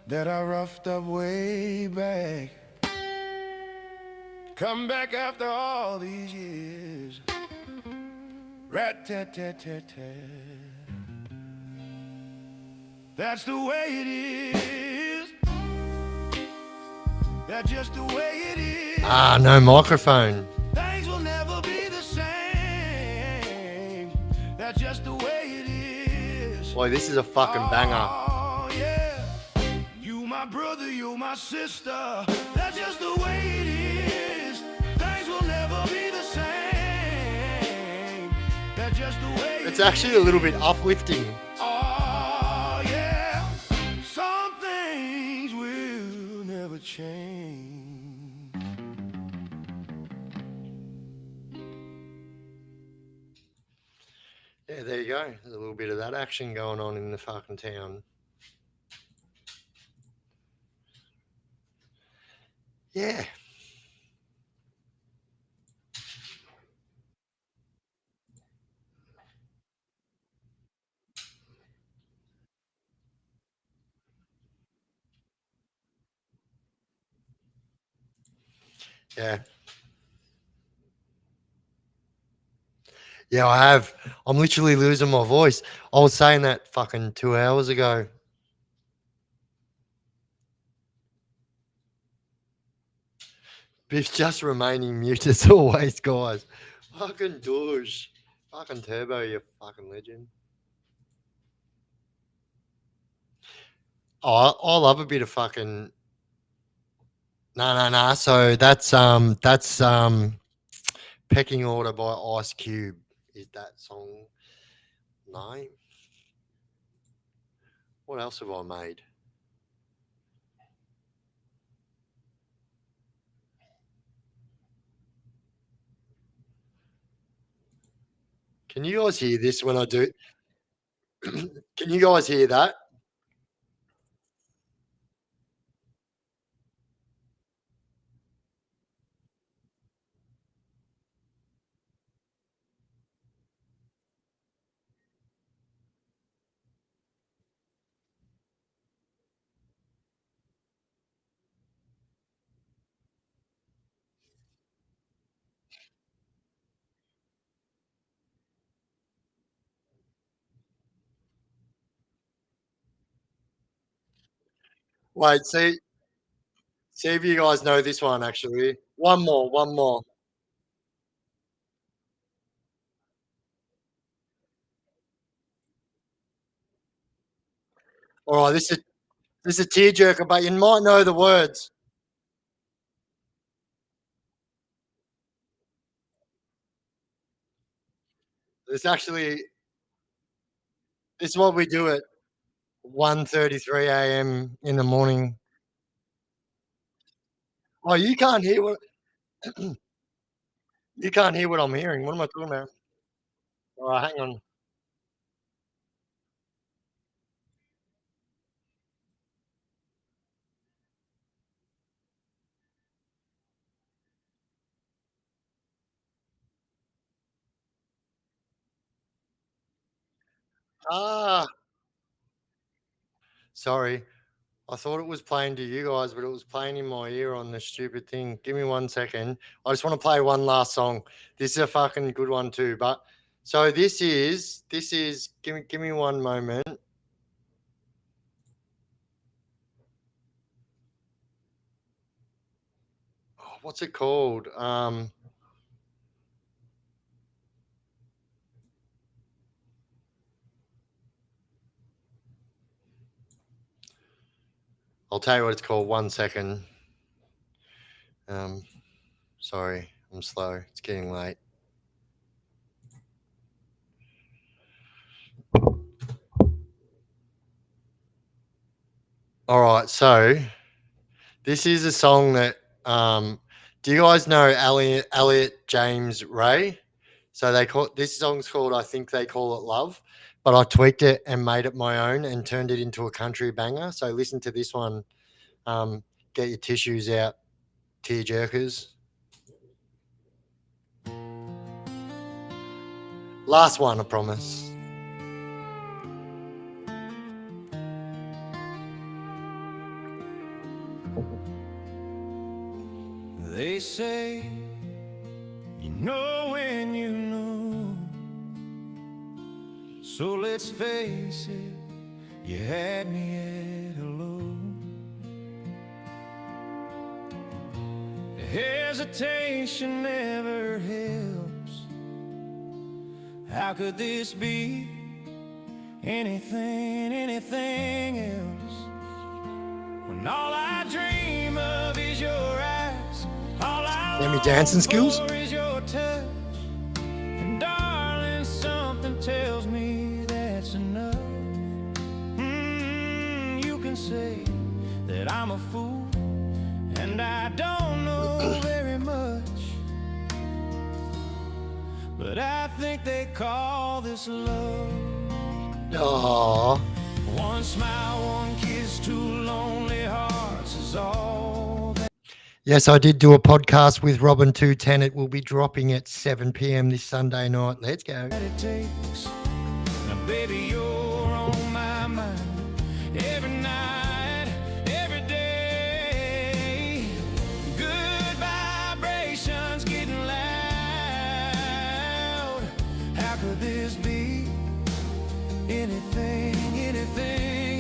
that I roughed up way back. Come back after all these years. Rat-tat-tat-tat-tat. That's the way it is. That's just the way it is. Ah, no microphone. Things will never be the same. That's just the way it is. Boy, this is a fucking banger. Oh, yeah. You my brother, you my sister. That's just the way it is. Things will never be the same. That's just the way it is. It's actually a little bit uplifting. Oh, yeah. Some things will never change. Yeah, there you go. There's a little bit of that action going on in the fucking town. Yeah. Yeah. Yeah, I have. I'm literally losing my voice. I was saying that fucking 2 hours ago. Biff's just remaining mute as always, guys. Fucking douche. Fucking Turbo, you fucking legend. Oh, I love a bit of fucking. No. So that's Pecking Order by Ice Cube. Is that song name? What else have I made? Can you guys hear this when I do? Can you guys hear that? Wait, see if you guys know this one actually. One more, one more. All right, this is a tearjerker, but you might know the words. It's actually this is what we do at 1:33 a.m. in the morning. Oh, you can't hear what I'm hearing. What am I talking about? All right, hang on. Ah, sorry. I thought it was playing to you guys, but it was playing in my ear on the stupid thing. Give me 1 second. I just want to play one last song. This is a fucking good one too. But so this is give me one moment. Oh, what's it called? I'll tell you what it's called. 1 second. Um, sorry, I'm slow. It's getting late. All right, so this is a song that do you guys know Elliot James Ray? So they call this song's called I think they call it Love, but I tweaked it and made it my own and turned it into a country banger. So listen to this one. Get your tissues out, tear jerkers. Last one, I promise. They say you know when you know. So let's face it, you had me at hello. Hesitation never helps. How could this be anything else? When all I dream of is your eyes, all I Any long dancing skills? for is your touch. And darling, something tells me that's enough. You can say that I'm a fool and I don't know very much, but I think they call this love. Aww. One smile, one kiss, two lonely hearts is all that Yes, I did do a podcast with Robin 210. It will be dropping at 7 p.m. this Sunday night. Let's go. it takes. Now, baby, you're on my mind every night, every day. Good vibrations getting loud. How could this be anything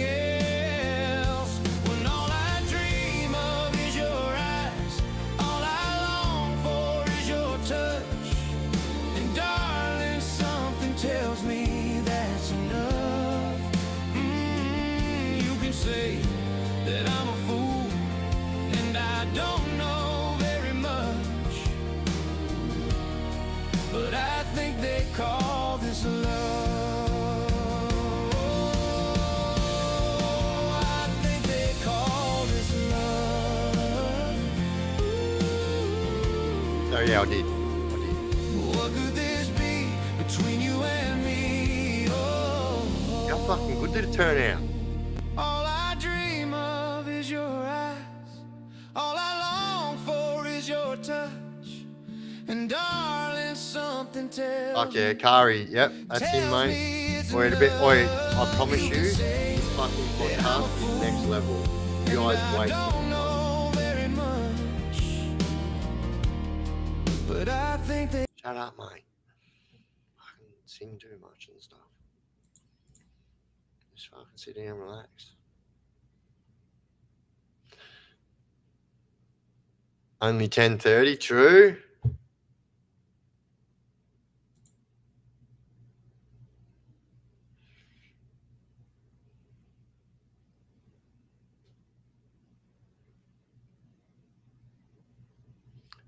else? When all I dream of is your eyes, all I long for is your touch. And darling, something tells me that's enough. You can say that I'm a fool and I don't know very much, but I think they call this love. I think they call this love. Oh, yeah, I did. What could this be between you and me? Oh, How fucking good did it turn out? all I dream of is your eyes. All I long for is your touch. And darling, something tells Fuck yeah, Kari. Yep, that's him, mate. Wait a bit. Oi, I promise you, this fucking podcast is next level. You guys wait. don't know very much, but I think they Shut up, mate. Fucking sing too much and stuff. Just fucking sit down and relax. Only 10:30, true.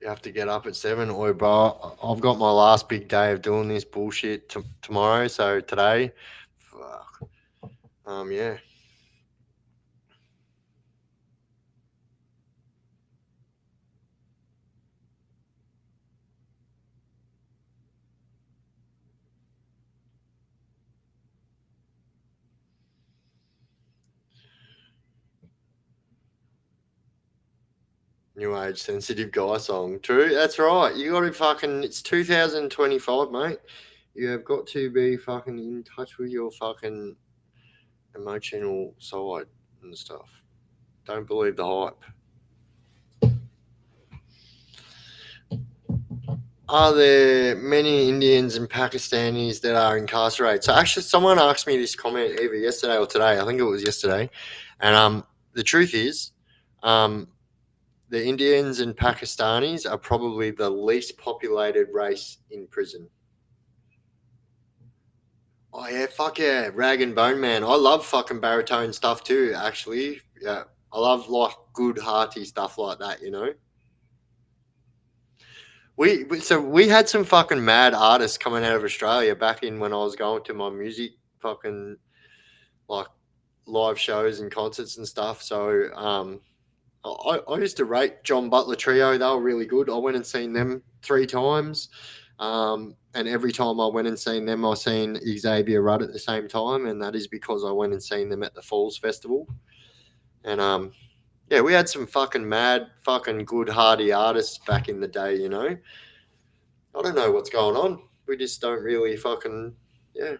You have to get up at 7. Oi, bro, I've got my last big day of doing this bullshit tomorrow. So today, fuck. Yeah. New age sensitive guy song. True, that's right. You got to fucking. It's 2025, mate. You have got to be fucking in touch with your fucking emotional side and stuff. Don't believe the hype. Are there many Indians and Pakistanis that are incarcerated? So actually, someone asked me this comment either yesterday or today. I think it was yesterday, and the truth is, the Indians and Pakistanis are probably the least populated race in prison. Oh yeah, fuck yeah, Rag and Bone Man. I love fucking baritone stuff too. Actually, yeah, I love like good hearty stuff like that. You know. We had some fucking mad artists coming out of Australia back in when I was going to my music fucking like live shows and concerts and stuff. So I used to rate John Butler Trio. They were really good. I went and seen them 3 times. And every time I went and seen them, I seen Xavier Rudd at the same time. And that is because I went and seen them at the Falls Festival. And yeah, we had some fucking mad, fucking good, hearty artists back in the day, you know. I don't know what's going on. We just don't really fucking, yeah.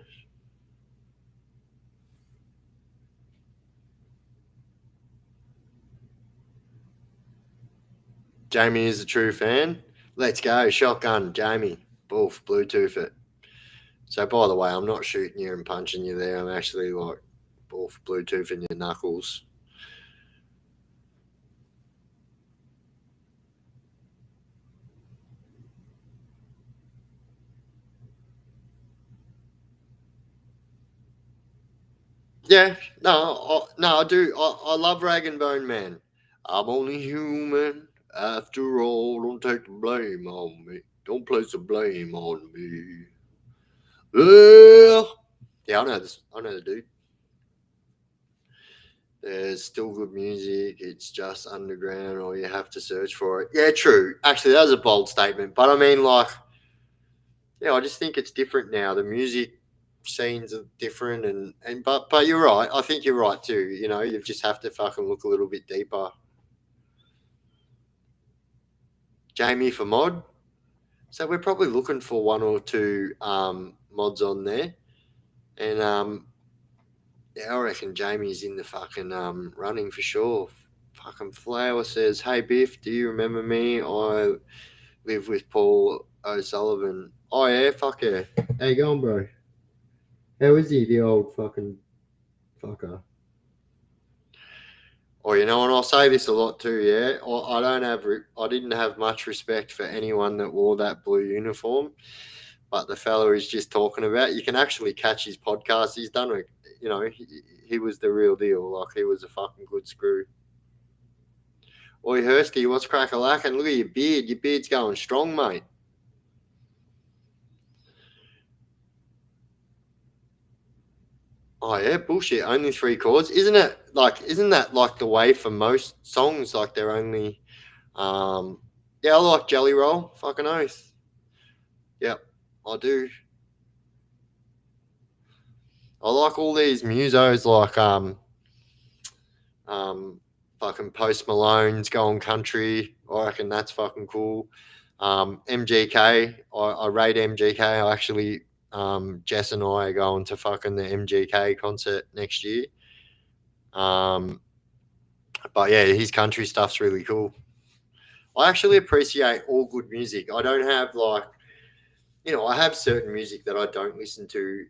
Jamie is a true fan. Let's go. Shotgun, Jamie. Boof, Bluetooth it. So, by the way, I'm not shooting you and punching you there. I'm actually like, boof, Bluetoothing your knuckles. Yeah, no, I do. I love Rag and Bone Man. I'm only human after all. Don't take the blame on me. Don't place the blame on me. Yeah, I know this. I know the dude. There's still good music. It's just underground, or you have to search for it. Yeah, true. Actually, that was a bold statement, but I mean, like, yeah, I just think it's different now. The music scenes are different, and but you're right. I think you're right too. You know, you just have to fucking look a little bit deeper. Jamie for mod. So we're probably looking for one or two mods on there, and yeah, I reckon Jamie's in the fucking running for sure. Fucking Flower says, "Hey Biff, do you remember me? I live with Paul O'Sullivan." Oh yeah, fuck yeah. How you going, bro? How is he, the old fucking fucker? Or you know, and I'll say this a lot too. Yeah, I didn't have much respect for anyone that wore that blue uniform. But the fella he's just talking about, you can actually catch his podcast. He's done it. You know, he was the real deal. Like, he was a fucking good screw. Oi, Hursty, what's crack-a-lackin'? Look at your beard. Your beard's going strong, mate. Oh, yeah, bullshit. Only 3 chords. Isn't that like the way for most songs? Like, they're only... yeah, I like Jelly Roll. Fucking oath. Yep, I do. I like all these musos like fucking Post Malone's Going Country. I reckon that's fucking cool. MGK, I rate MGK. I actually, Jess and I are going to fucking the MGK concert next year. But yeah, his country stuff's really cool. I actually appreciate all good music. I don't have like, you know, I have certain music that I don't listen to.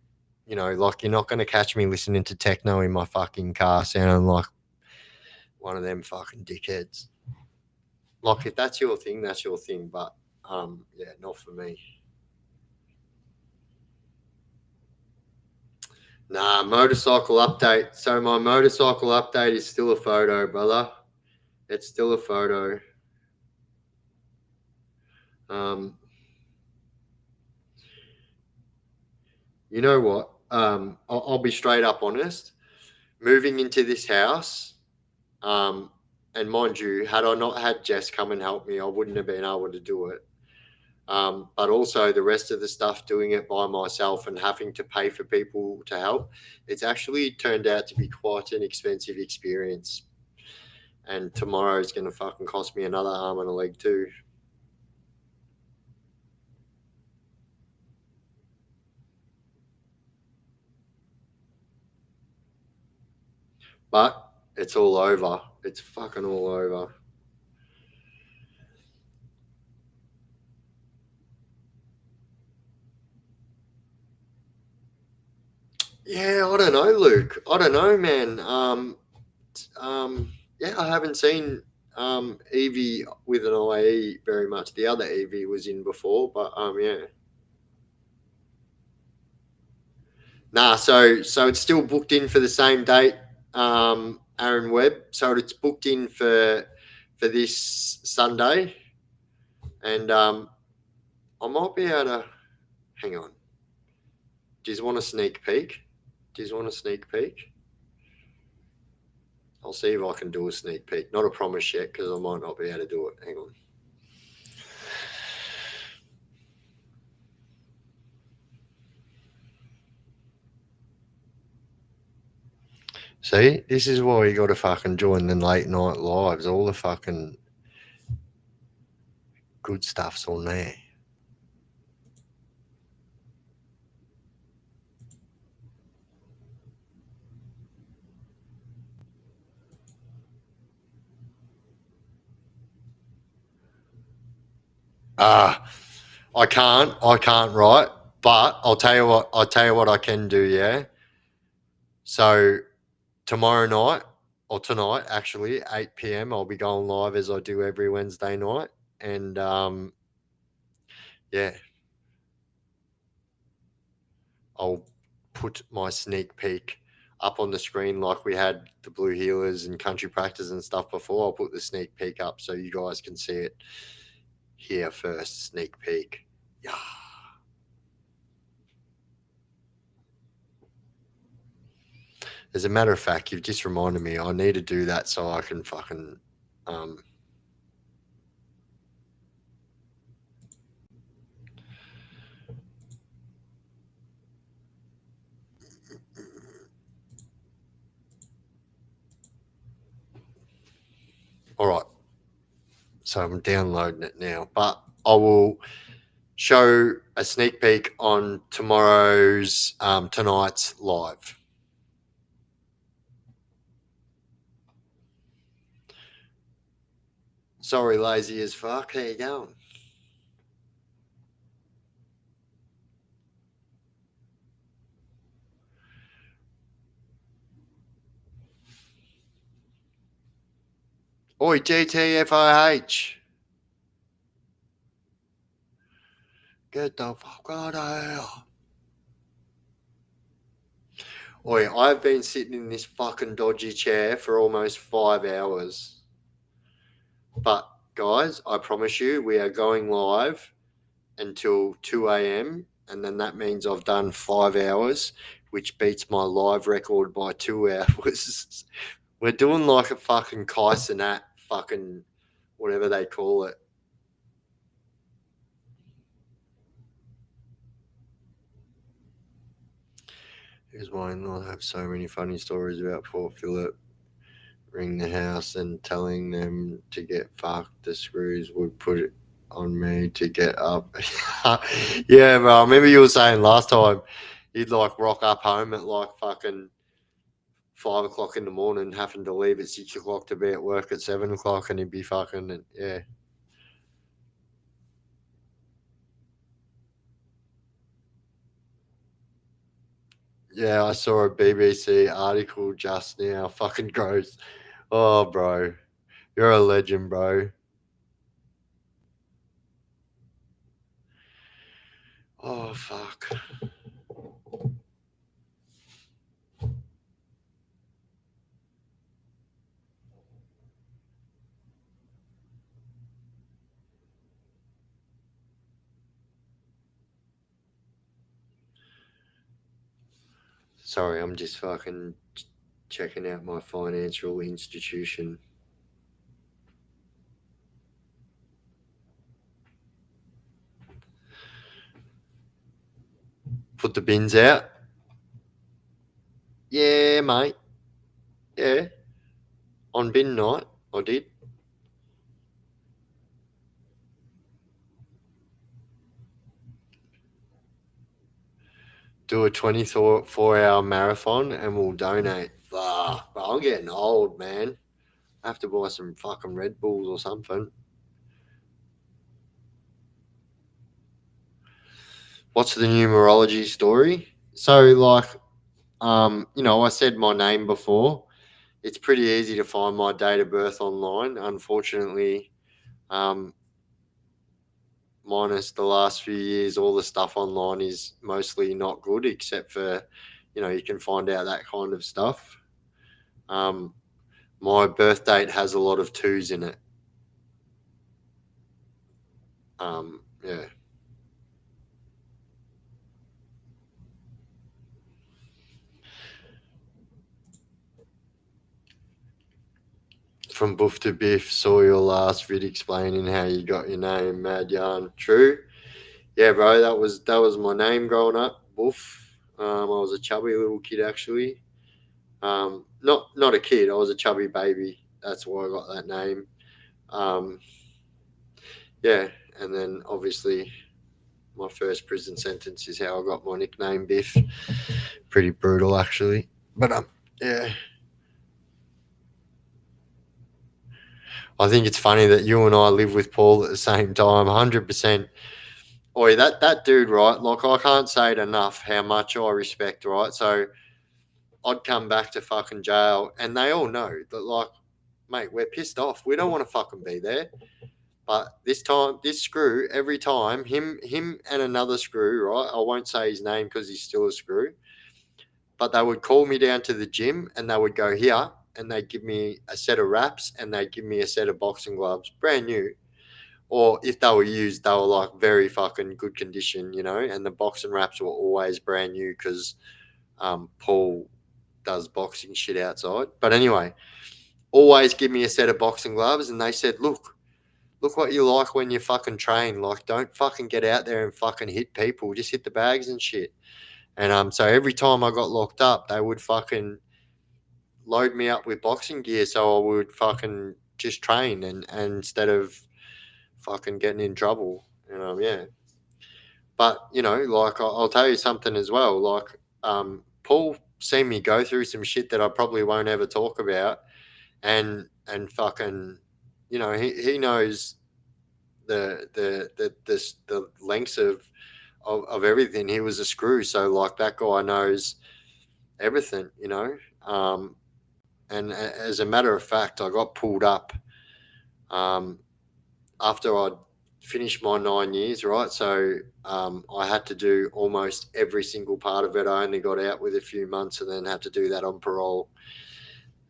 You know, like, you're not going to catch me listening to techno in my fucking car sounding like one of them fucking dickheads. Like, if that's your thing, that's your thing. But yeah, not for me. Nah, motorcycle update. So my motorcycle update is still a photo, brother. It's still a photo. You know what? I'll be straight up honest. Moving into this house, and mind you, had I not had Jess come and help me, I wouldn't have been able to do it. But also the rest of the stuff, doing it by myself and having to pay for people to help, it's actually turned out to be quite an expensive experience. And tomorrow is going to fucking cost me another arm and a leg too. But it's all over. It's fucking all over. Yeah, I don't know, Luke. I don't know, man. Yeah, I haven't seen Evie with an IE very much. The other Evie was in before, but yeah. Nah, so it's still booked in for the same date, Aaron Webb. So it's booked in for this Sunday, and I might be able to. Hang on. Do you want a sneak peek? I'll see if I can do a sneak peek. Not a promise yet, because I might not be able to do it. Hang on. See, this is why you got to fucking join the late night lives. All the fucking good stuff's on there. I can't write, but I'll tell you what I can do, yeah. So tomorrow night, or tonight actually, 8 p.m, I'll be going live as I do every Wednesday night. And yeah, I'll put my sneak peek up on the screen like we had the Blue Healers and country practice and stuff before. I'll put the sneak peek up so you guys can see it here first. Sneak peek. Yeah. As a matter of fact, you've just reminded me I need to do that so I can fucking all right. So I'm downloading it now, but I will show a sneak peek on tomorrow's tonight's live. Sorry, lazy as fuck. How you going? Oi, GTFOH. Get the fuck out of here. Oi, I've been sitting in this fucking dodgy chair for almost 5 hours. But, guys, I promise you, we are going live until 2 a.m. And then that means I've done 5 hours, which beats my live record by 2 hours. We're doing like a fucking Kaisenat fucking whatever they call it. Here's mine. I have so many funny stories about Port Phillip. Ring the house and telling them to get fucked. The screws would put it on me to get up. Yeah, bro. I remember you were saying last time you'd like rock up home at like fucking 5 o'clock in the morning, having to leave at 6 o'clock to be at work at 7 o'clock, and he'd be fucking, yeah. Yeah, I saw a BBC article just now. Fucking gross. Oh, bro. You're a legend, bro. Oh, fuck. Sorry, I'm just fucking checking out my financial institution. Put the bins out. Yeah, mate. Yeah. On bin night, I did. Do a 24-hour marathon and we'll donate. Fuck, bro, I'm getting old, man. I have to buy some fucking Red Bulls or something. What's the numerology story? So, like, I said my name before. It's pretty easy to find my date of birth online. Unfortunately, minus the last few years, all the stuff online is mostly not good, except for, you can find out that kind of stuff. My birth date has a lot of twos in it. Yeah. From Boof to Biff, saw your last vid explaining how you got your name, Mad Yarn. True. Yeah, bro, that was my name growing up, Boof. I was a chubby little kid actually. Not a kid, I was a chubby baby. That's why I got that name. Yeah, and then obviously my first prison sentence is how I got my nickname Biff. Pretty brutal actually. But yeah. I think it's funny that you and I live with Paul at the same time, 100%. Oi, that dude, right? Like, I can't say it enough how much I respect, right? So I'd come back to fucking jail, and they all know that, like, mate, we're pissed off. We don't want to fucking be there. But this time, this screw, every time, him and another screw, right? I won't say his name because he's still a screw, but they would call me down to the gym and they would go here and they'd give me a set of wraps and they'd give me a set of boxing gloves, brand new. Or if they were used, they were like very fucking good condition, you know, and the boxing wraps were always brand new because Paul does boxing shit outside. But anyway, always give me a set of boxing gloves and they said, look what you like when you fucking train. Like, don't fucking get out there and fucking hit people. Just hit the bags and shit. And so every time I got locked up, they would fucking load me up with boxing gear so I would fucking just train and instead of fucking getting in trouble. Yeah. But like I'll tell you something as well. Like Paul seen me go through some shit that I probably won't ever talk about, and fucking, he knows the lengths of everything. He was a screw, so like that guy knows everything, and as a matter of fact, I got pulled up after I'd finished my 9 years, right? So I had to do almost every single part of it. I only got out with a few months and then had to do that on parole.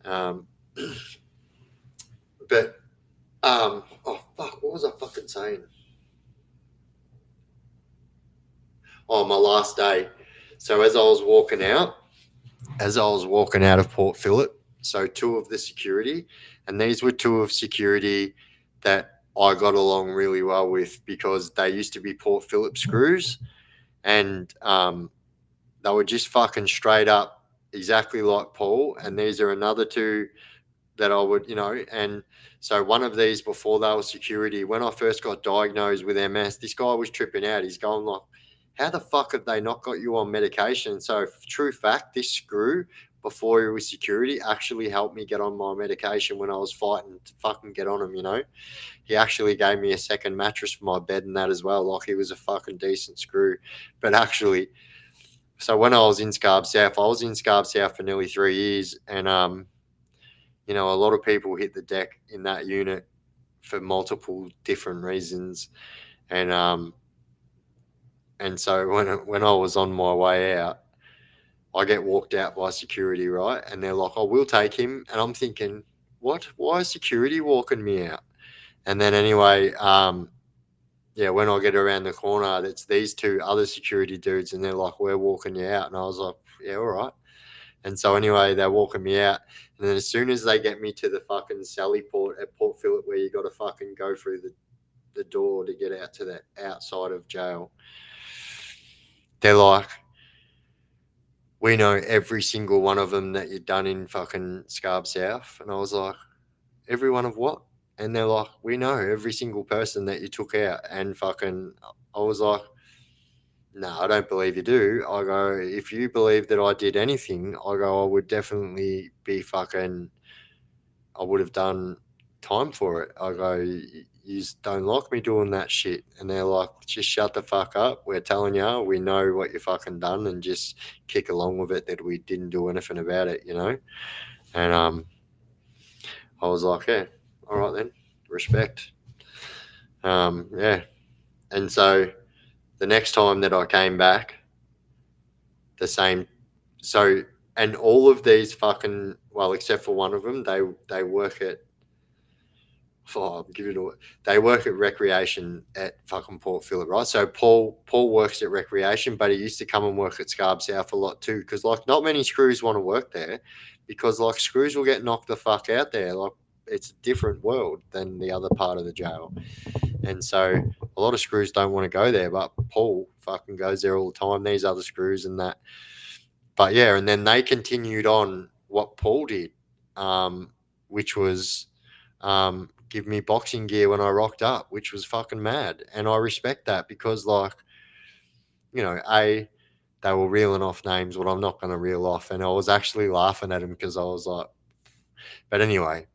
Um, but oh fuck, what was I fucking saying? Oh, my last day. So as I was walking out of Port Phillip, so two of the security, and these were two of security that I got along really well with because they used to be Port Phillip screws, and they were just fucking straight up exactly like Paul. And these are another two that I would, and so one of these before they were security, when I first got diagnosed with MS, this guy was tripping out. He's going like, how the fuck have they not got you on medication? So true fact, this screw before he was security actually helped me get on my medication when I was fighting to fucking get on him. He actually gave me a second mattress for my bed and that as well. Like, he was a fucking decent screw. But actually, so when I was in Scarborough South, I was in Scarborough South for nearly 3 years, and a lot of people hit the deck in that unit for multiple different reasons, and so when I was on my way out, I get walked out by security, right? And they're like, "Oh, we'll take him," and I'm thinking, "What? Why is security walking me out?" And then anyway, yeah, when I get around the corner, it's these two other security dudes, and they're like, "We're walking you out," and I was like, "Yeah, all right." And so anyway, they're walking me out. And then as soon as they get me to the fucking Sally Port at Port Phillip, where you got to fucking go through the door to get out to the outside of jail, they're like, "We know every single one of them that you've done in fucking Scarborough South." And I was like, "Every one of what?" And they're like, "We know every single person that you took out." And fucking, I was like, "No, I don't believe you do." I go, "If you believe that I did anything," I go, "I would definitely be fucking, I would have done time for it." I go, "You don't like me doing that shit." And they're like, "Just shut the fuck up. We're telling you, we know what you fucking done, and just kick along with it that we didn't do anything about it. And I was like, "Yeah, all right then, respect." Yeah. And so the next time that I came back, the same. So, and all of these fucking, well, except for one of them, they work at. Oh, I'm giving it away. They work at recreation at fucking Port Phillip, right? So Paul works at recreation, but he used to come and work at Scarborough South a lot too, because like not many screws want to work there, because like screws will get knocked the fuck out there. Like, it's a different world than the other part of the jail, and so a lot of screws don't want to go there, but Paul fucking goes there all the time. These other screws and that. But yeah, and then they continued on what Paul did, which was give me boxing gear when I rocked up, which was fucking mad. And I respect that because, like, they were reeling off names, what I'm not going to reel off. And I was actually laughing at them because I was like, but anyway,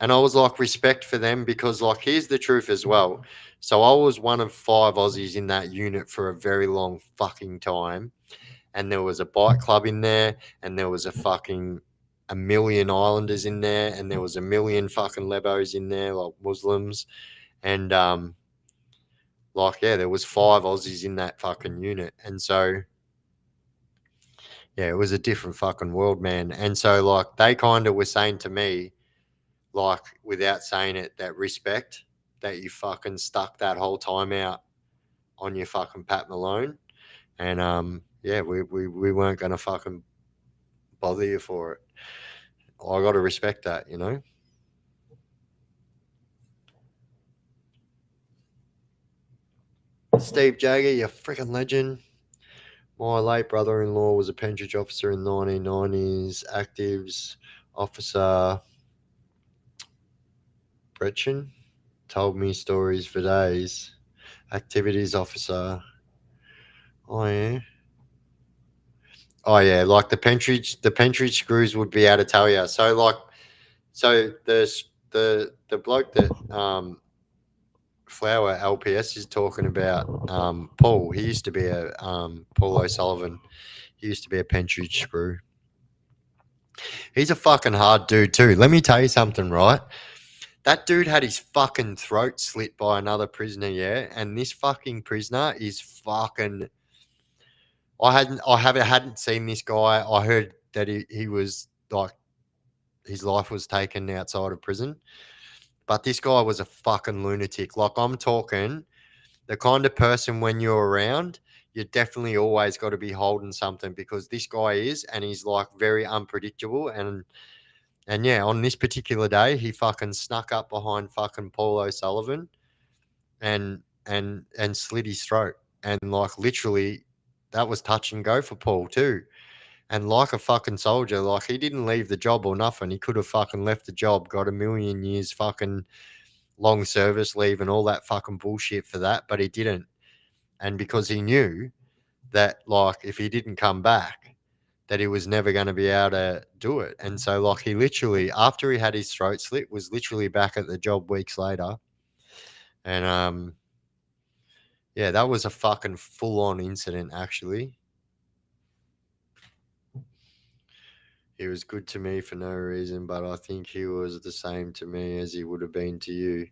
And I was like, respect for them, because like, here's the truth as well. So I was one of 5 Aussies in that unit for a very long fucking time. And there was a bike club in there, and there was a million Islanders in there, and there was a million fucking Lebos in there, like Muslims. And like, yeah, there was 5 Aussies in that fucking unit. And so yeah, it was a different fucking world, man. And so like, they kind of were saying to me, like, without saying it, that respect that you fucking stuck that whole time out on your fucking Pat Malone. And yeah, we weren't gonna fucking bother you for it. I got to respect that, you know. Steve Jagger, you freaking legend. My late brother-in-law was a Pentridge officer in the 1990s. Actives officer Bretchen told me stories for days. Activities officer. Oh yeah. Oh yeah, like the Pentridge screws would be able to tell you. So like, so the bloke that Flower LPS is talking about, Paul. He used to be a Paul O'Sullivan. He used to be a Pentridge screw. He's a fucking hard dude too. Let me tell you something, right? That dude had his fucking throat slit by another prisoner, yeah. And this fucking prisoner is fucking. I hadn't seen this guy. I heard that he was like, his life was taken outside of prison, but this guy was a fucking lunatic. Like, I'm talking the kind of person, when you're around, you definitely always got to be holding something, because this guy is, and he's like very unpredictable. And yeah, on this particular day, he fucking snuck up behind fucking Paul O'Sullivan and slit his throat. And like, literally, that was touch and go for Paul too. And like a fucking soldier, like, he didn't leave the job or nothing. He could have fucking left the job, got a million years fucking long service leave and all that fucking bullshit for that, but he didn't. And because he knew that, like, if he didn't come back, that he was never going to be able to do it. And so, like, he literally, after he had his throat slit, was literally back at the job weeks later. And yeah, that was a fucking full on incident, actually. He was good to me for no reason, but I think he was the same to me as he would have been to you.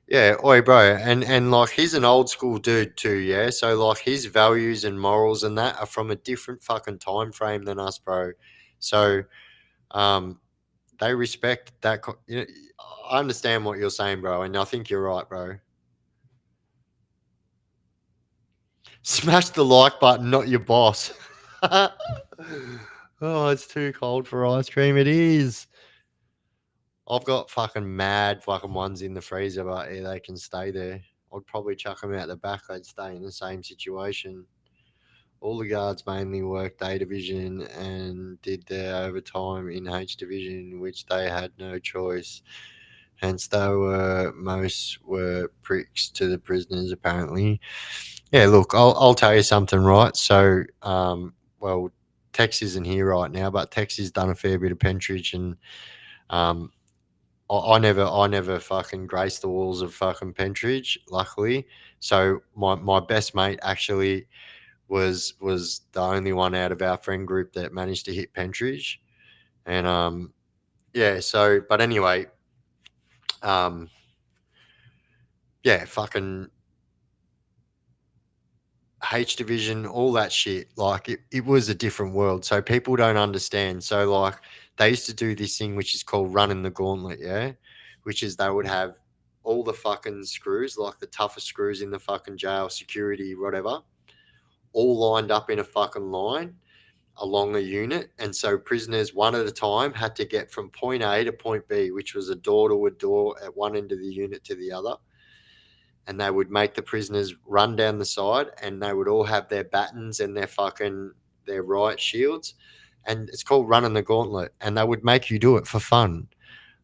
Yeah, oi, bro, and like, he's an old school dude too, yeah. So like, his values and morals and that are from a different fucking time frame than us, bro. So um, they respect that. You know, I understand what you're saying, bro, and I think you're right, bro. Smash the like button, not your boss. Oh, it's too cold for ice cream. It is. I've got fucking mad fucking ones in the freezer, but yeah, they can stay there. I'd probably chuck them out the back. They'd stay in the same situation. All the guards mainly worked A division and did their overtime in H division, which they had no choice. Hence, most were pricks to the prisoners, apparently. Yeah, look, I'll tell you something, right? So, well, Tex isn't here right now, but Tex has done a fair bit of Pentridge, and um, I never fucking graced the walls of fucking Pentridge, luckily. So my best mate actually was the only one out of our friend group that managed to hit Pentridge. And yeah, so but anyway, um yeah, fucking H division, all that shit, like, it was a different world. So people don't understand. So like, they used to do this thing which is called running the gauntlet, yeah? Which is, they would have all the fucking screws, like the toughest screws in the fucking jail, security, whatever, all lined up in a fucking line along a unit. And so prisoners, one at a time, had to get from point A to point B, which was a door to a door at one end of the unit to the other. And they would make the prisoners run down the side, and they would all have their batons and their riot shields. And it's called running the gauntlet. And they would make you do it for fun.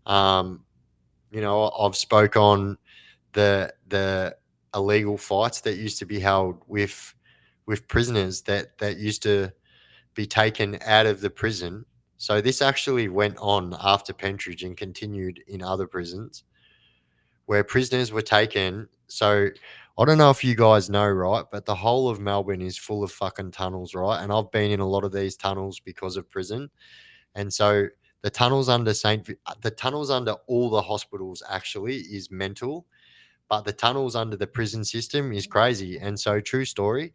You know, I've spoke on the illegal fights that used to be held with prisoners that used to be taken out of the prison So this actually went on after Pentridge and continued in other prisons where prisoners were taken. So I don't know if you guys know, right? But the whole of Melbourne is full of fucking tunnels, right? And I've been in a lot of these tunnels because of prison. And so the tunnels under the tunnels under all the hospitals actually is mental, but the tunnels under the prison system is crazy. And so, true story,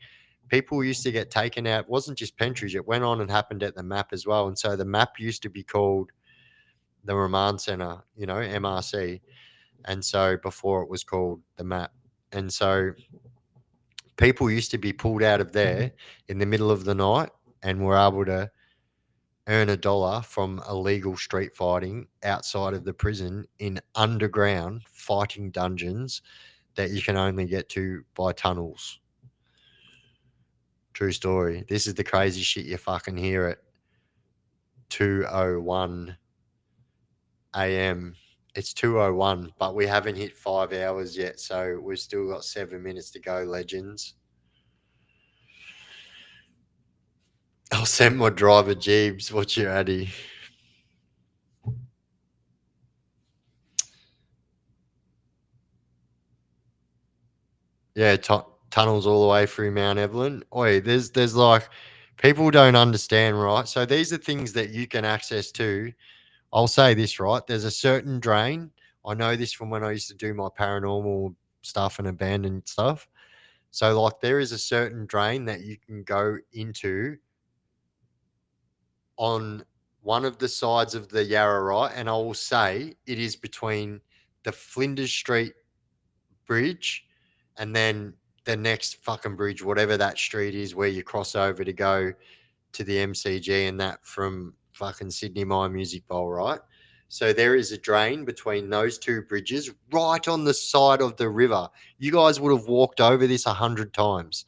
people used to get taken out. It wasn't just Pentridge; it went on and happened at the MAP as well. And so the MAP used to be called the Remand Center, MRC. And so before it was called the MAP. And so people used to be pulled out of there in the middle of the night and were able to earn $1 from illegal street fighting outside of the prison in underground fighting dungeons that you can only get to by tunnels. True story. This is the crazy shit you fucking hear at 2:01 a.m. It's 2:01, but we haven't hit 5 hours yet, so we've still got 7 minutes to go, legends. I'll send my driver Jeeves. What's your Addy? Yeah, tunnels all the way through Mount Evelyn. Oi, there's like people don't understand, right? So these are things that you can access to. I'll say this, right? There's a certain drain. I know this from when I used to do my paranormal stuff and abandoned stuff. So like there is a certain drain that you can go into on one of the sides of the Yarra, right? And I will say it is between the Flinders Street bridge and then the next fucking bridge, whatever that street is where you cross over to go to the MCG and that from fucking Sydney Mine Music Bowl, right? So there is a drain between those two bridges right on the side of the river. You guys would have walked over this 100 times.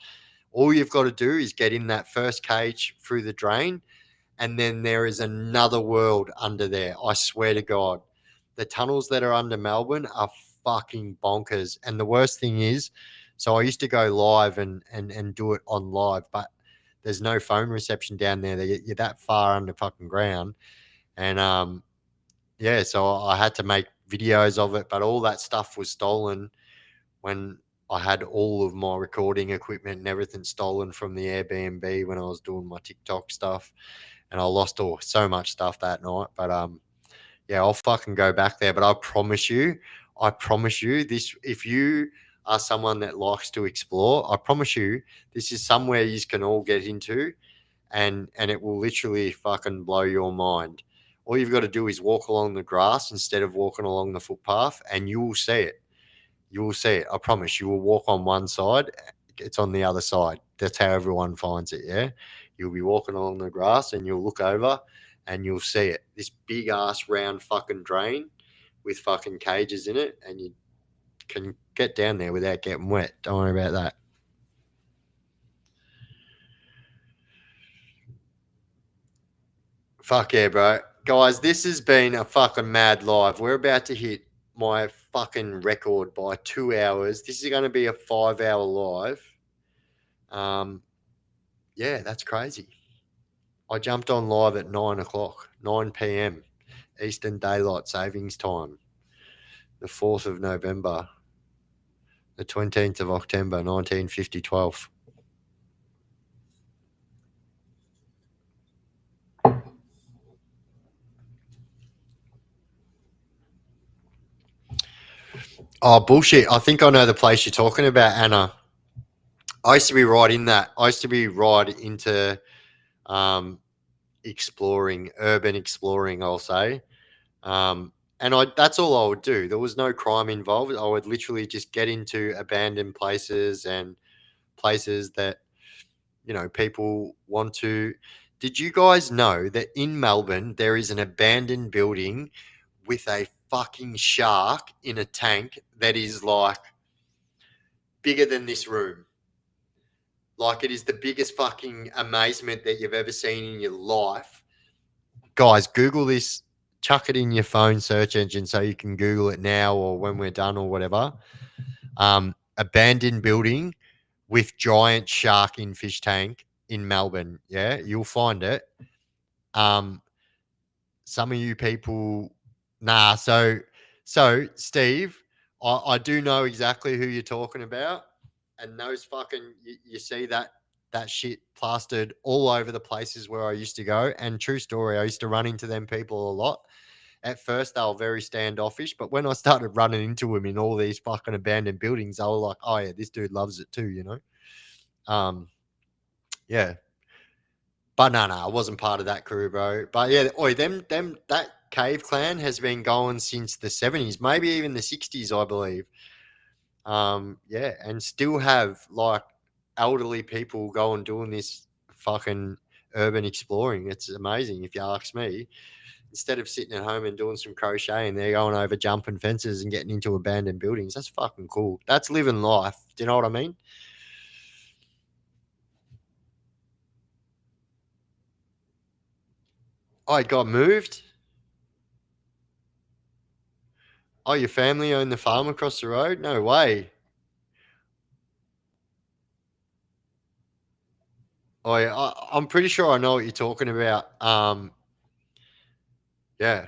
All you've got to do is get in that first cage through the drain, and then there is another world under there. I swear to God. The tunnels that are under Melbourne are fucking bonkers. And the worst thing is, so I used to go live and do it on live, but there's no phone reception down there. You're that far under fucking ground. And yeah, so I had to make videos of it, but all that stuff was stolen when I had all of my recording equipment and everything stolen from the Airbnb when I was doing my TikTok stuff. And I lost so much stuff that night. But yeah, I'll fucking go back there. But I promise you, this, if you are someone that likes to explore, I promise you, this is somewhere you can all get into and it will literally fucking blow your mind. All you've got to do is walk along the grass instead of walking along the footpath and you will see it. You will see it. I promise you will walk on one side. It's on the other side. That's how everyone finds it. Yeah. You'll be walking along the grass and you'll look over and you'll see it. This big ass round fucking drain with fucking cages in it, and you can get down there without getting wet. Don't worry about that. Fuck yeah, bro. Guys, this has been a fucking mad live. We're about to hit my fucking record by 2 hours. This is going to be a 5-hour live. Yeah, that's crazy. I jumped on live at 9 o'clock, 9 p.m. Eastern Daylight Savings Time, the 4th of November, the 20th of October, 1950, 12. Oh, bullshit. I think I know the place you're talking about, Anna. I used to be right in that. I used to be right into exploring, urban exploring, I'll say. And that's all I would do. There was no crime involved. I would literally just get into abandoned places and places that, people want to. Did you guys know that in Melbourne, there is an abandoned building with a fucking shark in a tank that is like bigger than this room? Like, it is the biggest fucking amazement that you've ever seen in your life. Guys, Google this, chuck it in your phone search engine so you can Google it now or when we're done or whatever. Abandoned building with giant shark in fish tank in Melbourne. Yeah, you'll find it. some of you people, nah. So Steve, I do know exactly who you're talking about, and those fucking you see that shit plastered all over the places where I used to go. And true story, I used to run into them people a lot. At first, they were very standoffish, but when I started running into them in all these fucking abandoned buildings, they were like, "Oh yeah, this dude loves it too," you know. Yeah, but no, I wasn't part of that crew, bro. But yeah, oi, them that cave clan has been going since the 70s, maybe even the 60s, I believe. Yeah, and still have like elderly people going doing this fucking urban exploring. It's amazing if you ask me. Instead of sitting at home and doing some crocheting, they're going over jumping fences and getting into abandoned buildings. That's fucking cool. That's living life. Do you know what I mean? Oh, it got moved. Oh, your family owned the farm across the road? No way. Oh, yeah, I'm pretty sure I know what you're talking about. Yeah.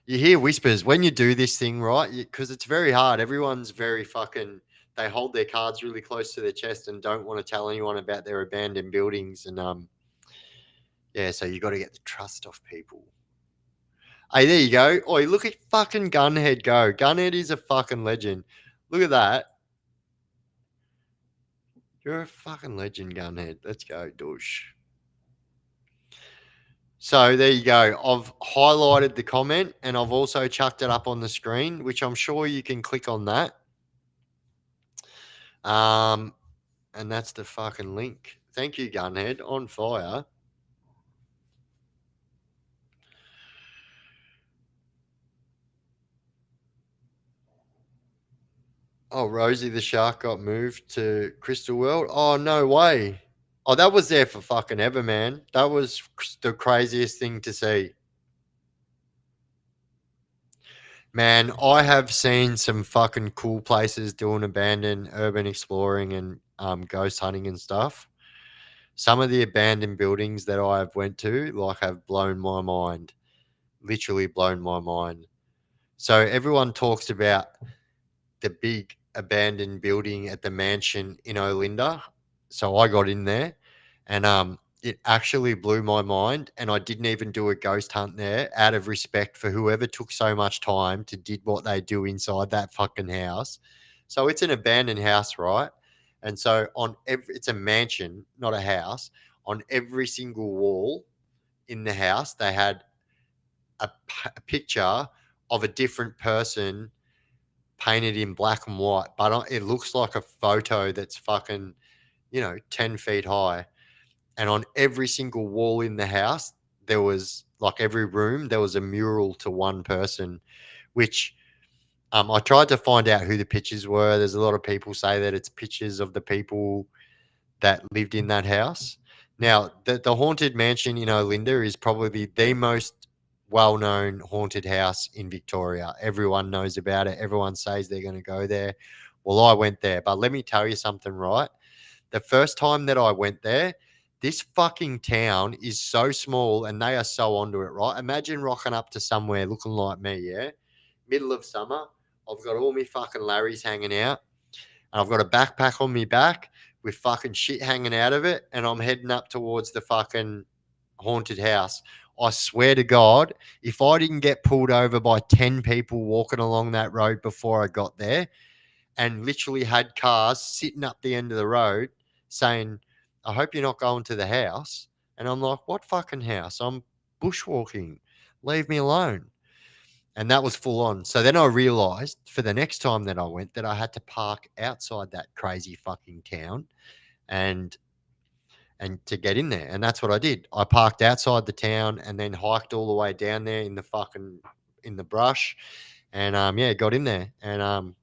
You hear whispers when you do this thing, right? Because it's very hard. Everyone's very fucking. They hold their cards really close to their chest and don't want to tell anyone about their abandoned buildings. And yeah, so you got to get the trust of people. Hey, there you go. Oh, look at fucking Gunhead go. Gunhead is a fucking legend. Look at that. You're a fucking legend, Gunhead. Let's go, douche. So there you go. I've highlighted the comment and I've also chucked it up on the screen, which I'm sure you can click on that. And that's the fucking link. Thank you, Gunhead. On fire. Oh, Rosie the Shark got moved to Crystal World. Oh, no way. Oh, that was there for fucking ever, man. That was the craziest thing to see. Man, I have seen some fucking cool places doing abandoned urban exploring and ghost hunting and stuff. Some of the abandoned buildings that I've went to, like, have blown my mind. Literally blown my mind. So everyone talks about the big abandoned building at the mansion in Olinda. So I got in there and it actually blew my mind. And I didn't even do a ghost hunt there out of respect for whoever took so much time to did what they do inside that fucking house. So it's an abandoned house, right? And so it's a mansion, not a house. On every single wall in the house, they had a picture of a different person painted in black and white, but it looks like a photo that's fucking, 10 feet high. And on every single wall in the house, there was like every room, there was a mural to one person, which I tried to find out who the pictures were. There's a lot of people say that it's pictures of the people that lived in that house. Now, the haunted mansion in Olinda is probably the most well-known haunted house in Victoria. Everyone knows about it. Everyone says they're going to go there. Well, I went there, but let me tell you something, right? The first time that I went there, this fucking town is so small and they are so onto it, right? Imagine rocking up to somewhere looking like me, yeah? Middle of summer, I've got all my fucking Larrys hanging out and I've got a backpack on my back with fucking shit hanging out of it, and I'm heading up towards the fucking haunted house. I swear to God, if I didn't get pulled over by 10 people walking along that road before I got there and literally had cars sitting up the end of the road saying, I hope you're not going to the house. And I'm like, what fucking house? I'm bushwalking. Leave me alone. And that was full on. So then I realized for the next time that I went that I had to park outside that crazy fucking town and to get in there. And that's what I did. I parked outside the town and then hiked all the way down there in the brush and yeah, got in there. And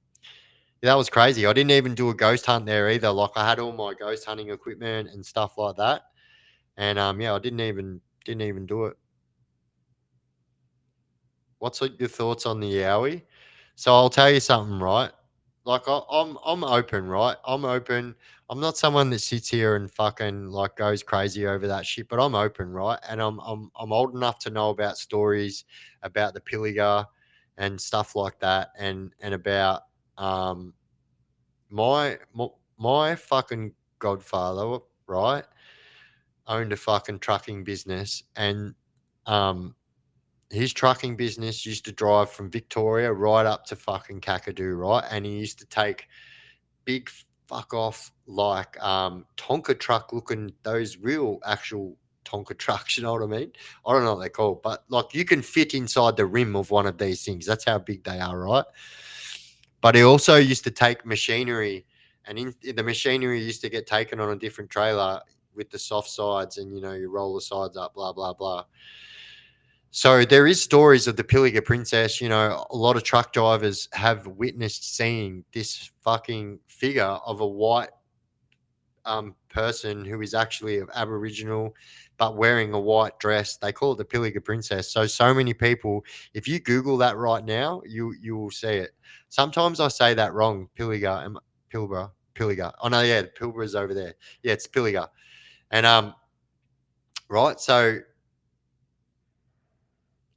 yeah, that was crazy. I didn't even do a ghost hunt there either. Like I had all my ghost hunting equipment and stuff like that. And yeah, I didn't even do it. What's your thoughts on the Yowie? So I'll tell you something, right? like I'm open, right? I'm open. I'm not someone that sits here and fucking like goes crazy over that shit, but I'm open, right? And I'm old enough to know about stories about the Pilliga and stuff like that, and about um my fucking godfather, right, owned a fucking trucking business, and um his trucking business used to drive from Victoria right up to fucking Kakadu, right? And he used to take big fuck off like Tonka truck looking, those real actual Tonka trucks, you know what I mean? I don't know what they're called, but like you can fit inside the rim of one of these things. That's how big they are, right? But he also used to take machinery, and in the machinery used to get taken on a different trailer with the soft sides, and you roll the sides up, blah blah blah. So there is stories of the Pilliga Princess. A lot of truck drivers have witnessed seeing this fucking figure of a white person who is actually of Aboriginal, but wearing a white dress. They call it the Pilliga Princess. So many people, if you Google that right now, you will see it. Sometimes I say that wrong. Pilliga, Pilbara, Pilliga. Oh no, yeah, the Pilbara's over there. Yeah, it's Pilliga, and right. So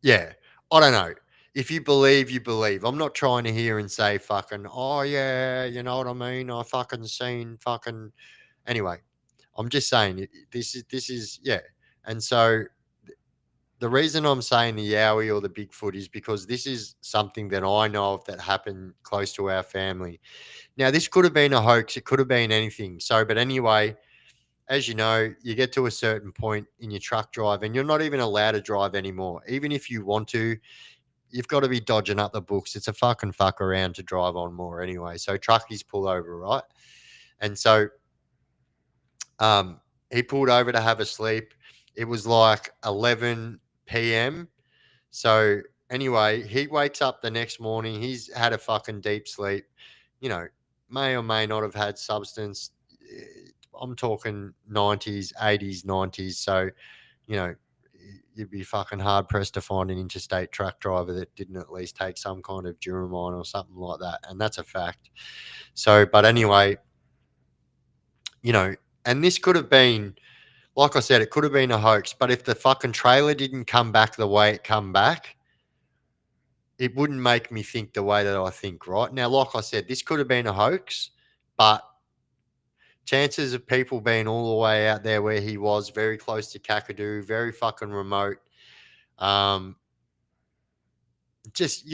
yeah, I don't know. If you believe, you believe. I'm not trying to hear and say fucking, oh yeah, you know what I mean? I fucking seen fucking anyway. I'm just saying this is yeah. And so the reason I'm saying the Yowie or the Bigfoot is because this is something that I know of that happened close to our family. Now this could have been a hoax, it could have been anything. So but anyway, as you know, you get to a certain point in your truck drive and you're not even allowed to drive anymore. Even if you want to, you've got to be dodging up the books. It's a fucking fuck around to drive on more anyway. So truckies pull over, right? And so um, he pulled over to have a sleep. It was like 11 p.m. So anyway, he wakes up the next morning. He's had a fucking deep sleep. You know, may or may not have had substance. I'm talking 90s, 80s, 90s. So, you know, you'd be fucking hard pressed to find an interstate truck driver that didn't at least take some kind of Duromine or something like that. And that's a fact. So, but anyway, and this could have been, like I said, it could have been a hoax. But if the fucking trailer didn't come back the way it come back, it wouldn't make me think the way that I think, right? Now, like I said, this could have been a hoax, but chances of people being all the way out there where he was, very close to Kakadu, very fucking remote, um, just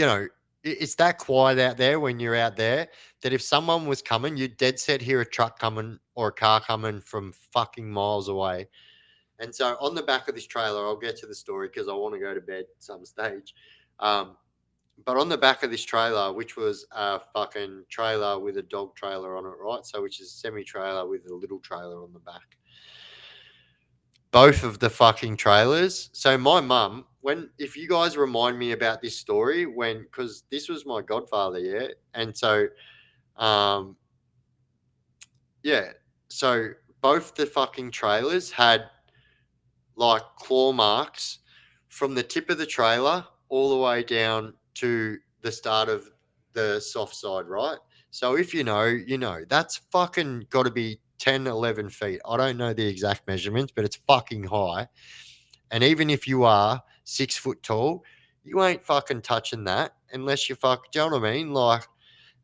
it's that quiet out there when you're out there that if someone was coming, you'd dead set hear a truck coming or a car coming from fucking miles away. And so on the back of this trailer, I'll get to the story because I want to go to bed at some stage. But on the back of this trailer, which was a fucking trailer with a dog trailer on it, right? So which is a semi-trailer with a little trailer on the back. Both of the fucking trailers. So my mum, if you guys remind me about this story, because this was my godfather, yeah, and so, um, yeah, so both the fucking trailers had like claw marks from the tip of the trailer all the way down to the start of the soft side, right? So if you know, that's fucking got to be 10, 11 feet. I don't know the exact measurements, but it's fucking high. And even if you are 6 foot tall, you ain't fucking touching that unless you fuck, do you know what I mean? Like,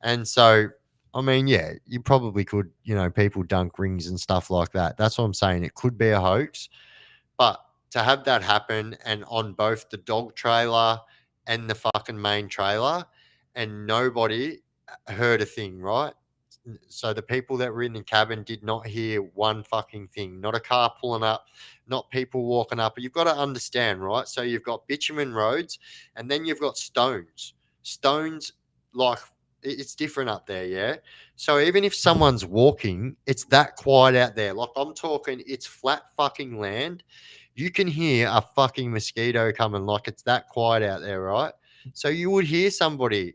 and so, I mean, yeah, you probably could, people dunk rings and stuff like that. That's what I'm saying. It could be a hoax. But to have that happen and on both the dog trailer and the fucking main trailer, and nobody heard a thing, right? So the people that were in the cabin did not hear one fucking thing, not a car pulling up, not people walking up. You've got to understand, right? So you've got bitumen roads and then you've got stones. Stones, like, it's different up there, yeah? So even if someone's walking, it's that quiet out there. Like I'm talking, it's flat fucking land. You can hear a fucking mosquito coming, like it's that quiet out there, right? So you would hear somebody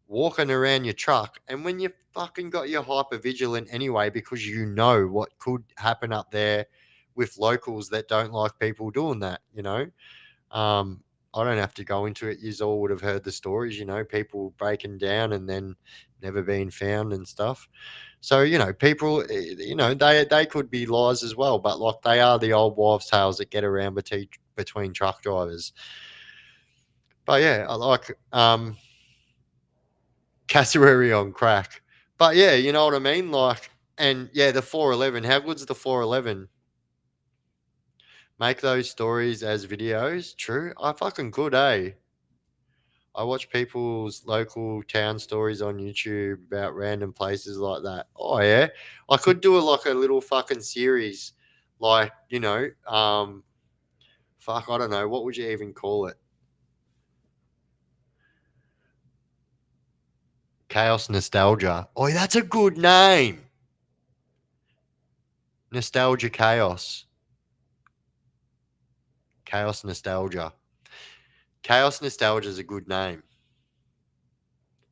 walking around your truck, and when you fucking got your hyper vigilant anyway, because you know what could happen up there with locals that don't like people doing that, um, I don't have to go into it. You all would have heard the stories, people breaking down and then never being found and stuff. So, people, they could be lies as well, but like they are the old wives' tales that get around between truck drivers. But yeah, I like cassowary on crack. But yeah, you know what I mean? Like, and yeah, the 411. How good's the 411? Make those stories as videos. True. I fucking could, eh? I watch people's local town stories on YouTube about random places like that. Oh yeah, I could do like a little fucking series, like fuck, I don't know, what would you even call it? Chaos Nostalgia. Oh, that's a good name. Nostalgia Chaos. Chaos Nostalgia. Chaos Nostalgia is a good name.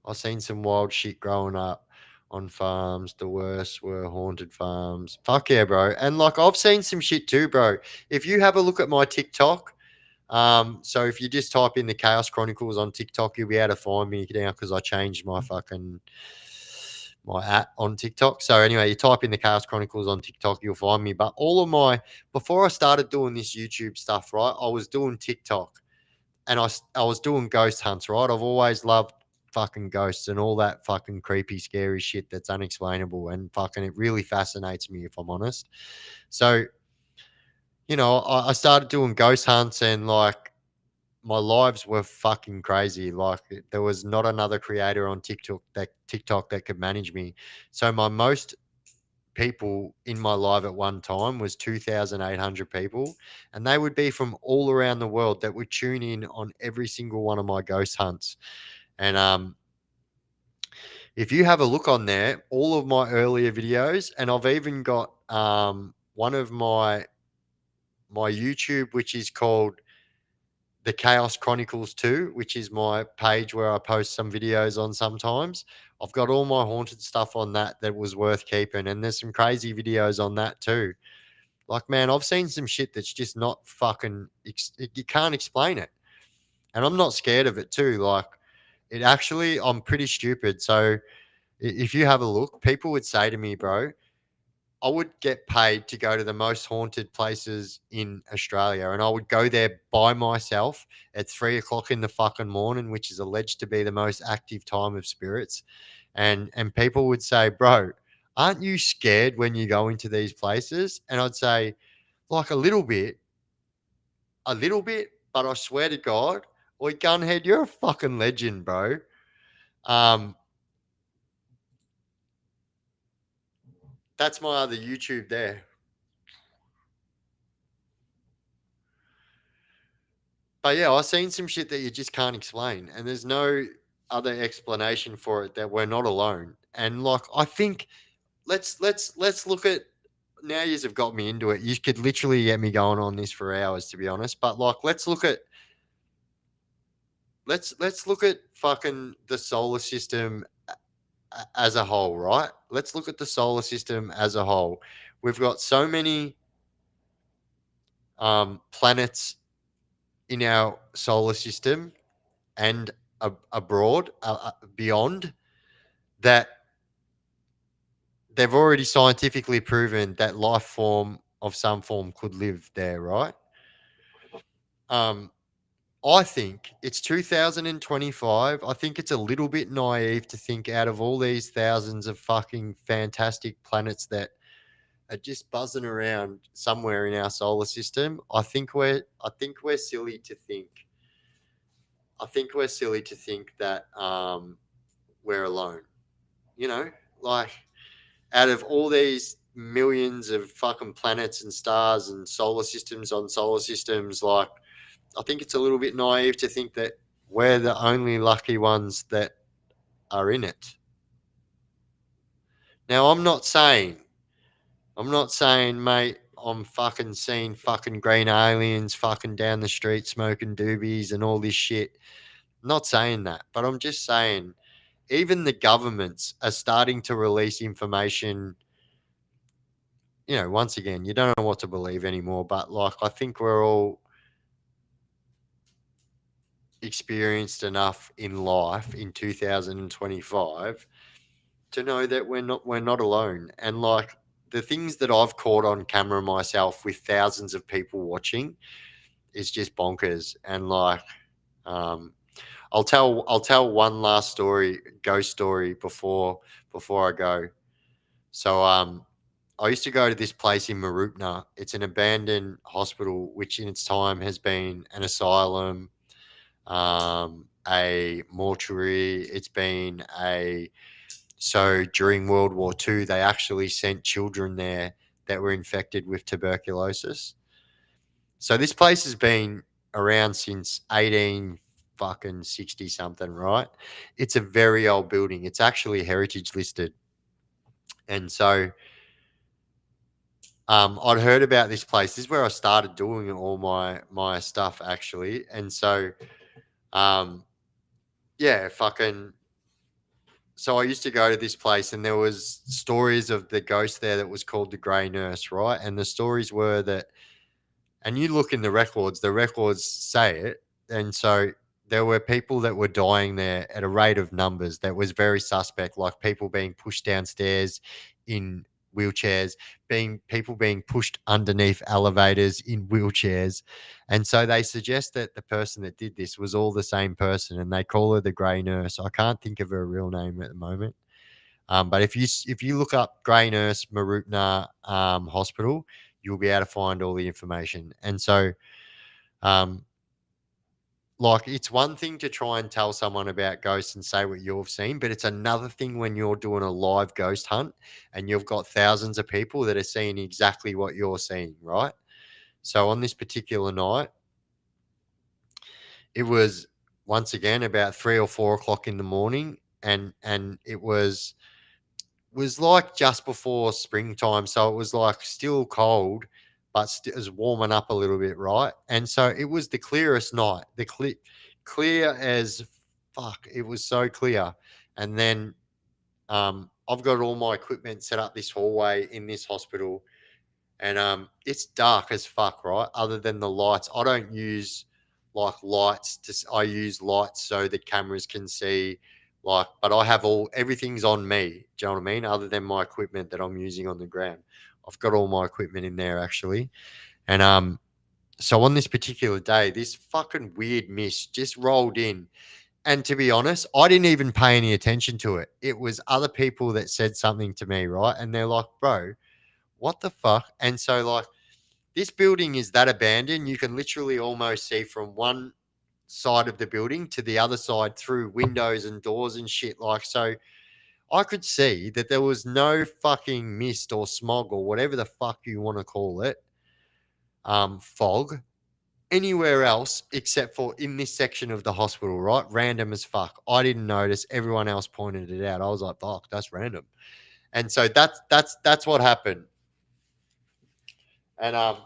I've seen some wild shit growing up on farms. The worst were haunted farms. Fuck yeah, bro. And like I've seen some shit too, bro. If you have a look at my TikTok, so if you just type in the Chaos Chronicles on TikTok, you'll be able to find me now because I changed my app on TikTok. So anyway, you type in the Chaos Chronicles on TikTok, you'll find me. But all of my before I started doing this YouTube stuff, right? I was doing TikTok and I was doing ghost hunts, right? I've always loved fucking ghosts and all that fucking creepy, scary shit that's unexplainable and fucking it really fascinates me if I'm honest. So, I started doing ghost hunts and like my lives were fucking crazy. Like there was not another creator on TikTok that could manage me. So my most people in my live at one time was 2,800 people, and they would be from all around the world that would tune in on every single one of my ghost hunts. And if you have a look on there, all of my earlier videos, and I've even got one of my YouTube, which is called the Chaos Chronicles 2, which is my page where I post some videos on sometimes. I've got all my haunted stuff on that was worth keeping, and there's some crazy videos on that too. Like, man, I've seen some shit that's just not fucking. You can't explain it, and I'm not scared of it too. Like, it actually, I'm pretty stupid. So, if you have a look, people would say to me, bro, I would get paid to go to the most haunted places in Australia, and I would go there by myself at 3 o'clock in the fucking morning, which is alleged to be the most active time of spirits. And people would say, "Bro, aren't you scared when you go into these places?" And I'd say, "Like a little bit, but I swear to God, oi gunhead, you're a fucking legend, bro." Um, that's my other YouTube there. But yeah, I've seen some shit that you just can't explain, and there's no other explanation for it that we're not alone. And like, I think let's look at now. Yous have got me into it. You could literally get me going on this for hours, to be honest. But like, let's look at fucking the solar system as a whole, right? Let's look at the solar system as a whole. We've got so many planets in our solar system and abroad, beyond that, they've already scientifically proven that life form of some form could live there, right? Um, I think it's 2025. I think it's a little bit naive to think out of all these thousands of fucking fantastic planets that are just buzzing around somewhere in our solar system. I think we're silly to think. I think we're silly to think that we're alone. You know, like out of all these millions of fucking planets and stars and solar systems on solar systems, like I think it's a little bit naive to think that we're the only lucky ones that are in it. Now, I'm not saying, mate, I'm fucking seeing fucking green aliens fucking down the street smoking doobies and all this shit. I'm not saying that, but I'm just saying even the governments are starting to release information. Once again, you don't know what to believe anymore, but like I think we're all experienced enough in life in 2025 to know that we're not alone. And like the things that I've caught on camera myself with thousands of people watching is just bonkers. And like um, I'll tell one last story, ghost story before I go. So I used to go to this place in Marupna. It's an abandoned hospital, which in its time has been an asylum, a mortuary. It's been a so during World War II, they actually sent children there that were infected with tuberculosis. So this place has been around since 18 fucking 60 something, right? It's a very old building. It's actually heritage listed. And so I'd heard about this place. This is where I started doing all my stuff actually. And so um yeah, fucking so I used to go to this place and there was stories of the ghost there that was called the Grey Nurse, right? And the stories were that, and you look in the records say it. And so there were people that were dying there at a rate of numbers that was very suspect, like people being pushed downstairs in wheelchairs, being people being pushed underneath elevators in wheelchairs. And so they suggest that the person that did this was all the same person and they call her the Grey Nurse. I can't think of her real name at the moment. But if you look up Grey Nurse Marupna Hospital, you'll be able to find all the information. And so, um, like, it's one thing to try and tell someone about ghosts and say what you've seen, but it's another thing when you're doing a live ghost hunt and you've got thousands of people that are seeing exactly what you're seeing, right? So on this particular night, it was once again about 3 or 4 o'clock in the morning, and it was like just before springtime, so it was like still cold, but it was warming up a little bit, right? And so it was the clearest night, clear as fuck. It was so clear. And then I've got all my equipment set up this hallway in this hospital, and it's dark as fuck, right? Other than the lights, I don't use like lights. I use lights so the cameras can see. Like, but I have everything's on me. Do you know what I mean? Other than my equipment that I'm using on the ground, I've got all my equipment in there actually. And so on this particular day, this fucking weird mist just rolled in. And to be honest, I didn't even pay any attention to it. It was other people that said something to me, right? And they're like, bro, what the fuck? And so, like, this building is that abandoned. You can literally almost see from one side of the building to the other side through windows and doors and shit. Like, so I could see that there was no fucking mist or smog or whatever the fuck you want to call it, fog, anywhere else except for in this section of the hospital, right? Random as fuck. I didn't notice. Everyone else pointed it out. I was like, fuck, that's random. And so that's what happened. And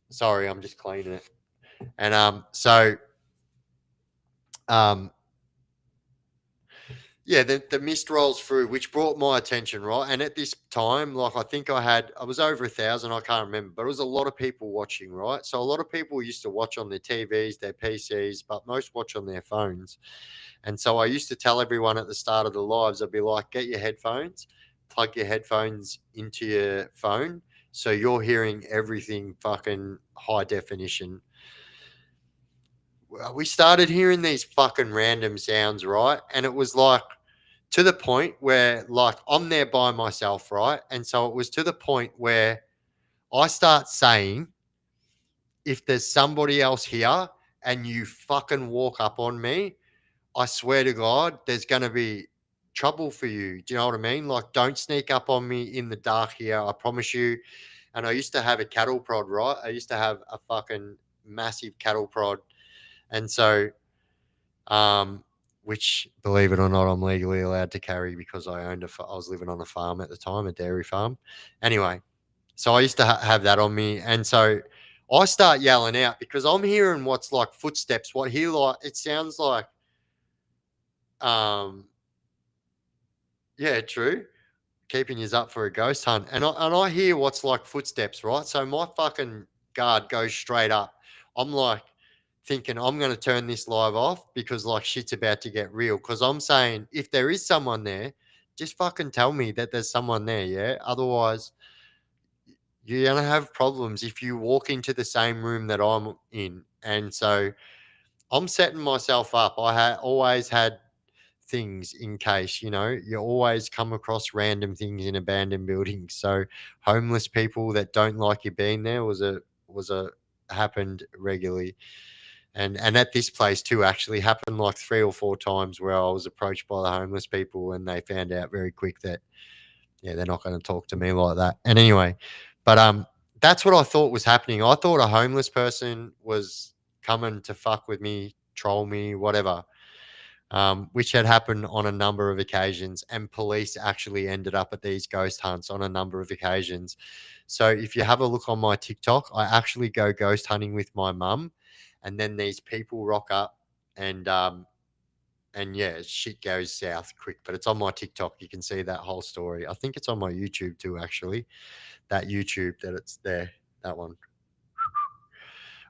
sorry, I'm just cleaning it. And um yeah, the mist rolls through, which brought my attention, right? And at this time, like I think I was over 1,000, I can't remember, but it was a lot of people watching, right? So a lot of people used to watch on their TVs, their PCs, but most watch on their phones. And so I used to tell everyone at the start of the lives, I'd be like, get your headphones, plug your headphones into your phone, so you're hearing everything fucking high definition. We started hearing these fucking random sounds, right? And it was like to the point where, like, I'm there by myself, right? And so it was to the point where I start saying, if there's somebody else here and you fucking walk up on me, I swear to God, there's going to be trouble for you. Do you know what I mean? Like, don't sneak up on me in the dark here. I promise you. And I used to have a cattle prod, right? I used to have a fucking massive cattle prod. And so, which, believe it or not, I'm legally allowed to carry because I was living on a farm at the time, a dairy farm. Anyway, so I used to have that on me. And so I start yelling out because I'm hearing what's like footsteps. It sounds like, um, yeah, true. Keeping you up for a ghost hunt. And I hear what's like footsteps, right? So my fucking guard goes straight up. I'm like thinking I'm going to turn this live off because like shit's about to get real. Because I'm saying if there is someone there, just fucking tell me that there's someone there. Yeah. Otherwise, you're going to have problems if you walk into the same room that I'm in. And so I'm setting myself up. Always had things in case, you always come across random things in abandoned buildings. So homeless people that don't like you being there was a happened regularly. And at this place too actually happened like 3 or 4 times where I was approached by the homeless people and they found out very quick that yeah, they're not going to talk to me like that. And anyway, but that's what I thought was happening. I thought a homeless person was coming to fuck with me, troll me, whatever, which had happened on a number of occasions. And police actually ended up at these ghost hunts on a number of occasions. So if you have a look on my TikTok, I actually go ghost hunting with my mum, and then these people rock up and yeah, shit goes south quick. But it's on my TikTok. You can see that whole story. I think it's on my YouTube too, actually. That YouTube that it's there, that one.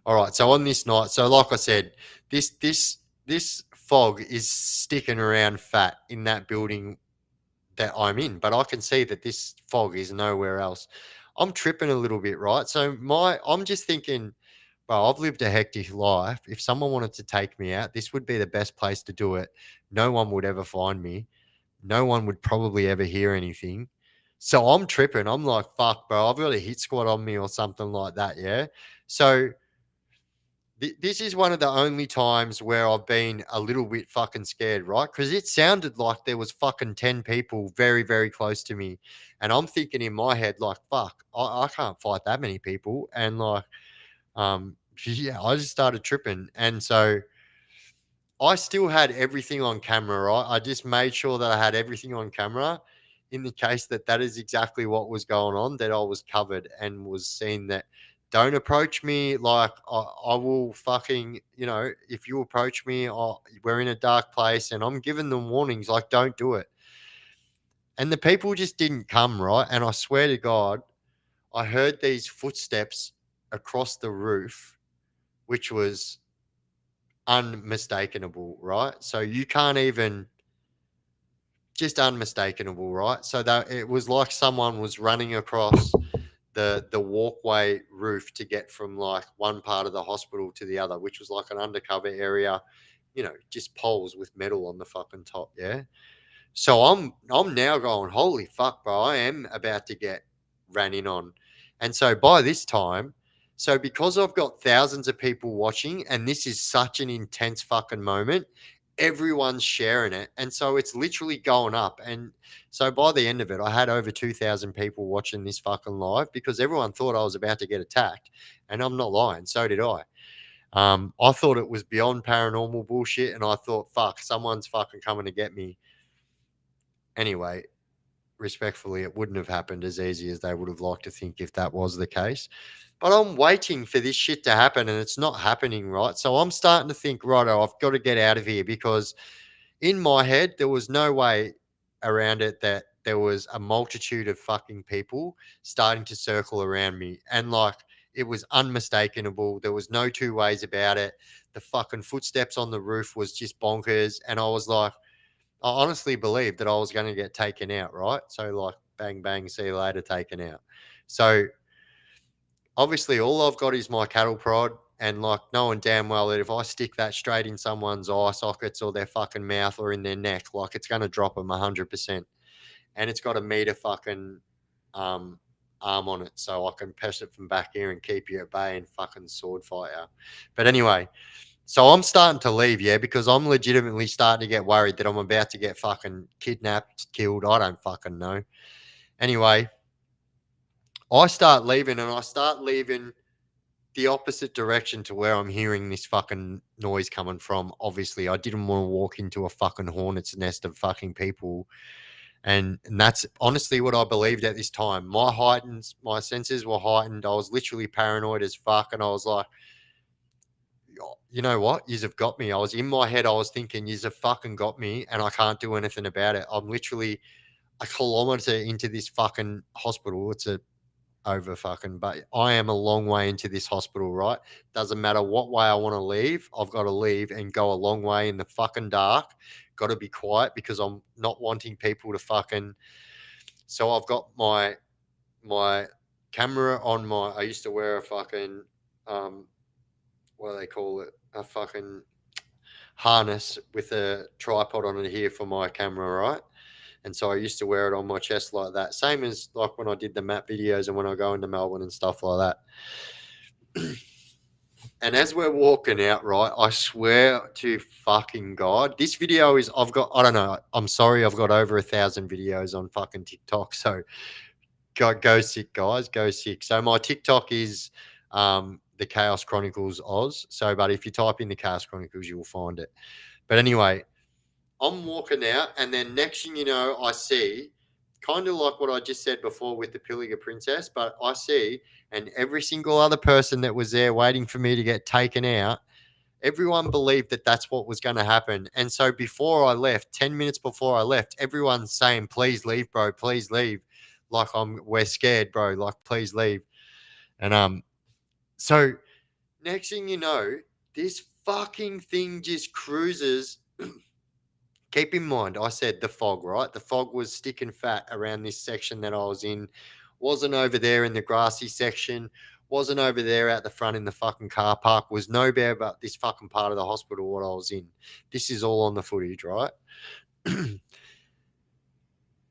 All right. So on this night, so like I said, this fog is sticking around fat in that building that I'm in, but I can see that this fog is nowhere else. I'm tripping a little bit, right? So I'm just thinking, well, I've lived a hectic life. If someone wanted to take me out, this would be the best place to do it. No one would ever find me. No one would probably ever hear anything. So I'm tripping. I'm like, fuck, bro, I've got a hit squad on me or something like that. Yeah. So this is one of the only times where I've been a little bit fucking scared, right? Because it sounded like there was fucking 10 people very, very close to me. And I'm thinking in my head, like, fuck, I can't fight that many people. And like, yeah, I just started tripping. And so I still had everything on camera, right? I just made sure that I had everything on camera in the case that that is exactly what was going on, that I was covered and was seeing that don't approach me. Like I will fucking, if you approach me, we're in a dark place and I'm giving them warnings, like don't do it. And the people just didn't come, right? And I swear to God, I heard these footsteps across the roof, which was unmistakable, right? So you can't even just unmistakable, right? So that it was like someone was running across the walkway roof to get from like one part of the hospital to the other, which was like an undercover area, just poles with metal on the fucking top, yeah. So I'm now going, holy fuck, bro, I am about to get ran in on. And so by this time, so because I've got thousands of people watching and this is such an intense fucking moment, everyone's sharing it. And so it's literally going up. And so by the end of it, I had over 2,000 people watching this fucking live because everyone thought I was about to get attacked. And I'm not lying. So did I. I thought it was beyond paranormal bullshit. And I thought, fuck, someone's fucking coming to get me. Anyway, respectfully, it wouldn't have happened as easy as they would have liked to think if that was the case. But I'm waiting for this shit to happen and it's not happening, right? So I'm starting to think, righto, I've got to get out of here because in my head, there was no way around it that there was a multitude of fucking people starting to circle around me. And like, it was unmistakable. There was no two ways about it. The fucking footsteps on the roof was just bonkers. And I was like, I honestly believed that I was going to get taken out, right? So like, bang, bang, see you later, taken out. So obviously all I've got is my cattle prod and like knowing damn well that if I stick that straight in someone's eye sockets or their fucking mouth or in their neck, like it's going to drop them 100%. And it's got a meter fucking arm on it so I can press it from back here and keep you at bay and fucking sword fight you. But anyway, so I'm starting to leave, yeah, because I'm legitimately starting to get worried that I'm about to get fucking kidnapped, killed. I don't fucking know. Anyway, I start leaving and I start leaving the opposite direction to where I'm hearing this fucking noise coming from. Obviously, I didn't want to walk into a fucking hornet's nest of fucking people. And that's honestly what I believed at this time. My senses were heightened. I was literally paranoid as fuck. And I was like, you know what? Yous have got me. I was in my head. I was thinking, yous have fucking got me and I can't do anything about it. I'm literally a kilometer into this fucking hospital. It's a over fucking, but I am a long way into this hospital, right? Doesn't matter what way I want to leave, I've got to leave and go a long way in the fucking dark. Got to be quiet because I'm not wanting people to fucking. So I've got my camera on my. I used to wear a fucking what do they call it? A fucking harness with a tripod on it here for my camera, right? And so I used to wear it on my chest like that. Same as like when I did the map videos and when I go into Melbourne and stuff like that. And as we're walking out, right, I swear to fucking God, this video is, I've got, I don't know, I'm sorry, I've got over 1,000 videos on fucking TikTok. So go sick, guys, go sick. So my TikTok is the Chaos Chronicles Oz. So, but if you type in the Chaos Chronicles, you will find it. But anyway, I'm walking out, and then next thing you know, I see kind of like what I just said before with the Pilliga Princess, but I see, and every single other person that was there waiting for me to get taken out, everyone believed that that's what was going to happen. And so before I left, 10 minutes before I left, everyone's saying, please leave, bro, please leave. Like we're scared, bro, like please leave. And so next thing you know, this fucking thing just cruises. Keep in mind, I said the fog, right? The fog was sticking fat around this section that I was in. Wasn't over there in the grassy section. Wasn't over there out the front in the fucking car park. Was nowhere but this fucking part of the hospital what I was in. This is all on the footage, right?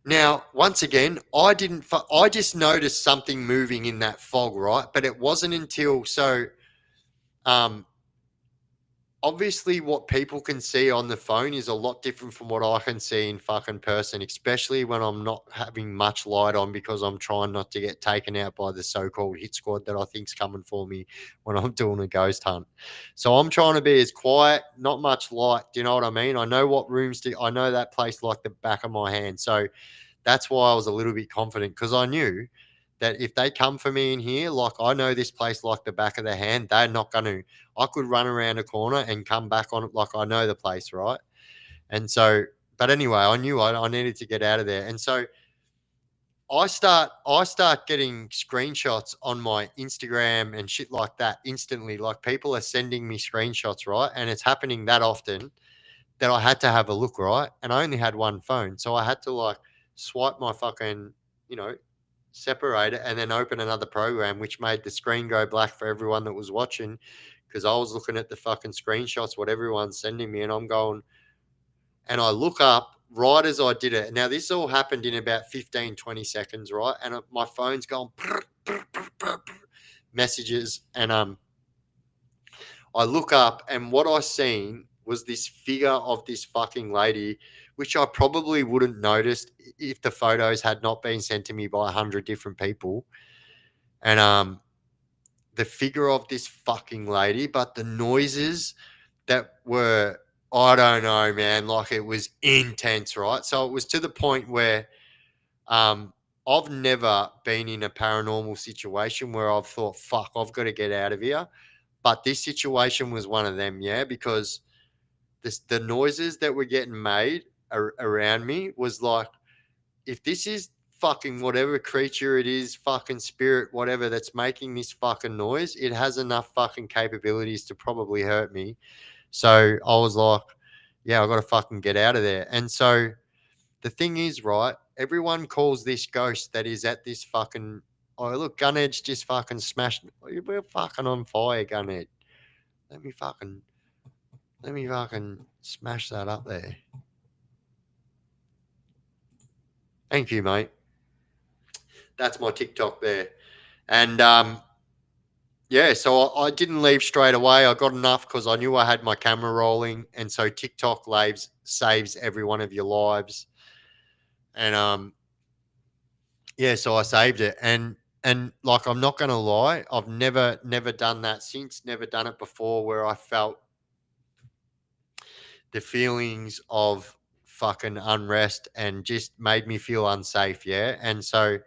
Now, once again, I just noticed something moving in that fog, right? But it wasn't until um, obviously what people can see on the phone is a lot different from what I can see in fucking person, especially when I'm not having much light on because I'm trying not to get taken out by the so-called hit squad that I think's coming for me when I'm doing a ghost hunt. So I'm trying to be as quiet, not much light. Do you know what I mean? I know what rooms I know that place like the back of my hand. So that's why I was a little bit confident because I knew that if they come for me in here, like I know this place like the back of their hand, they're not going to. I could run around a corner and come back on it like I know the place, right? And so, but anyway, I knew I needed to get out of there. And so I start getting screenshots on my Instagram and shit like that instantly. Like people are sending me screenshots, right? And it's happening that often that I had to have a look, right? And I only had one phone. So I had to like swipe my fucking, you know, separate it and then open another program, which made the screen go black for everyone that was watching because I was looking at the fucking screenshots, what everyone's sending me, and I'm going, and I look up right as I did it. Now, this all happened in about 15, 20 seconds, right? And my phone's going messages, and I look up, and what I seen was this figure of this fucking lady, which I probably wouldn't noticed if the photos had not been sent to me by 100 different people. And the figure of this fucking lady, but the noises that were, I don't know, man, like it was intense, right? So it was to the point where I've never been in a paranormal situation where I've thought, fuck, I've got to get out of here. But this situation was one of them, yeah, because the noises that were getting made around me was like, if this is fucking whatever creature it is, fucking spirit, whatever that's making this fucking noise, it has enough fucking capabilities to probably hurt me. So I was like, yeah, I got to fucking get out of there. And so the thing is, right, everyone calls this ghost that is at this fucking, oh, look, Gunhead's just fucking smashed. We're fucking on fire, Gunhead. Let me fucking smash that up there. Thank you, mate. That's my TikTok there. And yeah, so I didn't leave straight away. I got enough because I knew I had my camera rolling. And so TikTok saves every one of your lives. And yeah, so I saved it. And like I'm not gonna lie, I've never done that since, never done it before where I felt the feelings of fucking unrest and just made me feel unsafe, yeah. And so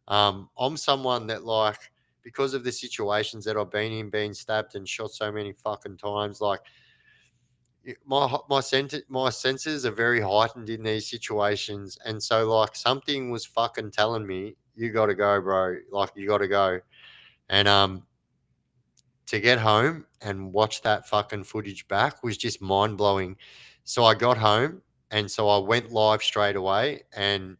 I'm someone that like because of the situations that I've been in, being stabbed and shot so many fucking times, like my senses are very heightened in these situations, and so like something was fucking telling me you got to go, bro. Like, you got to go. And to get home and watch that fucking footage back was just mind blowing. So I got home, and so I went live straight away and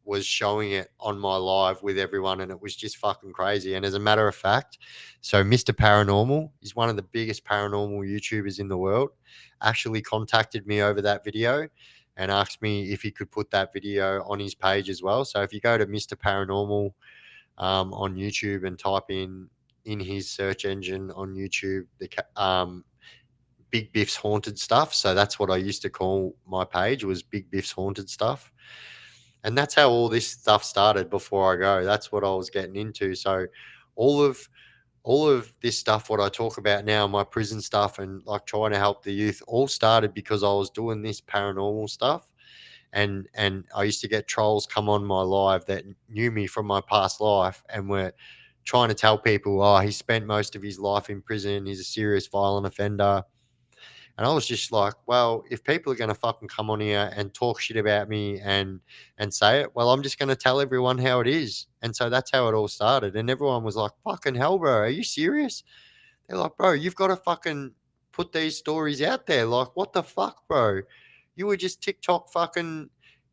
was showing it on my live with everyone, and it was just fucking crazy. And as a matter of fact, so Mr. Paranormal is one of the biggest paranormal YouTubers in the world, actually contacted me over that video and asked me if he could put that video on his page as well. So if you go to Mr. Paranormal on YouTube and type in his search engine on YouTube, Big Biff's Haunted Stuff. So that's what I used to call my page, was Big Biff's Haunted Stuff. And that's how all this stuff started before I go. That's what I was getting into. So all of this stuff, what I talk about now, my prison stuff and like trying to help the youth, all started because I was doing this paranormal stuff. And I used to get trolls come on my live that knew me from my past life and were trying to tell people, oh, he spent most of his life in prison, he's a serious violent offender. And I was just like, well, if people are going to fucking come on here and talk shit about me and say it, well, I'm just going to tell everyone how it is. And so that's how it all started. And everyone was like, fucking hell, bro, are you serious? They're like, bro, you've got to fucking put these stories out there. Like, what the fuck, bro? You were just TikTok fucking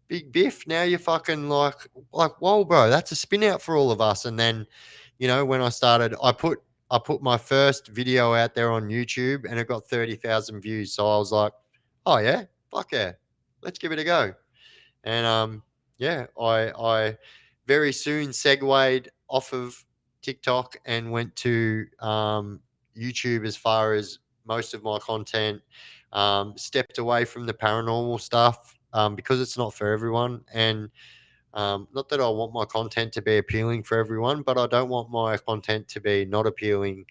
Big Biff. Now you're fucking like, whoa, bro, that's a spin out for all of us. And then, when I started, I put my first video out there on YouTube and it got 30,000 views. So I was like, oh yeah, fuck yeah, let's give it a go. And yeah, I very soon segued off of TikTok and went to YouTube as far as most of my content. Stepped away from the paranormal stuff because it's not for everyone. And not that I want my content to be appealing for everyone, but I don't want my content to be not appealing.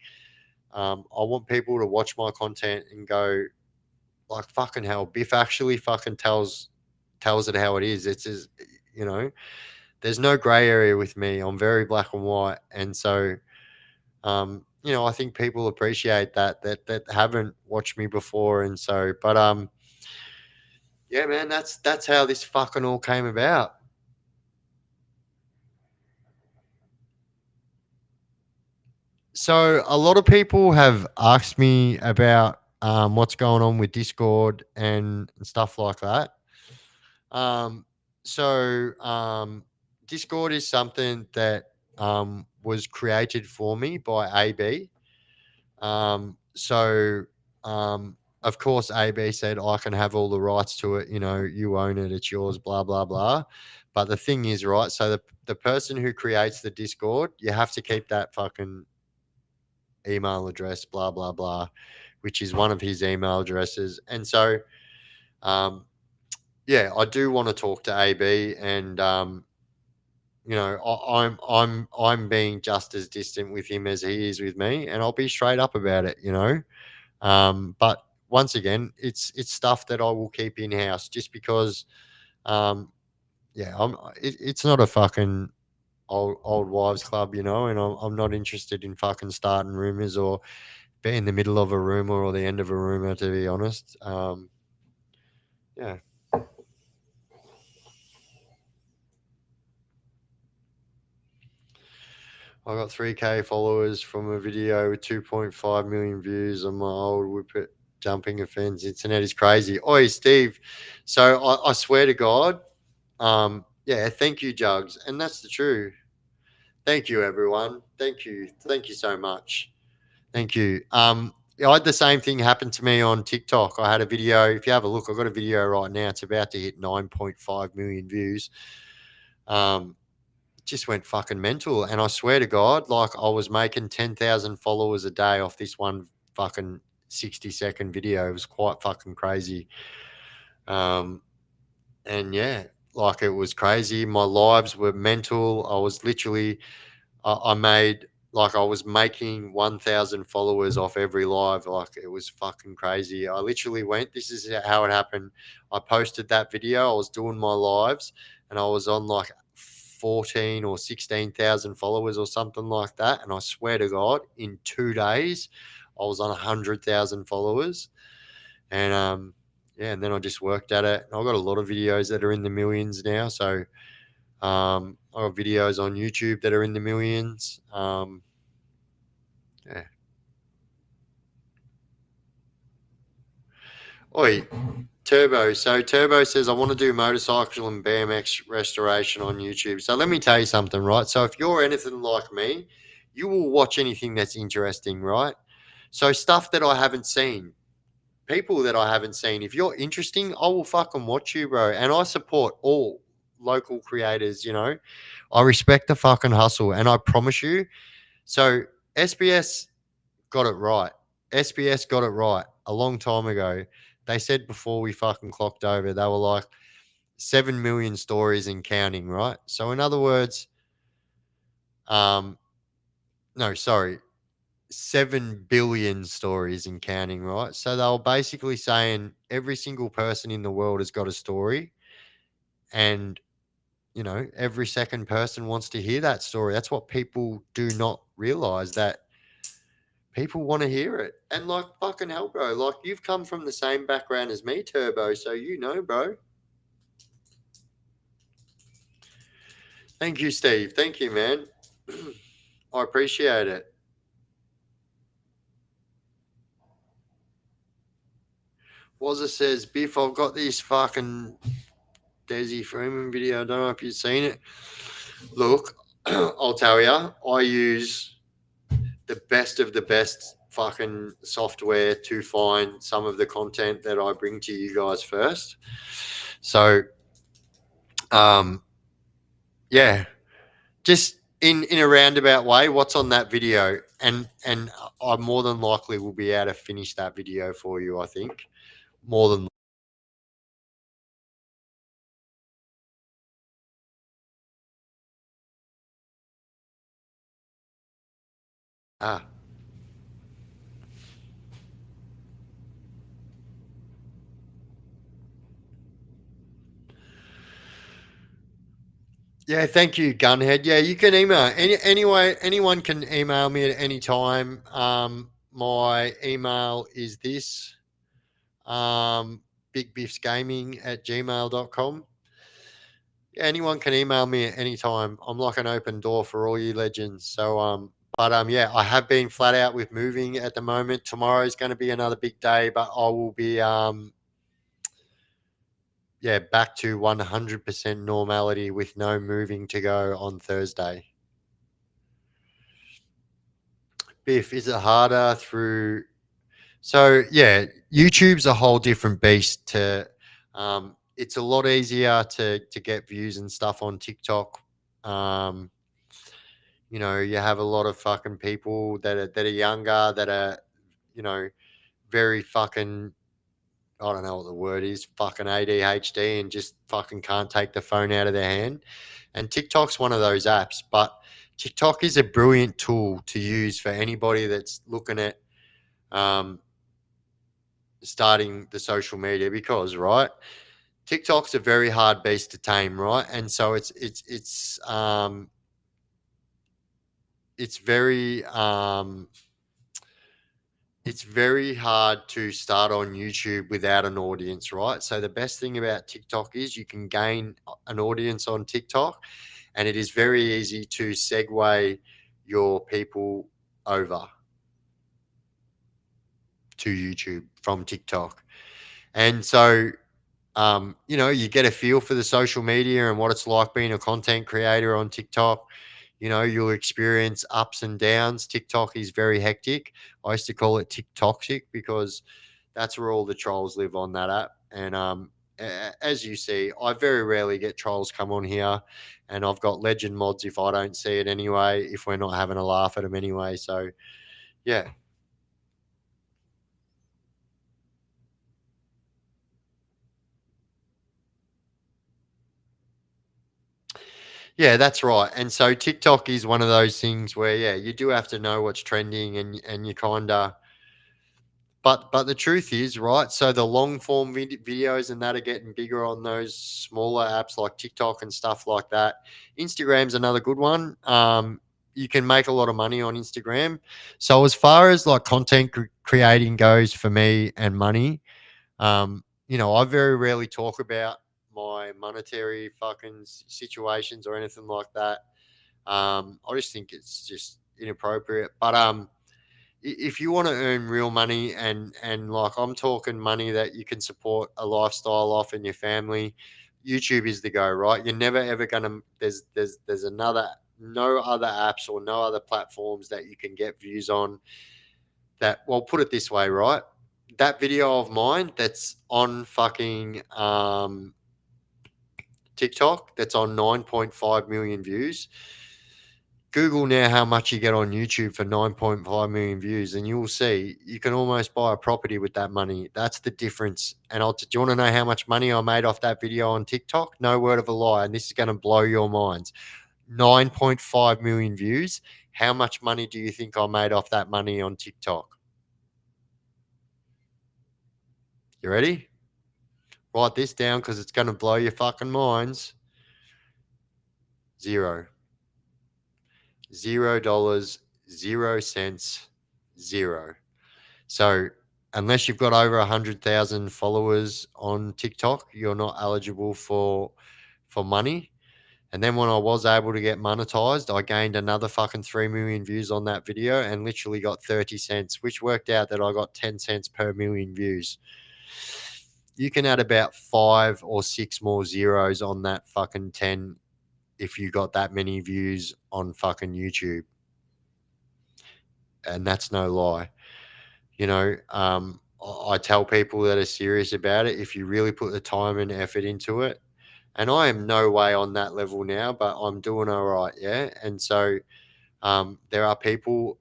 I want people to watch my content and go, like, fucking hell, Biff actually fucking tells it how it is. It's as, there's no gray area with me. I'm very black and white. And so, I think people appreciate that haven't watched me before. And so, but, yeah, man, that's how this fucking all came about. So a lot of people have asked me about what's going on with Discord and stuff like that. So Discord is something that was created for me by AB. So of course, AB said I can have all the rights to it. You own it, it's yours, blah blah blah. But the thing is, right? So the person who creates the Discord, you have to keep that fucking email address, blah blah blah, which is one of his email addresses. And so yeah, I do want to talk to AB, and I'm being just as distant with him as he is with me, and I'll be straight up about it. But once again, it's stuff that I will keep in house, just because yeah, it's not a fucking old wives club, and I'm not interested in fucking starting rumors or be in the middle of a rumor or the end of a rumor, to be honest. Yeah. I got 3K followers from a video with 2.5 million views on my old whippet jumping a fence. Internet is crazy. Oi, Steve. So I swear to God, yeah, thank you, Jugs. And that's the truth. Thank you, everyone. Thank you. Thank you so much. Thank you. I had the same thing happen to me on TikTok. I had a video. If you have a look, I've got a video right now. It's about to hit 9.5 million views. Just went fucking mental. And I swear to God, like, I was making 10,000 followers a day off this one fucking 60-second video. It was quite fucking crazy. And yeah, like, it was crazy. My lives were mental. I was literally, I made, like, I was making 1,000 followers off every live. Like, it was fucking crazy. I literally went, this is how it happened. I posted that video. I was doing my lives and I was on like 14 or 16,000 followers or something like that. And I swear to God, in 2 days, I was on 100,000 followers. And yeah, and then I just worked at it. I've got a lot of videos that are in the millions now. So I got videos on YouTube that are in the millions. Yeah. Oi, Turbo. So Turbo says, I want to do motorcycle and BMX restoration on YouTube. So let me tell you something, right? So if you're anything like me, you will watch anything that's interesting, right? So stuff that I haven't seen, people that I haven't seen. If you're interesting, I will fucking watch you, bro. And I support all local creators, you know. I respect the fucking hustle. And I promise you, so SBS got it right. SBS got it right a long time ago. They said before we fucking clocked over, they were like 7 million stories and counting, right? So in other words, no, sorry, 7 billion stories and counting, right? So they were basically saying every single person in the world has got a story, and you know, every second person wants to hear that story. That's what people do not realize, that people want to hear it. And like, fucking hell, bro. Like, you've come from the same background as me, Turbo. So you know, bro. Thank you, Steve. Thank you, man. I appreciate it. Wazza says, Biff, I've got this fucking Desi Freeman video. I don't know if you've seen it. Look, I'll tell you, I use the best of the best fucking software to find some of the content that I bring to you guys first. So, yeah, just in a roundabout way, what's on that video, and I more than likely will be able to finish that video for you. I think more than ah. Yeah, thank you, Gunhead. Yeah, you can email anyway. Anyone can email me at any time. My email is this bigbiffsgaming@gmail.com. Yeah, anyone can email me at any time. I'm like an open door for all you legends. So yeah, I have been flat out with moving at the moment. Tomorrow is going to be another big day, but I will be yeah, back to 100% normality with no moving to go on Thursday. Biff, is it harder through? So yeah, YouTube's a whole different beast. It's a lot easier to get views and stuff on TikTok. Um, you know, you have a lot of fucking people that are younger, that are, you know, very fucking, I don't know what the word is, fucking ADHD, and just fucking can't take the phone out of their hand. And TikTok's one of those apps, but TikTok is a brilliant tool to use for anybody that's looking at um, starting the social media, because right, TikTok's a very hard beast to tame, right? And so it's very hard to start on YouTube without an audience, right? So the best thing about TikTok is you can gain an audience on TikTok, and it is very easy to segue your people over to YouTube from TikTok. And so, you know, you get a feel for the social media and what it's like being a content creator on TikTok. You know, you'll experience ups and downs. TikTok is very hectic. I used to call it TikToxic because that's where all the trolls live, on that app. And as you see, I very rarely get trolls come on here, and I've got legend mods if I don't see it anyway, if we're not having a laugh at them anyway. So, yeah. Yeah, that's right. And so TikTok is one of those things where, yeah, you do have to know what's trending, and you kind of, but the truth is, right, so the long form videos and that are getting bigger on those smaller apps like TikTok and stuff like that. Instagram's another good one. You can make a lot of money on Instagram. So as far as like content creating goes for me and money, you know, I very rarely talk about my monetary fucking situations or anything like that. I just think it's just inappropriate. But if you want to earn real money and like I'm talking money that you can support a lifestyle off and your family, YouTube is the go, right? You're never ever gonna there's another no other apps or no other platforms that you can get views on that, well, put it this way, right? That video of mine that's on fucking TikTok that's on 9.5 million views. Google now how much you get on YouTube for 9.5 million views, and you'll see you can almost buy a property with that money. That's the difference. And do you want to know how much money I made off that video on TikTok? No word of a lie. And this is going to blow your minds. 9.5 million views. How much money do you think I made off that money on TikTok? You ready? Write this down because it's going to blow your fucking minds. Zero. $0, 0 cents, zero. So unless you've got over 100,000 followers on TikTok, you're not eligible for money. And then when I was able to get monetized, I gained another fucking 3 million views on that video and literally got 30 cents, which worked out that I got 10 cents per million views. You can add about 5 or 6 more zeros on that fucking 10 if you got that many views on fucking YouTube. And that's no lie. You know, I tell people that are serious about it, if you really put the time and effort into it, and I am no way on that level now, but I'm doing all right, yeah. And so there are people,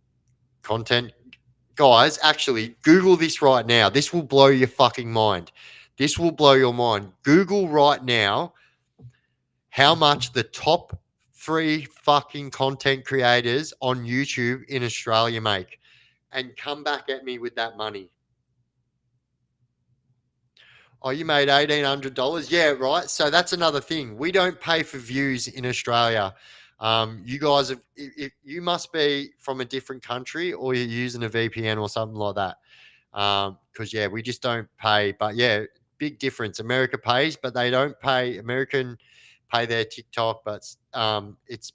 content guys, actually Google this right now. This will blow your fucking mind. This will blow your mind. Google right now how much the top 3 fucking content creators on YouTube in Australia make, and come back at me with that money. Oh, you made $1,800? Yeah, right. So that's another thing. We don't pay for views in Australia. You guys, if you must be from a different country or you're using a VPN or something like that. Because, yeah, we just don't pay. But, yeah, big difference. America pays, but they don't pay. American pay their TikTok, but it's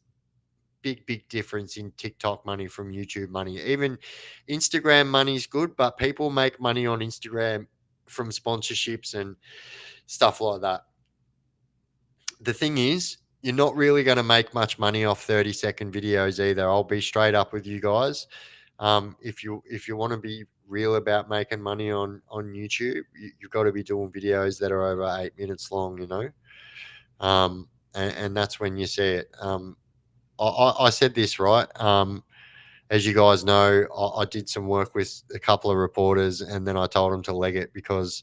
big difference in TikTok money from YouTube money. Even Instagram money is good, but people make money on Instagram from sponsorships and stuff like that. The thing is, you're not really going to make much money off 30-second videos either. I'll be straight up with you guys. If you want to be real about making money on YouTube, you've got to be doing videos that are over 8 minutes long, you know. And that's when you see it. I said this, right? As you guys know, I did some work with a couple of reporters, and then I told them to leg it because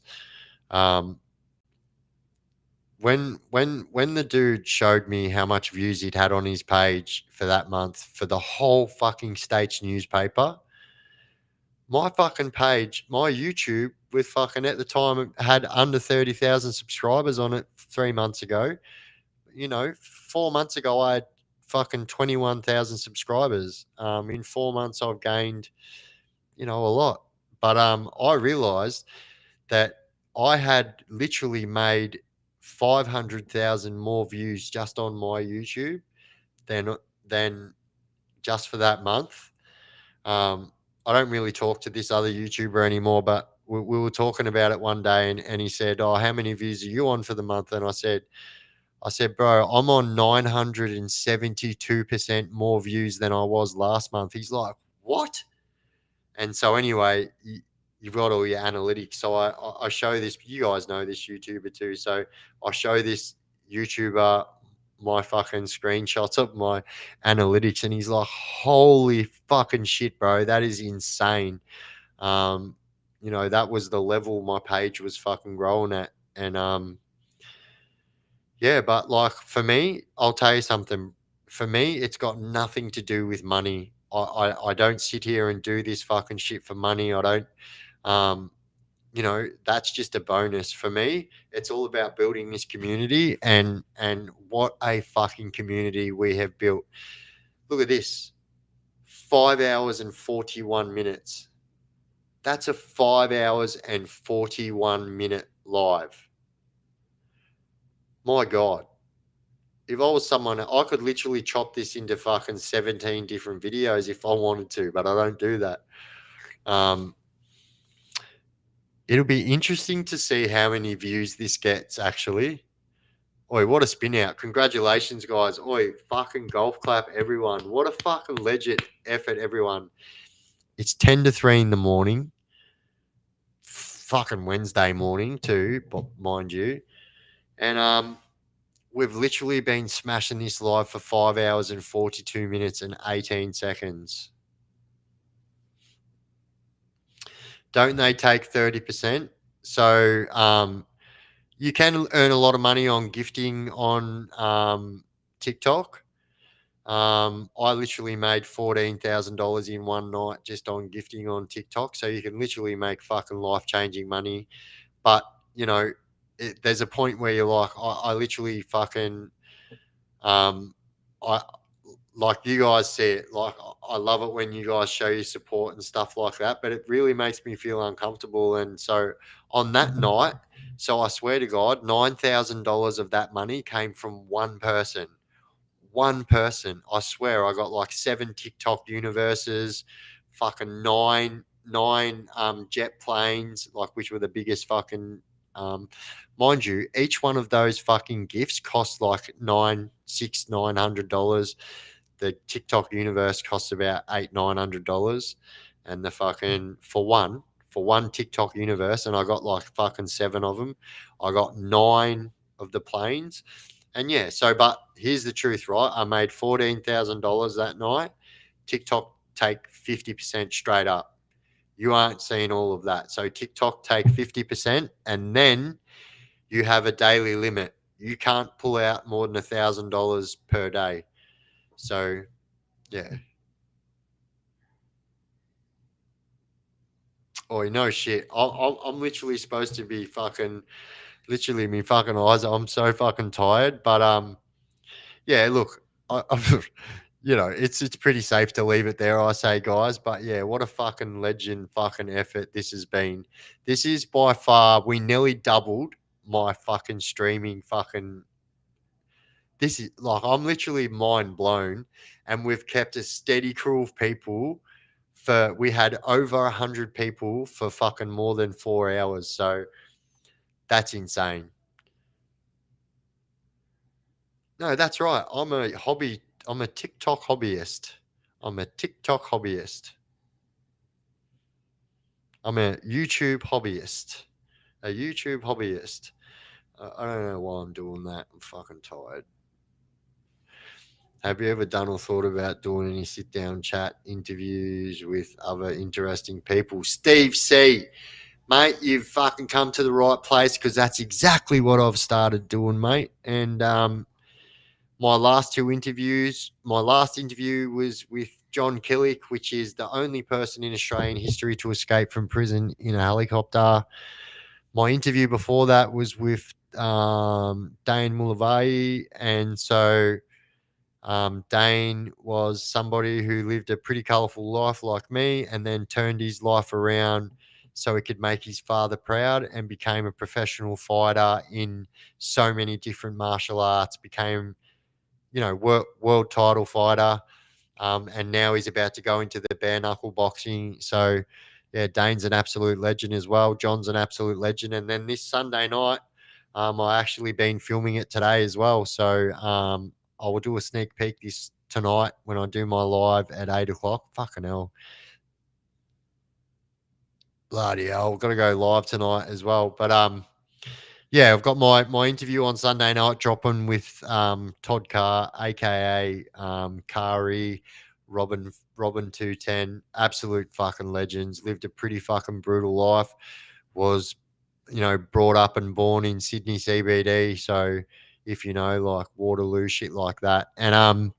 when the dude showed me how much views he'd had on his page for that month for the whole fucking state's newspaper, my fucking page, my YouTube with fucking at the time had under 30,000 subscribers on it 3 months ago. You know, 4 months ago I had fucking 21,000 subscribers. In 4 months I've gained, you know, a lot. But I realized that I had literally made 500,000 more views just on my YouTube than just for that month. I don't really talk to this other YouTuber anymore, but we were talking about it one day, and he said, "Oh, how many views are you on for the month?" And I said, bro, I'm on 972% more views than I was last month. He's like, what? And so anyway, you've got all your analytics. So I show this, you guys know this YouTuber too. So I show this YouTuber my fucking screenshots of my analytics, and he's like, holy fucking shit, bro. That is insane. You know, that was the level my page was fucking growing at. And yeah, but like for me, I'll tell you something. For me, it's got nothing to do with money. I don't sit here and do this fucking shit for money. I don't, you know, that's just a bonus for me. It's all about building this community, and what a fucking community we have built. Look at this, 5 hours and 41 minutes. That's a 5 hours and 41 minute live. My God. If I was someone, I could literally chop this into fucking 17 different videos if I wanted to, but I don't do that. It'll be interesting to see how many views this gets, actually. Oi, what a spin out. Congratulations, guys. Oi, fucking golf clap, everyone. What a fucking legit effort, everyone. It's 10 to 3 in the morning. Fucking Wednesday morning, too, but mind you. And we've literally been smashing this live for 5 hours and 42 minutes and 18 seconds. Don't they take 30%? So you can earn a lot of money on gifting on TikTok. I literally made $14,000 in one night just on gifting on TikTok. So you can literally make fucking life changing money. But, you know, there's a point where you're like, I literally fucking, I like you guys said, like I love it when you guys show your support and stuff like that. But it really makes me feel uncomfortable. And so on that night, so I swear to God, $9,000 of that money came from one person. One person. I swear I got like 7 TikTok universes, fucking nine jet planes, like which were the biggest fucking mind you, each one of those fucking gifts cost like $900. The TikTok universe costs about $900. And the fucking for one TikTok universe, and I got like fucking 7 of them. I got 9 of the planes. And yeah, so but here's the truth, right? I made $14,000 that night. TikTok take 50% straight up. You aren't seeing all of that. So TikTok take 50%, and then you have a daily limit. You can't pull out more than $1,000 per day. So yeah. Oh, no shit. I'm literally supposed to be fucking, literally me fucking eyes. I'm so fucking tired. But yeah. Look, it's pretty safe to leave it there, I say, guys. But yeah, what a fucking legend fucking effort this has been. This is by far, we nearly doubled my fucking streaming fucking. This is like, I'm literally mind blown. And we've kept a steady crew of people we had over 100 people for fucking more than 4 hours. So that's insane. No, that's right. I'm a TikTok hobbyist. I'm a TikTok hobbyist. I'm a YouTube hobbyist. A YouTube hobbyist. I don't know why I'm doing that. I'm fucking tired. Have you ever done or thought about doing any sit down chat interviews with other interesting people? Steve C. Mate, you've fucking come to the right place because that's exactly what I've started doing, mate. And my last interview was with John Killick, which is the only person in Australian history to escape from prison in a helicopter. My interview before that was with Dane Mulavai. And so Dane was somebody who lived a pretty colourful life like me and then turned his life around so he could make his father proud and became a professional fighter in so many different martial arts, became, world title fighter. And now he's about to go into the bare knuckle boxing. So, yeah, Dane's an absolute legend as well. John's an absolute legend. And then this Sunday night, I actually been filming it today as well. So I will do a sneak peek tonight when I do my live at 8 o'clock. Fucking hell. Bloody hell. I've got to go live tonight as well. But yeah, I've got my interview on Sunday night dropping with Todd Carr, aka Kari, Robin 210, absolute fucking legends. Lived a pretty fucking brutal life. Was, brought up and born in Sydney CBD. So if you know, like Waterloo, shit like that. And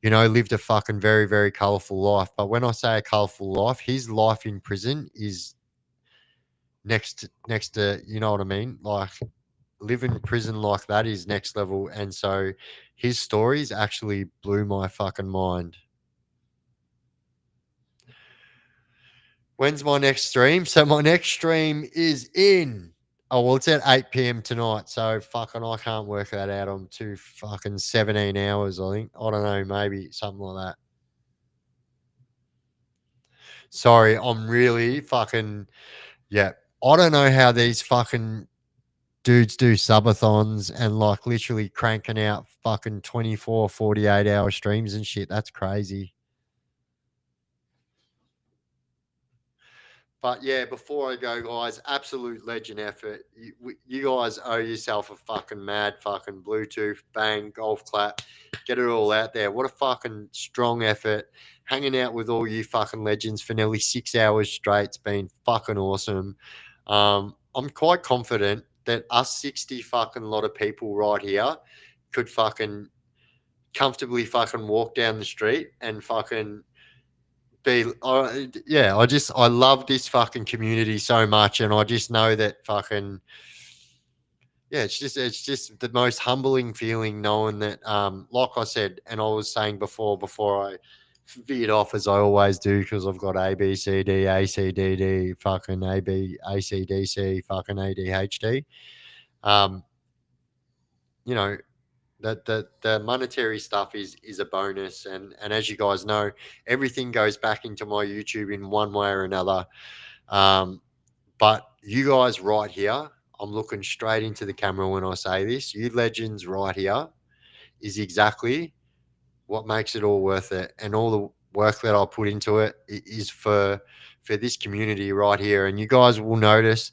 lived a fucking very, very colourful life. But when I say a colourful life, his life in prison is next to, you know what I mean? Like, live in prison like that is next level. And so his stories actually blew my fucking mind. When's my next stream? So my next stream is in Oh, well, it's at 8 p.m. tonight, so fucking I can't work that out on two fucking 17 hours, I think. I don't know, maybe something like that. Sorry, I'm really fucking, yeah. I don't know how these fucking dudes do subathons and like literally cranking out fucking 24, 48-hour streams and shit. That's crazy. But yeah, before I go, guys, absolute legend effort. You guys owe yourself a fucking mad fucking Bluetooth bang golf clap. Get it all out there. What a fucking strong effort. Hanging out with all you fucking legends for nearly 6 hours straight. It's been fucking awesome. I'm quite confident that us 60 fucking lot of people right here could fucking comfortably fucking walk down the street and fucking be yeah, I love this fucking community so much, and I just know that fucking yeah, it's just the most humbling feeling knowing that like I said, and I was saying before I veered off as I always do because I've got A B C D A C D D fucking A B A C D C fucking ADHD. Um, you know, the monetary stuff is a bonus, and as you guys know, everything goes back into my YouTube in one way or another. Um, but you guys right here, I'm looking straight into the camera when I say this. You legends right here is exactly what makes it all worth it, and all the work that I put into it is for this community right here. And you guys will notice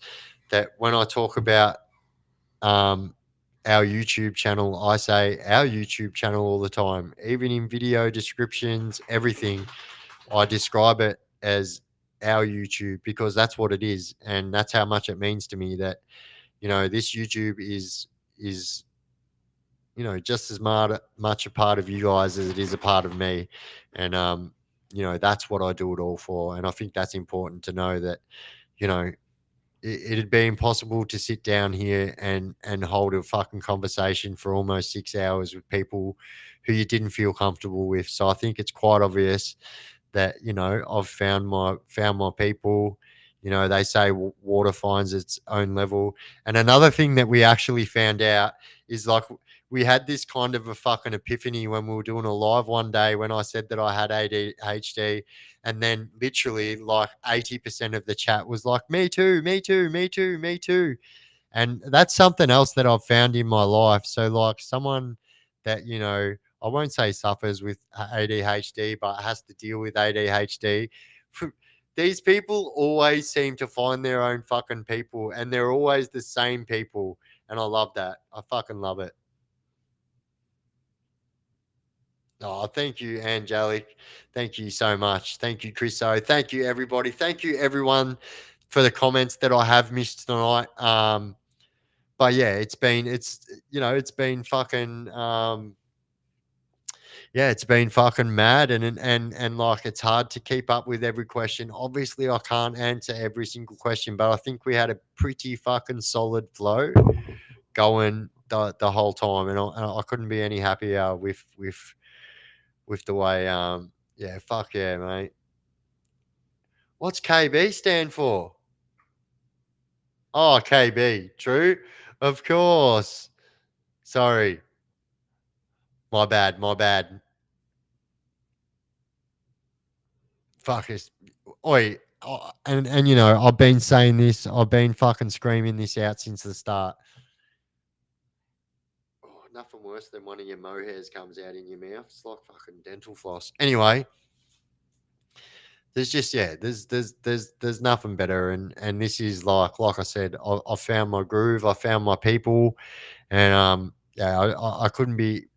that when I talk about um, our YouTube channel, I say our YouTube channel all the time, even in video descriptions, everything. I describe it as our YouTube because that's what it is, and that's how much it means to me. That this YouTube is just as much a part of you guys as it is a part of me, and that's what I do it all for. And I think that's important to know that you know it'd be impossible to sit down here and hold a fucking conversation for almost 6 hours with people who you didn't feel comfortable with. So I think it's quite obvious that I've found my people. They say water finds its own level. And another thing that we actually found out is like we had this kind of a fucking epiphany when we were doing a live one day when I said that I had ADHD, and then literally like 80% of the chat was like, me too, me too, me too, me too. And that's something else that I've found in my life. So like someone that, I won't say suffers with ADHD, but has to deal with ADHD. These people always seem to find their own fucking people, and they're always the same people. And I love that. I fucking love it. Oh, thank you, Angelic. Thank you so much. Thank you, Chriso. Thank you, everybody. Thank you, everyone, for the comments that I have missed tonight. But yeah, it's been fucking yeah, it's been fucking mad, and like it's hard to keep up with every question. Obviously, I can't answer every single question, but I think we had a pretty fucking solid flow going the whole time, and I couldn't be any happier with the way. Yeah, fuck yeah, mate. What's KB stand for? Oh, KB. True, of course. Sorry, my bad. My bad. Fuck this. Oi. And I've been saying this. I've been fucking screaming this out since the start. Oh, nothing worse than one of your mohairs comes out in your mouth. It's like fucking dental floss. Anyway, there's just there's nothing better, and this is like I said, I found my groove, I found my people, and yeah, I couldn't be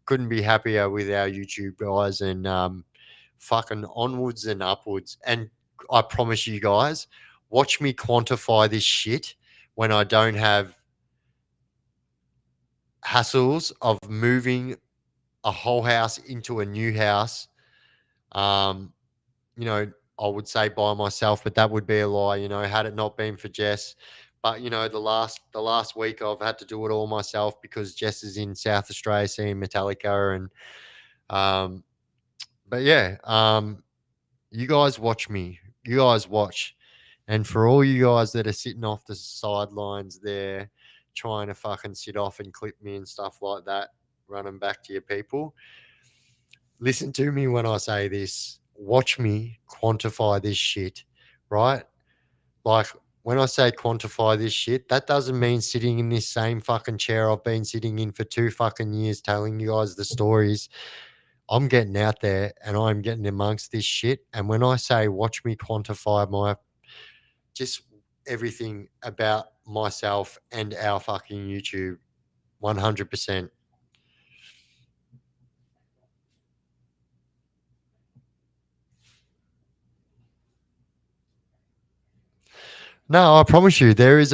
happier with our YouTube guys, and fucking onwards and upwards. And I promise you guys, watch me quantify this shit when I don't have hassles of moving a whole house into a new house. Um, you know, I would say by myself, but that would be a lie. Had it not been for Jess, but the last week I've had to do it all myself because Jess is in South Australia seeing Metallica, and um, but yeah, you guys watch me. You guys watch. And for all you guys that are sitting off the sidelines there, trying to fucking sit off and clip me and stuff like that, running back to your people, listen to me when I say this. Watch me quantify this shit, right? Like, when I say quantify this shit, that doesn't mean sitting in this same fucking chair I've been sitting in for 2 fucking years telling you guys the stories. I'm getting out there and I'm getting amongst this shit. And when I say watch me quantify my just everything about myself and our fucking YouTube, 100%. No, I promise you, there is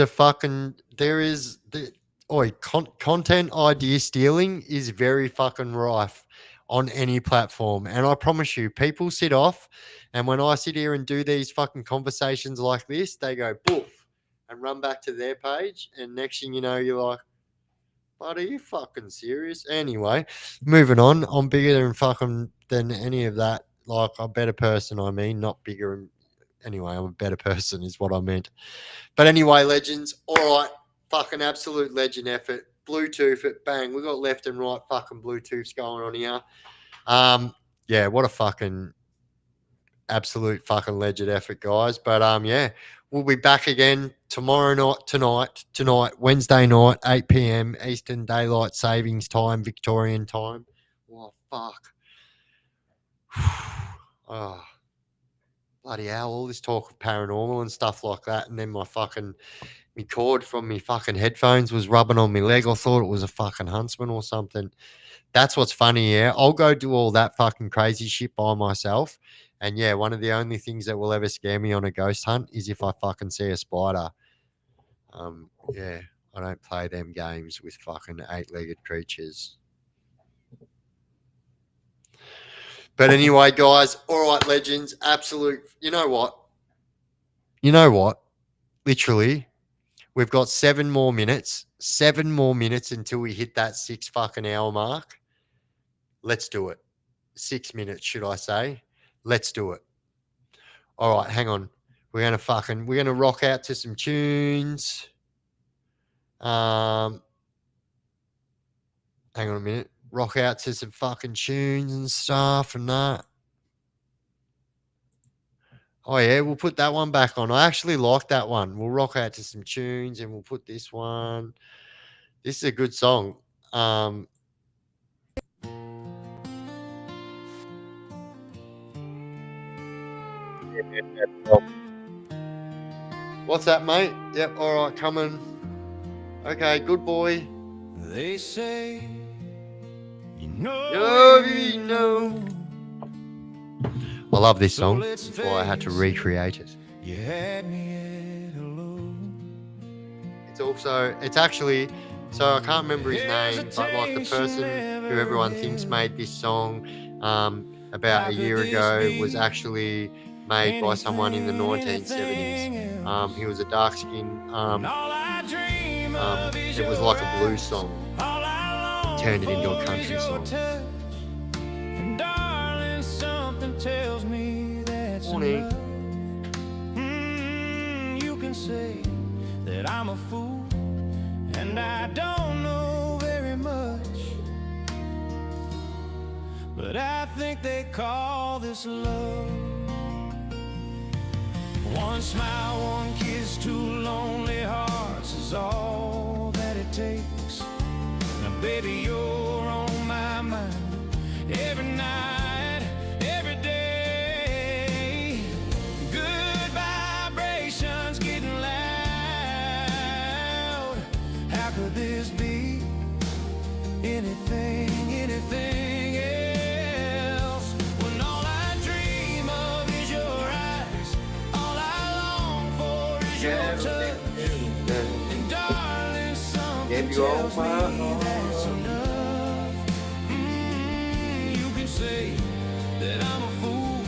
content idea stealing is very fucking rife on any platform. And I promise you, people sit off, and when I sit here and do these fucking conversations like this, they go boof and run back to their page. And next thing you know, you're like, but are you fucking serious? Anyway, moving on. I'm bigger than any of that. Like, a better person, I mean, not bigger. Anyway, I'm a better person is what I meant. But anyway, legends, all right, fucking absolute legend effort. Bluetooth it, bang. We got left and right fucking Bluetooths going on here. Yeah, what a fucking absolute fucking legend effort, guys. But yeah, we'll be back again tonight, Wednesday night, 8 p.m. Eastern Daylight Savings Time, Victorian time. Oh, fuck. Oh, bloody hell, all this talk of paranormal and stuff like that, and then my cord from my fucking headphones was rubbing on my leg. I thought it was a fucking huntsman or something. That's what's funny, yeah. I'll go do all that fucking crazy shit by myself. And yeah, one of the only things that will ever scare me on a ghost hunt is if I fucking see a spider. Yeah, I don't play them games with fucking 8-legged creatures. But anyway, guys, all right, legends, absolute. You know what? Literally, we've got 7 more minutes until we hit that 6 fucking hour mark. Let's do it. 6 minutes, should I say? Let's do it. All right, hang on. We're gonna rock out to some tunes. Hang on a minute. Rock out to some fucking tunes and stuff and that. Oh yeah, we'll put that one back on. I actually like that one. We'll rock out to some tunes and we'll put this one. This is a good song. What's that, mate? Yep, all right, coming. Okay, good boy. They say, you know. I love this song. That's why I had to recreate it. You had me at hello. It's actually, so I can't remember his name, but like the person who everyone thinks made this song about a year ago was actually made by someone in the 1970s. He was a dark skin. It was like a blues song. Turned it into a country song. And darling, something tells me that's enough. You can say that I'm a fool and I don't know very much, but I think they call this love. One smile, one kiss, 2 lonely hearts is all that it takes. Now baby, you're on my mind every night, every day. Good vibrations getting loud. How could this be anything else? When all I dream of is your eyes, all I long for is your touch. And darling, something tells me that's enough. You can say that I'm a fool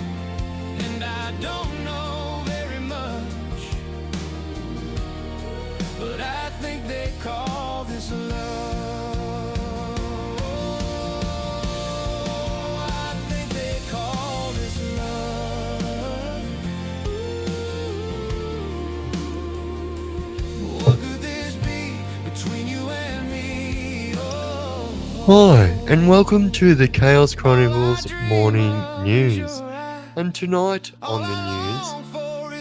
and I don't know very much, but I think they call this love. I think they call this love. Hi, and welcome to the Chaos Chronicles Morning News. And tonight on the news,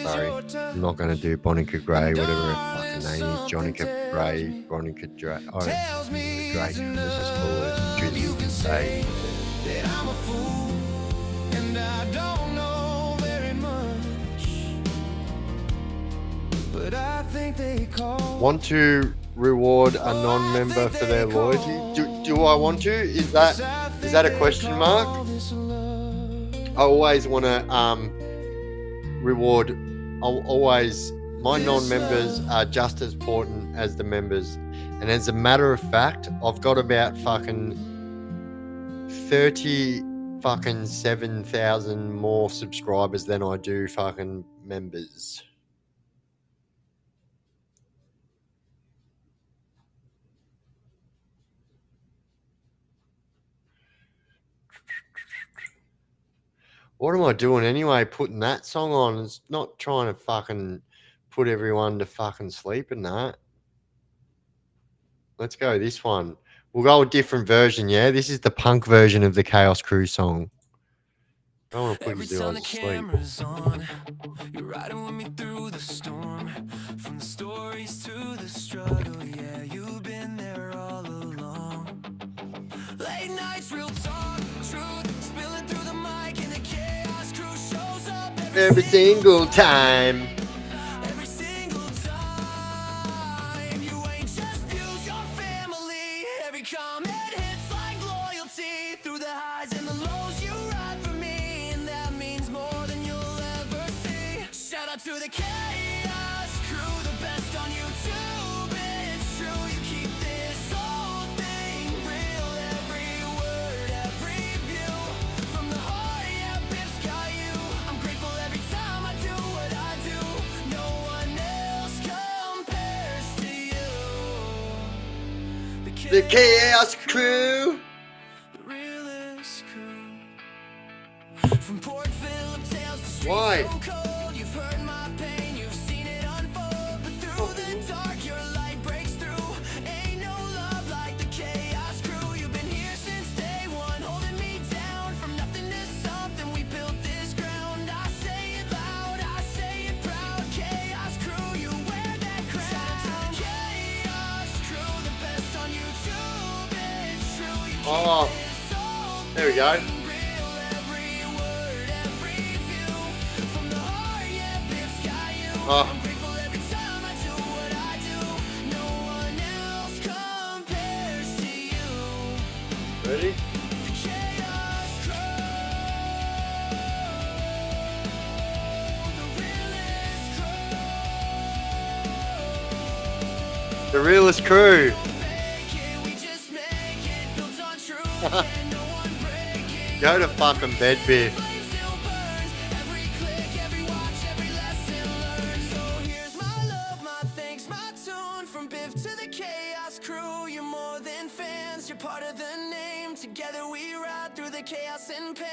sorry, I'm not going to do Bonica Gray, whatever her fucking name is, Jonica Gray, Bonica Drake, I don't know, Drake, let's just call her Drizzy Day. That I'm a fool and I don't know very much, but I think they call. Want to reward a non-member for their loyalty? Do I want to? Is that a question mark? I always want to reward. My non-members are just as important as the members, and as a matter of fact, I've got about fucking 7,000 more subscribers than I do fucking members. What am I doing anyway? Putting that song on? It's not trying to fucking put everyone to fucking sleep and that. Let's go this one. We'll go a different version, yeah? This is the punk version of the Chaos Crew song. I don't want to put you Time the guys to sleep. camera's on, you're riding with me through the storm. From the stories to the struggle, yeah, you've been there all along. Late nights, real talk, truth, spilling through the mic, and the chaos crew shows up Every single time. every single time. You ain't just views, your family. Every comment hits like loyalty. Through the highs and the lows, you ride for me, and that means more than you'll ever see. Shout out to the chaos crew, the best on YouTube. It's true, you keep this whole thing real. Every word, every view, from the heart, yeah, Biff's got you. I'm grateful every time I do what I do. No one else compares to you. The Chaos Crew. The realest crew. From Port Phillip tales to streets Why? so cold, you've heard my pain, you've seen it unfold. But through the dark, your light breaks through. Ain't no love like the chaos crew. You've been here since day one, holding me down. From nothing to something, we built this ground. I say it loud, I say it proud. Chaos crew, you wear that crown. Shout out to the chaos crew, the best on YouTube. It's true, you keep Oh, this whole there we go. thing real. Every word, every view, from the heart, yeah, Biff's got you. Oh. I'm grateful every time I do what I do. No one else compares to you. Ready? The chaos crew, the realest crew. The realest crew. Fake it, we just make it, built on truth, and no one breaking. Go to fucking bed, Biff. Flame still burns, every click, every watch, every lesson learned. So here's my love, my thanks, my tune. From Biff to the chaos crew, you're more than fans, you're part of the name. Together we ride through the chaos and pain.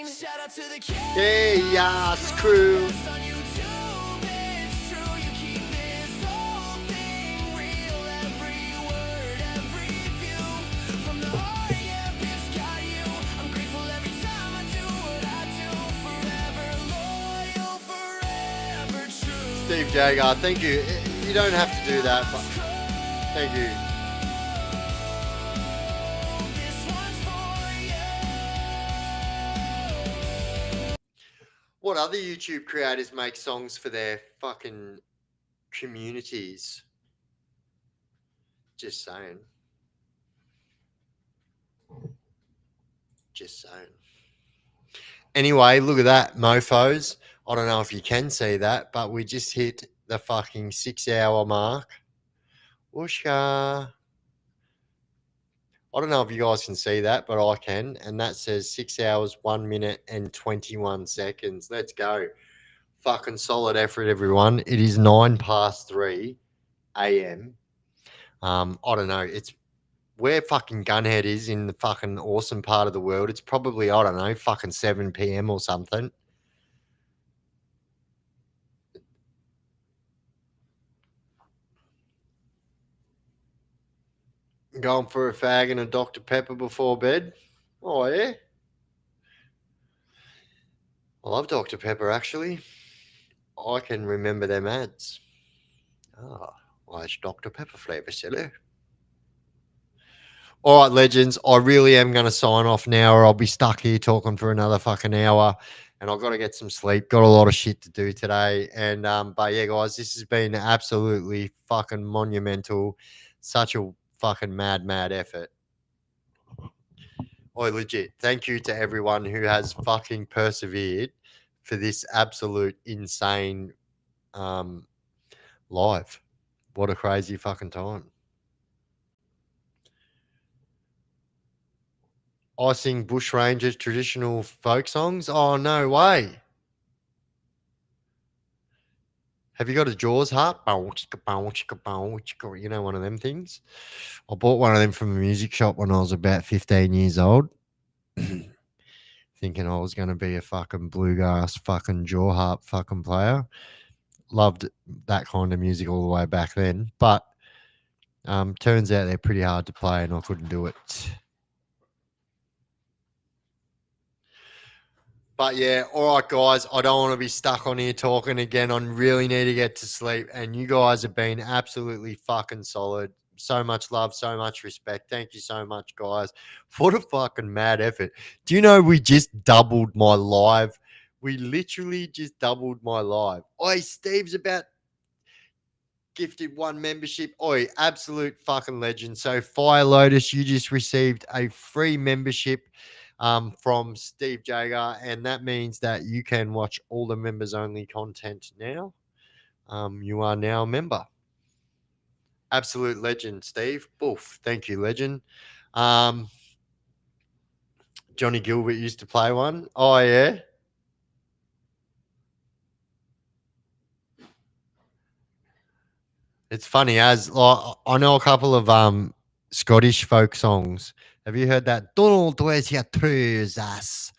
Shout out to the Chaos Crew. best on YouTube. It's true, you keep this whole thing real. Every word, every view, from the heart, yeah, Biff's got you. I'm grateful every time I do what I do. Forever loyal, forever true. Steve Jagar, thank you. You don't have to do that, but thank you. This one's for you. What other YouTube creators make songs for their fucking communities? Just saying. Just saying. Anyway, look at that, mofos. I don't know if you can see that, but we just hit the fucking 6-hour mark. Whooshka. I don't know if you guys can see that, but I can. And that says 6 hours, 1 minute, and 21 seconds. Let's go. Fucking solid effort, everyone. It is 3 a.m. I don't know. It's where fucking Gunhead is in the fucking awesome part of the world. It's probably, I don't know, fucking 7 p.m. or something. Going for a fag and a Dr. Pepper before bed. Oh, yeah. I love Dr. Pepper, actually. I can remember them ads. Ah, why it's Dr. Pepper flavour, silly. All right, legends. I really am going to sign off now, or I'll be stuck here talking for another fucking hour. And I've got to get some sleep. Got a lot of shit to do today. And but yeah, guys, this has been absolutely fucking monumental. Such a fucking mad effort. Oh, legit. Thank you to everyone who has fucking persevered for this absolute insane live. What a crazy fucking time. I sing Bushrangers traditional folk songs. Oh, no way. Have you got a Jaws harp? You know, one of them things. I bought one of them from a music shop when I was about 15 years old, thinking I was going to be a fucking bluegrass fucking jaw harp fucking player. Loved that kind of music all the way back then. But turns out they're pretty hard to play and I couldn't do it. But yeah, all right, guys. I don't want to be stuck on here talking again. I really need to get to sleep. And you guys have been absolutely fucking solid. So much love, so much respect. Thank you so much, guys. What a fucking mad effort. Do you know we just doubled my live? We literally just doubled my live. Oi, Steve's about gifted one membership. Oi, absolute fucking legend. So Fire Lotus, you just received a free membership from Steve Jager, and that means that you can watch all the members only content now. You are now a member. Absolute legend, Steve. Boof. Thank you, legend. Johnny Gilbert used to play one. Oh, yeah. It's funny as I know a couple of Scottish folk songs. Have you heard that? Donald, where's your trousers?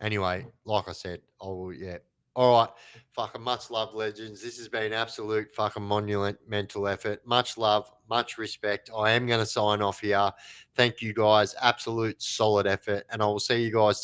Anyway, like I said, yeah. All right. Fucking much love, legends. This has been absolute fucking monumental effort. Much love, much respect. I am going to sign off here. Thank you guys. Absolute solid effort. And I will see you guys